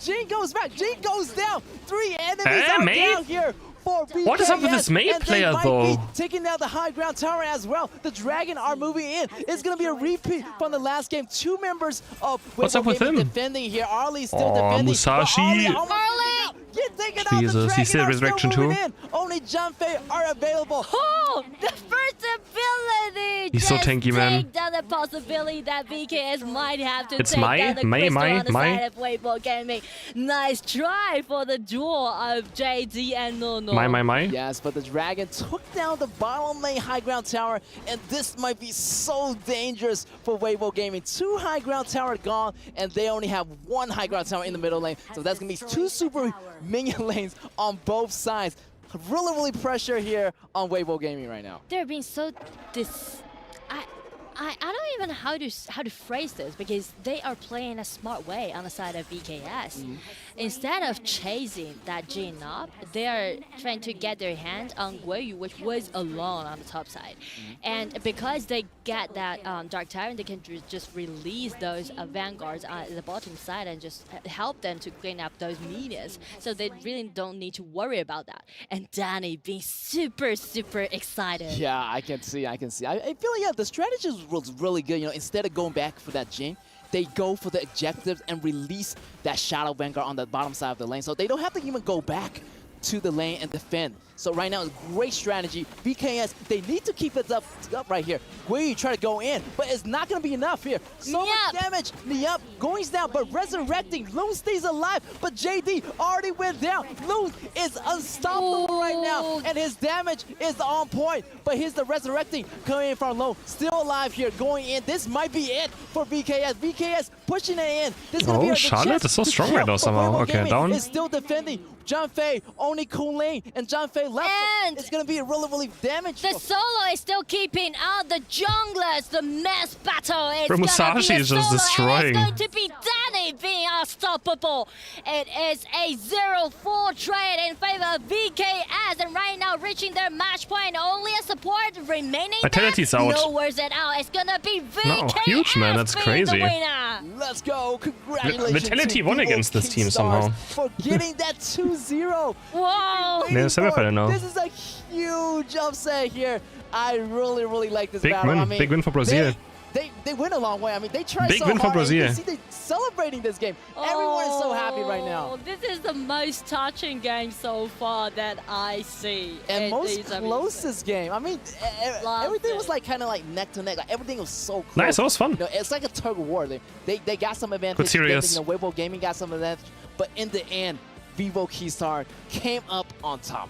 Jin goes back. Jin goes down. 3 enemies are down here. What is up with this Mei player though? Taking down the high ground tower as well. The Dragon are moving in. It's gonna be a repeat from the last game. 2 members of What's up with him? Defending here. Arlie still defending. Musashi. Arlie! Get taken out. Jesus, he's still resurrection too. Only John Fei are available. Oh, the first ability. He's so tanky, man. Take down the possibility that VKS might have to it's take Mai, down the Mai, crystal Mai, on the Mai. side of Weibo Gaming. Nice try for the duel of JD and Nono. Mai. Yes, but the Dragon took down the bottom lane high ground tower, and this might be so dangerous for Weibo Gaming. 2 high ground tower gone, and they only have 1 high ground tower in the middle lane. So that's gonna be 2 super minion lanes on both sides. Really pressure here on Weibo Gaming right now. They're being so I don't even know how to phrase this, because they are playing a smart way on the side of VKS. Instead of chasing that Jin up, they are trying to get their hand on Guiyu, which was alone on the top side. And because they get that Dark Tyrant, they can just release those vanguards on the bottom side and just help them to clean up those minions. So they really don't need to worry about that. And Danny being super excited. Yeah, I can see. I feel like, yeah, the strategy was really good. You know, instead of going back for that Jin, they go for the objectives and release that Shadow Vanguard on the bottom side of the lane. So they don't have to even go back to the lane and defend. So right now, it's great strategy. VKS, they need to keep it up right here. Guiyu try to go in, but it's not going to be enough here. So much damage. Niup going down, but resurrecting. Loon stays alive, but JD already went down. Loon is unstoppable right now, and his damage is on point. But here's the resurrecting coming in from Loon. Still alive here, going in. This might be it for VKS. VKS pushing it in. This is gonna be Charlotte is so strong right now somehow. Okay, down. Is still defending Junfei, only Kunling, and Junfei left. And it's going to be really damaged. The solo is still keeping out the junglers. The mass battle is Bro, going to Musashi be a is solo, just destroying. and it's going to be Danny being unstoppable. It is a 0-4 trade in favor of VKS, and right now reaching their match point. Only a support remaining. Vitality's there. out. No words it out. It's going to be VKS. No, huge, man. That's being crazy. The winner. Let's go. Congratulations. Vitality won against this team somehow. For getting that 2-0. Whoa. Yeah, semifinal now. This is a huge upset here. I really like this Big battle. win. I mean, Big win for Brazil. They went a long way. I mean, they tried Big so win for hard. Brazil. You can see they celebrating this game. Everyone is so happy right now. This is the most touching game so far that I see. And most closest game. I mean, everything was like kind of like neck to neck. Like everything was so close. Nice, that was fun. You know, it's like a tug of war. They got some advantage. Serious. You know, Weibo Gaming got some advantage. But in the end, Vivo Keystar came up on top.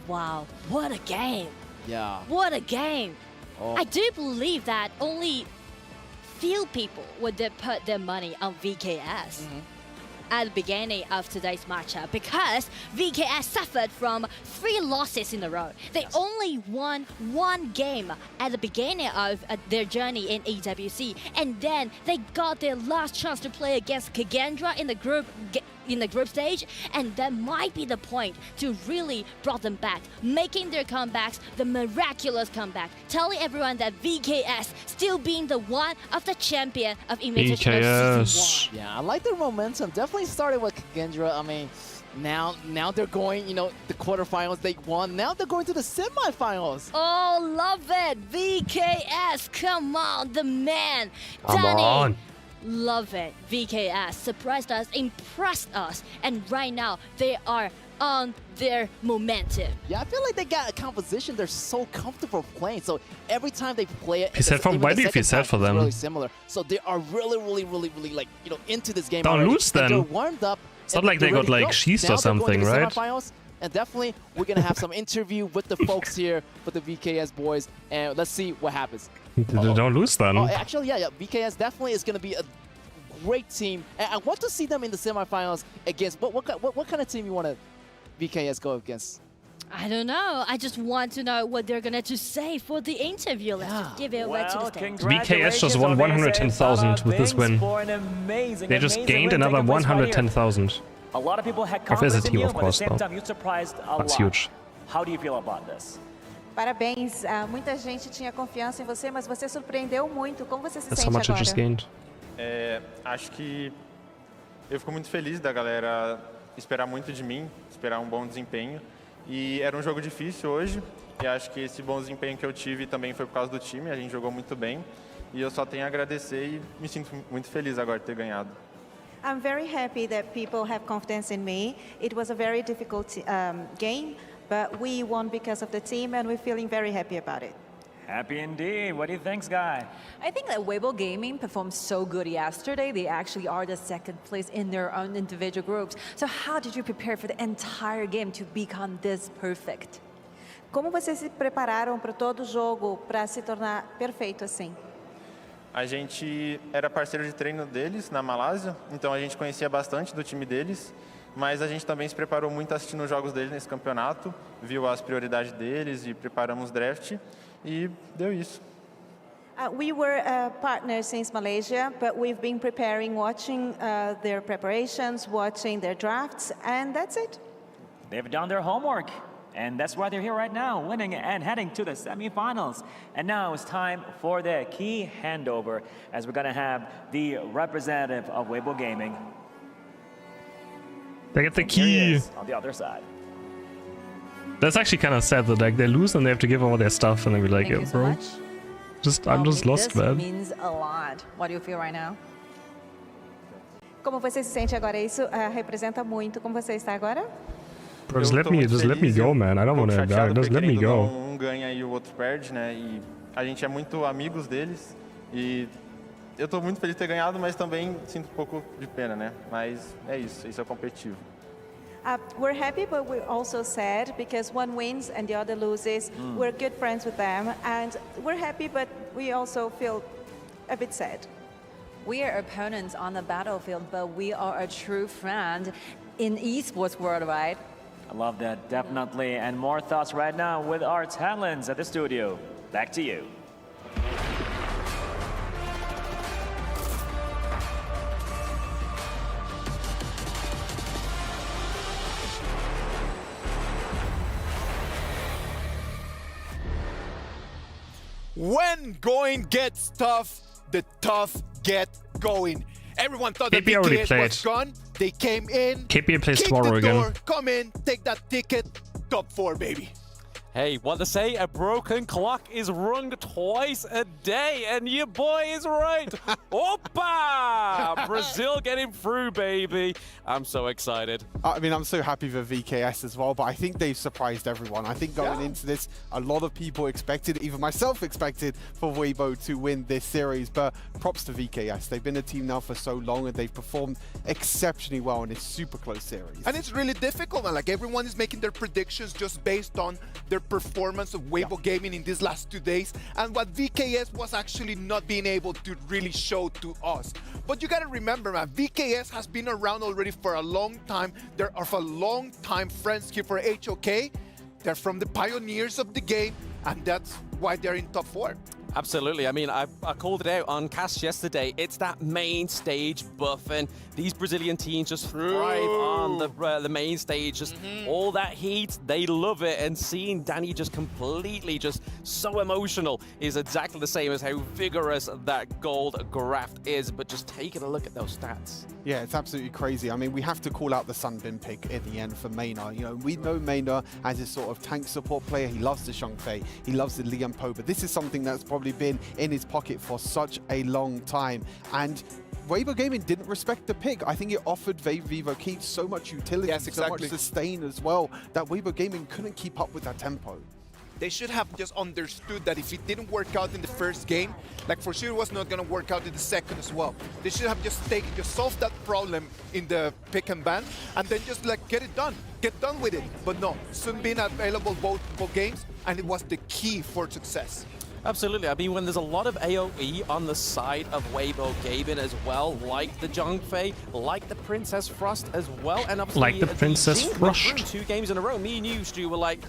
Wow, what a game. Yeah. What a game. Oh. I do believe that only few people would put their money on VKS at the beginning of today's matchup, because VKS suffered from 3 losses in a row. They only won 1 game at the beginning of their journey in EWC, and then they got their last chance to play against Kagendra in the group stage, and that might be the point to really brought them back, making their comebacks, the miraculous comeback, telling everyone that VKS still being the one of the champion of Invitational Season 1. Yeah, I like their momentum. Definitely started with Kagendra. I mean, now they're going, you know, the quarterfinals they won. Now they're going to the semifinals. Oh, love it. VKS, come on, the man. Come Danny. on. Love it. VKS surprised us, impressed us, and right now they are on their momentum. Yeah, I feel like they got a composition they're so comfortable playing. So every time they play it, He said for why do you feel sad for them? Really similar. So they are really like, you know, into this game. Don't already. lose then. They're warmed up. It's not like they got like sheathed or something, right? Semifinals, and definitely we're gonna have some interview with the folks here, with the VKS boys, and let's see what happens. Don't lose then. Oh, actually, yeah, VKS definitely is going to be a great team. And I want to see them in the semifinals against, what kind of team you want to VKS go against? I don't know. I just want to know what they're going to say for the interview. Let's just give it away to the stage. VKS just won 110,000 with this win. They just gained another 110,000. A lot of people had Of confidence as a in team, you, of but course, at the same though. time, you surprised a That's lot. huge. How do you feel about this? Parabéns, muita gente tinha confiança em você, mas você surpreendeu muito. Como você se That's sente how much I agora? just gained. Acho que eu fico muito feliz da galera esperar muito de mim, esperar um bom desempenho. E era um jogo difícil hoje, e acho que esse bom desempenho que eu tive também foi por causa do time, a gente jogou muito bem. E eu só tenho a agradecer e me sinto muito feliz agora de ter ganhado. I'm very happy that people have confidence in me. It was a very difficult game, but we won because of the team, and we're feeling very happy about it. Happy indeed. What do you think, Sky? I think that Weibo Gaming performed so good yesterday. They actually are the second place in their own individual groups. So how did you prepare for the entire game to become this perfect? Como vocês se prepararam para todo o jogo para se tornar perfeito assim? A gente era parceiro de treino deles na Malásia, então a gente conhecia bastante do time deles, mas a gente também se preparou muito assistindo os jogos deles nesse campeonato, viu as prioridades deles e preparamos draft e deu isso. We were partners since Malaysia, but we've been preparing, watching their preparations, watching their drafts, and that's it. They've done their homework, and that's why they're here right now, winning and heading to the semifinals. And now it's time for the key handover, as we're going to have the representative of Weibo Gaming. They get the Here he key. is on the other side. That's actually kind of sad that like they lose and they have to give all their stuff and they be like, Thank "Yo, you so bro, much. I'm just lost, This man." means a lot. What do you feel right now? Como você se sente agora? Isso representa muito. Como você está agora? Bro, just let me go, man. I don't want to die. Just let me go. Um ganha e o outro perde, né? E a gente é muito amigos deles e eu tô muito feliz de ter ganhado, mas também sinto um pouco de pena, né? Mas é isso é competitivo. We're happy, but we're also sad because one wins and the other loses. We're good friends with them, and we're happy, but we also feel a bit sad. We are opponents on the battlefield, but we are a true friend. in esports world, right? I love that, definitely. And more thoughts right now with our talents at the studio. Back to you. When going gets tough, the tough get going. Everyone thought that KPL already VKS played. was gone. They came in. KPL plays kick tomorrow the door, again. Come in, take that ticket. Top 4, baby. Hey, what they say, a broken clock is rung twice a day, and your boy is right. Opa! Brazil getting through, baby. I'm so excited. I mean, I'm so happy for VKS as well, but I think they've surprised everyone. I think going into this, a lot of people expected, even myself expected, for Weibo to win this series, but props to VKS. They've been a team now for so long, and they've performed exceptionally well in this super close series. And it's really difficult, man. Like, everyone is making their predictions just based on their performance of Weibo Gaming in these last 2 days and what VKS was actually not being able to really show to us. But you gotta remember, man, VKS has been around already for a long time. There are for a long time friends here for HOK. They're from the pioneers of the game, and that's why they're in top 4. Absolutely. I mean, I called it out on cast yesterday. It's that main stage buff, and these Brazilian teams just thrive on the main stage. Just all that heat, they love it. And seeing Danny just completely just so emotional is exactly the same as how vigorous that gold graft is. But just taking a look at those stats. Yeah, it's absolutely crazy. I mean, we have to call out the Sunbin pick at the end for Maynard. You know, we know Maynard as a sort of tank support player. He loves the Xiangfei. He loves the Lian Po. But this is something that's probably been in his pocket for such a long time. And Weibo Gaming didn't respect the pick. I think it offered Vivo Keith so much utility, so much sustain as well, that Weibo Gaming couldn't keep up with that tempo. They should have just understood that if it didn't work out in the first game, like for sure it was not going to work out in the second as well. They should have just solved that problem in the pick and ban, and then just like get it done. Get done with it. But no, Sun Bin available both games, and it was the key for success. Absolutely. I mean, when there's a lot of AoE on the side of Weibo Gaming as well, like the Xiangfei, like the Princess Frost as well, and obviously Like the Princess Jing Frost. 2 games in a row. Me and you, Stu, were like,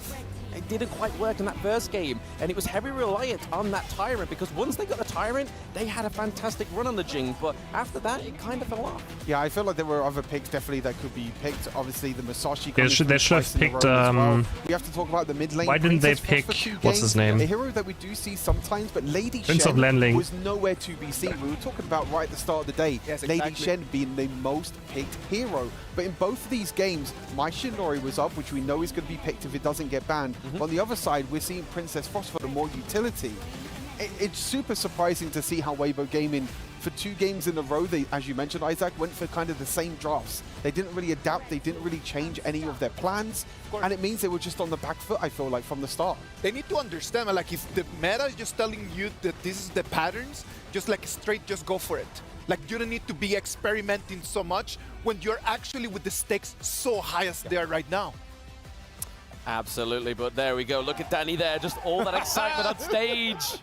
it didn't quite work in that first game, and it was heavily reliant on that Tyrant, because once they got the Tyrant, they had a fantastic run on the Jing, but after that, it kind of fell off. Yeah, I feel like there were other picks definitely that could be picked. Obviously, the Masashi. They should have picked. We have to talk about the mid lane. Why didn't they Princess pick Frost for 2 what's his games. name? A hero that we do see sometimes, but Lady Prince of Shen Landling. was nowhere to be seen. We were talking about right at the start of the day, Lady Shen being the most picked hero. But in both of these games, my Shinori was up, which we know is going to be picked if it doesn't get banned. But on the other side, we're seeing Princess Frost for the more utility. It's super surprising to see how Weibo Gaming, for 2 games in a row, they, as you mentioned, Isaac, went for kind of the same drafts. They didn't really adapt. They didn't really change any of their plans. And it means they were just on the back foot, I feel like, from the start. They need to understand, like, if the meta is just telling you that this is the patterns, just like straight, just go for it. Like, you don't need to be experimenting so much when you're actually with the stakes so high as they are right now. Absolutely, but there we go. Look at Danny there, just all that excitement on stage.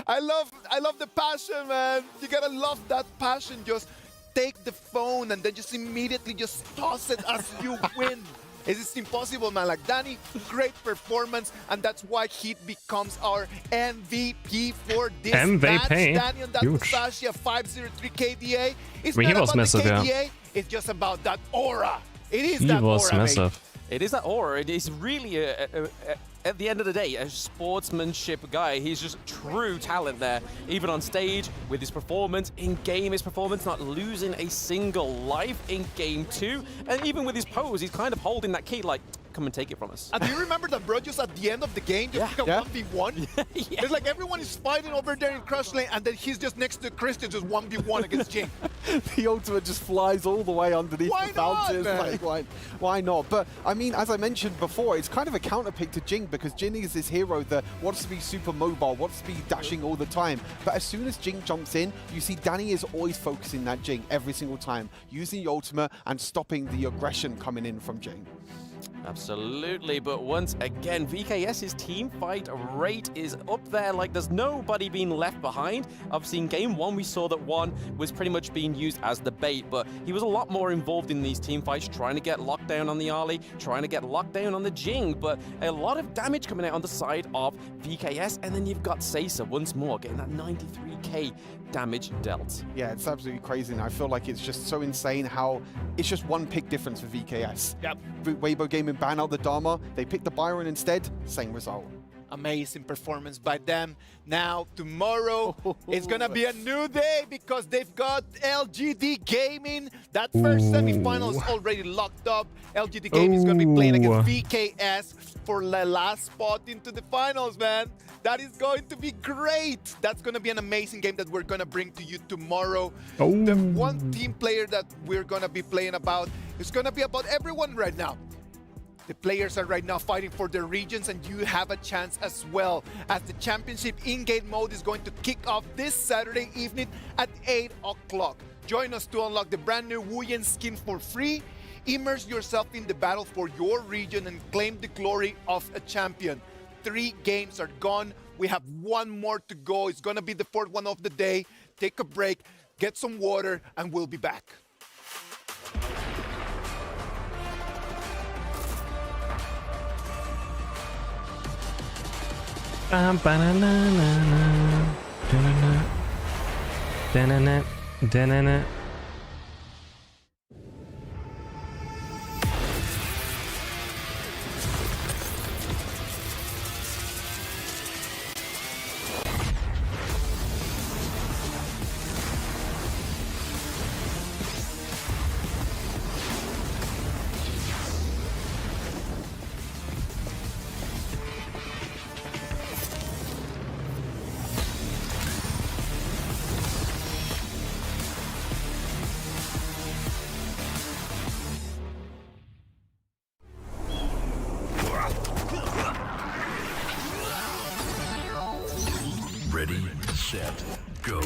I love the passion, man. You gotta love that passion. Just take the phone and then just immediately just toss it as you win. It's impossible, man. Like, Danny, great performance, and that's why he becomes our MVP for this match. Danny on that Musashi, a 503 KDA. It's I mean, not he was about massive, the KDA, yeah. It's just about that aura. It is He that was aura, massive. mate. It is that aura. It is really, at the end of the day, a sportsmanship guy. He's just true talent there, even on stage with his performance, in-game his performance, not losing a single life in Game 2. And even with his pose, he's kind of holding that key like, come and take it from us. And do you remember that, bro, just at the end of the game, just like a 1v1? It's like everyone is fighting over there in Crush Lane, and then he's just next to Christian, just 1v1 against Jing. The ultimate just flies all the way underneath Why the fountain. not, Like, why not? But, I mean, as I mentioned before, it's kind of a counter pick to Jing, because Jing is this hero that wants to be super mobile, wants to be dashing all the time. But as soon as Jing jumps in, you see Danny is always focusing that Jing every single time, using the ultimate and stopping the aggression coming in from Jing. Absolutely, but once again, VKS's team fight rate is up there, like there's nobody being left behind. Obviously, in game one, we saw that one was pretty much being used as the bait, but he was a lot more involved in these team fights, trying to get locked down on the Ali, trying to get locked down on the Jing, but a lot of damage coming out on the side of VKS, and then you've got Seiza once more, getting that 93k damage dealt. Yeah, it's absolutely crazy, and I feel like it's just so insane how it's just one pick difference for VKS. Yep. Weibo game and ban out the Dharma, they picked the Byron instead, same result. Amazing performance by them. Now, tomorrow, it's going to be a new day because they've got LGD Gaming. That first semifinal is already locked up. LGD Gaming is going to be playing against VKS for the last spot into the finals, man. That is going to be great. That's going to be an amazing game that we're going to bring to you tomorrow. The one team player that we're going to be playing about is going to be about everyone right now. The players are right now fighting for their regions, and you have a chance as well, as the championship in-game mode is going to kick off this Saturday evening at 8 o'clock. Join us to unlock the brand new Wuyen skin for free. Immerse yourself in the battle for your region and claim the glory of a champion. 3 games are gone. We have 1 more to go. It's going to be the 4th one of the day. Take a break, get some water, and we'll be back. Ready, set, go.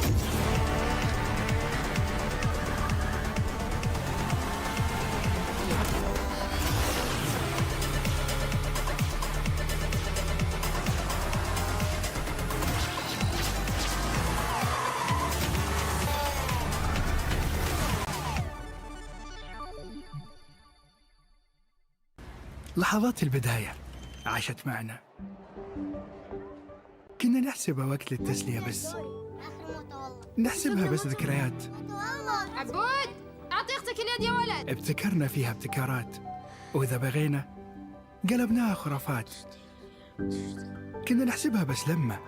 لحظات البداية عاشت معنا. كنا نحسبها وقت للتسلية بس. نحسبها بس ذكريات. عبود أعطي أختك اليد يا ولد. ابتكرنا فيها ابتكارات، وإذا بغينا قلبناها خرافات. كنا نحسبها بس لمة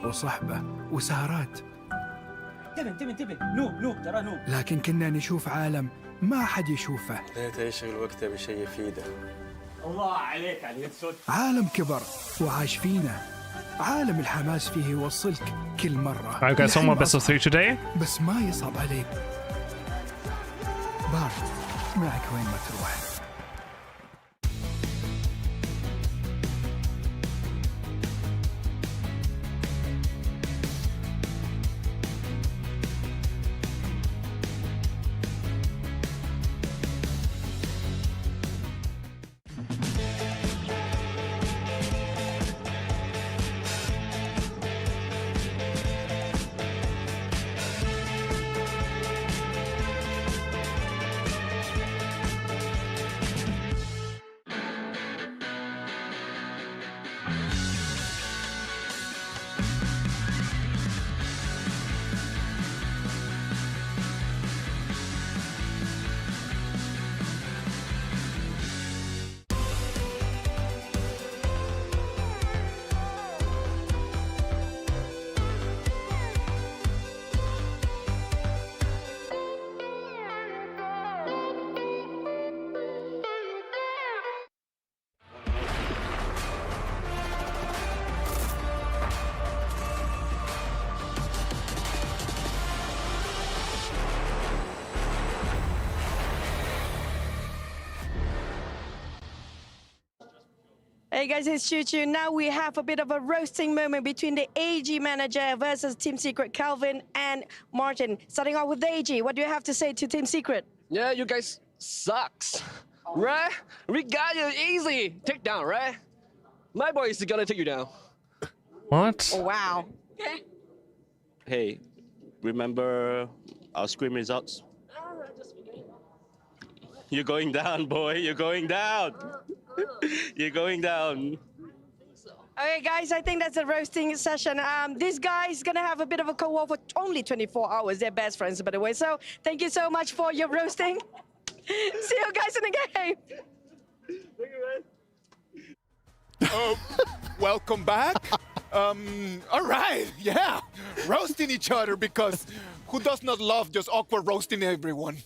وصحبة وسهرات. انتبه نوب ترى نوب. لكن كنا نشوف عالم ما حد يشوفه. ليت يشغل وقته بشيء يفيده. الله عليك على اليد سود. عالم كبر وعاش فينا. عالم الحماس فيه يوصلك كل مرة. Alright guys, one more best of 3 today. بس ما يصعب عليك. بارت معك وين ما تروح. Hey guys, it's Choo Choo. Now we have a bit of a roasting moment between the AG manager versus Team Secret, Calvin and Martin. Starting off with the AG, what do you have to say to Team Secret? Yeah, you guys sucks. Right? We got you easy. Take down, right? My boy is gonna take you down. What? Oh, wow. Hey, remember our scrim results? You're going down, boy. You're going down. You're going down. Okay, guys, I think that's a roasting session. This guy is going to have a bit of a co-op for only 24 hours. They're best friends, by the way. So thank you so much for your roasting. See you guys in the game. Welcome back. All right, yeah. Roasting each other, because who does not love just awkward roasting everyone?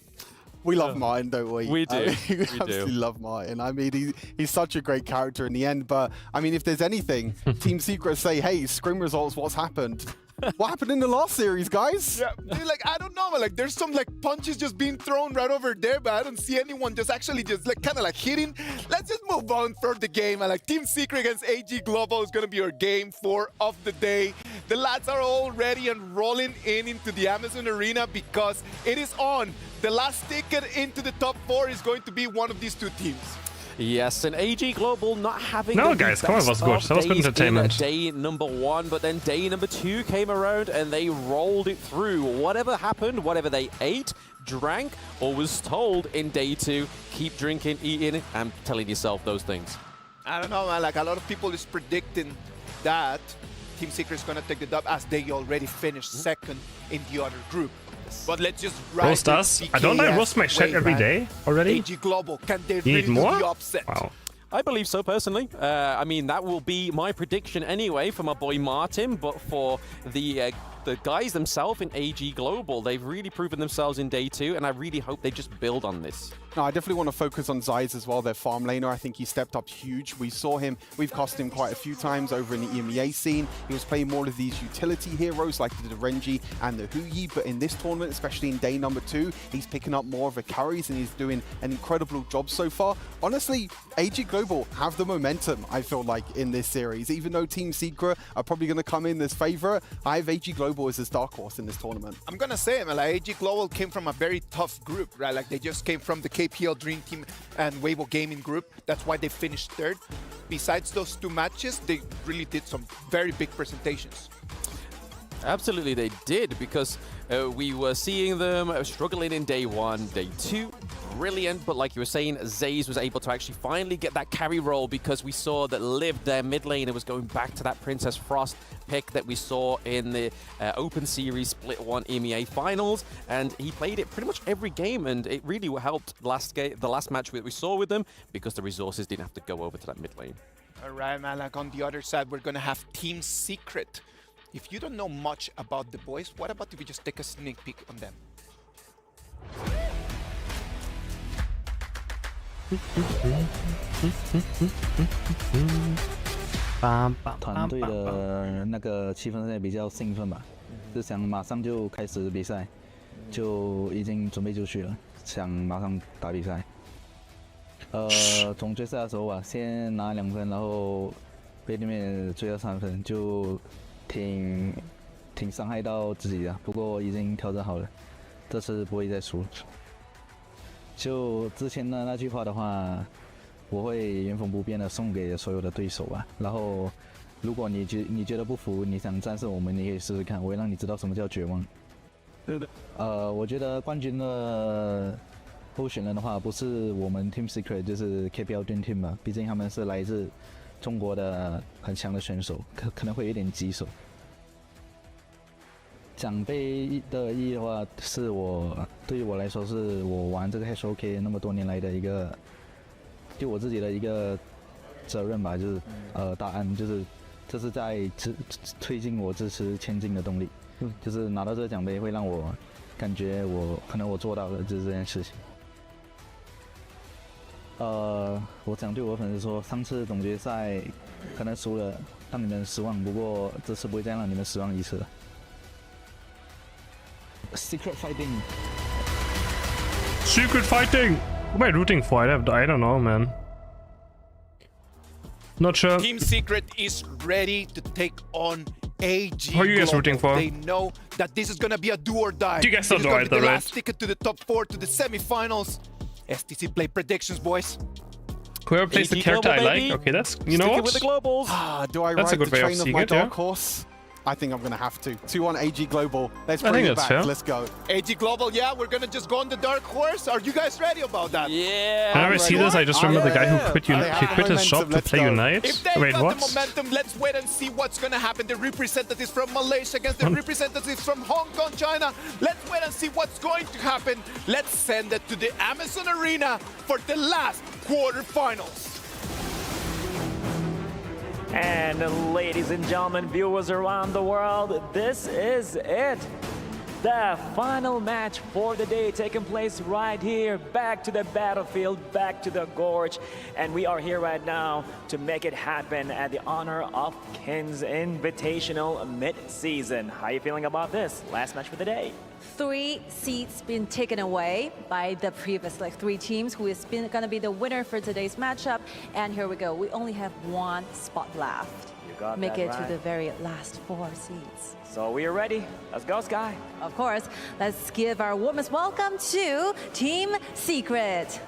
We love Martin, don't we? We do. We We absolutely do. love Martin. I mean, he's such a great character in the end. But, I mean, if there's anything, Team Secret say, hey, scrim results, what's happened? What happened in the last series, guys? Yeah, like, I don't know, like, there's some, like, punches just being thrown right over there, but I don't see anyone just actually just, like, kind of, like, hitting. Let's just move on for the game. And, like, Team Secret against AG Global is going to be our game 4 of the day. The lads are all ready and rolling into the Amazon Arena because it is on. The last ticket into the top 4 is going to be one of these two teams. Yes, and AG Global not having No, the guys, come on, it was best good. of That was good days entertainment. in day number 1, but then day number 2 came around and they rolled it through. Whatever happened, whatever they ate, drank, or was told in day 2, keep drinking, eating, and telling yourself those things. I don't know, man. Like, a lot of people is predicting that Team Secret is going to take the dub as they already finished second in the other group. But let's just Roast us? I don't I roast my chat every day already? AG Global, can they You really need do more? the upset? Wow. I believe so, personally. I mean, that will be my prediction anyway for my boy Martin, but for the guys themselves in AG Global, they've really proven themselves in day 2, and I really hope they just build on this. No, I definitely want to focus on Zeiss as well, their farm laner. I think he stepped up huge. We saw him, we've cost him quite a few times over in the EMEA scene. He was playing more of these utility heroes like the Renji and the Huyi, but in this tournament, especially in day number 2, he's picking up more of the carries and he's doing an incredible job so far. Honestly, AG Global have the momentum, I feel like, in this series. Even though Team Secret are probably going to come in as favorite, I have AG Global as his dark horse in this tournament. I'm going to say, man, like, AG Global came from a very tough group, right? Like, they just came from the KPL Dream Team and Weibo gaming group. That's why they finished 3rd. Besides those 2 matches, they really did some very big presentations. Absolutely, they did, because we were seeing them struggling in day 1, day 2. Brilliant, but like you were saying, Zeiss was able to actually finally get that carry roll because we saw that Liv, their mid laner, was going back to that Princess Frost pick that we saw in the Open Series Split 1 EMEA Finals, and he played it pretty much every game, and it really helped the last match that we saw with them because the resources didn't have to go over to that mid lane. All right, man, like, on the other side, we're going to have Team Secret. If you don't know much about the boys, what about if we just take a sneak peek on them? 团队的那个气氛现在比较兴奋吧，就想马上就开始比赛，就已经准备就绪了，想马上打比赛。从决赛的时候吧，先拿2分，然后被对面追到3分，就挺伤害到自己的，不过已经调整好了，这次不会再输了。就之前的那句话的话，我会原封不变的送给所有的对手吧。然后，如果你觉得不服，你想战胜我们，你可以试试看，我会让你知道什么叫绝望。对的。我觉得冠军的候选人的话，不是我们 Team Secret， 就是 KPL Dream Team 吧，毕竟他们是来自中国的很强的选手，可能会有点棘手。奖杯的意义的话，对于我来说，是我玩这个 HOK 那么多年来的一个，就我自己的一个责任吧，就是答案就是这是在推进我支持前进的动力，就是拿到这个奖杯会让我感觉可能我做到了就是这件事情。我想对我粉丝说，上次总决赛可能输了，让你们失望，不过这次不会再让你们失望一次了。Secret fighting. Secret fighting! Who am I rooting for? I don't know, man. Not sure. Team Secret is ready to take on AG Who are you guys Global. rooting for? They know that this is going to be a do or die. You guys don't This is know gonna it, be the right? last ticket to the top 4, to the semifinals. STC play predictions, boys. Whoever plays the AG character Global, I like. baby. Okay, that's, you know Sticking what? with the globals. Do I That's a ride good the way of train of seeing my it, yeah. dark horse? I think I'm going to have to. 2-1 AG Global. Let's I bring think it that's back. fair. Let's go. AG Global, yeah, we're gonna just go on the dark horse. Are you guys ready about that? Yeah. Whenever I see this, I just remember the guy who quit his shop to play Unite. If they Wait, got what? the momentum, let's wait and see what's gonna happen. The representatives from Malaysia against the representatives from Hong Kong, China. Let's wait and see what's going to happen. Let's send it to the Amazon Arena for the last quarterfinals. And ladies and gentlemen, viewers around the world, this is it. The final match for the day taking place right here, back to the battlefield, back to the gorge. And we are here right now to make it happen at the Honor of Kings Invitational mid-season. How are you feeling about this? Last match for the day. 3 seats been taken away by the previous 3 teams who is going to be the winner for today's matchup. And here we go. We only have 1 spot left. You got Make that it right. to the very last 4 seats. So we are ready. Let's go, Sky. Of course, let's give our warmest welcome to Team Secret.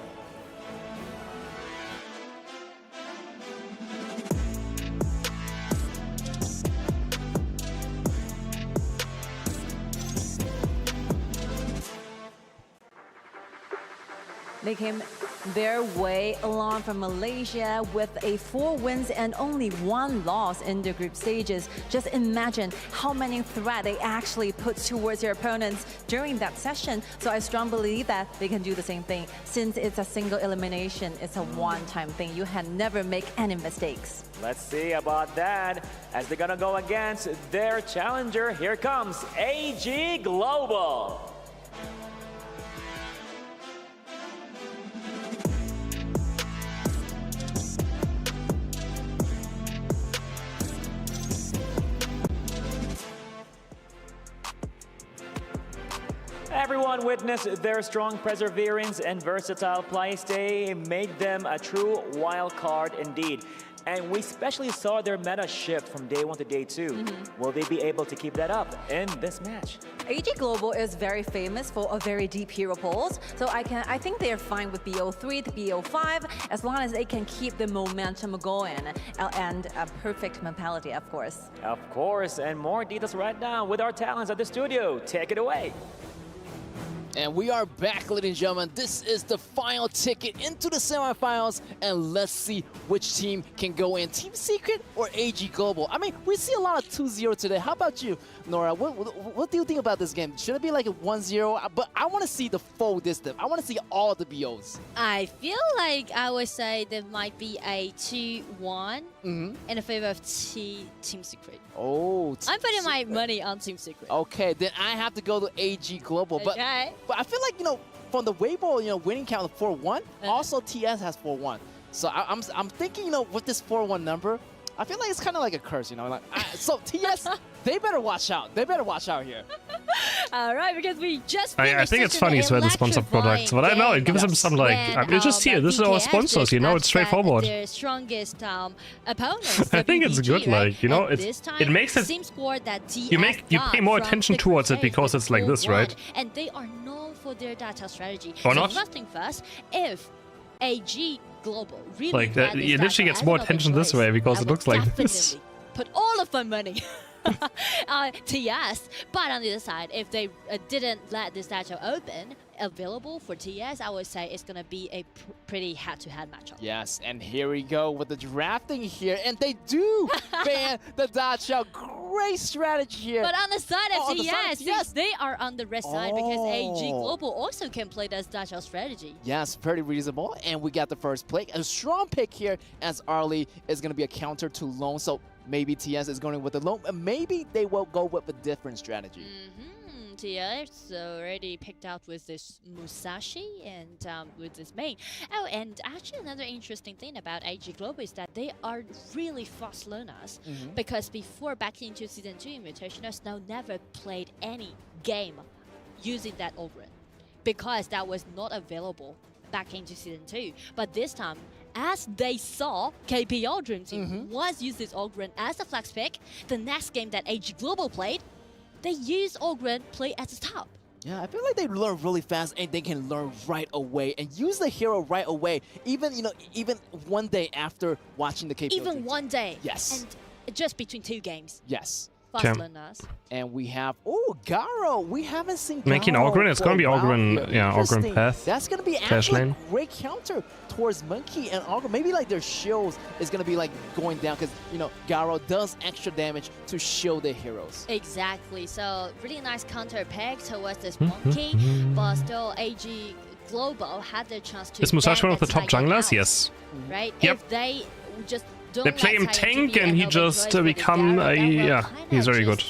They came their way along from Malaysia with a 4 wins and only 1 loss in the group stages. Just imagine how many threats they actually put towards their opponents during that session. So I strongly believe that they can do the same thing. Since it's a single elimination, it's a one-time thing. You can never make any mistakes. Let's see about that as they're gonna go against their challenger. Here comes AG Global. Everyone witnessed their strong perseverance and versatile plays. They made them a true wild card indeed. And we especially saw their meta shift from day 1 to day 2. Will they be able to keep that up in this match? AG Global is very famous for a very deep hero pools, so I think they're fine with BO3 to BO5 as long as they can keep the momentum going and a perfect mentality, of course. Of course, and more details right now with our talents at the studio. Take it away. And we are back, ladies and gentlemen. This is the final ticket into the semifinals, and let's see which team can go in. Team Secret or AG Global? I mean, we see a lot of 2-0 today. How about you, Nora? What do you think about this game? Should it be like a 1-0? But I want to see the full distance. I want to see all the BOs. I feel like I would say there might be a 2-1 in favor of Team Secret. Oh, I'm putting my money on Team Secret. Okay, then I have to go to AG Global. Okay. But I feel like, from the Weibo, winning count of 4-1, also TS has 4-1. So I'm thinking, with this 4-1 number, I feel like it's kind of like a curse, so TS, they better watch out. They better watch out here. All right, because we just I think it's funny to wear the sponsored products, but I know it gives them some it's just here. This is our sponsors, it's straightforward. Their strongest opponents. I think it's good, it makes it. Same score that You pay more attention towards it because it's like this, right? And they are known for their data strategy. Or so not? first thing first, if AG Global really it literally gets more attention this way because it looks like this. Put all of my money TS, but on the other side, if they didn't let this statue open available for TS, I would say it's gonna be a pretty head-to-head matchup. Yes, and here we go with the drafting here, and they do ban the dodge shell. Great strategy here. But on the side of TS, they are on the red side because AG Global also can play this dodge shell strategy. Yes, pretty reasonable, and we got the first pick. A strong pick here as Arlie is gonna be a counter to Lone, so maybe TS is going with the Lone, and maybe they will go with a different strategy. TS already picked out with this Musashi and with this main. Oh, and actually another interesting thing about AG Global is that they are really fast learners because before back into Season 2 Invitationals, now never played any game using that Ogren because that was not available back into Season 2. But this time, as they saw KPL Dream Team was used this Ogren as a flex pick, the next game that AG Global played, they used Ogren play at the top. Yeah, I feel like they learn really fast and they can learn right away and use the hero right away. Even, even one day after watching the KPL Dream Even Team. one day. Yes. And just between 2 games. Yes. Fast learners. And we have, Garo. We haven't seen Garo. Making Ogren, it's gonna be Ogren, yeah, Ogren Interesting. path. That's gonna be actually a great counter towards Monkey and Ogren. Maybe like their shields is gonna be like going down because Garo does extra damage to shield their heroes. Exactly. So really nice counter pick towards this Monkey, but still AG Global had the chance to. Is Musashi one of the top junglers? Yes. Right. Yep. If they just don't They play him tank and he just become yeah, he's very good.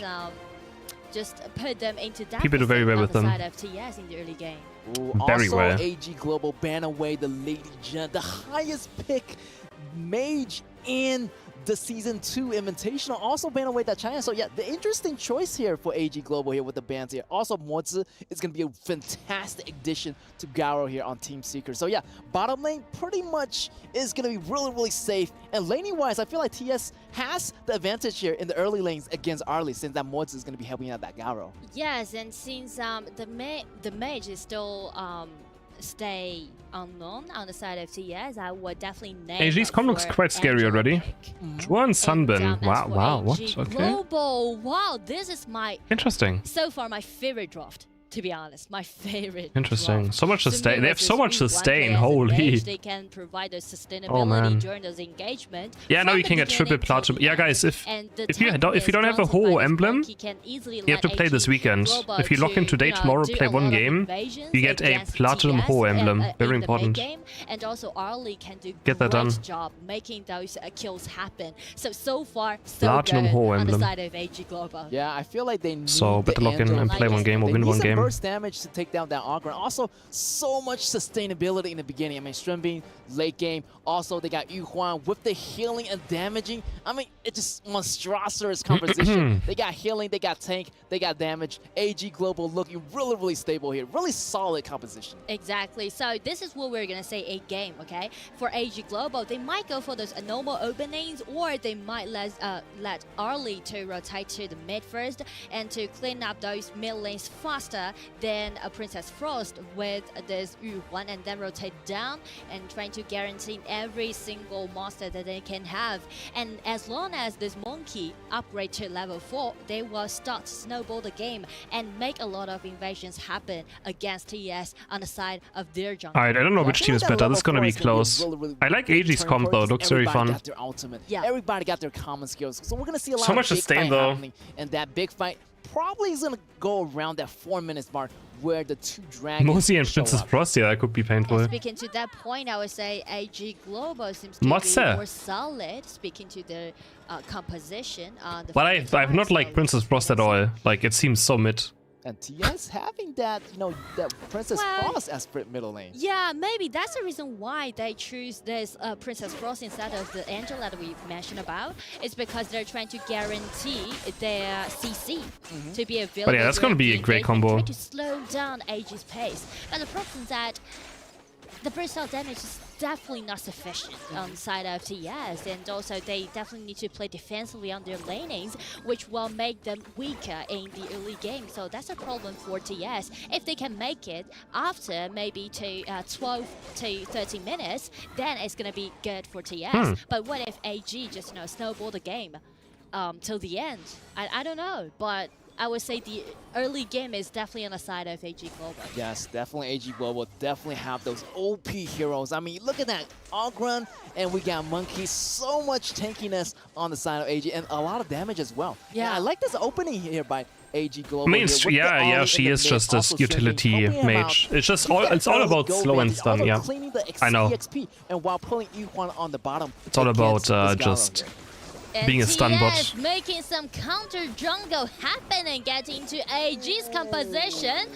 Just put them into that. People do very well with them. Side of TS in the early game. Very also, well. AG Global ban away the Lady Jen, the highest pick mage in the Season 2 Invitational. Also ban away that China. So yeah, the interesting choice here for AG Global here with the bans here. Also, Mozi is going to be a fantastic addition to Garo here on Team Seeker. So yeah, bottom lane pretty much is going to be really, really safe. And laning-wise, I feel like TS has the advantage here in the early lanes against Arlie, since that Mozi is going to be helping out that Garo. Yes, and since the mage is still stay unknown on the side of TS, I would definitely name AG's comp looks quite scary already. Juan Sunbin. Wow, what? Okay. Global. Wow, this is Interesting. so far my favorite draft. To be honest, my favorite. Interesting. Draft. So much sustain. They have so much sustain. Mage, Holy. they can provide the sustainability during those engagement. Yeah, now you can get triple platinum. Yeah, guys, if you don't have a whole emblem, you have to play this weekend. If you lock in today, tomorrow, play one game, you get a platinum whole emblem. Very important. And also Arlie can do Get that done. job making those kills happen. So far, so Platinum good whole on the emblem. side of AG Global. Yeah, I feel like they need So better lock in and play one game or win one game. Burst damage to take down that Ogren. Also, so much sustainability in the beginning. I mean, Strimbean, late game. Also, they got Yu Huan with the healing and damaging. I mean, it's just monstrous composition. They got healing, they got tank, they got damage. AG Global looking really, really stable here. Really solid composition. Exactly. So this is what we're going to say a game, okay? For AG Global, they might go for those normal openings, or they might let Arlie to rotate to the mid first and to clean up those mid lanes faster than a Princess Frost with this Yu Huan, and then rotate down and trying to guarantee every single monster that they can have. And as long as this Monkey upgrade to level 4, they will start to snowball the game and make a lot of invasions happen against TS on the side of their jungle. Alright, I don't know which team is better. This is gonna be close. I like AG's comp though. Looks very fun. Got their ultimate. Yeah. Everybody got their common skills. So we're gonna see a lot So of much big sustain fight though. happening, and that big fight probably is gonna go around that 4 minutes mark where the 2 dragons Mozi and show Princess up. Frost, yeah, that could be painful. Speaking to that point, I would say AG Global seems to Motse. be more solid, speaking to the composition. But I've not liked Princess Frost at all. Like, it seems so mid. And TS having that, that Princess Frost as middle lane. Yeah, maybe that's the reason why they choose this Princess Frost instead of the Angela that we mentioned about. It's because they're trying to guarantee their CC to be available. But yeah, that's gonna be a great combo. Try to slow down AG's pace. But the problem is that the burst out damage is definitely not sufficient on the side of TS, and also they definitely need to play defensively on their lanings, which will make them weaker in the early game. So that's a problem for TS. If they can make it after maybe 12 to 13 minutes, then it's going to be good for TS. But what if AG just snowball the game till the end? I don't know, but I would say the early game is definitely on the side of AG Global. Yes, definitely AG Global definitely have those OP heroes. I mean, look at that. Ogren, and we got Monkey. So much tankiness on the side of AG, and a lot of damage as well. Yeah, I like this opening here by AG Global. I mean, yeah, she is just this utility mage. It's just it's all about slow and stun, yeah. I know. EXP, and while pulling Yu Huan on the bottom. It's all about just being a stun bot. Making some counter jungle happen and getting into AG's composition.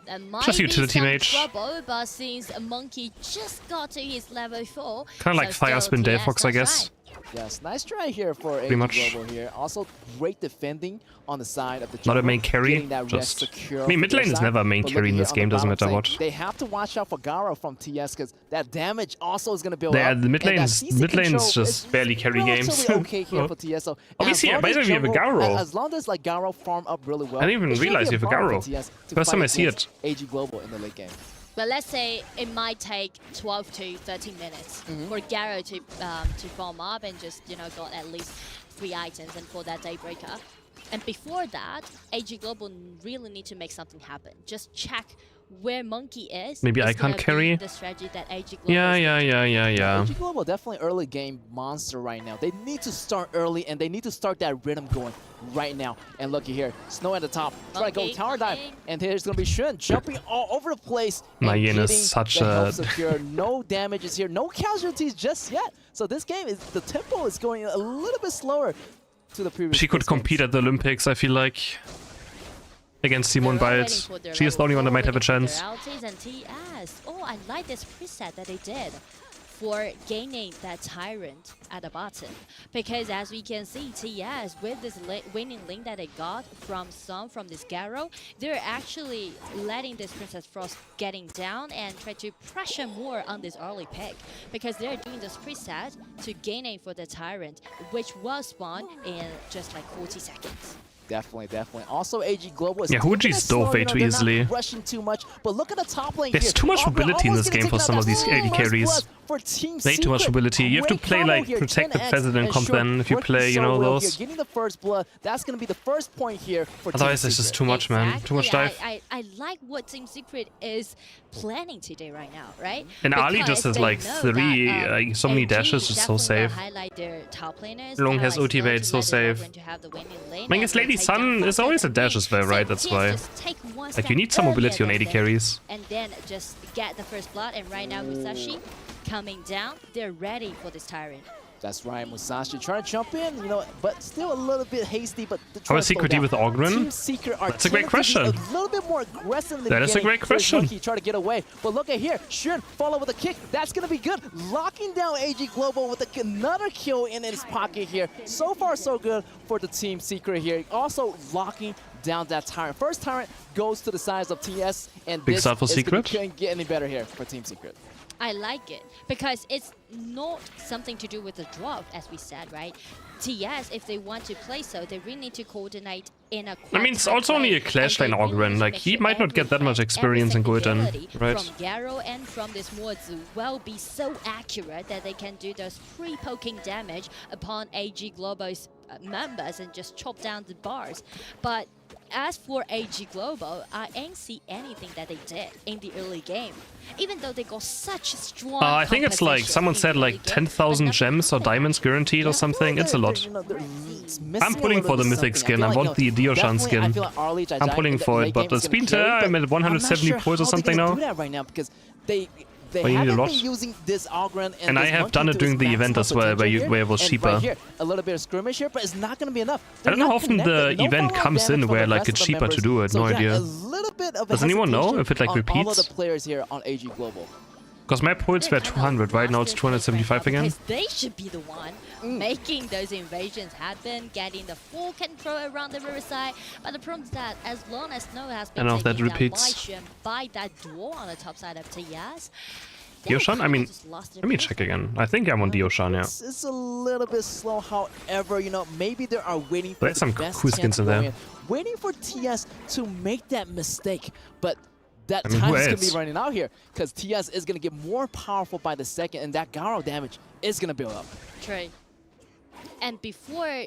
That might just be utility some mage. trouble, but since Monkey just got to his level 4, Kind of like Fire Spin Delphox, I guess. Yes, nice try here for Pretty AG much. Global here. Also, great defending on the side of the Not a jungle, main carry, getting that just... rest secure I mean, for mid their lane is side. never a main But carry in looking this here game, on the doesn't bottom matter side, what. They have to watch out for Garo from TS because that damage also is going to build Yeah, up. the mid and that lane's CC control just is barely carry games. relatively okay here for TS. So Obviously, as long by as the way, we have a jungle- Garo. As long as like Garo farm up really well, I didn't even it should be realize a you have a problem Garo. for TS to First time fight I see against it. AG Global in the late game. But let's say it might take 12 to 13 minutes for Garo to farm up and just, you know, got at least 3 items and for that Daybreaker. And before that, AG Global really need to make something happen. Just check where Monkey is. Maybe I can't carry. The strategy that AG Global Yeah. AG Global definitely early game monster right now. They need to start early and they need to start that rhythm going right now. And looky here, Snow at the top, try to go tower dive, and there's gonna be Shun jumping all over the place. My and Yin getting is such the a... health secure. No damages here, no casualties just yet. So this game is the tempo is going a little bit slower to the previous. She could compete at the Olympics, I feel like. Against Simone Biles. She is the only one that might have a chance. And TS. Oh, I like this preset that they did for gaining that Tyrant at the bottom. Because as we can see, TS, with this winning link that they got from this Garo, they're actually letting this Princess Frost getting down and try to pressure more on this early pick. Because they're doing this preset to gaining for the Tyrant, which will spawn in just like 40 seconds. Definitely. Also, AG Global is Huji stole way too easily. rushing too much, but look at the top lane There's here. too much Opera mobility in almost this gonna game for take some out of these that AD first carries. blood for Team Way too much Secret. mobility. You have to Great play combo like here, Protective 10x President and comp Short then if you working play, you so know, well those. here. Getting the first blood, that's going to be the first point here for Otherwise, Team it's just Secret. too much, man. Too much dive. I like what Team Secret is planning today right now, right? And Ali just has like 3, so many dashes, just so safe. Long has ultimate, so safe. I mean, Lady Sun is always a dash as well, right? That's why. Like, you need some mobility on AD carries. And then just get the first blood, and right now Musashi coming down. They're ready for this Tyrant. That's right, Musashi trying to jump in, you know, but still a little bit hasty. But How is Secret D with Ogren? Team Secret are That's a great question. A little bit more aggressive in the That is a great question. Monkey try to get away, but look at here, Shun follow with a kick. That's gonna be good. Locking down AG Global with another kill in his pocket here. So far, so good for the Team Secret here. Also locking down that Tyrant. First Tyrant goes to the sides of TS, and Big this start for is Secret. couldn't get any better here for Team Secret. I like it because it's not something to do with the draft, as we said, right? TS, if they want to play so, they really need to coordinate in a I mean, it's also only a Clash Lane Ogren. Like, he might not get that much experience in Golden, right? From Garo and from this Mozu will be so accurate that they can do those pre-poking damage upon AG Global's members and just chop down the bars. But as for AG Global, I ain't see anything that they did in the early game. Even though they got such strong I think it's like, someone said like 10,000 gems or diamonds guaranteed or something. It's a lot. I'm pulling for the mythic skin. I want the Dioshan skin. I'm pulling for it, but the speed, I'm at 170 points or something now. They you need a haven't lot. been using this Ogren And I have done it during the event as well, where it was cheaper. Right here, a little bit of skirmish here, but it's not going to be enough. I don't know how often the event comes in where like it's cheaper to do it. No idea. Does anyone know if it like all of repeats? the players here on AG Global. Because my points were 200, right now it's 275 again. Because they should be the one making those invasions happen, getting the full control around the riverside. But the problem is that as long as Snow has been taken down by that duel on the top side of TS, Dioshan? I mean, let me check again. I think I'm on Dioshan, yeah. It's a little bit slow, however, you know, maybe they are waiting for There's the some best cool chance skins to in go there. waiting for TS to make that mistake, but that I mean, time who is going to else? be running out here because TS is going to get more powerful by the second, and that Garo damage is going to build up. True. And before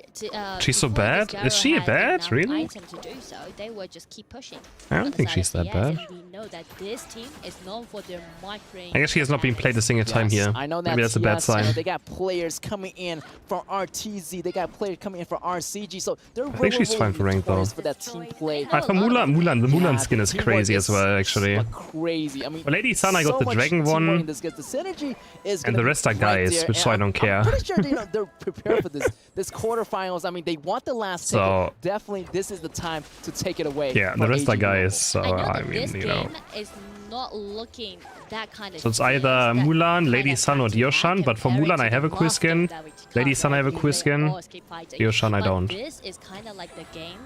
She's so bad? Is she bad? Really? Item to do so, they will just keep pushing. I don't think she's that bad. And we know that this team is known for their micro. I guess she has not been played a single time here. I know that Maybe that's a bad TS, you know, sign. they got players coming in from RTZ, they got players coming in from RCG, so they're I think she's fine for rank though. for that team play. For Mulan, the Mulan skin is crazy as well, actually. Crazy. I mean, For Lady Sun, I got so the much Dragon teamwork one, in this, 'cause the synergy is and gonna the be rest are right guys, there, which and so I don't care. I'm pretty sure they're prepared for this quarterfinals. I mean, they want the last so ticket. Definitely, this is the time to take it away. Yeah, the rest are guys. So I mean, this you know. game is not looking that kind of So it's either Mulan, Lady Sun, or Dioshan. But for Mulan, I have a quiz skin. Lady Sun, I have a quiz skin. Dioshan, I don't. This is kind of like the game.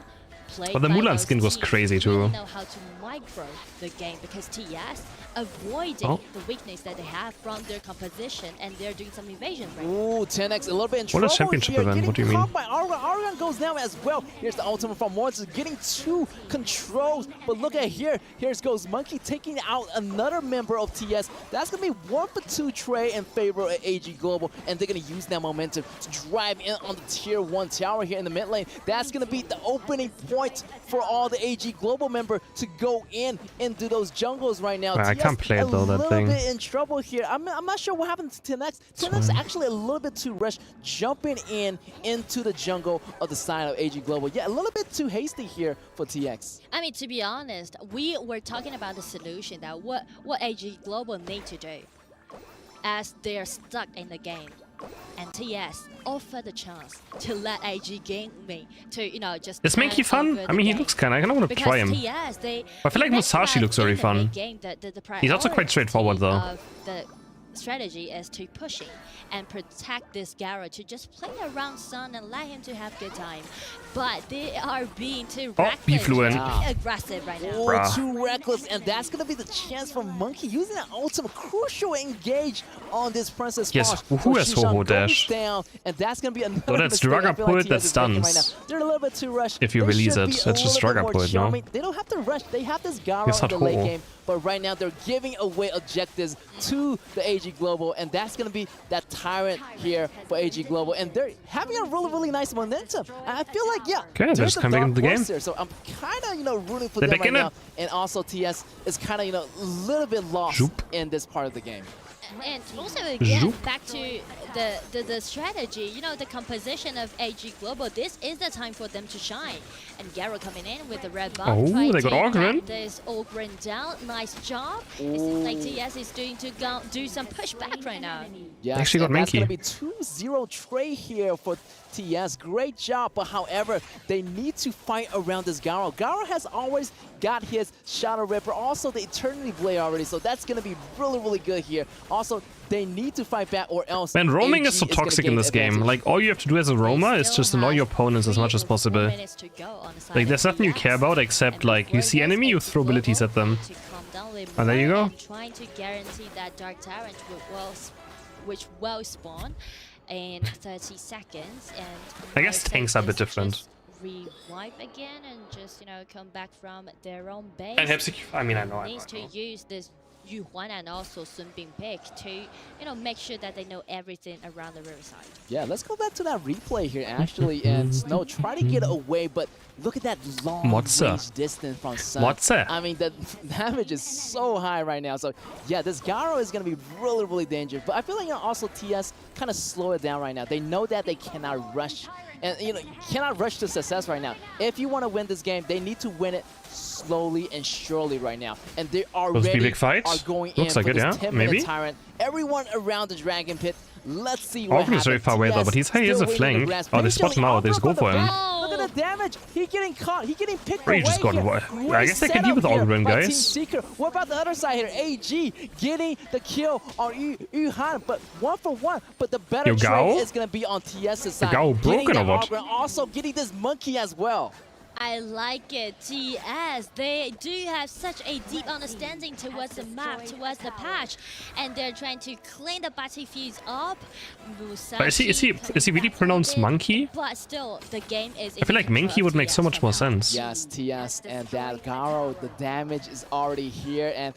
But the Mulan skin was crazy too. Really know how to micro the game because TS avoiding the weakness that they have from their composition, and they're doing some evasion right now. Ooh, 10x a little bit in trouble. What is championship here. event? What do you mean? By Argon goes down as well. Here's the ultimate from Morris, getting 2 controls. But look at here. Here goes Monkey taking out another member of TS. That's going to be 1 for 2 trade in favor of AG Global, and they're going to use that momentum to drive in on the tier 1 tower here in the mid lane. That's going to be the opening point for all the AG Global member to go in into those jungles right now. I can't play it though, that thing. A little bit in trouble here. I'm not sure what happened to 10x. 10x actually a little bit too rushed, jumping into the jungle of the side of AG Global. Yeah, a little bit too hasty here for TX. I mean, to be honest, we were talking about the solution that what AG Global need to do as they're stuck in the game. And TS offer the chance to let AG gain me to, you know, just. Is Mankey fun? I mean, he looks kind of. I kind of want to try him. TS, I feel like Musashi looks very fun. He's also quite straightforward though. The strategy is to pushing and protect this Garo to just play around Sun and let him to have good time. But they are being too reckless, aggressive right now. Oh, too reckless, and that's gonna be the chance for Monkey using that ultimate crucial engage on this Princess. Yes, who has Ho-Ho dash? Down, and that's gonna be another. So that's Dragapult that stuns. Right, they're a little bit too rushed. If you release it, that's just Dragapult, no? I mean, they don't have to rush. They have this Garo in the late game. But right now, they're giving away objectives to the AG Global, and that's going to be that tyrant here for AG Global. And they're having a really, really nice momentum. And I feel like, yeah, okay, they're just coming into the game. There, so I'm kind of, you know, rooting for them right now. And also, TS is kind of, you know, a little bit lost in this part of the game. And also, again, back to the strategy, you know, the composition of AG Global, this is the time for them to shine. And Garo coming in with the red buff. Oh, they got Ogren. There's Ogren down. Nice job. It seems like TS is doing to do some pushback right now. Yeah, actually got Mankey. That's Mankey. going to be 2-0 trade here for TS. Great job, but however, they need to fight around this Garo. Garo has always got his Shadow Ripper, also the Eternity Blade already, so that's going to be really, really good here. Also, they need to fight back or else. Man, roaming is so toxic in this game. Like, all you have to do as a roamer is just annoy your opponents as much as possible. Like, there's nothing you care about except, like, you see enemy, you throw abilities at them. And there you go. Trying to guarantee that Dark Tyrant which will spawn in 30 seconds. And I guess tanks are a bit different. Revive again and just, you know, come back from their own base. And I mean, I know. Needs to use this Yuhuan and also Sun Bingbing to, you know, make sure that they know everything around the riverside. Yeah, let's go back to that replay here, actually. And Snow, try to get away, but look at that long range distance from Sun. I mean, the damage is so high right now. So, yeah, this Garo is going to be really, really dangerous. But I feel like, you know, also TS kind of slow it down right now. They know that they cannot rush. And, you know, you cannot rush to success right now. If you want to win this game, they need to win it slowly and surely right now. And they already big fight. are going Looks in like for it, this yeah. 10-minute Maybe. tyrant. Everyone around the Dragon Pit. Let's see what happens. Is very far away though, but he is a flank. Oh, they spot him out. They just go for him. Look at the damage. He's getting caught. He's getting picked Or away he just got here. I guess they can deal with Ogren, guys. What about the other side here? AG getting the kill on Yuhan, but 1-for-1. But the better trade is going to be on TS's side. Gao broken or what? Also getting this monkey as well. I like it, TS. They do have such a deep understanding towards the map, towards the patch, and they're trying to clean the battlefields up. But is he really pronounced monkey? But still, the game is. I feel like Minky would make so much more sense. Yes, TS and that Garo, the damage is already here, and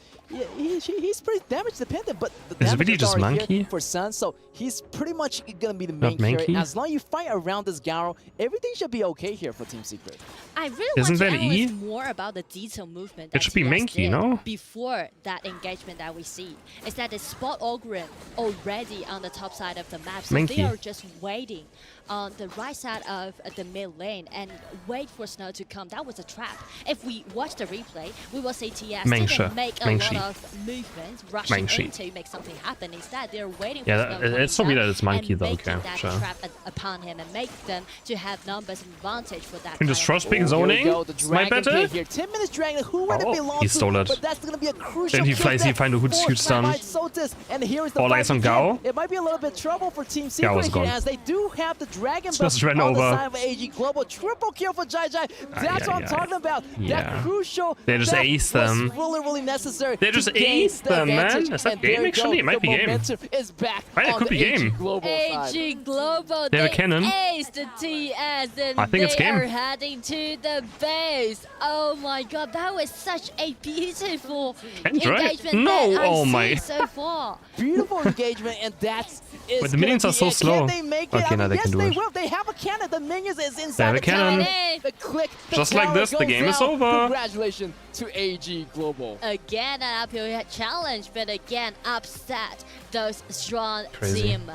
he's pretty damage dependent, but the damage really just monkey for Sun, so he's pretty much gonna be the main carry. As long as you fight around this Garo, everything should be okay here for Team Secret. I really want to analyze more about the detailed movement. It should be Mankey, no? Before that engagement that we see, is that the spot Ogren already on the top side of the map, so Mankey. they are just waiting on the right side of the mid lane and wait for Snow to come. That was a trap. If we watch the replay, we will see TS didn't make a lot of movements, rushing in to make something happen. Instead, they're waiting for Snow it's so weird that it's Monkey though. making Okay, that sure. trap upon him and make them to have numbers advantage for that. Can just trust being Here zoning? we go, the Is my Dragon better? Pit here. 10 minutes Dragon, who would it belong He to? stole it. But that's going to be a crucial Then he kill flies, he death find a hood for shoot stun. Sotis. And here is the All fight eyes on again. Gao. It might be a little bit trouble for Team Gao Secret was here gone. as they do have the Dragon Just buff ran on the over. side of AG Global. Triple kill for Jai Jai. That's what I'm talking about. Yeah. That crucial They just death aced was them. really necessary. They just to gain aced the them, man. advantage. Is that And there game you actually? go. It might The be game. momentum is back Right, it on could the be AG game. Global side. AG Global, They have a cannon. aced the TS and I think it's they game. are heading to the base. Oh my god, that was such a beautiful engagement No, that I've oh seen my. so far. Beautiful engagement, and that's But the minions are so slow. Can they make it? Okay, now they yes, can do they it. will. They have a cannon. The minions is They have inside a the cannon. The click. The Just like tower this, the goes game is down. over. Congratulations to AG Global. Again, an uphill challenge, but again, upset those strong Crazy. team.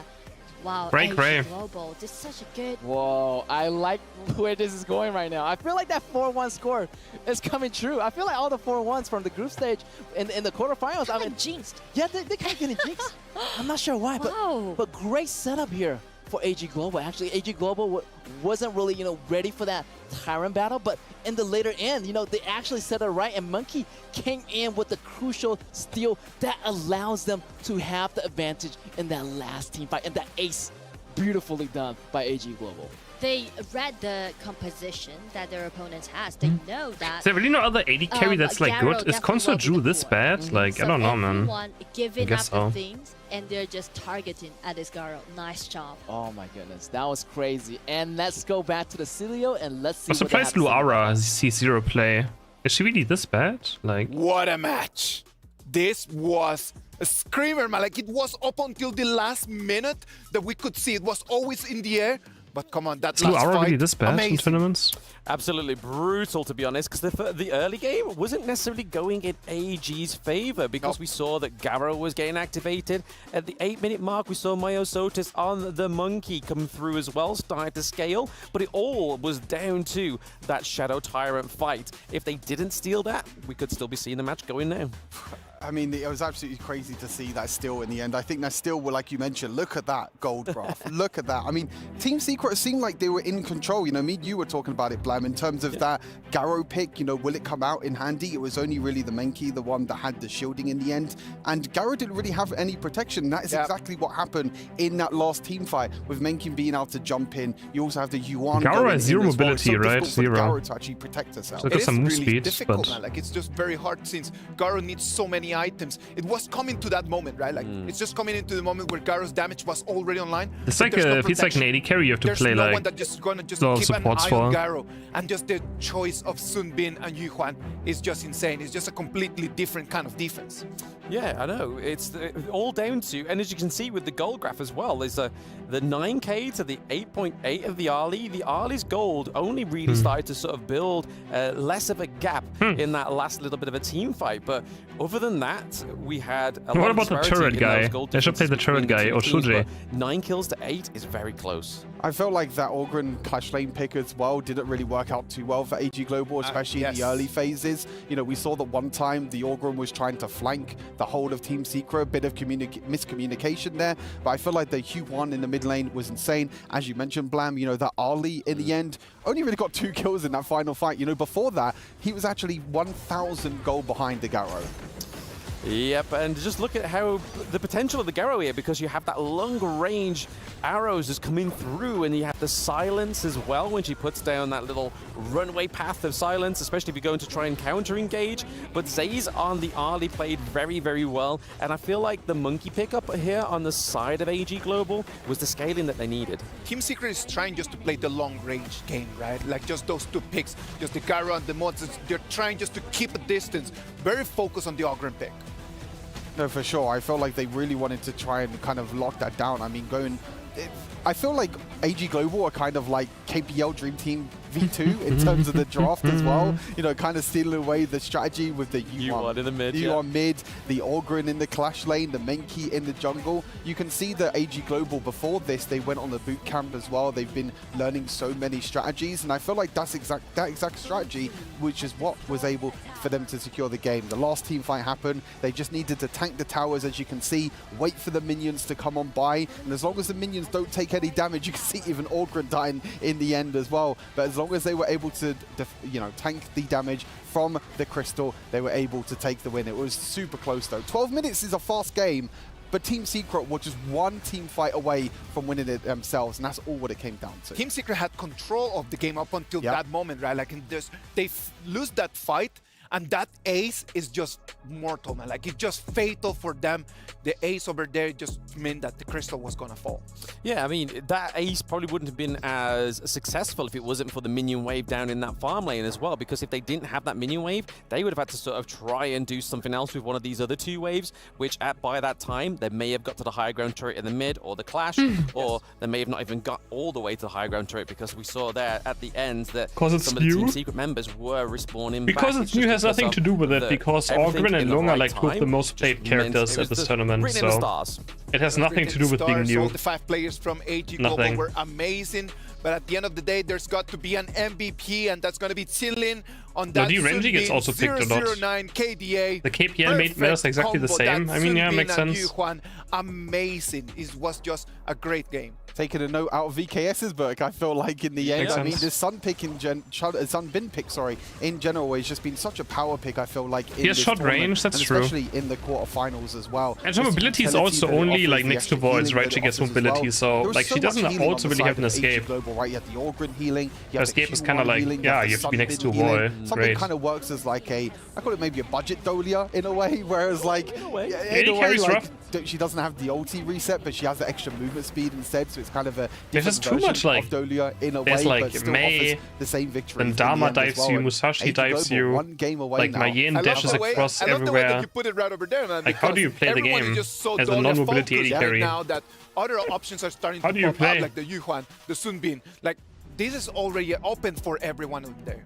Wow, Break AG Ray. Global, this is such a good... Whoa, I like where this is going right now. I feel like that 4-1 score is coming true. I feel like all the 4-1s from the group stage in the quarterfinals. I mean, jinxed. Yeah, they kind of getting jinxed. I'm not sure why, but great setup here for AG Global. Actually, AG Global wasn't really, ready for that Tyrant battle, but in the later end, they actually set it right, and Monkey came in with the crucial steal that allows them to have the advantage in that last team fight, and that ace beautifully done by AG Global. They read the composition that their opponents has. They know that... Is there really no other AD carry that's like Garo good? Is Console Ju this bad? Like, I don't know, man. Everyone giving guess up the so. things, and they're just targeting at this Garo. Nice job. Oh my goodness, that was crazy. And let's go back to the Cilio and let's see I'm surprised Luara sees Zero play. Is she really this bad? Like, what a match! This was a screamer, man. Like, it was up until the last minute that we could see. It was always in the air. But come on, that is last Luara fight, really this bad amazing. in tournaments? Absolutely brutal, to be honest, because the early game wasn't necessarily going in AG's favor because we saw that Garo was getting activated. At the 8-minute mark, we saw Sotis on the Monkey come through as well, starting to scale, but it all was down to that Shadow Tyrant fight. If they didn't steal that, we could still be seeing the match going now. I mean, it was absolutely crazy to see that still in the end. I think that still, like you mentioned, look at that gold graph. Look at that. I mean, Team Secret seemed like they were in control. Me and you were talking about it, Blam, in terms of that Garo pick. Will it come out in handy? It was only really the Menki, the one that had the shielding in the end. And Garo didn't really have any protection. That is exactly what happened in that last team fight with Menki being able to jump in. You also have the Yuan. Garo has zero as well. mobility, It's so right? difficult for Zero. Garo to actually protect herself. So It is some move really speed, difficult, but man. Like, it's just very hard since Garo needs so many items. It was coming to that moment, right? Like, it's just coming into the moment where Garo's damage was already online. it's like There's no it's like an AD carry. You have to There's play no like one that just gonna just lot of keep an supports eye for. on Garo, and just the choice of Sun Bin and Yu Huan is just insane. It's just a completely different kind of defense. Yeah, I know. It's all down to, and as you can see with the gold graph as well, is the 9k to the 8.8 of the Ali. The Ali's gold only really started to sort of build less of a gap in that last little bit of a team fight. But other than that, we had a lot What of about the disparity turret in guy? those gold They should play the differences turret between guy, the or two should teams, they? but 9 kills to 8 is very close. I felt like that Ogren Clash Lane pick as well didn't really work out too well for AG Global, especially in the early phases. We saw that one time the Ogren was trying to flank the whole of Team Secret, a bit of miscommunication there. But I feel like the Q1 in the mid lane was insane. As you mentioned, Blam, that Ali in the end only really got 2 kills in that final fight. Before that, he was actually 1,000 gold behind the Garo. Yep, and just look at how the potential of the Garo here, because you have that long-range arrows just coming through, and you have the silence as well when she puts down that little runway path of silence, especially if you're going to try and counter-engage. But Zay's on the Ali played very, very well, and I feel like the Monkey pickup here on the side of AG Global was the scaling that they needed. Team Secret is trying just to play the long-range game, right? Like, just those 2 picks, just the Garo and the mods. They're trying just to keep a distance. Very focused on the Ogren pick. No, for sure. I felt like they really wanted to try and kind of lock that down. I mean, I feel like AG Global are kind of like KPL Dream Team V2 in terms of the draft as well. You know, kind of stealing away the strategy with the U1 in the mid, U1 mid, the Orgrin in the clash lane, the Menki in the jungle. You can see that AG Global before this, they went on the boot camp as well. They've been learning so many strategies, and I feel like that exact strategy, which is what was able for them to secure the game. The last team fight happened. They just needed to tank the towers, as you can see, wait for the minions to come on by, and as long as the minions don't take any damage, you can see even Orgrin dying in the end as well. But as long as they were able to, tank the damage from the crystal, they were able to take the win. It was super close though. 12 minutes is a fast game, but Team Secret were just one team fight away from winning it themselves, and that's all what it came down to. Team Secret had control of the game up until that moment, right? Like, they lose that fight, and that ace is just mortal, man. Like, it's just fatal for them. The ace over there just meant that the crystal was gonna fall. Yeah, I mean, that ace probably wouldn't have been as successful if it wasn't for the minion wave down in that farm lane as well, because if they didn't have that minion wave, they would have had to sort of try and do something else with one of these other two waves, which by that time, they may have got to the high ground turret in the mid or the clash, or they may have not even got all the way to the high ground turret, because we saw there at the end that some of the Team Secret members were respawning because back. it's new has nothing to do with it, because Orgrin and Long are like two of the most played characters at this tournament, so it has nothing to do with being new. All the 5 players from AG Global were amazing, but at the end of the day, there's got to be an MVP, and that's going to be Tsinlin on that. The Renji gets also picked a lot. 009 KDA. The KPL made matters exactly the same. I mean, yeah, makes sense. Yuhuan, amazing. It was just a great game. Taking a note out of VKS's book, I feel like in the end, I mean, the Sun pick in Sun Bin pick, in general, has just been such a power pick. I feel like he has shot range, that's true, especially in the quarterfinals as well. And her mobility is also only like next to Voids, right? She gets mobility, so like she doesn't also really have an escape. Right, you have the Orgrin healing. Her escape is kind of like, yeah, you have to be next to a wall. Something kind of works as like I call it maybe a budget Dolia in a way, whereas like in a way, like, she doesn't have the ulti reset, but she has the extra movement speed instead, so it's kind of a there's too much like Dolia in a way, like but still Mei, the same victory. then Dharma dives you, Musashi dives you, like Mayen dashes across everywhere. You put it right over there, man, like how do you play the game as a non-mobility AD carry? Now that other options are starting to pop up, like the Yuhuan, the Sunbin, like this is already open for everyone out there.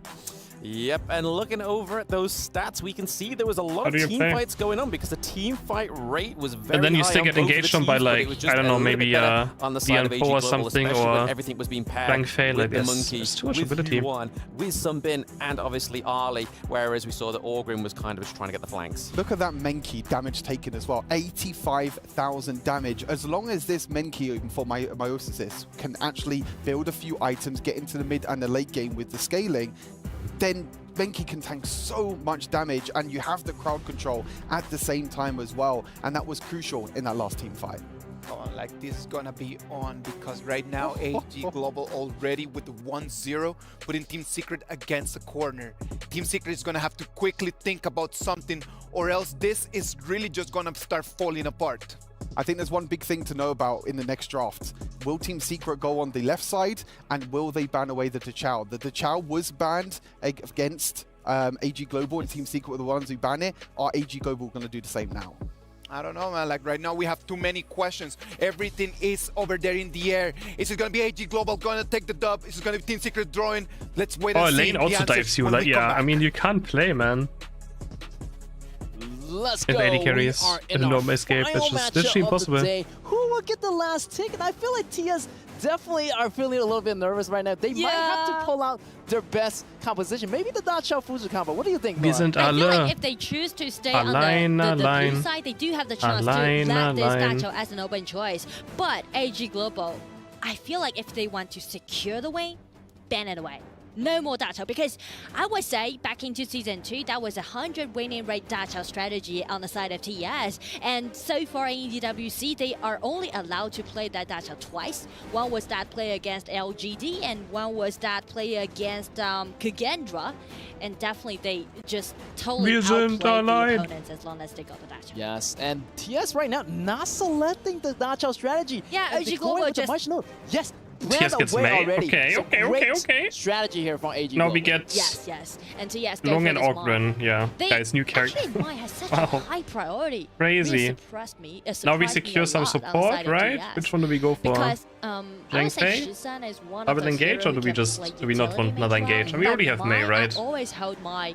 Yep, and looking over at those stats, we can see there was a lot of team fights going on, because the team fight rate was very high. And then you still get engaged on by like, I don't know, maybe DN4 or something, or everything was being paired Blank Fail, like with the this. Monkey, It's too much with ability. U1, with Sunbin, and obviously Ali, whereas we saw that Orgrin was kind of just trying to get the flanks. Look at that Menki damage taken as well, 85,000 damage. As long as this Menki for Meiosis can actually build a few items, get into the mid and the late game with the scaling, then Menki can tank so much damage, and you have the crowd control at the same time as well, and that was crucial in that last team fight. Oh, like this is gonna be on, because right now AG Global already with the 1-0, putting Team Secret against the corner. Team Secret is gonna have to quickly think about something, or else this is really just gonna start falling apart. I think there's one big thing to know about in the next draft. Will Team Secret go on the left side, and will they ban away the Dachau? The Dachau was banned against AG Global, and Team Secret were the ones who banned it. Are AG Global going to do the same now? I don't know, man. Like right now we have too many questions. Everything is over there in the air. Is it going to be AG Global going to take the dub? Is it going to be Team Secret drawing? Let's wait and see. Lane also dives you. Like, yeah, I mean, you can't play, man. Let's go. If AD carries a normal escape, it's just literally impossible. Who will get the last ticket? I feel like TS definitely are feeling a little bit nervous right now. They might have to pull out their best composition. Maybe the Dachau Fuzu combo. What do you think, Nora? I feel like if they choose to stay on the blue side, they do have the chance to let this Dachau as an open choice. But AG Global, I feel like if they want to secure the win, ban it away. No more Dachau, because I would say back into Season 2, that was 100 winning rate Dachau strategy on the side of TS. And so far in EWC, they are only allowed to play that Dachau twice. One was that play against LGD, and one was that play against Kagendra. And definitely they just totally outplayed the opponents as long as they got the Dachau. Yes, and TS right now not selecting the Dachau strategy. Yeah, OG Global just... Yes, ran gets away May. already. Okay, So okay, great okay. strategy here from AG. Now Global. we get Yes. And TS go Long for and this Ogren. mine. Yeah, They guys, new character. actually mine has such a Wow. high priority. Crazy. Really surprised me. Now we surprised me secure a some lot on the support, side of right? TS. Which one do we go for? Because I would say Zhang Fei? Shizan is one Double of those engage, heroes or who do we can just play do we not want utility another mage well, engage? And we already but have May, mine, right? I always hold my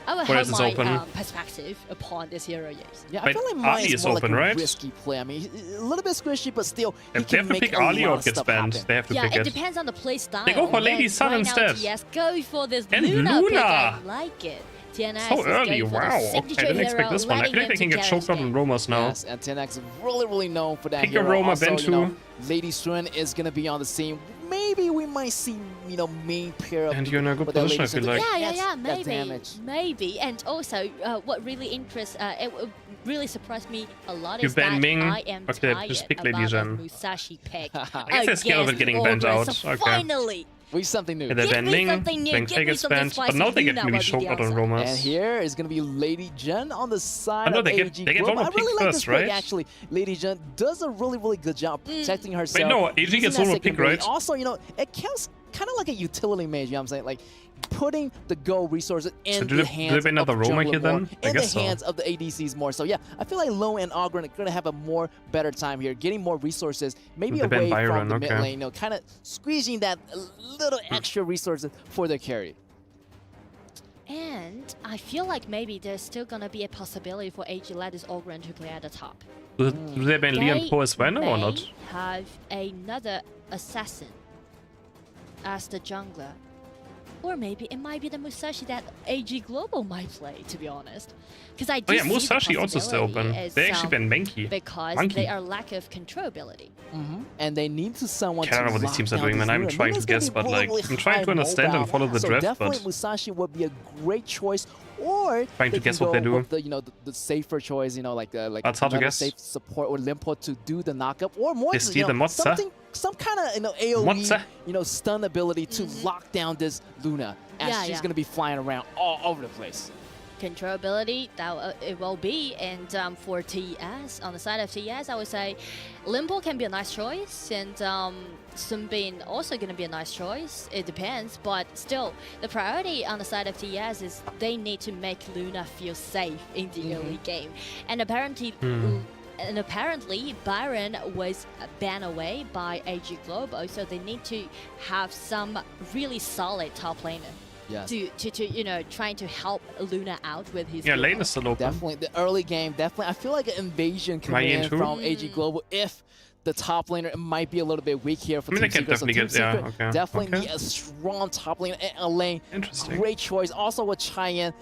Where hold is this my open? Perspective upon this hero. Yes. Yeah, I Wait, feel like mine Ali is is more open, like a right? risky play. I mean, a little bit squishy, but still, he If they can have to make pick a Ali lot or of it gets stuff banned, happen. they have to Yeah, pick it it. depends on the play style. They go for Lady And Sun right instead. Now, TS go for this And Luna pick. I Luna! like it. TNX So is early, going for the wow. Okay, I signature didn't expect hero, this one. I letting feel like they him can to get his choked up game. in Romas now. Yes, and 10X is really known for that Pick a hero. Roma, Also, Ventu. Lady Sun is going to be on the scene. Maybe we might see, main pair of And you're in a good with the position, I Lady feel Sun. like. Yeah, That maybe, damage. maybe. And also, what really really surprised me a lot You is ban that Ming? I am Okay, tired just pick Lady about Zhen. the Musashi pick. I guess they're scared of it getting banned out. So Okay. finally, We something new. Yeah, they Give ban me Ming, something new, then give Fei me gets something banned, but spicy. now they get Luna maybe will be choked the out on outside. Romas. And here is going to be Lady Jen on the side know of they get- AG they get Global. one I more really pick like first, this pick, right? actually. Lady Jen does a really good job protecting herself. Wait, no, AG using gets that one more second pick, ability. right? Also, it counts kind of like a utility mage, you know what I'm saying? Like, putting the gold resources in do the they hands ban of another Roma jungler here more, then? I in the guess so. hands of the ADCs more. So yeah, I feel like Lone and Ogren are going to have a better time here, getting more resources, maybe They ban away Byron, from the mid okay. lane, kind of squeezing that little extra resources for their carry. And I feel like maybe there's still gonna be a possibility for AG Ladis Ogren to play at the top. Do they ban Lee and Po as well or may not? have another assassin as the jungler. Or maybe it might be the Musashi that AG Global might play, to be honest. Because I do Oh yeah, see the Musashi also still open. possibility They is, actually ban Menki. because Monkey. they are lack of control ability. And they need someone I don't know what these teams are doing, man. I'm trying to guess, but like, I'm trying to understand and follow the so draft, definitely but Musashi would be a great choice. Or Trying to they guess can what they go do. with the safer choice, like That's hard to another guess. safe support or Limpo to do the knockup, or more They steal the Motza. some kind of AOE Motza. stun ability to lock down this Luna as Yeah, she's yeah. gonna be flying around all over the place. Control ability, that it will be. And for TS, on the side of TS, I would say Limbo can be a nice choice, and Sunbeam also going to be a nice choice. It depends, but still, the priority on the side of TS is they need to make Luna feel safe in the early game. And apparently, Byron was banned away by AG Global, so they need to have some really solid top laner. Yes. To trying to help Luna out with his yeah, hero. lane is still open. Definitely, the early game, definitely. I feel like an invasion coming in Yin from AG Global if the top laner might be a little bit weak here for I mean, Team they can Secret. So definitely Team get- yeah, Secret okay, definitely okay. need a strong top laner and a lane. Interesting. Great choice. Also with Cheyenne,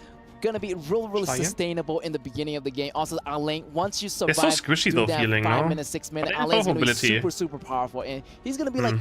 gonna be really Cheyenne? sustainable in the beginning of the game. Also, our lane, once you survive so squishy through though, that feeling, 5 no? minute, 6 minute, But our they have lane's gonna be mobility. super powerful, and he's gonna be like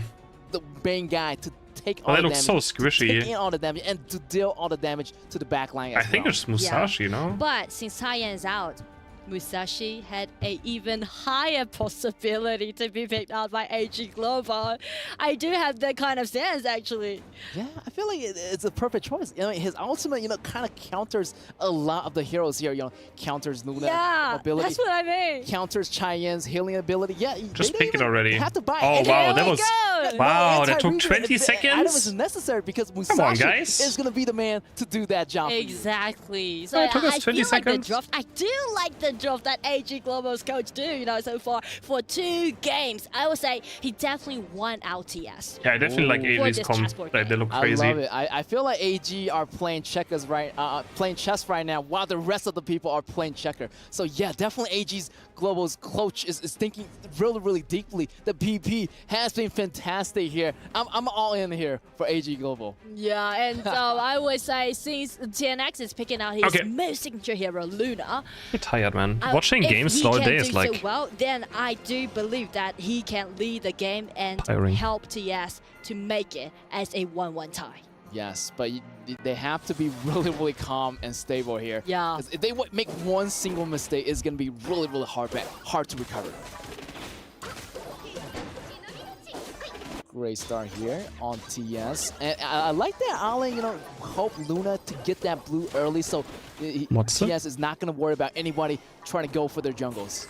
the main guy to take all they the look damage, so to squishy. take in all the damage, and to deal all the damage to the back line I as think well. it's Musashi, no? But since Taiyan is out, Musashi had an even higher possibility to be picked out by AG Global. I do have that kind of sense, actually. Yeah, I feel like it's a perfect choice. His ultimate, kind of counters a lot of the heroes here. Counters Luna Yeah, ability. that's what I mean. Counters Cheyenne's healing ability. Yeah, Just they pick don't it already. even have to buy Oh, any- wow, There that we was- go. Wow, that took anti-regen 20 item is seconds? necessary because Come on, Musashi guys. is going to be the man to do that job. for you. Exactly. So Oh, it took us I 20 feel like the seconds. draft. I do like the draft that AG Global's coach do. So far for 2 games, I would say he definitely won LTS. Yeah, I definitely like For AG's this comp. chessboard Like, they look I crazy. love it. I feel like AG are playing checkers playing chess right now, while the rest of the people are playing checker. So yeah, definitely AG's Global's coach is thinking really deeply. The PP has been fantastic here. I'm all in here for AG Global. Yeah, and I would say since TNX is picking out his most signature hero, Luna. I'm tired, man. Uh, Watching if games he all can day do is like... so well, then I do believe that he can lead the game and Tiring. help TS to make it as a 1-1 tie. Yes, but they have to be really calm and stable here. Yeah. 'Cause if they make one single mistake, it's going to be really hard to recover. Great start here on TS. And I like that Allen, help Luna to get that blue early, so What's that? TS is not going to worry about anybody trying to go for their jungles.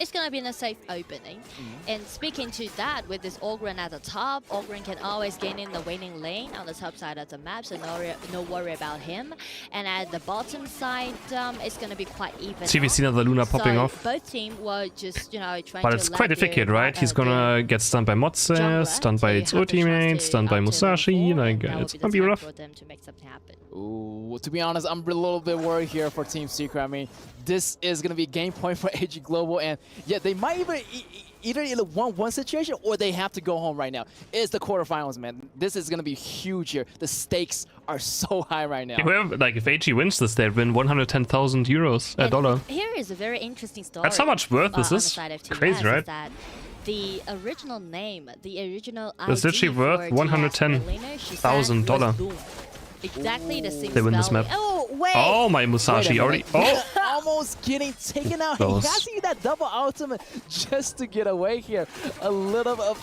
it's going to be in a safe opening. And speaking to that, with this Ogren at the top, Ogren can always gain in the winning lane on the top side of the map, so no worry about him. And at the bottom side, it's going to be quite even. See, we've seen the Luna popping off. Both teams were just, you know, trying But to it's quite difficult, right? He's gonna get stunned by Motze, stunned by its ultimate, stunned by Musashi. Like, it's gonna be rough. for them to make something happen. Ooh, to be honest, I'm a little bit worried here for Team Secret. I mean, this is going to be a game point for AG Global, and yeah, they might either in a 1-1 situation or they have to go home right now. It's the quarterfinals, man. This is going to be huge here. The stakes are so high right now. If AG wins this, they'd win 110,000 euros, a dollar. Here is a very interesting story. That's how much worth this is. Crazy, right? The original name, the original ID It's literally worth $110,000. Exactly the same They win this map. Oh, wait! Oh, my Musashi already. Oh! Almost getting taken out. He Close. has to use that double ultimate just to get away here. A little of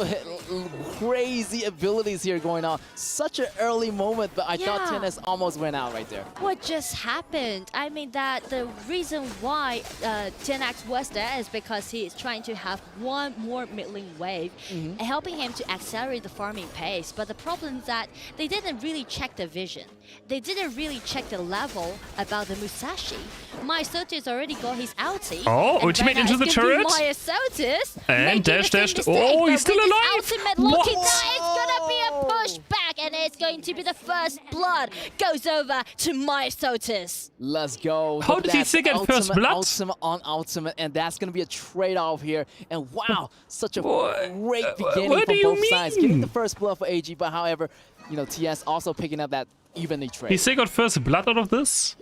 crazy abilities here going on. Such an early moment, but I thought Tennis almost went out right there. What just happened? I mean, that the reason why 10x was there is because he is trying to have one more mid lane wave, helping him to accelerate the farming pace. But the problem is that they didn't really check the vision. They didn't really check the level about the Musashi. Myosotis already got his ulti. Oh, ultimate into the turret. Myosotis and dashed. Oh, he's still alive. Ultimate locking down. It's gonna be a pushback, and it's going to be the first blood goes over to Myosotis. Let's go. How did he still get first blood? Ultimate on ultimate, and that's gonna be a trade-off here. And wow, such a great beginning from both sides. Getting the first blood for AG, but however, you know, TS also picking up that evenly trade. He still got first blood out of this?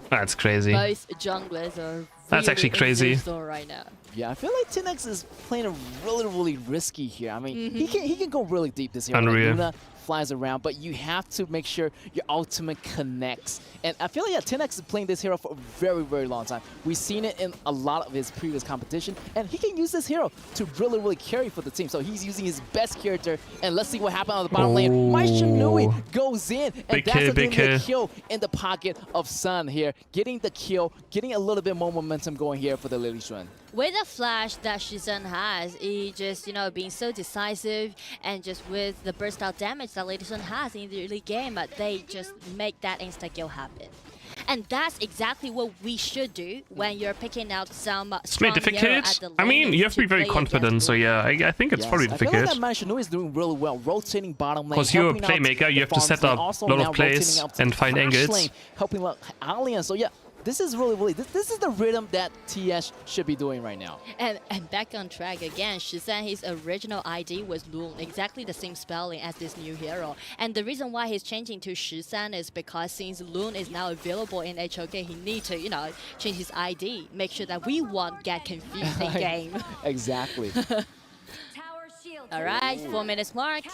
That's crazy. Both junglers are That's actually crazy. Right now. Yeah, I feel like 10x is playing a really risky here. I mean, he can go really deep this year. Unreal. Luna flies around, but you have to make sure your ultimate connects. And I feel like 10x is playing this hero for a very long time. We've seen it in a lot of his previous competition, and he can use this hero to really carry for the team. So he's using his best character, and let's see what happens on the bottom lane. My Shinui goes in, and that's going to be a kill in the pocket of Sun here. Getting the kill, getting a little bit more momentum going here for the Lily Xuan. With the flash that Shizun has, he just, you know, being so decisive, and just with the burst out damage that Lady Sun has in the early game, they just make that insta-kill happen. And that's exactly what we should do when you're picking out some strong hero at the lane. I mean, you have to be very confident, so yeah, I think it's probably difficult. I feel like that Shinui is doing really well, rotating bottom lane. Because you're a playmaker, you have to set up a lot of plays and find angles. Helping out Alliance, so yeah. This is really this is the rhythm that TS should be doing right now. And back on track again, Shizan, his original ID was Loon, exactly the same spelling as this new hero. And the reason why he's changing to Shizan is because since Loon is now available in HOK, he needs to, you know, change his ID, make sure that we won't get confused in game. Exactly. All right, 4 minutes mark.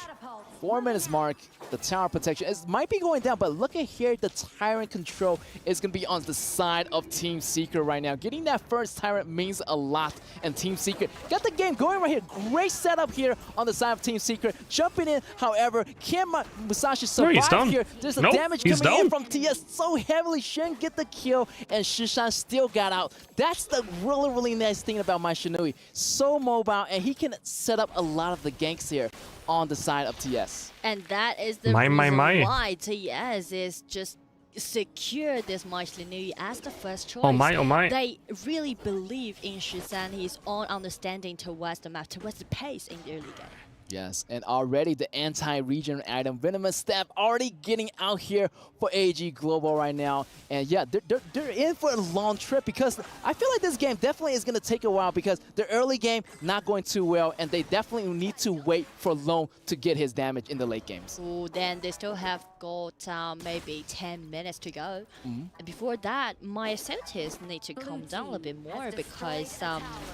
4 minutes mark. The tower protection might be going down, but look at here. The Tyrant control is going to be on the side of Team Secret right now. Getting that first Tyrant means a lot. And Team Secret got the game going right here. Great setup here on the side of Team Secret. Jumping in, however, can Musashi survive here? There's a damage coming in from TS so heavily. Shouldn't get the kill, and Shishan still got out. That's the really nice thing about my Shinui. So mobile, and he can set up a lot of the ganks here on the side of TS. And that is the reason why TS is just secure this Shinui as the first choice. Oh my. They really believe in Shizan, his own understanding towards the map, towards the pace in the early game. Yes, and already the anti-region item, Venomous Stab, already getting out here for AG Global right now. And yeah, they're in for a long trip, because I feel like this game definitely is going to take a while, because the early game not going too well, and they definitely need to wait for Lone to get his damage in the late games. Ooh, then they still have got maybe 10 minutes to go. And before that, Myosotis need to calm down a little bit more, because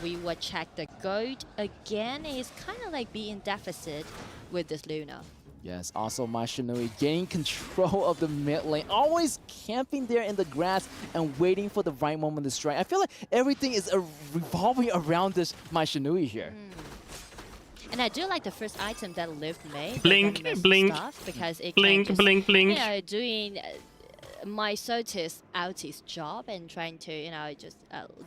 we will check the gold again. Is kind of like being deficit with this Luna. Yes, also my Shinui gaining control of the mid lane, always camping there in the grass and waiting for the right moment to strike. I feel like everything is revolving around this my Shinui here. And I do like the first item that Lift made. Blink, blink, stuff, because it blink, can just, blink. you know, doing my Sotis out his job and trying to, you know, just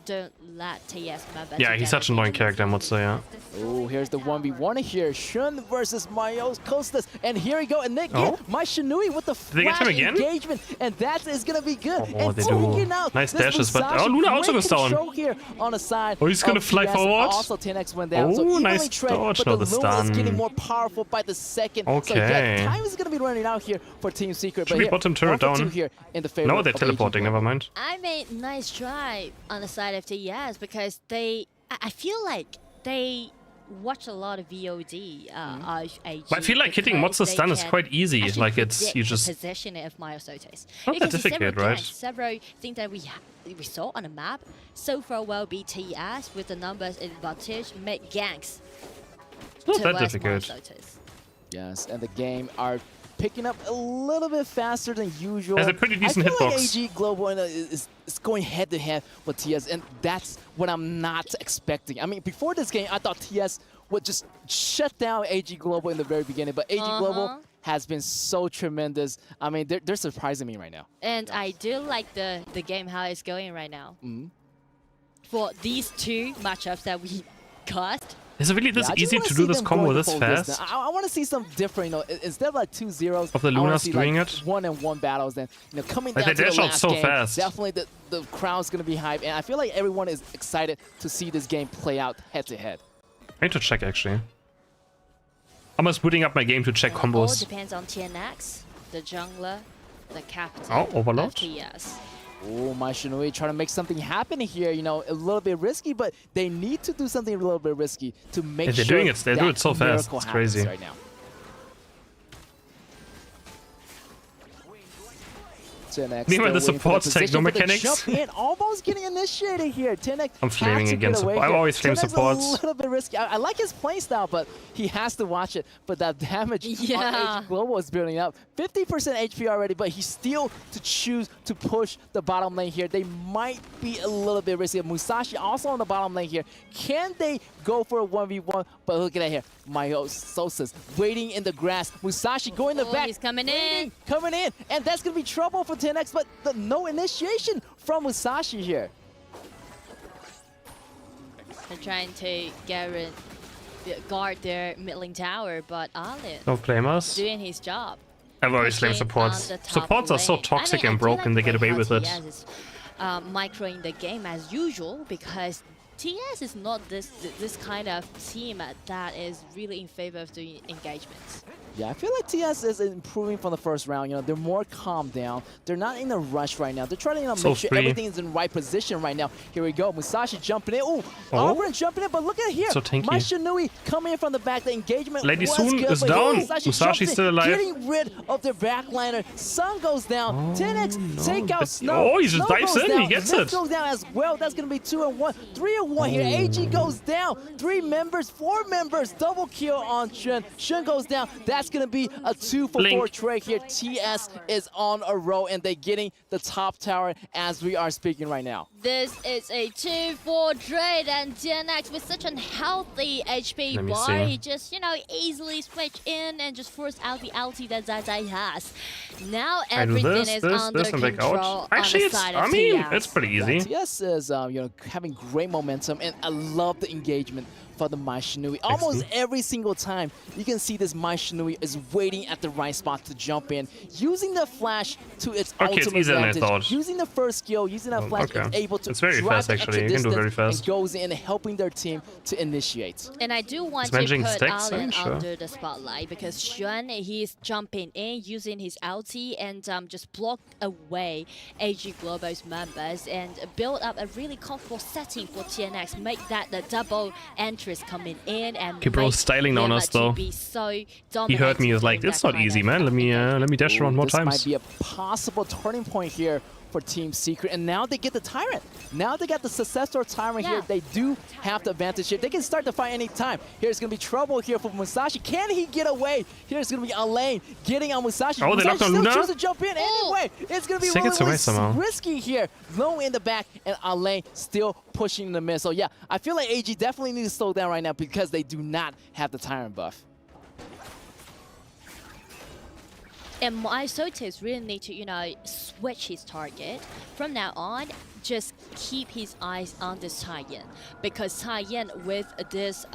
don't let TS members. Yeah, he's such an annoying character, I must say, yeah. Oh, here's the 1v1 here. Shun versus Myos Costas. And here we go. And they get my Shinui with the flash engagement. And that is going to be good. Oh, and they do nice dashes, but Luna also goes down. Here on the side. Oh, he's going to fly forward. Also, 10x went down. Oh, so nice dodge. but No, the the Luna is stun. getting more powerful by the second. Okay. So yeah, time is going to be running out here for Team Secret. Should but be bottom turret down. Here in the No, they're teleporting, never mind. I made nice try on the side of TS because I feel like they watch a lot of VOD. But I feel like hitting Monster Stun is quite easy. Like it's you just position of Myosotis. not that difficult, right? Several things that we saw on the map so far will be TS with the numbers advantage make ganks. Not that difficult. Myosotis. Yes, and the game are picking up a little bit faster than usual. Has a pretty decent I feel hitbox. like AG Global is going head-to-head with TS, and that's what I'm not expecting. I mean, before this game, I thought TS would just shut down AG Global in the very beginning, but AG Global has been so tremendous. I mean, they're surprising me right now. And I do like the game, how it's going right now. For these two matchups that we got, is it really this easy to do this combo this fast? I want to see some different, you know, instead of like 2-0s, of the Lunas doing like it? 1-on-1 battles, then, you know, coming like down to the dash out last so game, fast. definitely the crowd's going to be hyped, and I feel like everyone is excited to see this game play out head-to-head. I need to check, actually. I'm just booting up my game to check all combos. depends on TNX, the jungler, the captain Overlord? of TS. Oh, my Shinui trying to make something happen here, you know, a little bit risky, but they need to do something a little bit risky to make they're sure doing it. They do it so fast. It's crazy. Right now. Meanwhile, the support's take no mechanics. Jump in, almost getting initiated here. 10x I'm flaming against support. I always flame supports. A little bit risky. I like his playstyle, but he has to watch it. But that damage on H Global is building up. 50% HP already, but he still to choose to push the bottom lane here. They might be a little bit risky. Musashi also on the bottom lane here. Can they go for a 1v1? But look at that here. Myososas waiting in the grass. Musashi going in the back. He's coming in. Coming in. And that's going to be trouble for 10x, but no initiation from Musashi here. They're trying to guard their mid lane tower, but Alin Don't blame us. doing his job. I've always blamed supports. Supports are so toxic and broken, they get away with it. TS is microing the game as usual because TS is not this kind of team that is really in favor of doing engagements. Yeah, I feel like TS is improving from the first round. You know, they're more calmed down. They're not in a rush right now. They're trying to, you know, make sure everything is in the right position right now. Here we go. Musashi jumping in. Ooh, Auburn jumping in, but look at here. So tanky. My Shinui coming in from the back. The engagement Lady was Sun good, is but down. Musashi's still alive. Getting rid of their backliner. Sun goes down. 10x take out Snow. Oh, he just dives in. Down. He gets Lift it. goes down as well. That's going to be 2-1. 3-1 here. AG goes down. 3 members, 4 members. Double kill on Shun. Shun goes down. That's going to be a 2-for-4 trade here. TS is on a roll, and they're getting the top tower as we are speaking right now. This is a 2-4 trade, and TNX with such a healthy HP bar, he just, you know, easily switch in and just force out the ulti that Zai has. Now everything is under control. Actually, on the side I of mean, TS. it's pretty easy. TS is, you know, having great momentum, and I love the engagement for the Mai Shinui. Almost every single time, you can see this Mai Shinui is waiting at the right spot to jump in, using the flash to its ultimate advantage, using the first skill, using that flash, it's able to very fast, actually. You can do very fast. and goes in helping their team to initiate. And I do want to put Alin under the spotlight because Xuan, he's jumping in, using his ulti and just block away AG Global's members and build up a really comfortable setting for TNX, make that the double entry coming in and Bro styling on us though. So he heard me. He was like, "It's not easy, man. Let me dash around more times." This might be a possible turning point here for Team Secret, and now they get the Tyrant. Now they got the successor Tyrant here. They do have the advantage here. They can start the fight anytime. Here's gonna be trouble here for Musashi. Can he get away? Here's gonna be Alain getting on Musashi. Oh, they Musashi locked on still Luna. chooses to jump in anyway. It's gonna be really risky here. Low in the back, and Alain still pushing the mid. So yeah, I feel like AG definitely needs to slow down right now because they do not have the Tyrant buff. And MySotis really need to, switch his target. From now on, just keep his eyes on this Cyan. Because Cyan, with this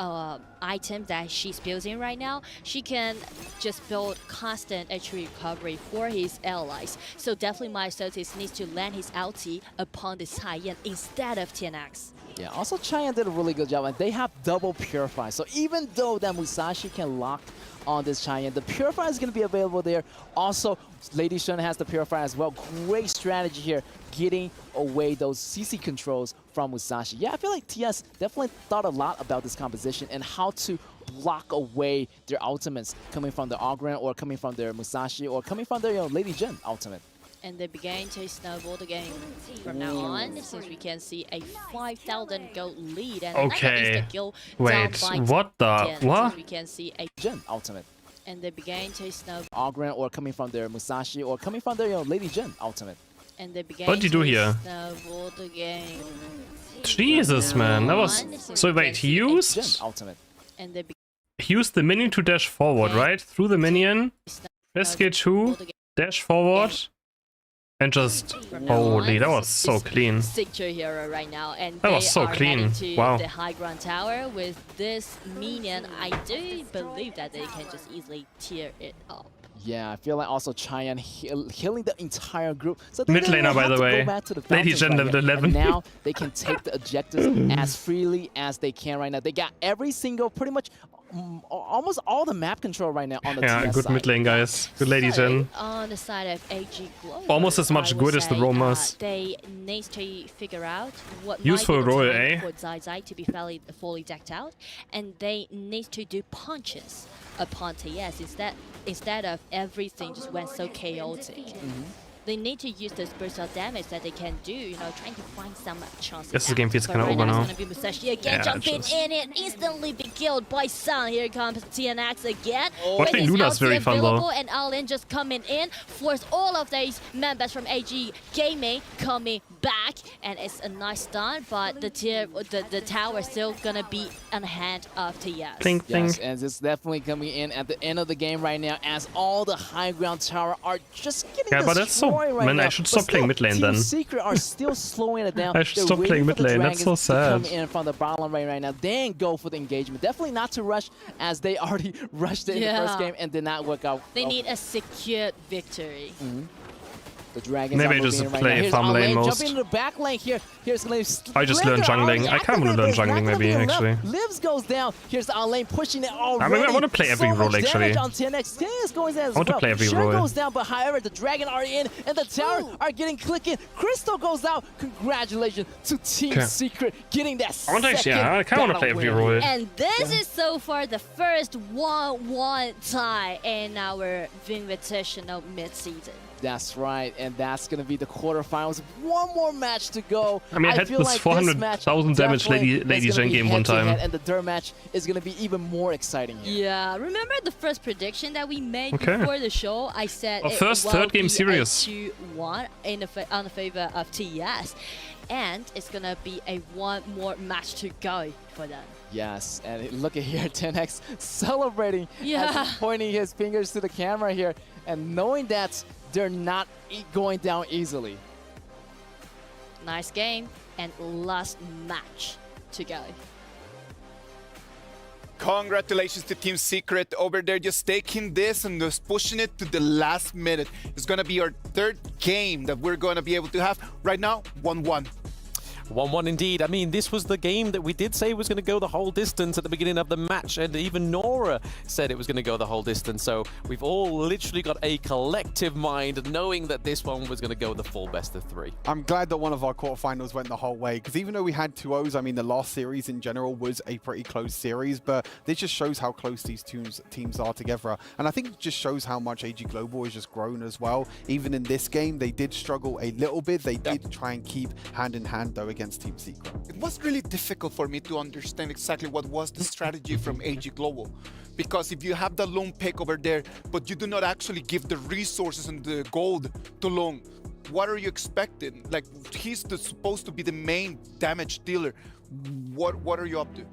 item that she's building right now, she can just build constant HP recovery for his allies. So definitely MySotis needs to land his ulti upon the Cyan instead of TNX. Yeah, also Cheyenne did a really good job, and they have double Purify. So even though that Musashi can lock on this Cheyenne, the Purify is going to be available there. Also, Lady Shen has the Purify as well. Great strategy here, getting away those CC controls from Musashi. Yeah, I feel like TS definitely thought a lot about this composition and how to block away their ultimates coming from the Ogren or coming from their Musashi or coming from their Lady Shen ultimate. And they began to snowball the game from now on, since we can see a 5,000 gold lead. And okay. Wait, what the? What? We can see a Jin ultimate. And they began to snowball. Ogren or coming from their Musashi or coming from their Lady Jin ultimate. And they began What'd you do here? Snowball the game. Jesus, man, that was so. Wait, he used ultimate. And they he used the minion to dash forward, right? Through the minion, press K2, dash forward. And just, holy, that was so clean. Signature hero right now, and that was so clean. To wow. The high ground tower with this minion. I do believe that they can just easily tear it up. Yeah, I feel like also Cheyenne healing the entire group. So mid laner, by the way. Lady Shen level 11. Now they can take the objectives as freely as they can right now. They got every single, pretty much, almost all the map control right now on the TS good side. mid lane, guys. Good Lady Shen. On the side of AG Global, almost as much good as the Romas. They need to figure out what useful role, eh? For Zai Zai to be fully decked out, and they need to do punches upon TS instead of everything just went so chaotic. They need to use this burst of damage that they can do, trying to find some chances. This game feels kind of over now. It's gonna be Musashi again, jumping in and instantly be killed by Sun. Here comes TNX again. Watching Luna's very fun though. And Alin just coming in, force all of these members from AG Gaming coming back, and it's a nice stun, but the tower is still gonna be on hand of TS. Think. Yes, and it's definitely coming in at the end of the game right now, as all the high ground tower are just getting but that's so. Right man, now. I should stop playing mid lane then. Team Secret are still slowing it down. I should stop playing mid lane. That's so sad. Come in from the bottom lane right now, then go for the engagement. Definitely not to rush, as they already rushed it in the first game and did not work out. They need a secured victory. The Dragons maybe I just play farm lane most. Jumping into the back lane here. Here's I just learned jungling. I kind of want to learn jungling maybe actually. Lives goes down. Here's our lane pushing it already. I mean, I want to play every role actually. On TNX. TNX going down as I want to play every role. goes down, but however, the Dragon are in and the tower are getting clicking. Crystal goes out. Congratulations to Team Secret getting that second. I kind of want to play every role. And this is so far the first 1-1 tie in our Invitational mid-season. That's right, and that's going to be the quarterfinals. One more match to go. I mean, I had this 400,000 damage Lady Shen game one time. And the third match is going to be even more exciting here. Yeah, remember the first prediction that we made before the show? I said it first third game series 2-1 on the favor of TS. And it's going to be a one more match to go for them. Yes, and look at here, 10X celebrating as he's pointing his fingers to the camera here and knowing that they're not going down easily. Nice game and last match to go. Congratulations to Team Secret over there, just taking this and just pushing it to the last minute. It's gonna be our third game that we're gonna be able to have. Right now, 1-1. 1-1 indeed. I mean, this was the game that we did say was going to go the whole distance at the beginning of the match, and even Nora said it was going to go the whole distance. So we've all literally got a collective mind knowing that this one was going to go the full best of 3. I'm glad that one of our quarterfinals went the whole way, because even though we had 2-0s, I mean, the last series in general was a pretty close series, but this just shows how close these teams are together. And I think it just shows how much AG Global has just grown as well. Even in this game, they did struggle a little bit. They did try and keep hand in hand, though, against Team Secret. It was really difficult for me to understand exactly what was the strategy from AG Global. Because if you have the Long pick over there, but you do not actually give the resources and the gold to Long, what are you expecting? Like, he's supposed to be the main damage dealer. What are you up to?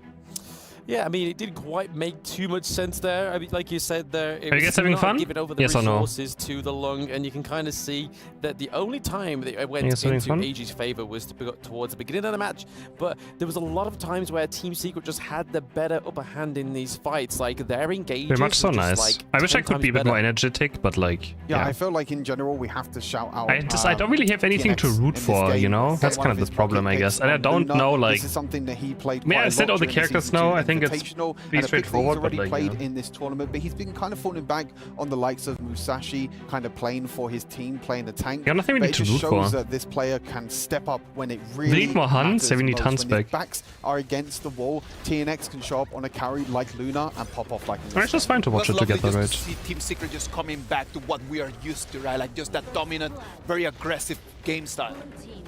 Yeah, I mean, it didn't quite make too much sense there. I mean, like you said there, it Are you guys having fun? giving over the Yes or no? resources to the Lung, and you can kind of see that the only time that it went into AG's favor was towards the beginning of the match, but there was a lot of times where Team Secret just had the better upper hand in these fights. Like, their engages Very much so nice. like I wish I could be a bit more energetic, but like... Yeah, I feel like in general we have to shout out... I don't really have anything to root for, you know? That's kind of the problem, I guess. And I don't know, like... This is something that he played I mean, I said all the characters now. I think it's pretty straightforward, but like... played in this tournament, but he's been kind of falling back on the likes of Musashi, kind of playing for his team, playing the tank. Yeah, nothing really to root for. It shows that this player can step up when it really we need more Huns, we need Huns back. Backs are against the wall. TNX can show up on a carry like Luna and pop off like... It's just fine to watch it together, right? To see Team Secret just coming back to what we are used to, right? Like just that dominant, very aggressive game style.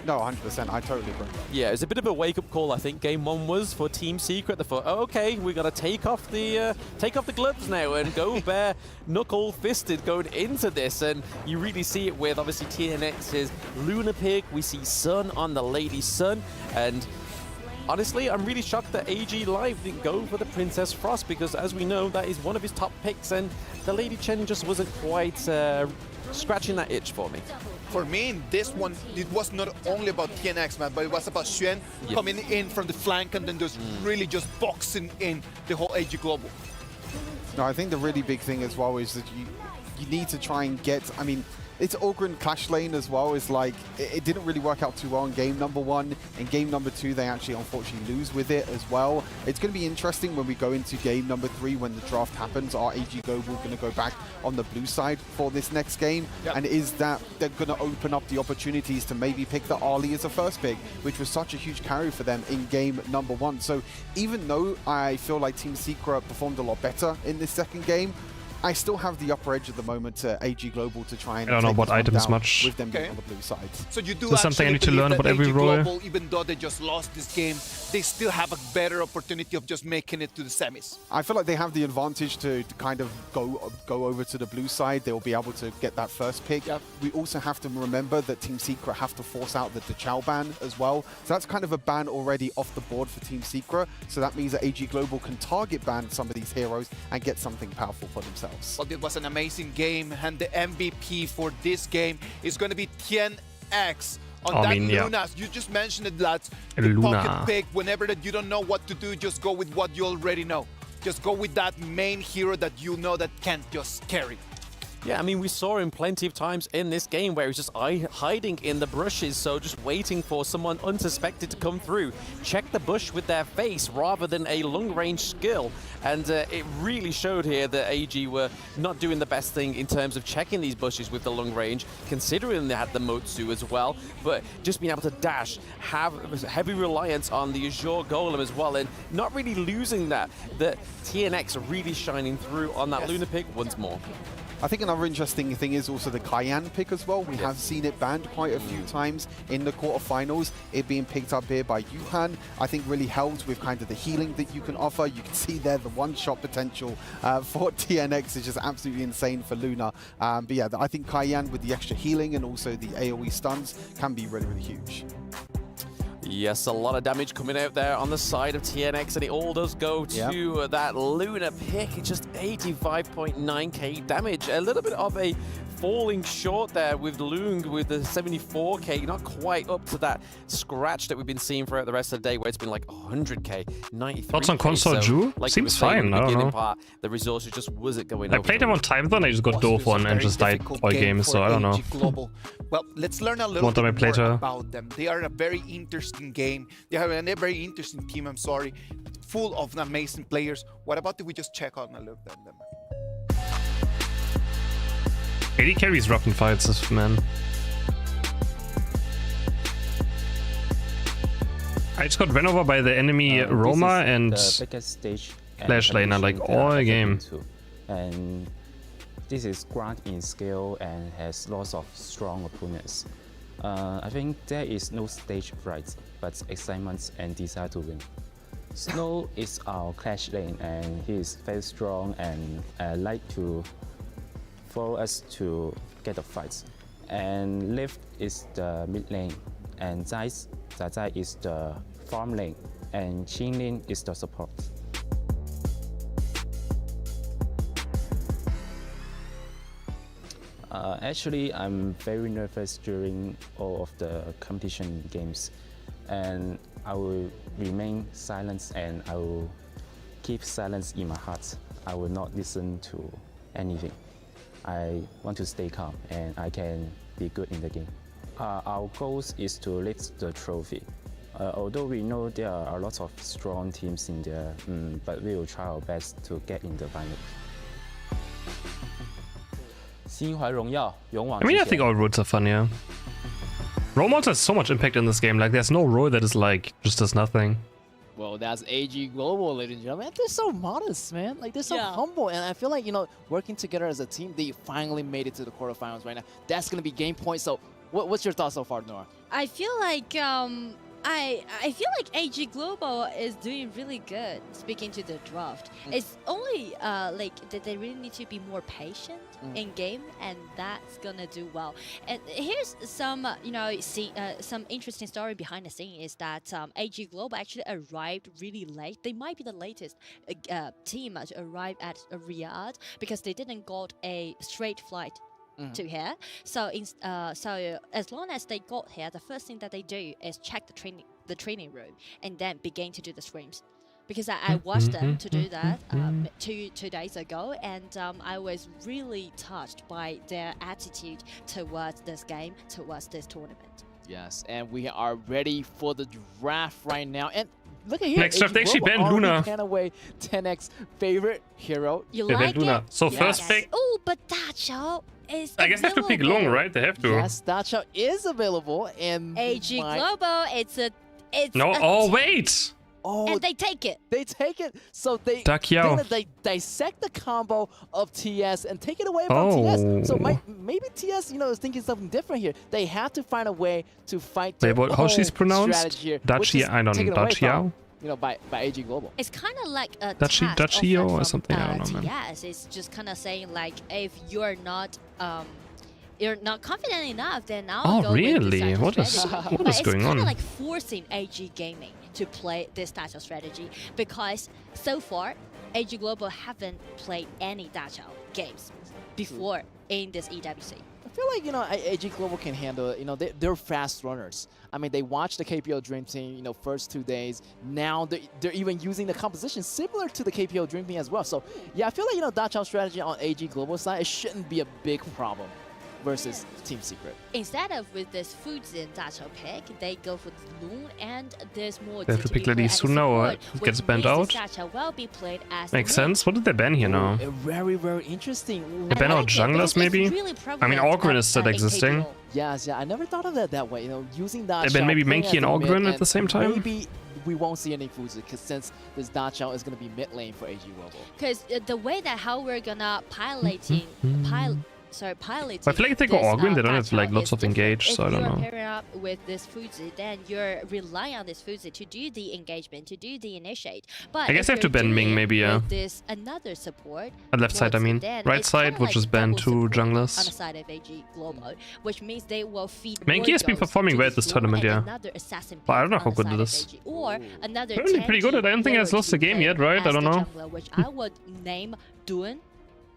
No, 100%. I totally agree. Yeah, it was a bit of a wake-up call. I think Game 1 was for Team Secret. They thought, oh, okay, we got to take off the gloves now and go bare knuckle-fisted going into this. And you really see it with obviously TNX's Luna pick. We see Sun on the Lady Sun, and honestly, I'm really shocked that AG Live didn't go for the Princess Frost, because as we know, that is one of his top picks, and the Lady Chen just wasn't quite scratching that itch for me. For me, in this one, it was not only about TNX, man, but it was about Xuan coming in from the flank and then just really just boxing in the whole AG Global. No, I think the really big thing as well is that you need to try and get, I mean, it's Ogren Clash Lane as well. Is like, it didn't really work out too well in game number 1. In game number 2, they actually unfortunately lose with it as well. It's going to be interesting when we go into game number 3 when the draft happens. Are AG Global going to go back on the blue side for this next game? Yep. And is that they're going to open up the opportunities to maybe pick the Ali as a first pick, which was such a huge carry for them in game number 1. So even though I feel like Team Secret performed a lot better in this second game, I still have the upper edge at the moment to AG Global to try and I don't know about items much. With them being on the blue side. So you do Is something I need to learn about every role? Global, even though they just lost this game, they still have a better opportunity of just making it to the semis. I feel like they have the advantage to kind of go over to the blue side. They'll be able to get that first pick. Yep. We also have to remember that Team Secret have to force out the Chow ban as well. So that's kind of a ban already off the board for Team Secret. So that means that AG Global can target ban some of these heroes and get something powerful for themselves. Well, it was an amazing game, and the MVP for this game is going to be TNX. On that Luna, you just mentioned it, lads. The pocket pick, whenever that you don't know what to do, just go with what you already know. Just go with that main hero that you know that can just carry. Yeah, I mean, we saw him plenty of times in this game where he was just hiding in the brushes, so just waiting for someone unsuspected to come through. Check the bush with their face rather than a long-range skill. And it really showed here that AG were not doing the best thing in terms of checking these bushes with the long range, considering they had the Motsu as well. But just being able to dash, have heavy reliance on the Azure Golem as well, and not really losing that. The TNX really shining through on that Luna pick once more. I think another interesting thing is also the Cayenne pick as well. We have seen it banned quite a few times in the quarterfinals. It being picked up here by Yuhan, I think really helps with kind of the healing that you can offer. You can see there the one-shot potential for TNX is just absolutely insane for Luna. But yeah, I think Cayenne with the extra healing and also the AoE stuns can be really, really huge. Yes, a lot of damage coming out there on the side of TNX, and it all does go to that Luna pick. It's just 85.9k damage. A little bit of a falling short there with Lung with the 74k, not quite up to that scratch that we've been seeing throughout the rest of the day, where it's been like 100k, 93k. Thoughts on console Ju? Like seems fine, I don't know. Part, the resources just wasn't going I played them on time then, I just got dove one and just died all games, so I don't know. Well, let's learn a little bit more about them. They are a very interesting game. They have a very interesting team, I'm sorry, full of amazing players. What about if we just check out a look at them? AD carries rough in fights, man. I just got ran over by the enemy Roma and Flash Laner like all game. And this is grand in scale and has lots of strong opponents. I think there is no stage fright, but excitement and desire to win. Snow is our Clash lane, and he is very strong and like to follow us to get the fights. And Lift is the mid lane, and Zai is the farm lane, and Qinglin is the support. Actually, I'm very nervous during all of the competition games, and I will remain silent and I will keep silence in my heart. I will not listen to anything. I want to stay calm and I can be good in the game. Our goal is to lift the trophy. Although we know there are a lot of strong teams in there, but we will try our best to get in the final. I mean, I think all roads are fun, yeah. Role models has so much impact in this game. Like, there's no role that is like just does nothing. Well, that's AG Global, ladies and gentlemen. They're so modest, man. Like, they're so humble. And I feel like, you know, working together as a team, they finally made it to the quarterfinals right now. That's going to be game point. So what's your thoughts so far, Nora? I feel like I feel like AG Global is doing really good. Speaking to the draft, it's only like that they really need to be more patient in game, and that's gonna do well. And here's some some interesting story behind the scene is that AG Global actually arrived really late. They might be the latest team to arrive at Riyadh because they didn't got a straight flight to here. So so as long as they got here, the first thing that they do is check the training room and then begin to do the scrims. Because I watched them to do that two days ago, and I was really touched by their attitude towards this game, towards this tournament. Yes, and we are ready for the draft right now. And look at here. Next draft, they actually banned Luna. Away 10x favorite hero. You like Luna. it? So first pick. Oh, but Dacho is I guess they have to pick Long, right? They have to. Yes, Dacho is available, and AG Global. It's no. Oh wait. Oh, and they take it. They take it. So they dissect the combo of TS and take it away from TS. So maybe TS, is thinking something different here. They have to find a way to fight their how she's pronounced? Dachi, I don't know. Dachiao? By AG Global. It's kind of like a Dachio or something. I don't know, man. Yes, it's just kind of saying like if you're not confident enough, then I'll go really? With this What is going on? It's kind of like forcing AG Gaming to play this type of strategy because so far AG Global haven't played any Dacho games before in this EWC. I feel like, AG Global can handle it. They're fast runners. I mean, they watched the KPL Dream Team, first 2 days. Now they're even using the composition similar to the KPL Dream Team as well. So, yeah, I feel like, Dacho strategy on AG Global side, it shouldn't be a big problem versus Team Secret. Instead of with this Fuzin Dacho pick, they go for Loon, and there's more. They have to pick Lady Suna or it gets banned out. Will be played as Makes sense. What did they ban here now? Very, very interesting. They ban out junglers maybe? Really I mean, Ogren is still existing. Yes, yeah, I never thought of that way. Using Dacho. They ban maybe Mankey and Ogren at the same time? Maybe we won't see any Fuzin because since this Dacho is going to be mid lane for AG Global. Because the way that how we're gonna piloting. I feel like if they go Ogren, they don't have like lots of engage, so I don't know. If you're pairing up with this Fuzi, then you're relying on this Fuzi to do the engagement, to do the initiate. But I guess they have to ban Ming maybe, yeah. With this another support. At left side, I mean. Right side, which is ban 2 junglers. On the side of AG Global, which means they will feed Mankey has been performing well at this tournament, yeah. But I don't know how good it is. Or another apparently pretty good. I don't think he's lost the game yet, right? I don't know. Which I would name Duan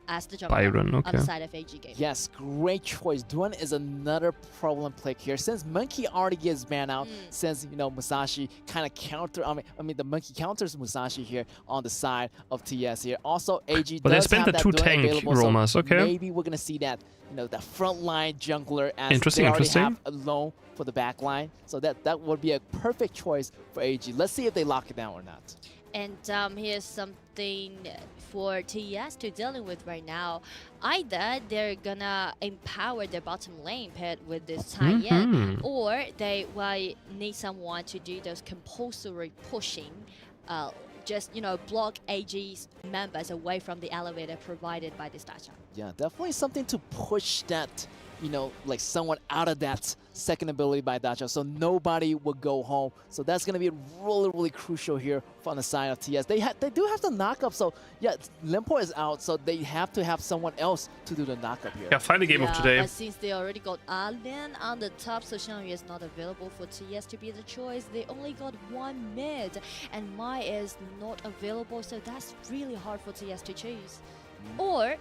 as the jungler Byron, okay. on the side of AG Game. Yes, great choice. Duan is another problem pick here. Since Monkey already gets banned out, since Musashi kind of counter. I mean the Monkey counters Musashi here on the side of TS here. Also, AG but does they spent have the that 2 Duan tank available, roamers, so okay. Maybe we're gonna see that that frontline jungler as interesting. they already have a loan for the back line. So that would be a perfect choice for AG. Let's see if they lock it down or not. And here's something for TES to dealing with right now. Either they're gonna empower their bottom lane paired with this tie-in, or they will need someone to do those compulsory pushing, just block AG's members away from the elevator provided by this Dacha. Yeah, definitely something to push that, like someone out of that second ability by Dacha, so nobody would go home. So that's going to be really, really crucial here from the side of TS. They do have the knockup, so yeah, Limpo is out, so they have to have someone else to do the knockup here. Yeah, final game of today. But since they already got Alden on the top, so Xiangyu is not available for TS to be the choice. They only got 1 mid, and Mai is not available, so that's really hard for TS to choose. Or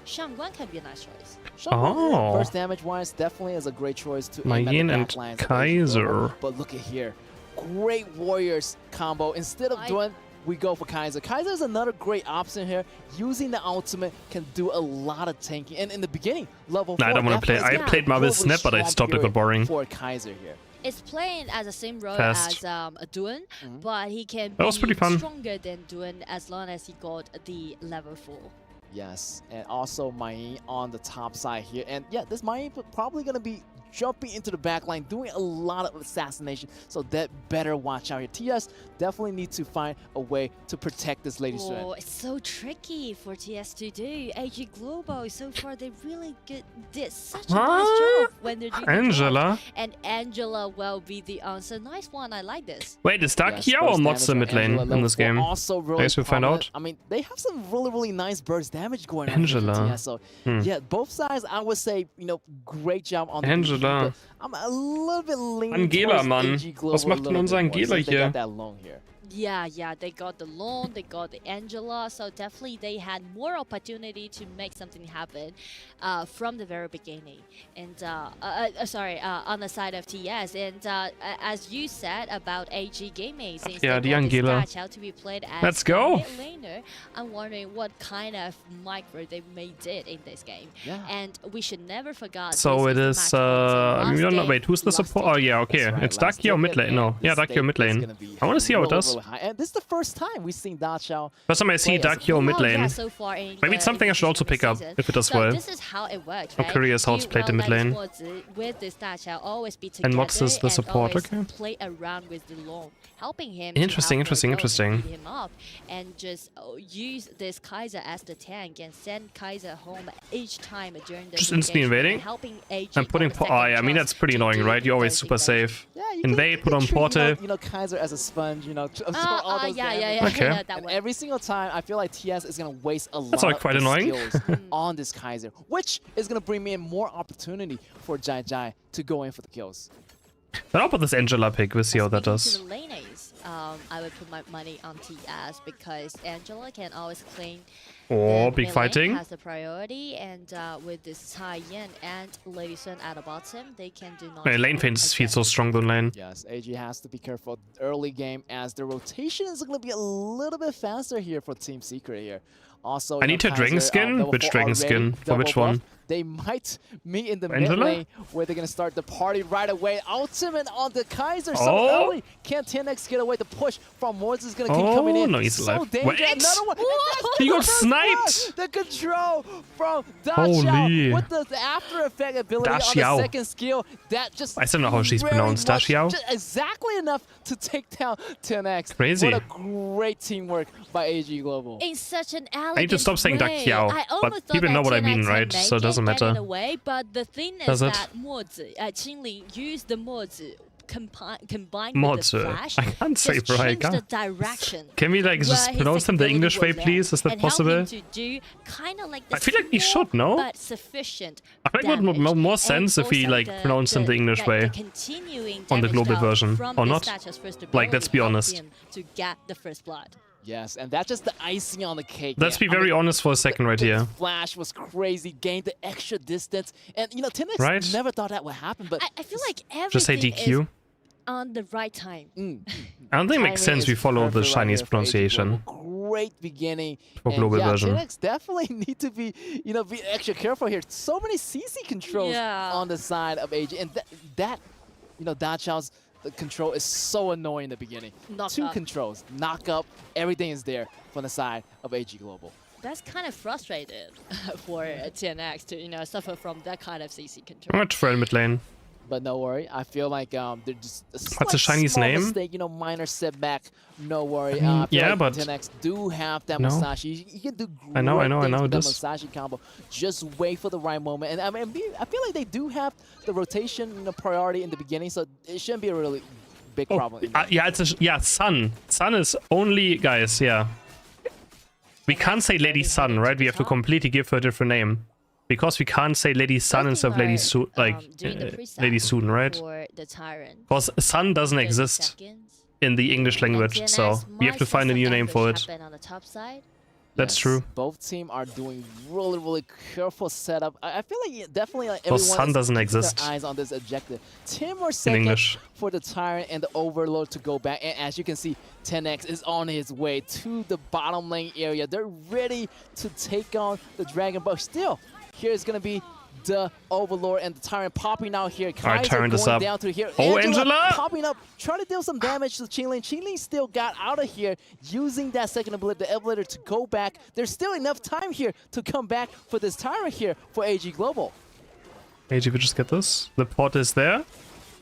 Shangguan can be a nice choice. Shangguan, burst damage wise, definitely is a great choice to aim at the Mayin and backlines of Kaiser. But look at here. Great Warriors combo. Instead of doing, we go for Kaiser. Kaiser is another great option here. Using the ultimate can do a lot of tanking. And in the beginning, level 4. I don't want to play. I played Marvel Snap, but I stopped. It got boring. For Kaiser here. It's playing as the same role Fast. as Duan, but he can That was pretty be fun. stronger than Duan as long as he got the level 4. Yes, and also Mayin on the top side here. And yeah, this Mayin probably going to be jumping into the back line, doing a lot of assassination, so that better watch out here. TS definitely need to find a way to protect this lady student. Oh, it's so tricky for TS to do. AG Global, so far they really did such a nice job when they're doing Angela. the and Angela will be the answer. Nice one, I like this. Wait, is Dark Yao or Mods the mid lane in this game? Also really I guess we'll find out. I mean, they have some really nice burst damage going on. Angela. TS, so yeah, both sides, I would say, great job on the Angela. I'm a little bit leaning Angela, towards Mann. AG Global Was macht denn unser a little bit more, Angela since they got hier? that loan here. Yeah, they got the loan, they got the Angela, so definitely they had more opportunity to make something happen from the very beginning. And on the side of TS. And as you said about AG Gaming, since Yeah, they the got this Angela. match out to be played as Let's go. a mid laner, I'm wondering what kind of micro they may did in this game. Yeah. And we should never forget. So it is. We don't know. Wait, who's the support? Oh yeah, okay. It's Dark Yao mid lane. No, yeah, Dark Yao mid lane. I want to see how it does. And this is the first time we've seen Dachao. First time I see Dark Yao mid lane. So far in Maybe it's something I should also pick up if it does well. This is how it works, I'm right? curious how it's played in mid lane. With this Dachao, always be together And Mods is the support, always okay. play around with the long, helping him. Interesting, to interesting, interesting. beat him up and just use this Kaiser as the tank and send Kaiser home each time during the Just instantly invading and putting. I mean that's pretty annoying, right? You're always super safe. Invade, put on portal. Kaiser as a sponge, absorb all those yeah, Okay. that And way. every single time, I feel like TS is going to waste a That's lot quite of annoying. skills on this Kaiser, which is going to bring me in more opportunity for Jai Jai to go in for the kills. Then I'll put this Angela pick. We'll see how that does. To the lanes, I would put my money on TS because Angela can always clean. Oh, the big mid fighting. lane has the priority, and with this Tai Yan and Lady Sun at the bottom, they can do nothing. Man, lane feels so strong on lane. Yes, AG has to be careful early game as the rotation is going to be a little bit faster here for Team Secret here. Also, I need to dragon skin. Which dragon skin? For which one? They might meet in the mid Angela? lane where they're going to start the party right away. Ultimate on the Kaiser so Oh. early. Can 10x get away? The push from Mords is going to keep coming in. No, he's so alive. dangerous. Wait. Another one. He got sniped. The control from Holy. Dachao with the after effect ability on Dachao. the second skill. That just I still don't know how she's very pronounced. much- Dachao? just exactly enough to take down 10x. Crazy. What a great teamwork by AG Global. In such an elegant I need to stop saying way. Dachao, I but almost thought people know that what I mean, 10x right? can So it doesn't make get matter. in a way, but the thing is Does it? that Mozi, Qingling used the Mozi combined Mods, with the flash. I can't say just right, I changed the can't. direction. Can we like just where his pronounce them the ability English way, was at, please? Is that and help possible? him to do kind of like I feel like we should, no? but sufficient. I feel like it would make more sense if we like pronounce them the English way continuing on the damage global down version, from or this not? statue's first Like, let's be ability helped honest. him to get the first blood. Yes, and that's just the icing on the cake. Let's be man. very honest for a second right here. Flash was crazy, gained the extra distance, and 10x Right. never thought that would happen. But I feel like everything Just say is DQ. on the right time. I don't think it makes Timing sense we is follow the perfect right Chinese here for AG pronunciation. Global. Great beginning. For And global yeah, version. 10x definitely need to be, be extra careful here. So many CC controls Yeah. on the side of AG, and that Dachao's the control is so annoying in the beginning. Knock Two up. controls, knock up, everything is there from the side of AG Global. That's kind of frustrated for TNX to suffer from that kind of CC I'm control. gonna try mid lane. But no worry, I feel like they're just a What's the slight, Chinese small name? mistake, minor setback. No worry. I mean, I feel yeah, like but 10x do have that no. Musashi. He can do great I know, things with that this- Musashi combo. Just wait for the right moment. And I feel like they do have the rotation priority in the beginning, so it shouldn't be a really big problem. Yeah, Sun. Sun is only, guys, yeah. We can't say Lady Sun, right? We have to completely give her a different name. Because we can't say Lady Sun instead of Lady Sun, Lady Sun, right? For the Tyrant. Because Sun doesn't exist in the English language, so we have to find a new name for it. On the top side. That's true. Both teams are doing really careful setup. I feel like definitely like Well, everyone Sun is doesn't keeping exist. their eyes on this objective. 10 more In seconds English. for the Tyrant and the Overlord to go back. And as you can see, 10X is on his way to the bottom lane area. They're ready to take on the Dragon, but still, here's gonna be the Overlord and the Tyrant popping out here. Alright, Tyrant is up. Down through here. Oh, Angela! Popping up, trying to deal some damage to Qinglin. Qinglin still got out of here using that second ability, the elevator, to go back. There's still enough time here to come back for this Tyrant here for AG Global. AG, we just get this. The pot is there.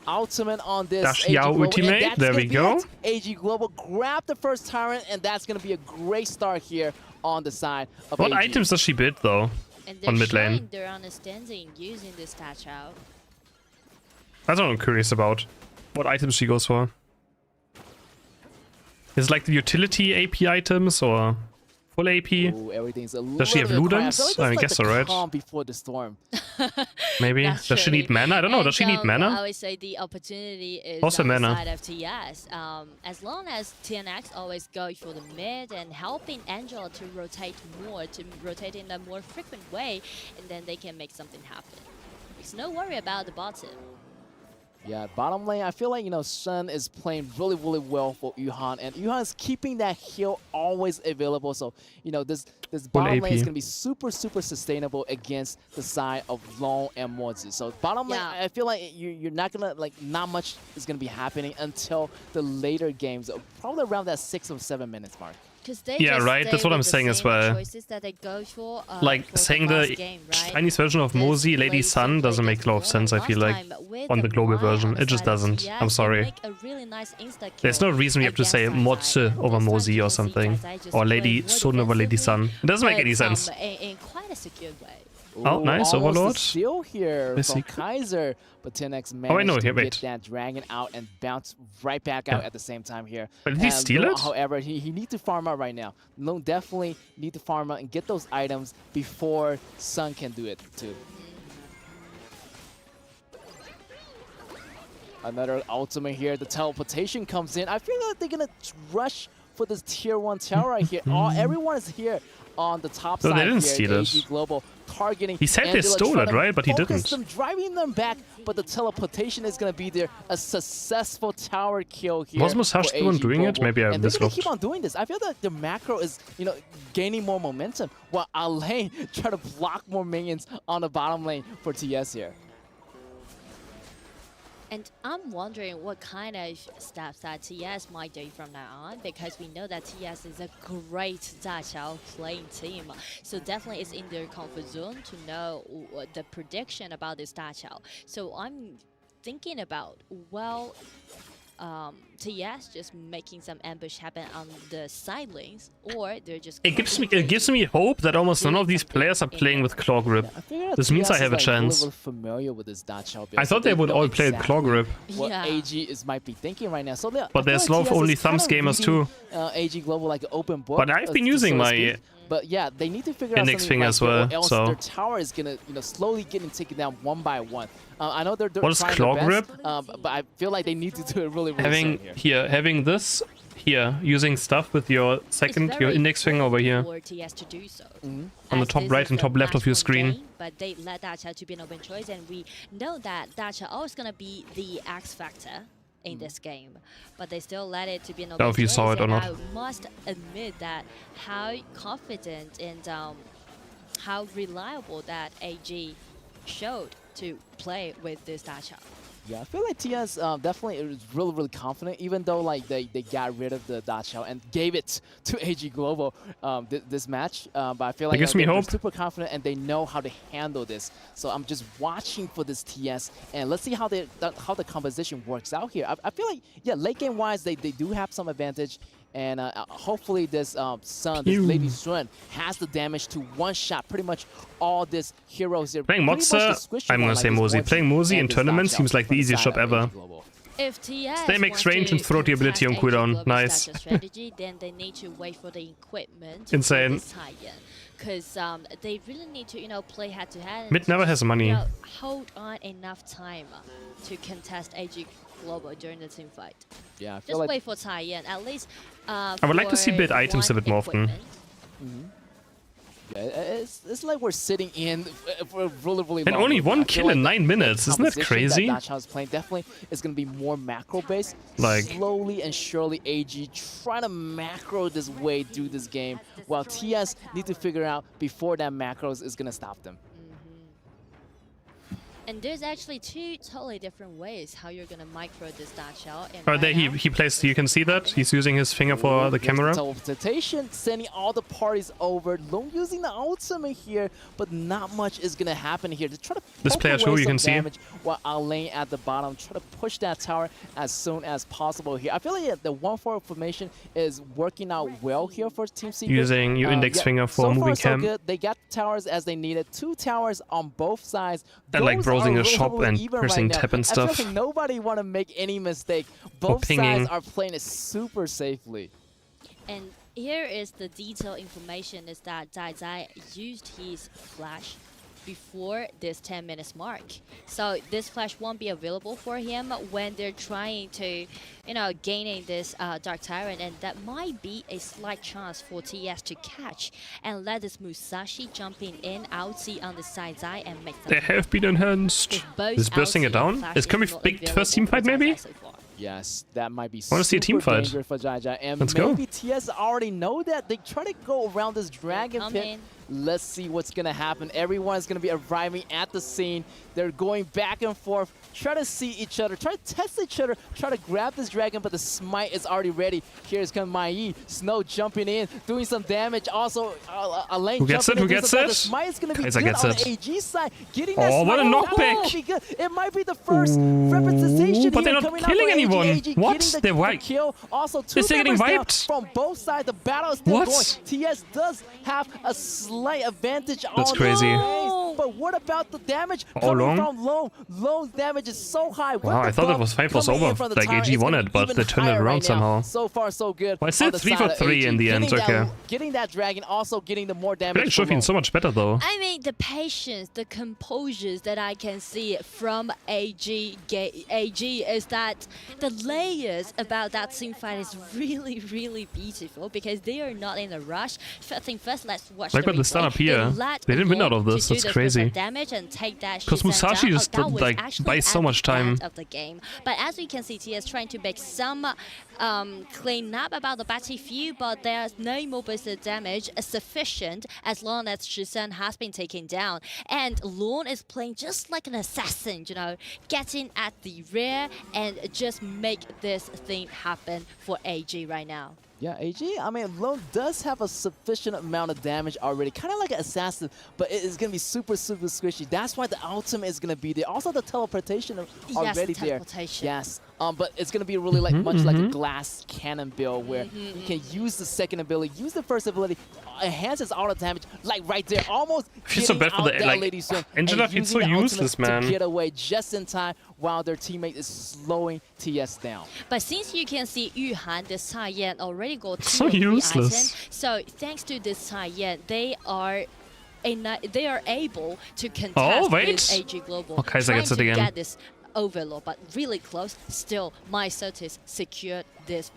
Ultimate on this Dash AG Yao Global, ultimate, and that's there gonna we be go. it. AG Global grab the first Tyrant, and that's going to be a great start here on the side of What AG. items does she build though? And they're On mid lane. showing their understanding using this touch out. That's what I'm curious about. What items she goes for. Is it like the utility AP items or full AP? Ooh, everything's a Does she have little bit quiet. Ludens? feel I like guess so, right? calm before the storm. Maybe. That's Does she true. need mana? I don't know. Does she need I mana? would say the opportunity is Also on mana. the side of TS. As long as TNX always go for the mid and helping Angela to rotate more, to rotate in a more frequent way, and then they can make something happen. There's no worry about the bottom. Yeah, bottom lane, I feel like, you know, Sun is playing really well for Yuhan, and Yuhan is keeping that heal always available. So, you know, this bottom lane is going to be super sustainable against the side of Long and Mozi. So bottom lane, I feel like you're not going to, like, not much is going to be happening until the later games, probably around that 6 or 7 minutes mark. They Yeah, just right. stay That's what with I'm the saying as same well. choices that they go for, Like for saying the the last game, right? Chinese version of Mozi, Lady Sun, doesn't make a lot of sense, I feel like, on the global version. It just doesn't. I'm sorry. There's no reason we have to say Motze over Mozi or something. Or Lady Sun over Lady Sun. It doesn't make any sense. In quite a secure way. Oh, nice, Overlord. Steal here Let's from see. Kaiser, but 10X Oh, I managed know, to here, get wait. that Dragon out and bounce right back out at the same time here. But did he And steal Lo, it? However, he needs to farm out right now. Lo definitely need to farm out and get those items before Sun can do it too. Another ultimate here. The teleportation comes in. I feel like they're gonna rush for this tier 1 tower right here. Everyone is here on the top No, side they didn't here. steal AG it. Global targeting. He said they Angela, stole trying it, to right? But he focus didn't. them, driving them back, but the teleportation is gonna be there. A successful tower kill here. Was Musashi for the one AG doing it? Global. Maybe I And they're gonna mislooked. keep on doing this. I feel that the macro is, you know, gaining more momentum, while Alain try to block more minions on the bottom lane for TS here. And I'm wondering what kind of steps that TS might do from now on, because we know that TS is a great Zachao playing team. So definitely it's in their comfort zone to know the prediction about this Zachao. So I'm thinking about, well, TS just making some ambush happen on the side lanes, or they're just... It gives me hope that almost none of these players are playing with Claw Grip. This means I have a chance. Really familiar with this Dachao build, I thought so they would know all play with exactly Claw Grip. what AG might be thinking right now. So But there's a lot of only thumbs gamers too. AG Global like an open book. But I've been using my But yeah, they need to figure out index something finger right as there, well, or else so- their tower is gonna, you know, slowly getting taken down one by one. I know they're What is trying Claw their best, Grip? but I feel like they need to do it really Having soon here. having this here, using stuff with your your index finger over here. For TS to do so. On the As top this right is and a top left of your match point screen. game, but they let Dacha to be an open choice, and we know that Dacha always gonna be the X factor in this game, but they still let it to be an open Now if you choice. saw it or and not. I must admit that how confident and how reliable that AG showed to play with this Dacha. Yeah, I feel like TS definitely is really confident, even though like they got rid of the Dachao and gave it to AG Global this match. But I feel like gives me they're hope. super confident and they know how to handle this. So I'm just watching for this TS, and let's see how the composition works out here. I feel like, yeah, late game wise they do have some advantage. And hopefully this Sun, this Lady Sun, has the damage to one-shot pretty much all these heroes here. Playing Pretty much the Motze, squishy I'm one gonna like say this Mozi. one Playing Mozi and in this tournament Dachao seems like the from easiest side shop of AG ever. Global. If TS They make wants strange and to throw the ability on contest AG cooldown. Global's Nice. Dacha strategy, then they need to wait for the equipment. Insane. Because they really need to, you know, play head to head. Mid never has money. You know, hold on enough time to contest AG Global during the team fight. Yeah, I feel Just like wait for Taiyan, at least. I would like to see bid items a bit more often. It's like we're sitting in for a really, really And long only movie. one I feel kill in like 9 minutes. Isn't that composition crazy? That Dachshund's playing definitely is going to be more macro-based. Like, slowly and surely, AG trying to macro this way through this game, while TS need to figure out before that macros is going to stop them. And there's actually two totally different ways how you're gonna micro this Dachshund. Oh, there he plays. You can see that he's using his finger for the camera. Teleportation, sending all the parties over. Lone using the ultimate here, but not much is gonna happen here. To try to This player too, you can see. While Alain at the bottom, try to push that tower as soon as possible here. I feel like the 1-4 formation is working out well here for Team Secret. Using your index finger for moving cam. So good. They got the towers as they needed. 2 towers on both sides. And like browsing a shop and pressing tab and stuff. I feel like nobody want to make any mistake. Both sides are playing it super safely. And here is the detailed information is that Zai Zai used his flash before this 10 minutes mark. So this flash won't be available for him when they're trying to, you know, gaining this Dark Tyrant, and that might be a slight chance for TS to catch and let this Musashi jumping in outsee on the side Zai and make them. They have been enhanced. Is bursting it down? It's gonna be big first team fight maybe? Yes, that might be I want to see a team fight. For Jai Jai. And Let's maybe go. TS already know that. They try to go around this dragon pit. Let's see what's going to happen. Everyone's going to be arriving at the scene. They're going back and forth, try to see each other, try to test each other, try to grab this dragon, but the smite is already ready. Here's Mai. Snow jumping in, doing some damage. Also, Alain Who gets it? Who gets it? The smite is going to be Kaiser good gets on it. the AG side. Getting that Oh, what a smite knockback. be good. It might be the first representation but they're here not coming out killing for anyone. AG, What? getting They're the kill. Also, 2 They're getting members down wiped. from both sides. The battle is still What? going. TS does have a slight advantage That's on crazy. the but what about the damage coming from Lone? Lone's damage is so high. Wow, I thought the fight was over. Like AG won it, but they turned it around somehow. So far, so good. Well, it's still 3 for 3 in the end, okay. Getting that dragon, also getting the more Black damage. should have been so much better though. I mean, the patience, the composure that I can see from AG is that the layers about that team fight is really, really beautiful because they are not in a rush. First thing first, let's watch Like the with the start up replay. here, they didn't win out of this. To That's do the crazy. damage and take that Because Musashi just like buys so much time. of the game. But as we can see, TS trying to make some clean up about the battlefield, but there's no more boosted damage sufficient as long as Shizen has been taken down. And Lorne is playing just like an assassin, you know, getting at the rear and just make this thing happen for AG right now. Yeah, AG, I mean, Lone does have a sufficient amount of damage already. Kind of like an assassin, but it is going to be super, super squishy. That's why the ultimate is going to be there. Also, the teleportation already there. Yes, but it's going to be really like much like a glass cannon build where you can use the second ability, use the first ability, enhance his auto damage, like right there, almost Feels so bad for the Angela feels so useless, man. To get away just in time while their teammate is slowing TS down. But since you can see Yuhan, the Saiyan already got 2 So or 3 useless. items, so thanks to this Saiyan, they are able to contest this AG Global. Oh, Kaiser trying gets it to again. get this overlord, but really close. Still, my Sotis secured this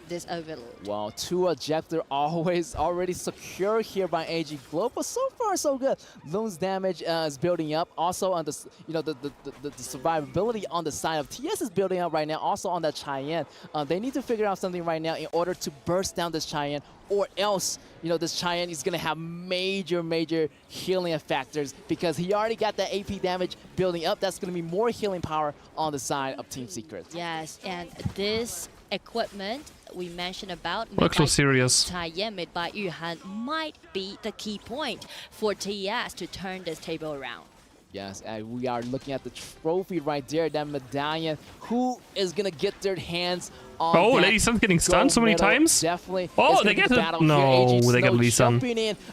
this overlord. Well, 2 objector always already secure here by AG Global. So far, so good. Lone's damage is building up. Also on the the survivability on the side of TS is building up right now. Also on that Cheyenne, they need to figure out something right now in order to burst down this Cheyenne, or else this Cheyenne is gonna have major healing factors because he already got that AP damage building up. That's gonna be more healing power on the side of Team Secret. Yes, and this equipment we mentioned about serious. Cheyenne made by Yuhan might be the key point for TS to turn this table around. Yes, and we are looking at the trophy right there, that medallion. Who is going to get their hands on Oh, that Lady Sun's getting stunned so many times? Definitely. Oh, they get it. No, they get Lady Sun.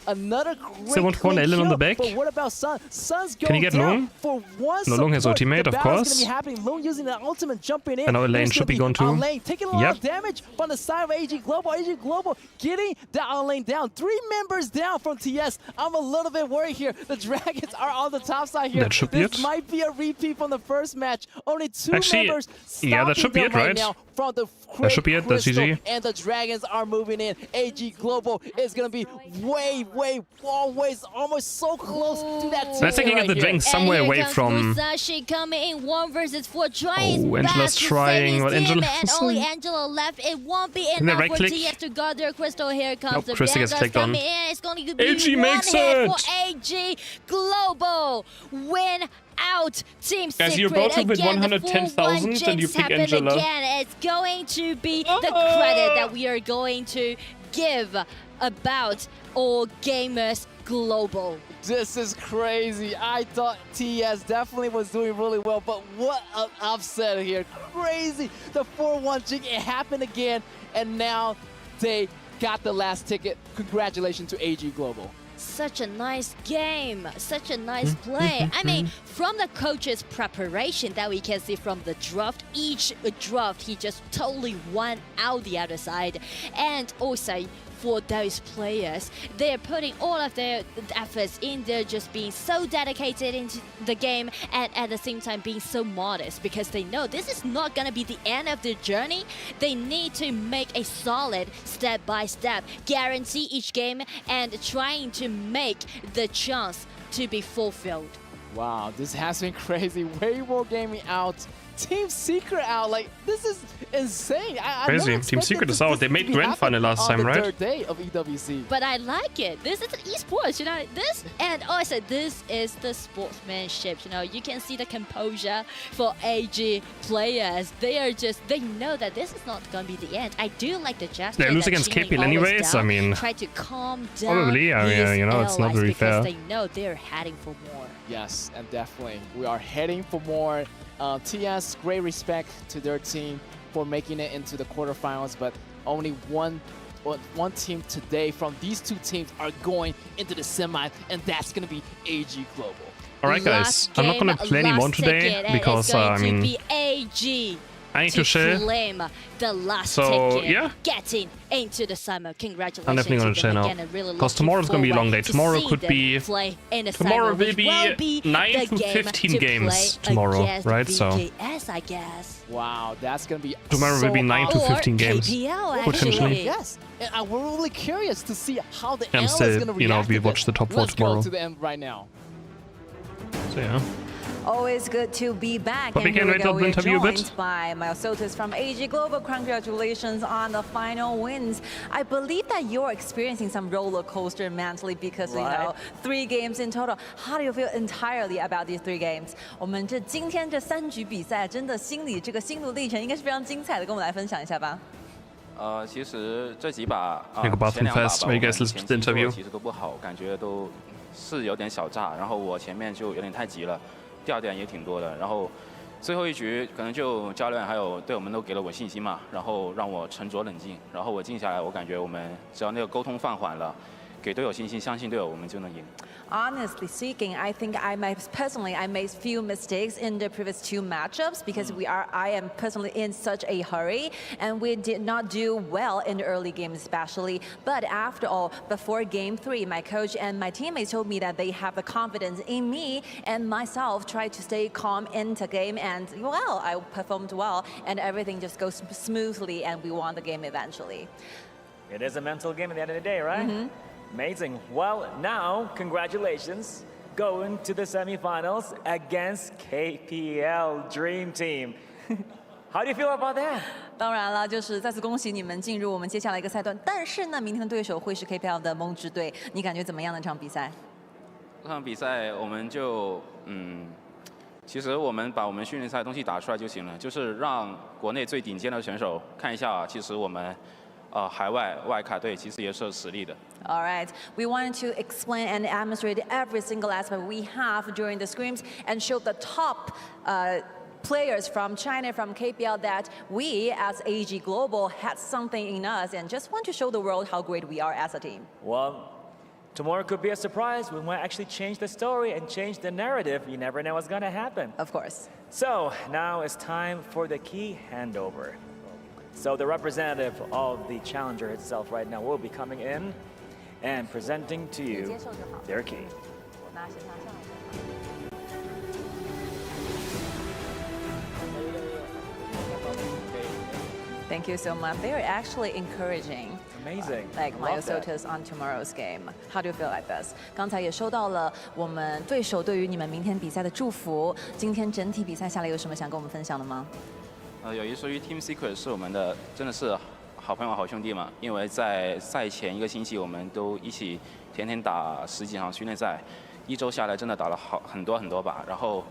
Another great Still want one Ellen on the back. But what about Sun? Sun's going Can he get down Long? for one No, Long has support. ultimate, The of battle's course. gonna be happening. Long using the ultimate, jumping in. And now Elaine should be gone too. Elaine taking a lot Yep. of damage from the side of AG Global. AG Global getting that Elaine down. 3 members down from TS. I'm a little bit worried here. The Dragons are on the top side here. That should be This it. might be a repeat from the first match. Only 2 Actually, members yeah, that should be stopping it, them right? now. from the That should be it. That's Crystal, GG. and the Dragons are moving in. AG Global is going to be always almost so close to that ticket. Let's take right the drinks somewhere and here away comes from. Musashi coming in 1 versus 4, trying Oh, Angela's trying. What Angela? and only Angela left. It won't be enough right for click? TS to guard their crystal. Here comes Nope, the Krista gets Vandals clicked on. coming in. It's going to be AG one makes hit it! for AG Global. Win out Team Guys, Secret you're about to win again. 110,000 and you pick Angela. Again. It's going to be the credit that we are going to give about All Gamers Global. This is crazy. I thought TS definitely was doing really well, but what an upset here. Crazy. The 4-1 jig, it happened again, and now they got the last ticket. Congratulations to AG Global. Such a nice game, such a nice play. I mean, from the coach's preparation that we can see from the draft, each draft he just totally won out the other side. And also for those players, they're putting all of their efforts in there, just being so dedicated into the game and at the same time being so modest because they know this is not going to be the end of their journey. They need to make a solid step-by-step, guarantee each game and trying to make the chance to be fulfilled. Wow, this has been crazy. Weibo Gaming out. Team Secret out. Like, this is insane. Crazy. Team Secret is out. They made grand final last time, right? On the third day of EWC. But I like it. This is an esports, you know. This and also this is the sportsmanship. You know, you can see the composure for AG players. They know that this is not gonna be the end. I do like the gesture. They lose against KPL anyways. I mean, try to calm down. Probably. I mean, you know, it's not very fair. They know they're heading for more. Yes, and definitely we are heading for more. TS, great respect to their team for making it into the quarterfinals, but only one team today from these two teams are going into the semi, and that's going to be AG Global. All right, guys. I'm not going to play any more today because, I mean, AG I need to share. Claim the last so, ticket, yeah. Getting into the summer. Congratulations. I'm definitely going to share now. Because tomorrow's going to be a long day. Tomorrow could be... Tomorrow will be 9 to 15 games tomorrow, right? So... VKS, I guess. Wow, that's going to be tomorrow will be 9 to 15 games. KPL, potentially. Yes. And we're really curious to see how the analyst is going to react. You know, we watch the top 4 tomorrow. Let's go to the end right now. So, yeah. Always good to be back. But and here we go. We're joined by Myosotis from AG Global. Congratulations on the final wins. I believe that you're experiencing some roller coaster mentally because, you know, 3 games in total. How do you feel entirely about these 3 games? 我们今天这3局比赛，真的心理这个心路历程应该是非常精彩的，跟我们来分享一下吧。其实这几把前2把我们前期其实都不好，感觉都是有点小炸，然后我前面就有点太急了。 掉点也挺多的，然后最后一局可能就教练还有队友们都给了我信心嘛，然后让我沉着冷静，然后我静下来，我感觉我们只要那个沟通放缓了，给队友信心，相信队友，我们就能赢。 Honestly speaking, I think I made few mistakes in the previous 2 matchups because I am personally in such a hurry and we did not do well in the early game especially. But after all, before game 3, my coach and my teammates told me that they have the confidence in me and myself tried to stay calm into game and well, I performed well and everything just goes smoothly and we won the game eventually. It is a mental game at the end of the day, right? Amazing. Well, now, congratulations. Going to the semifinals against KPL Dream Team. How do you feel about that? 当然了，就是再次恭喜你们进入我们接下来一个赛段。但是呢，明天的对手会是 KPL 的梦之队。你感觉怎么样？那场比赛？这场比赛我们就其实我们把我们训练赛的东西打出来就行了，就是让国内最顶尖的选手看一下，其实我们。 海外外卡队其实也是有实力的。All right, we wanted to explain and demonstrate every single aspect we have during the scrims and show the top players from China, from KPL, that we as AG Global had something in us and just want to show the world how great we are as a team. Well, tomorrow could be a surprise. We might actually change the story and change the narrative. You never know what's going to happen. Of course. So now it's time for the key handover. So the representative of the challenger itself right now will be coming in and presenting to you their key. Thank you so much. They're actually encouraging. Amazing. Like Mayo Sotos on tomorrow's game. How do you feel like this? 刚才也收到了我们对手对于你们明天比赛的祝福。今天整体比赛下来有什么想跟我们分享的吗？有一说一 ，Team Secret 是我们的真的是好朋友、好兄弟嘛。因为在赛前1个星期，我们都一起天天打10几场训练赛，1周下来真的打了很多把，然后。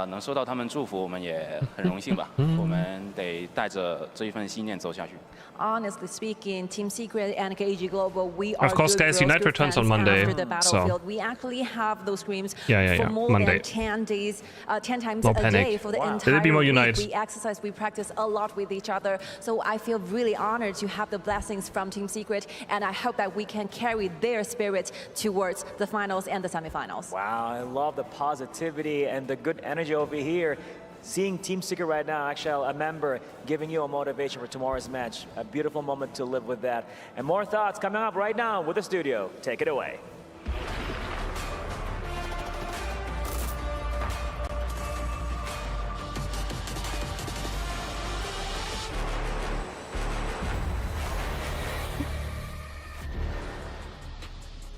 能收到他们祝福，我们也很荣幸吧。我们得带着这一份信念走下去。Honestly speaking, Team Secret and KG Global, we are of course, guys. Unite returns on Monday, so we actually have those streams yeah. for more Monday. than 10 days, 10 times no a panic. day for the entire There'll be more week. Unite. We exercise, we practice a lot with each other. So I feel really honored to have the blessings from Team Secret, and I hope that we can carry their spirit towards the finals and the semifinals. Wow, I love the positivity and the good energy over here. Seeing Team Secret right now, actually a member giving you a motivation for tomorrow's match. A beautiful moment to live with that. And more thoughts coming up right now with the studio. Take it away.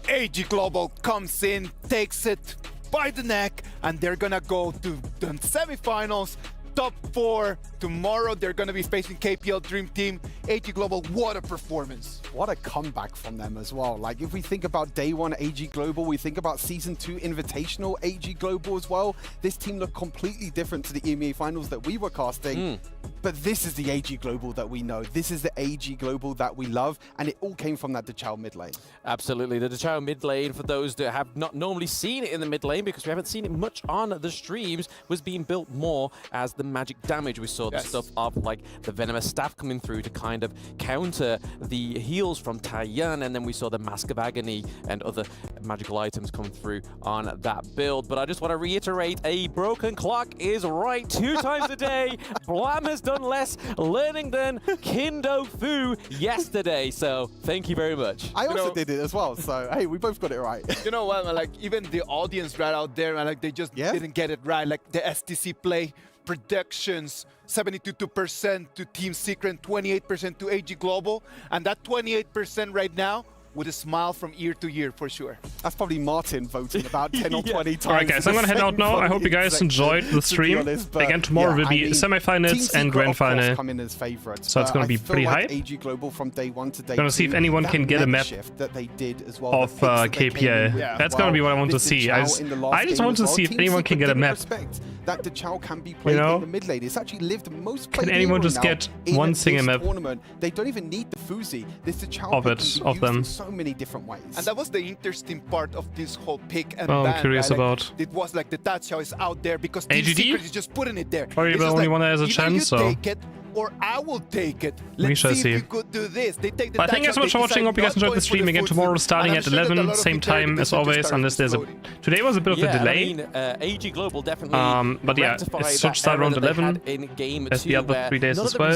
AG Global comes in, takes it by the neck, and they're gonna go to the semifinals, top 4. Tomorrow they're gonna be facing KPL Dream Team. AG Global, what a performance. What a comeback from them as well. Like, if we think about day 1 AG Global, we think about season 2 Invitational AG Global as well. This team looked completely different to the EMEA finals that we were casting. But this is the AG Global that we know. This is the AG Global that we love, and it all came from that Dachau mid lane. Absolutely, the Dachau mid lane, for those that have not normally seen it in the mid lane, because we haven't seen it much on the streams, was being built more as the magic damage. We saw the stuff of like the venomous staff coming through to kind of counter the heals from Taiyan, and then we saw the Mask of Agony and other magical items come through on that build. But I just want to reiterate, a broken clock is right 2 times a day. Blam has done less learning than Kindo Fu yesterday, so thank you very much. I also did it as well, so hey, we both got it right. You know what, like even the audience right out there, like they just didn't get it right. Like the STC play predictions, 72% to Team Secret, 28% to AG Global, and that 28% right now with a smile from ear to ear for sure. That's probably Martin voting about 10 or 20 times. Alright guys, I'm gonna head out now. I hope you guys enjoyed the stream. Again, tomorrow will be semifinals and grand final. So it's gonna be pretty high. AG Global from day 1 to day 2. Gonna see if anyone can get a map that they did as well, of KPL. That's gonna be what I want to see. I just want to see if anyone can get a map. That Dachau can be played in the mid lane. It's actually lived most played. Can anyone just get one single map tournament? They don't even need the Fuzi. This Dachau of them. In so many different ways. And that was the interesting part of this whole pick and I'm ban, curious right? about. It was like the Dachau is out there because Team AGD? Secret is just putting it there. Or the only one that has a chance, so. Take it, or I will take it. Let's see if you could do this. They take the But thank you guys so much for watching. Hope you guys enjoyed the stream. Again tomorrow starting at 11, same time as always, unless there's a... Today was a bit of a delay. I mean, AG Global definitely but yeah, it should start around 11 as the other 3 days as well.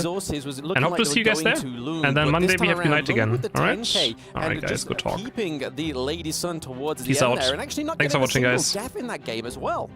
And hope to see you guys there. And then Monday we have Unite again. Alright? Alright guys, good talk. Keeping the Lady Sun towards Peace the end out. there, and actually not Thanks for watching guys. death in that game as well.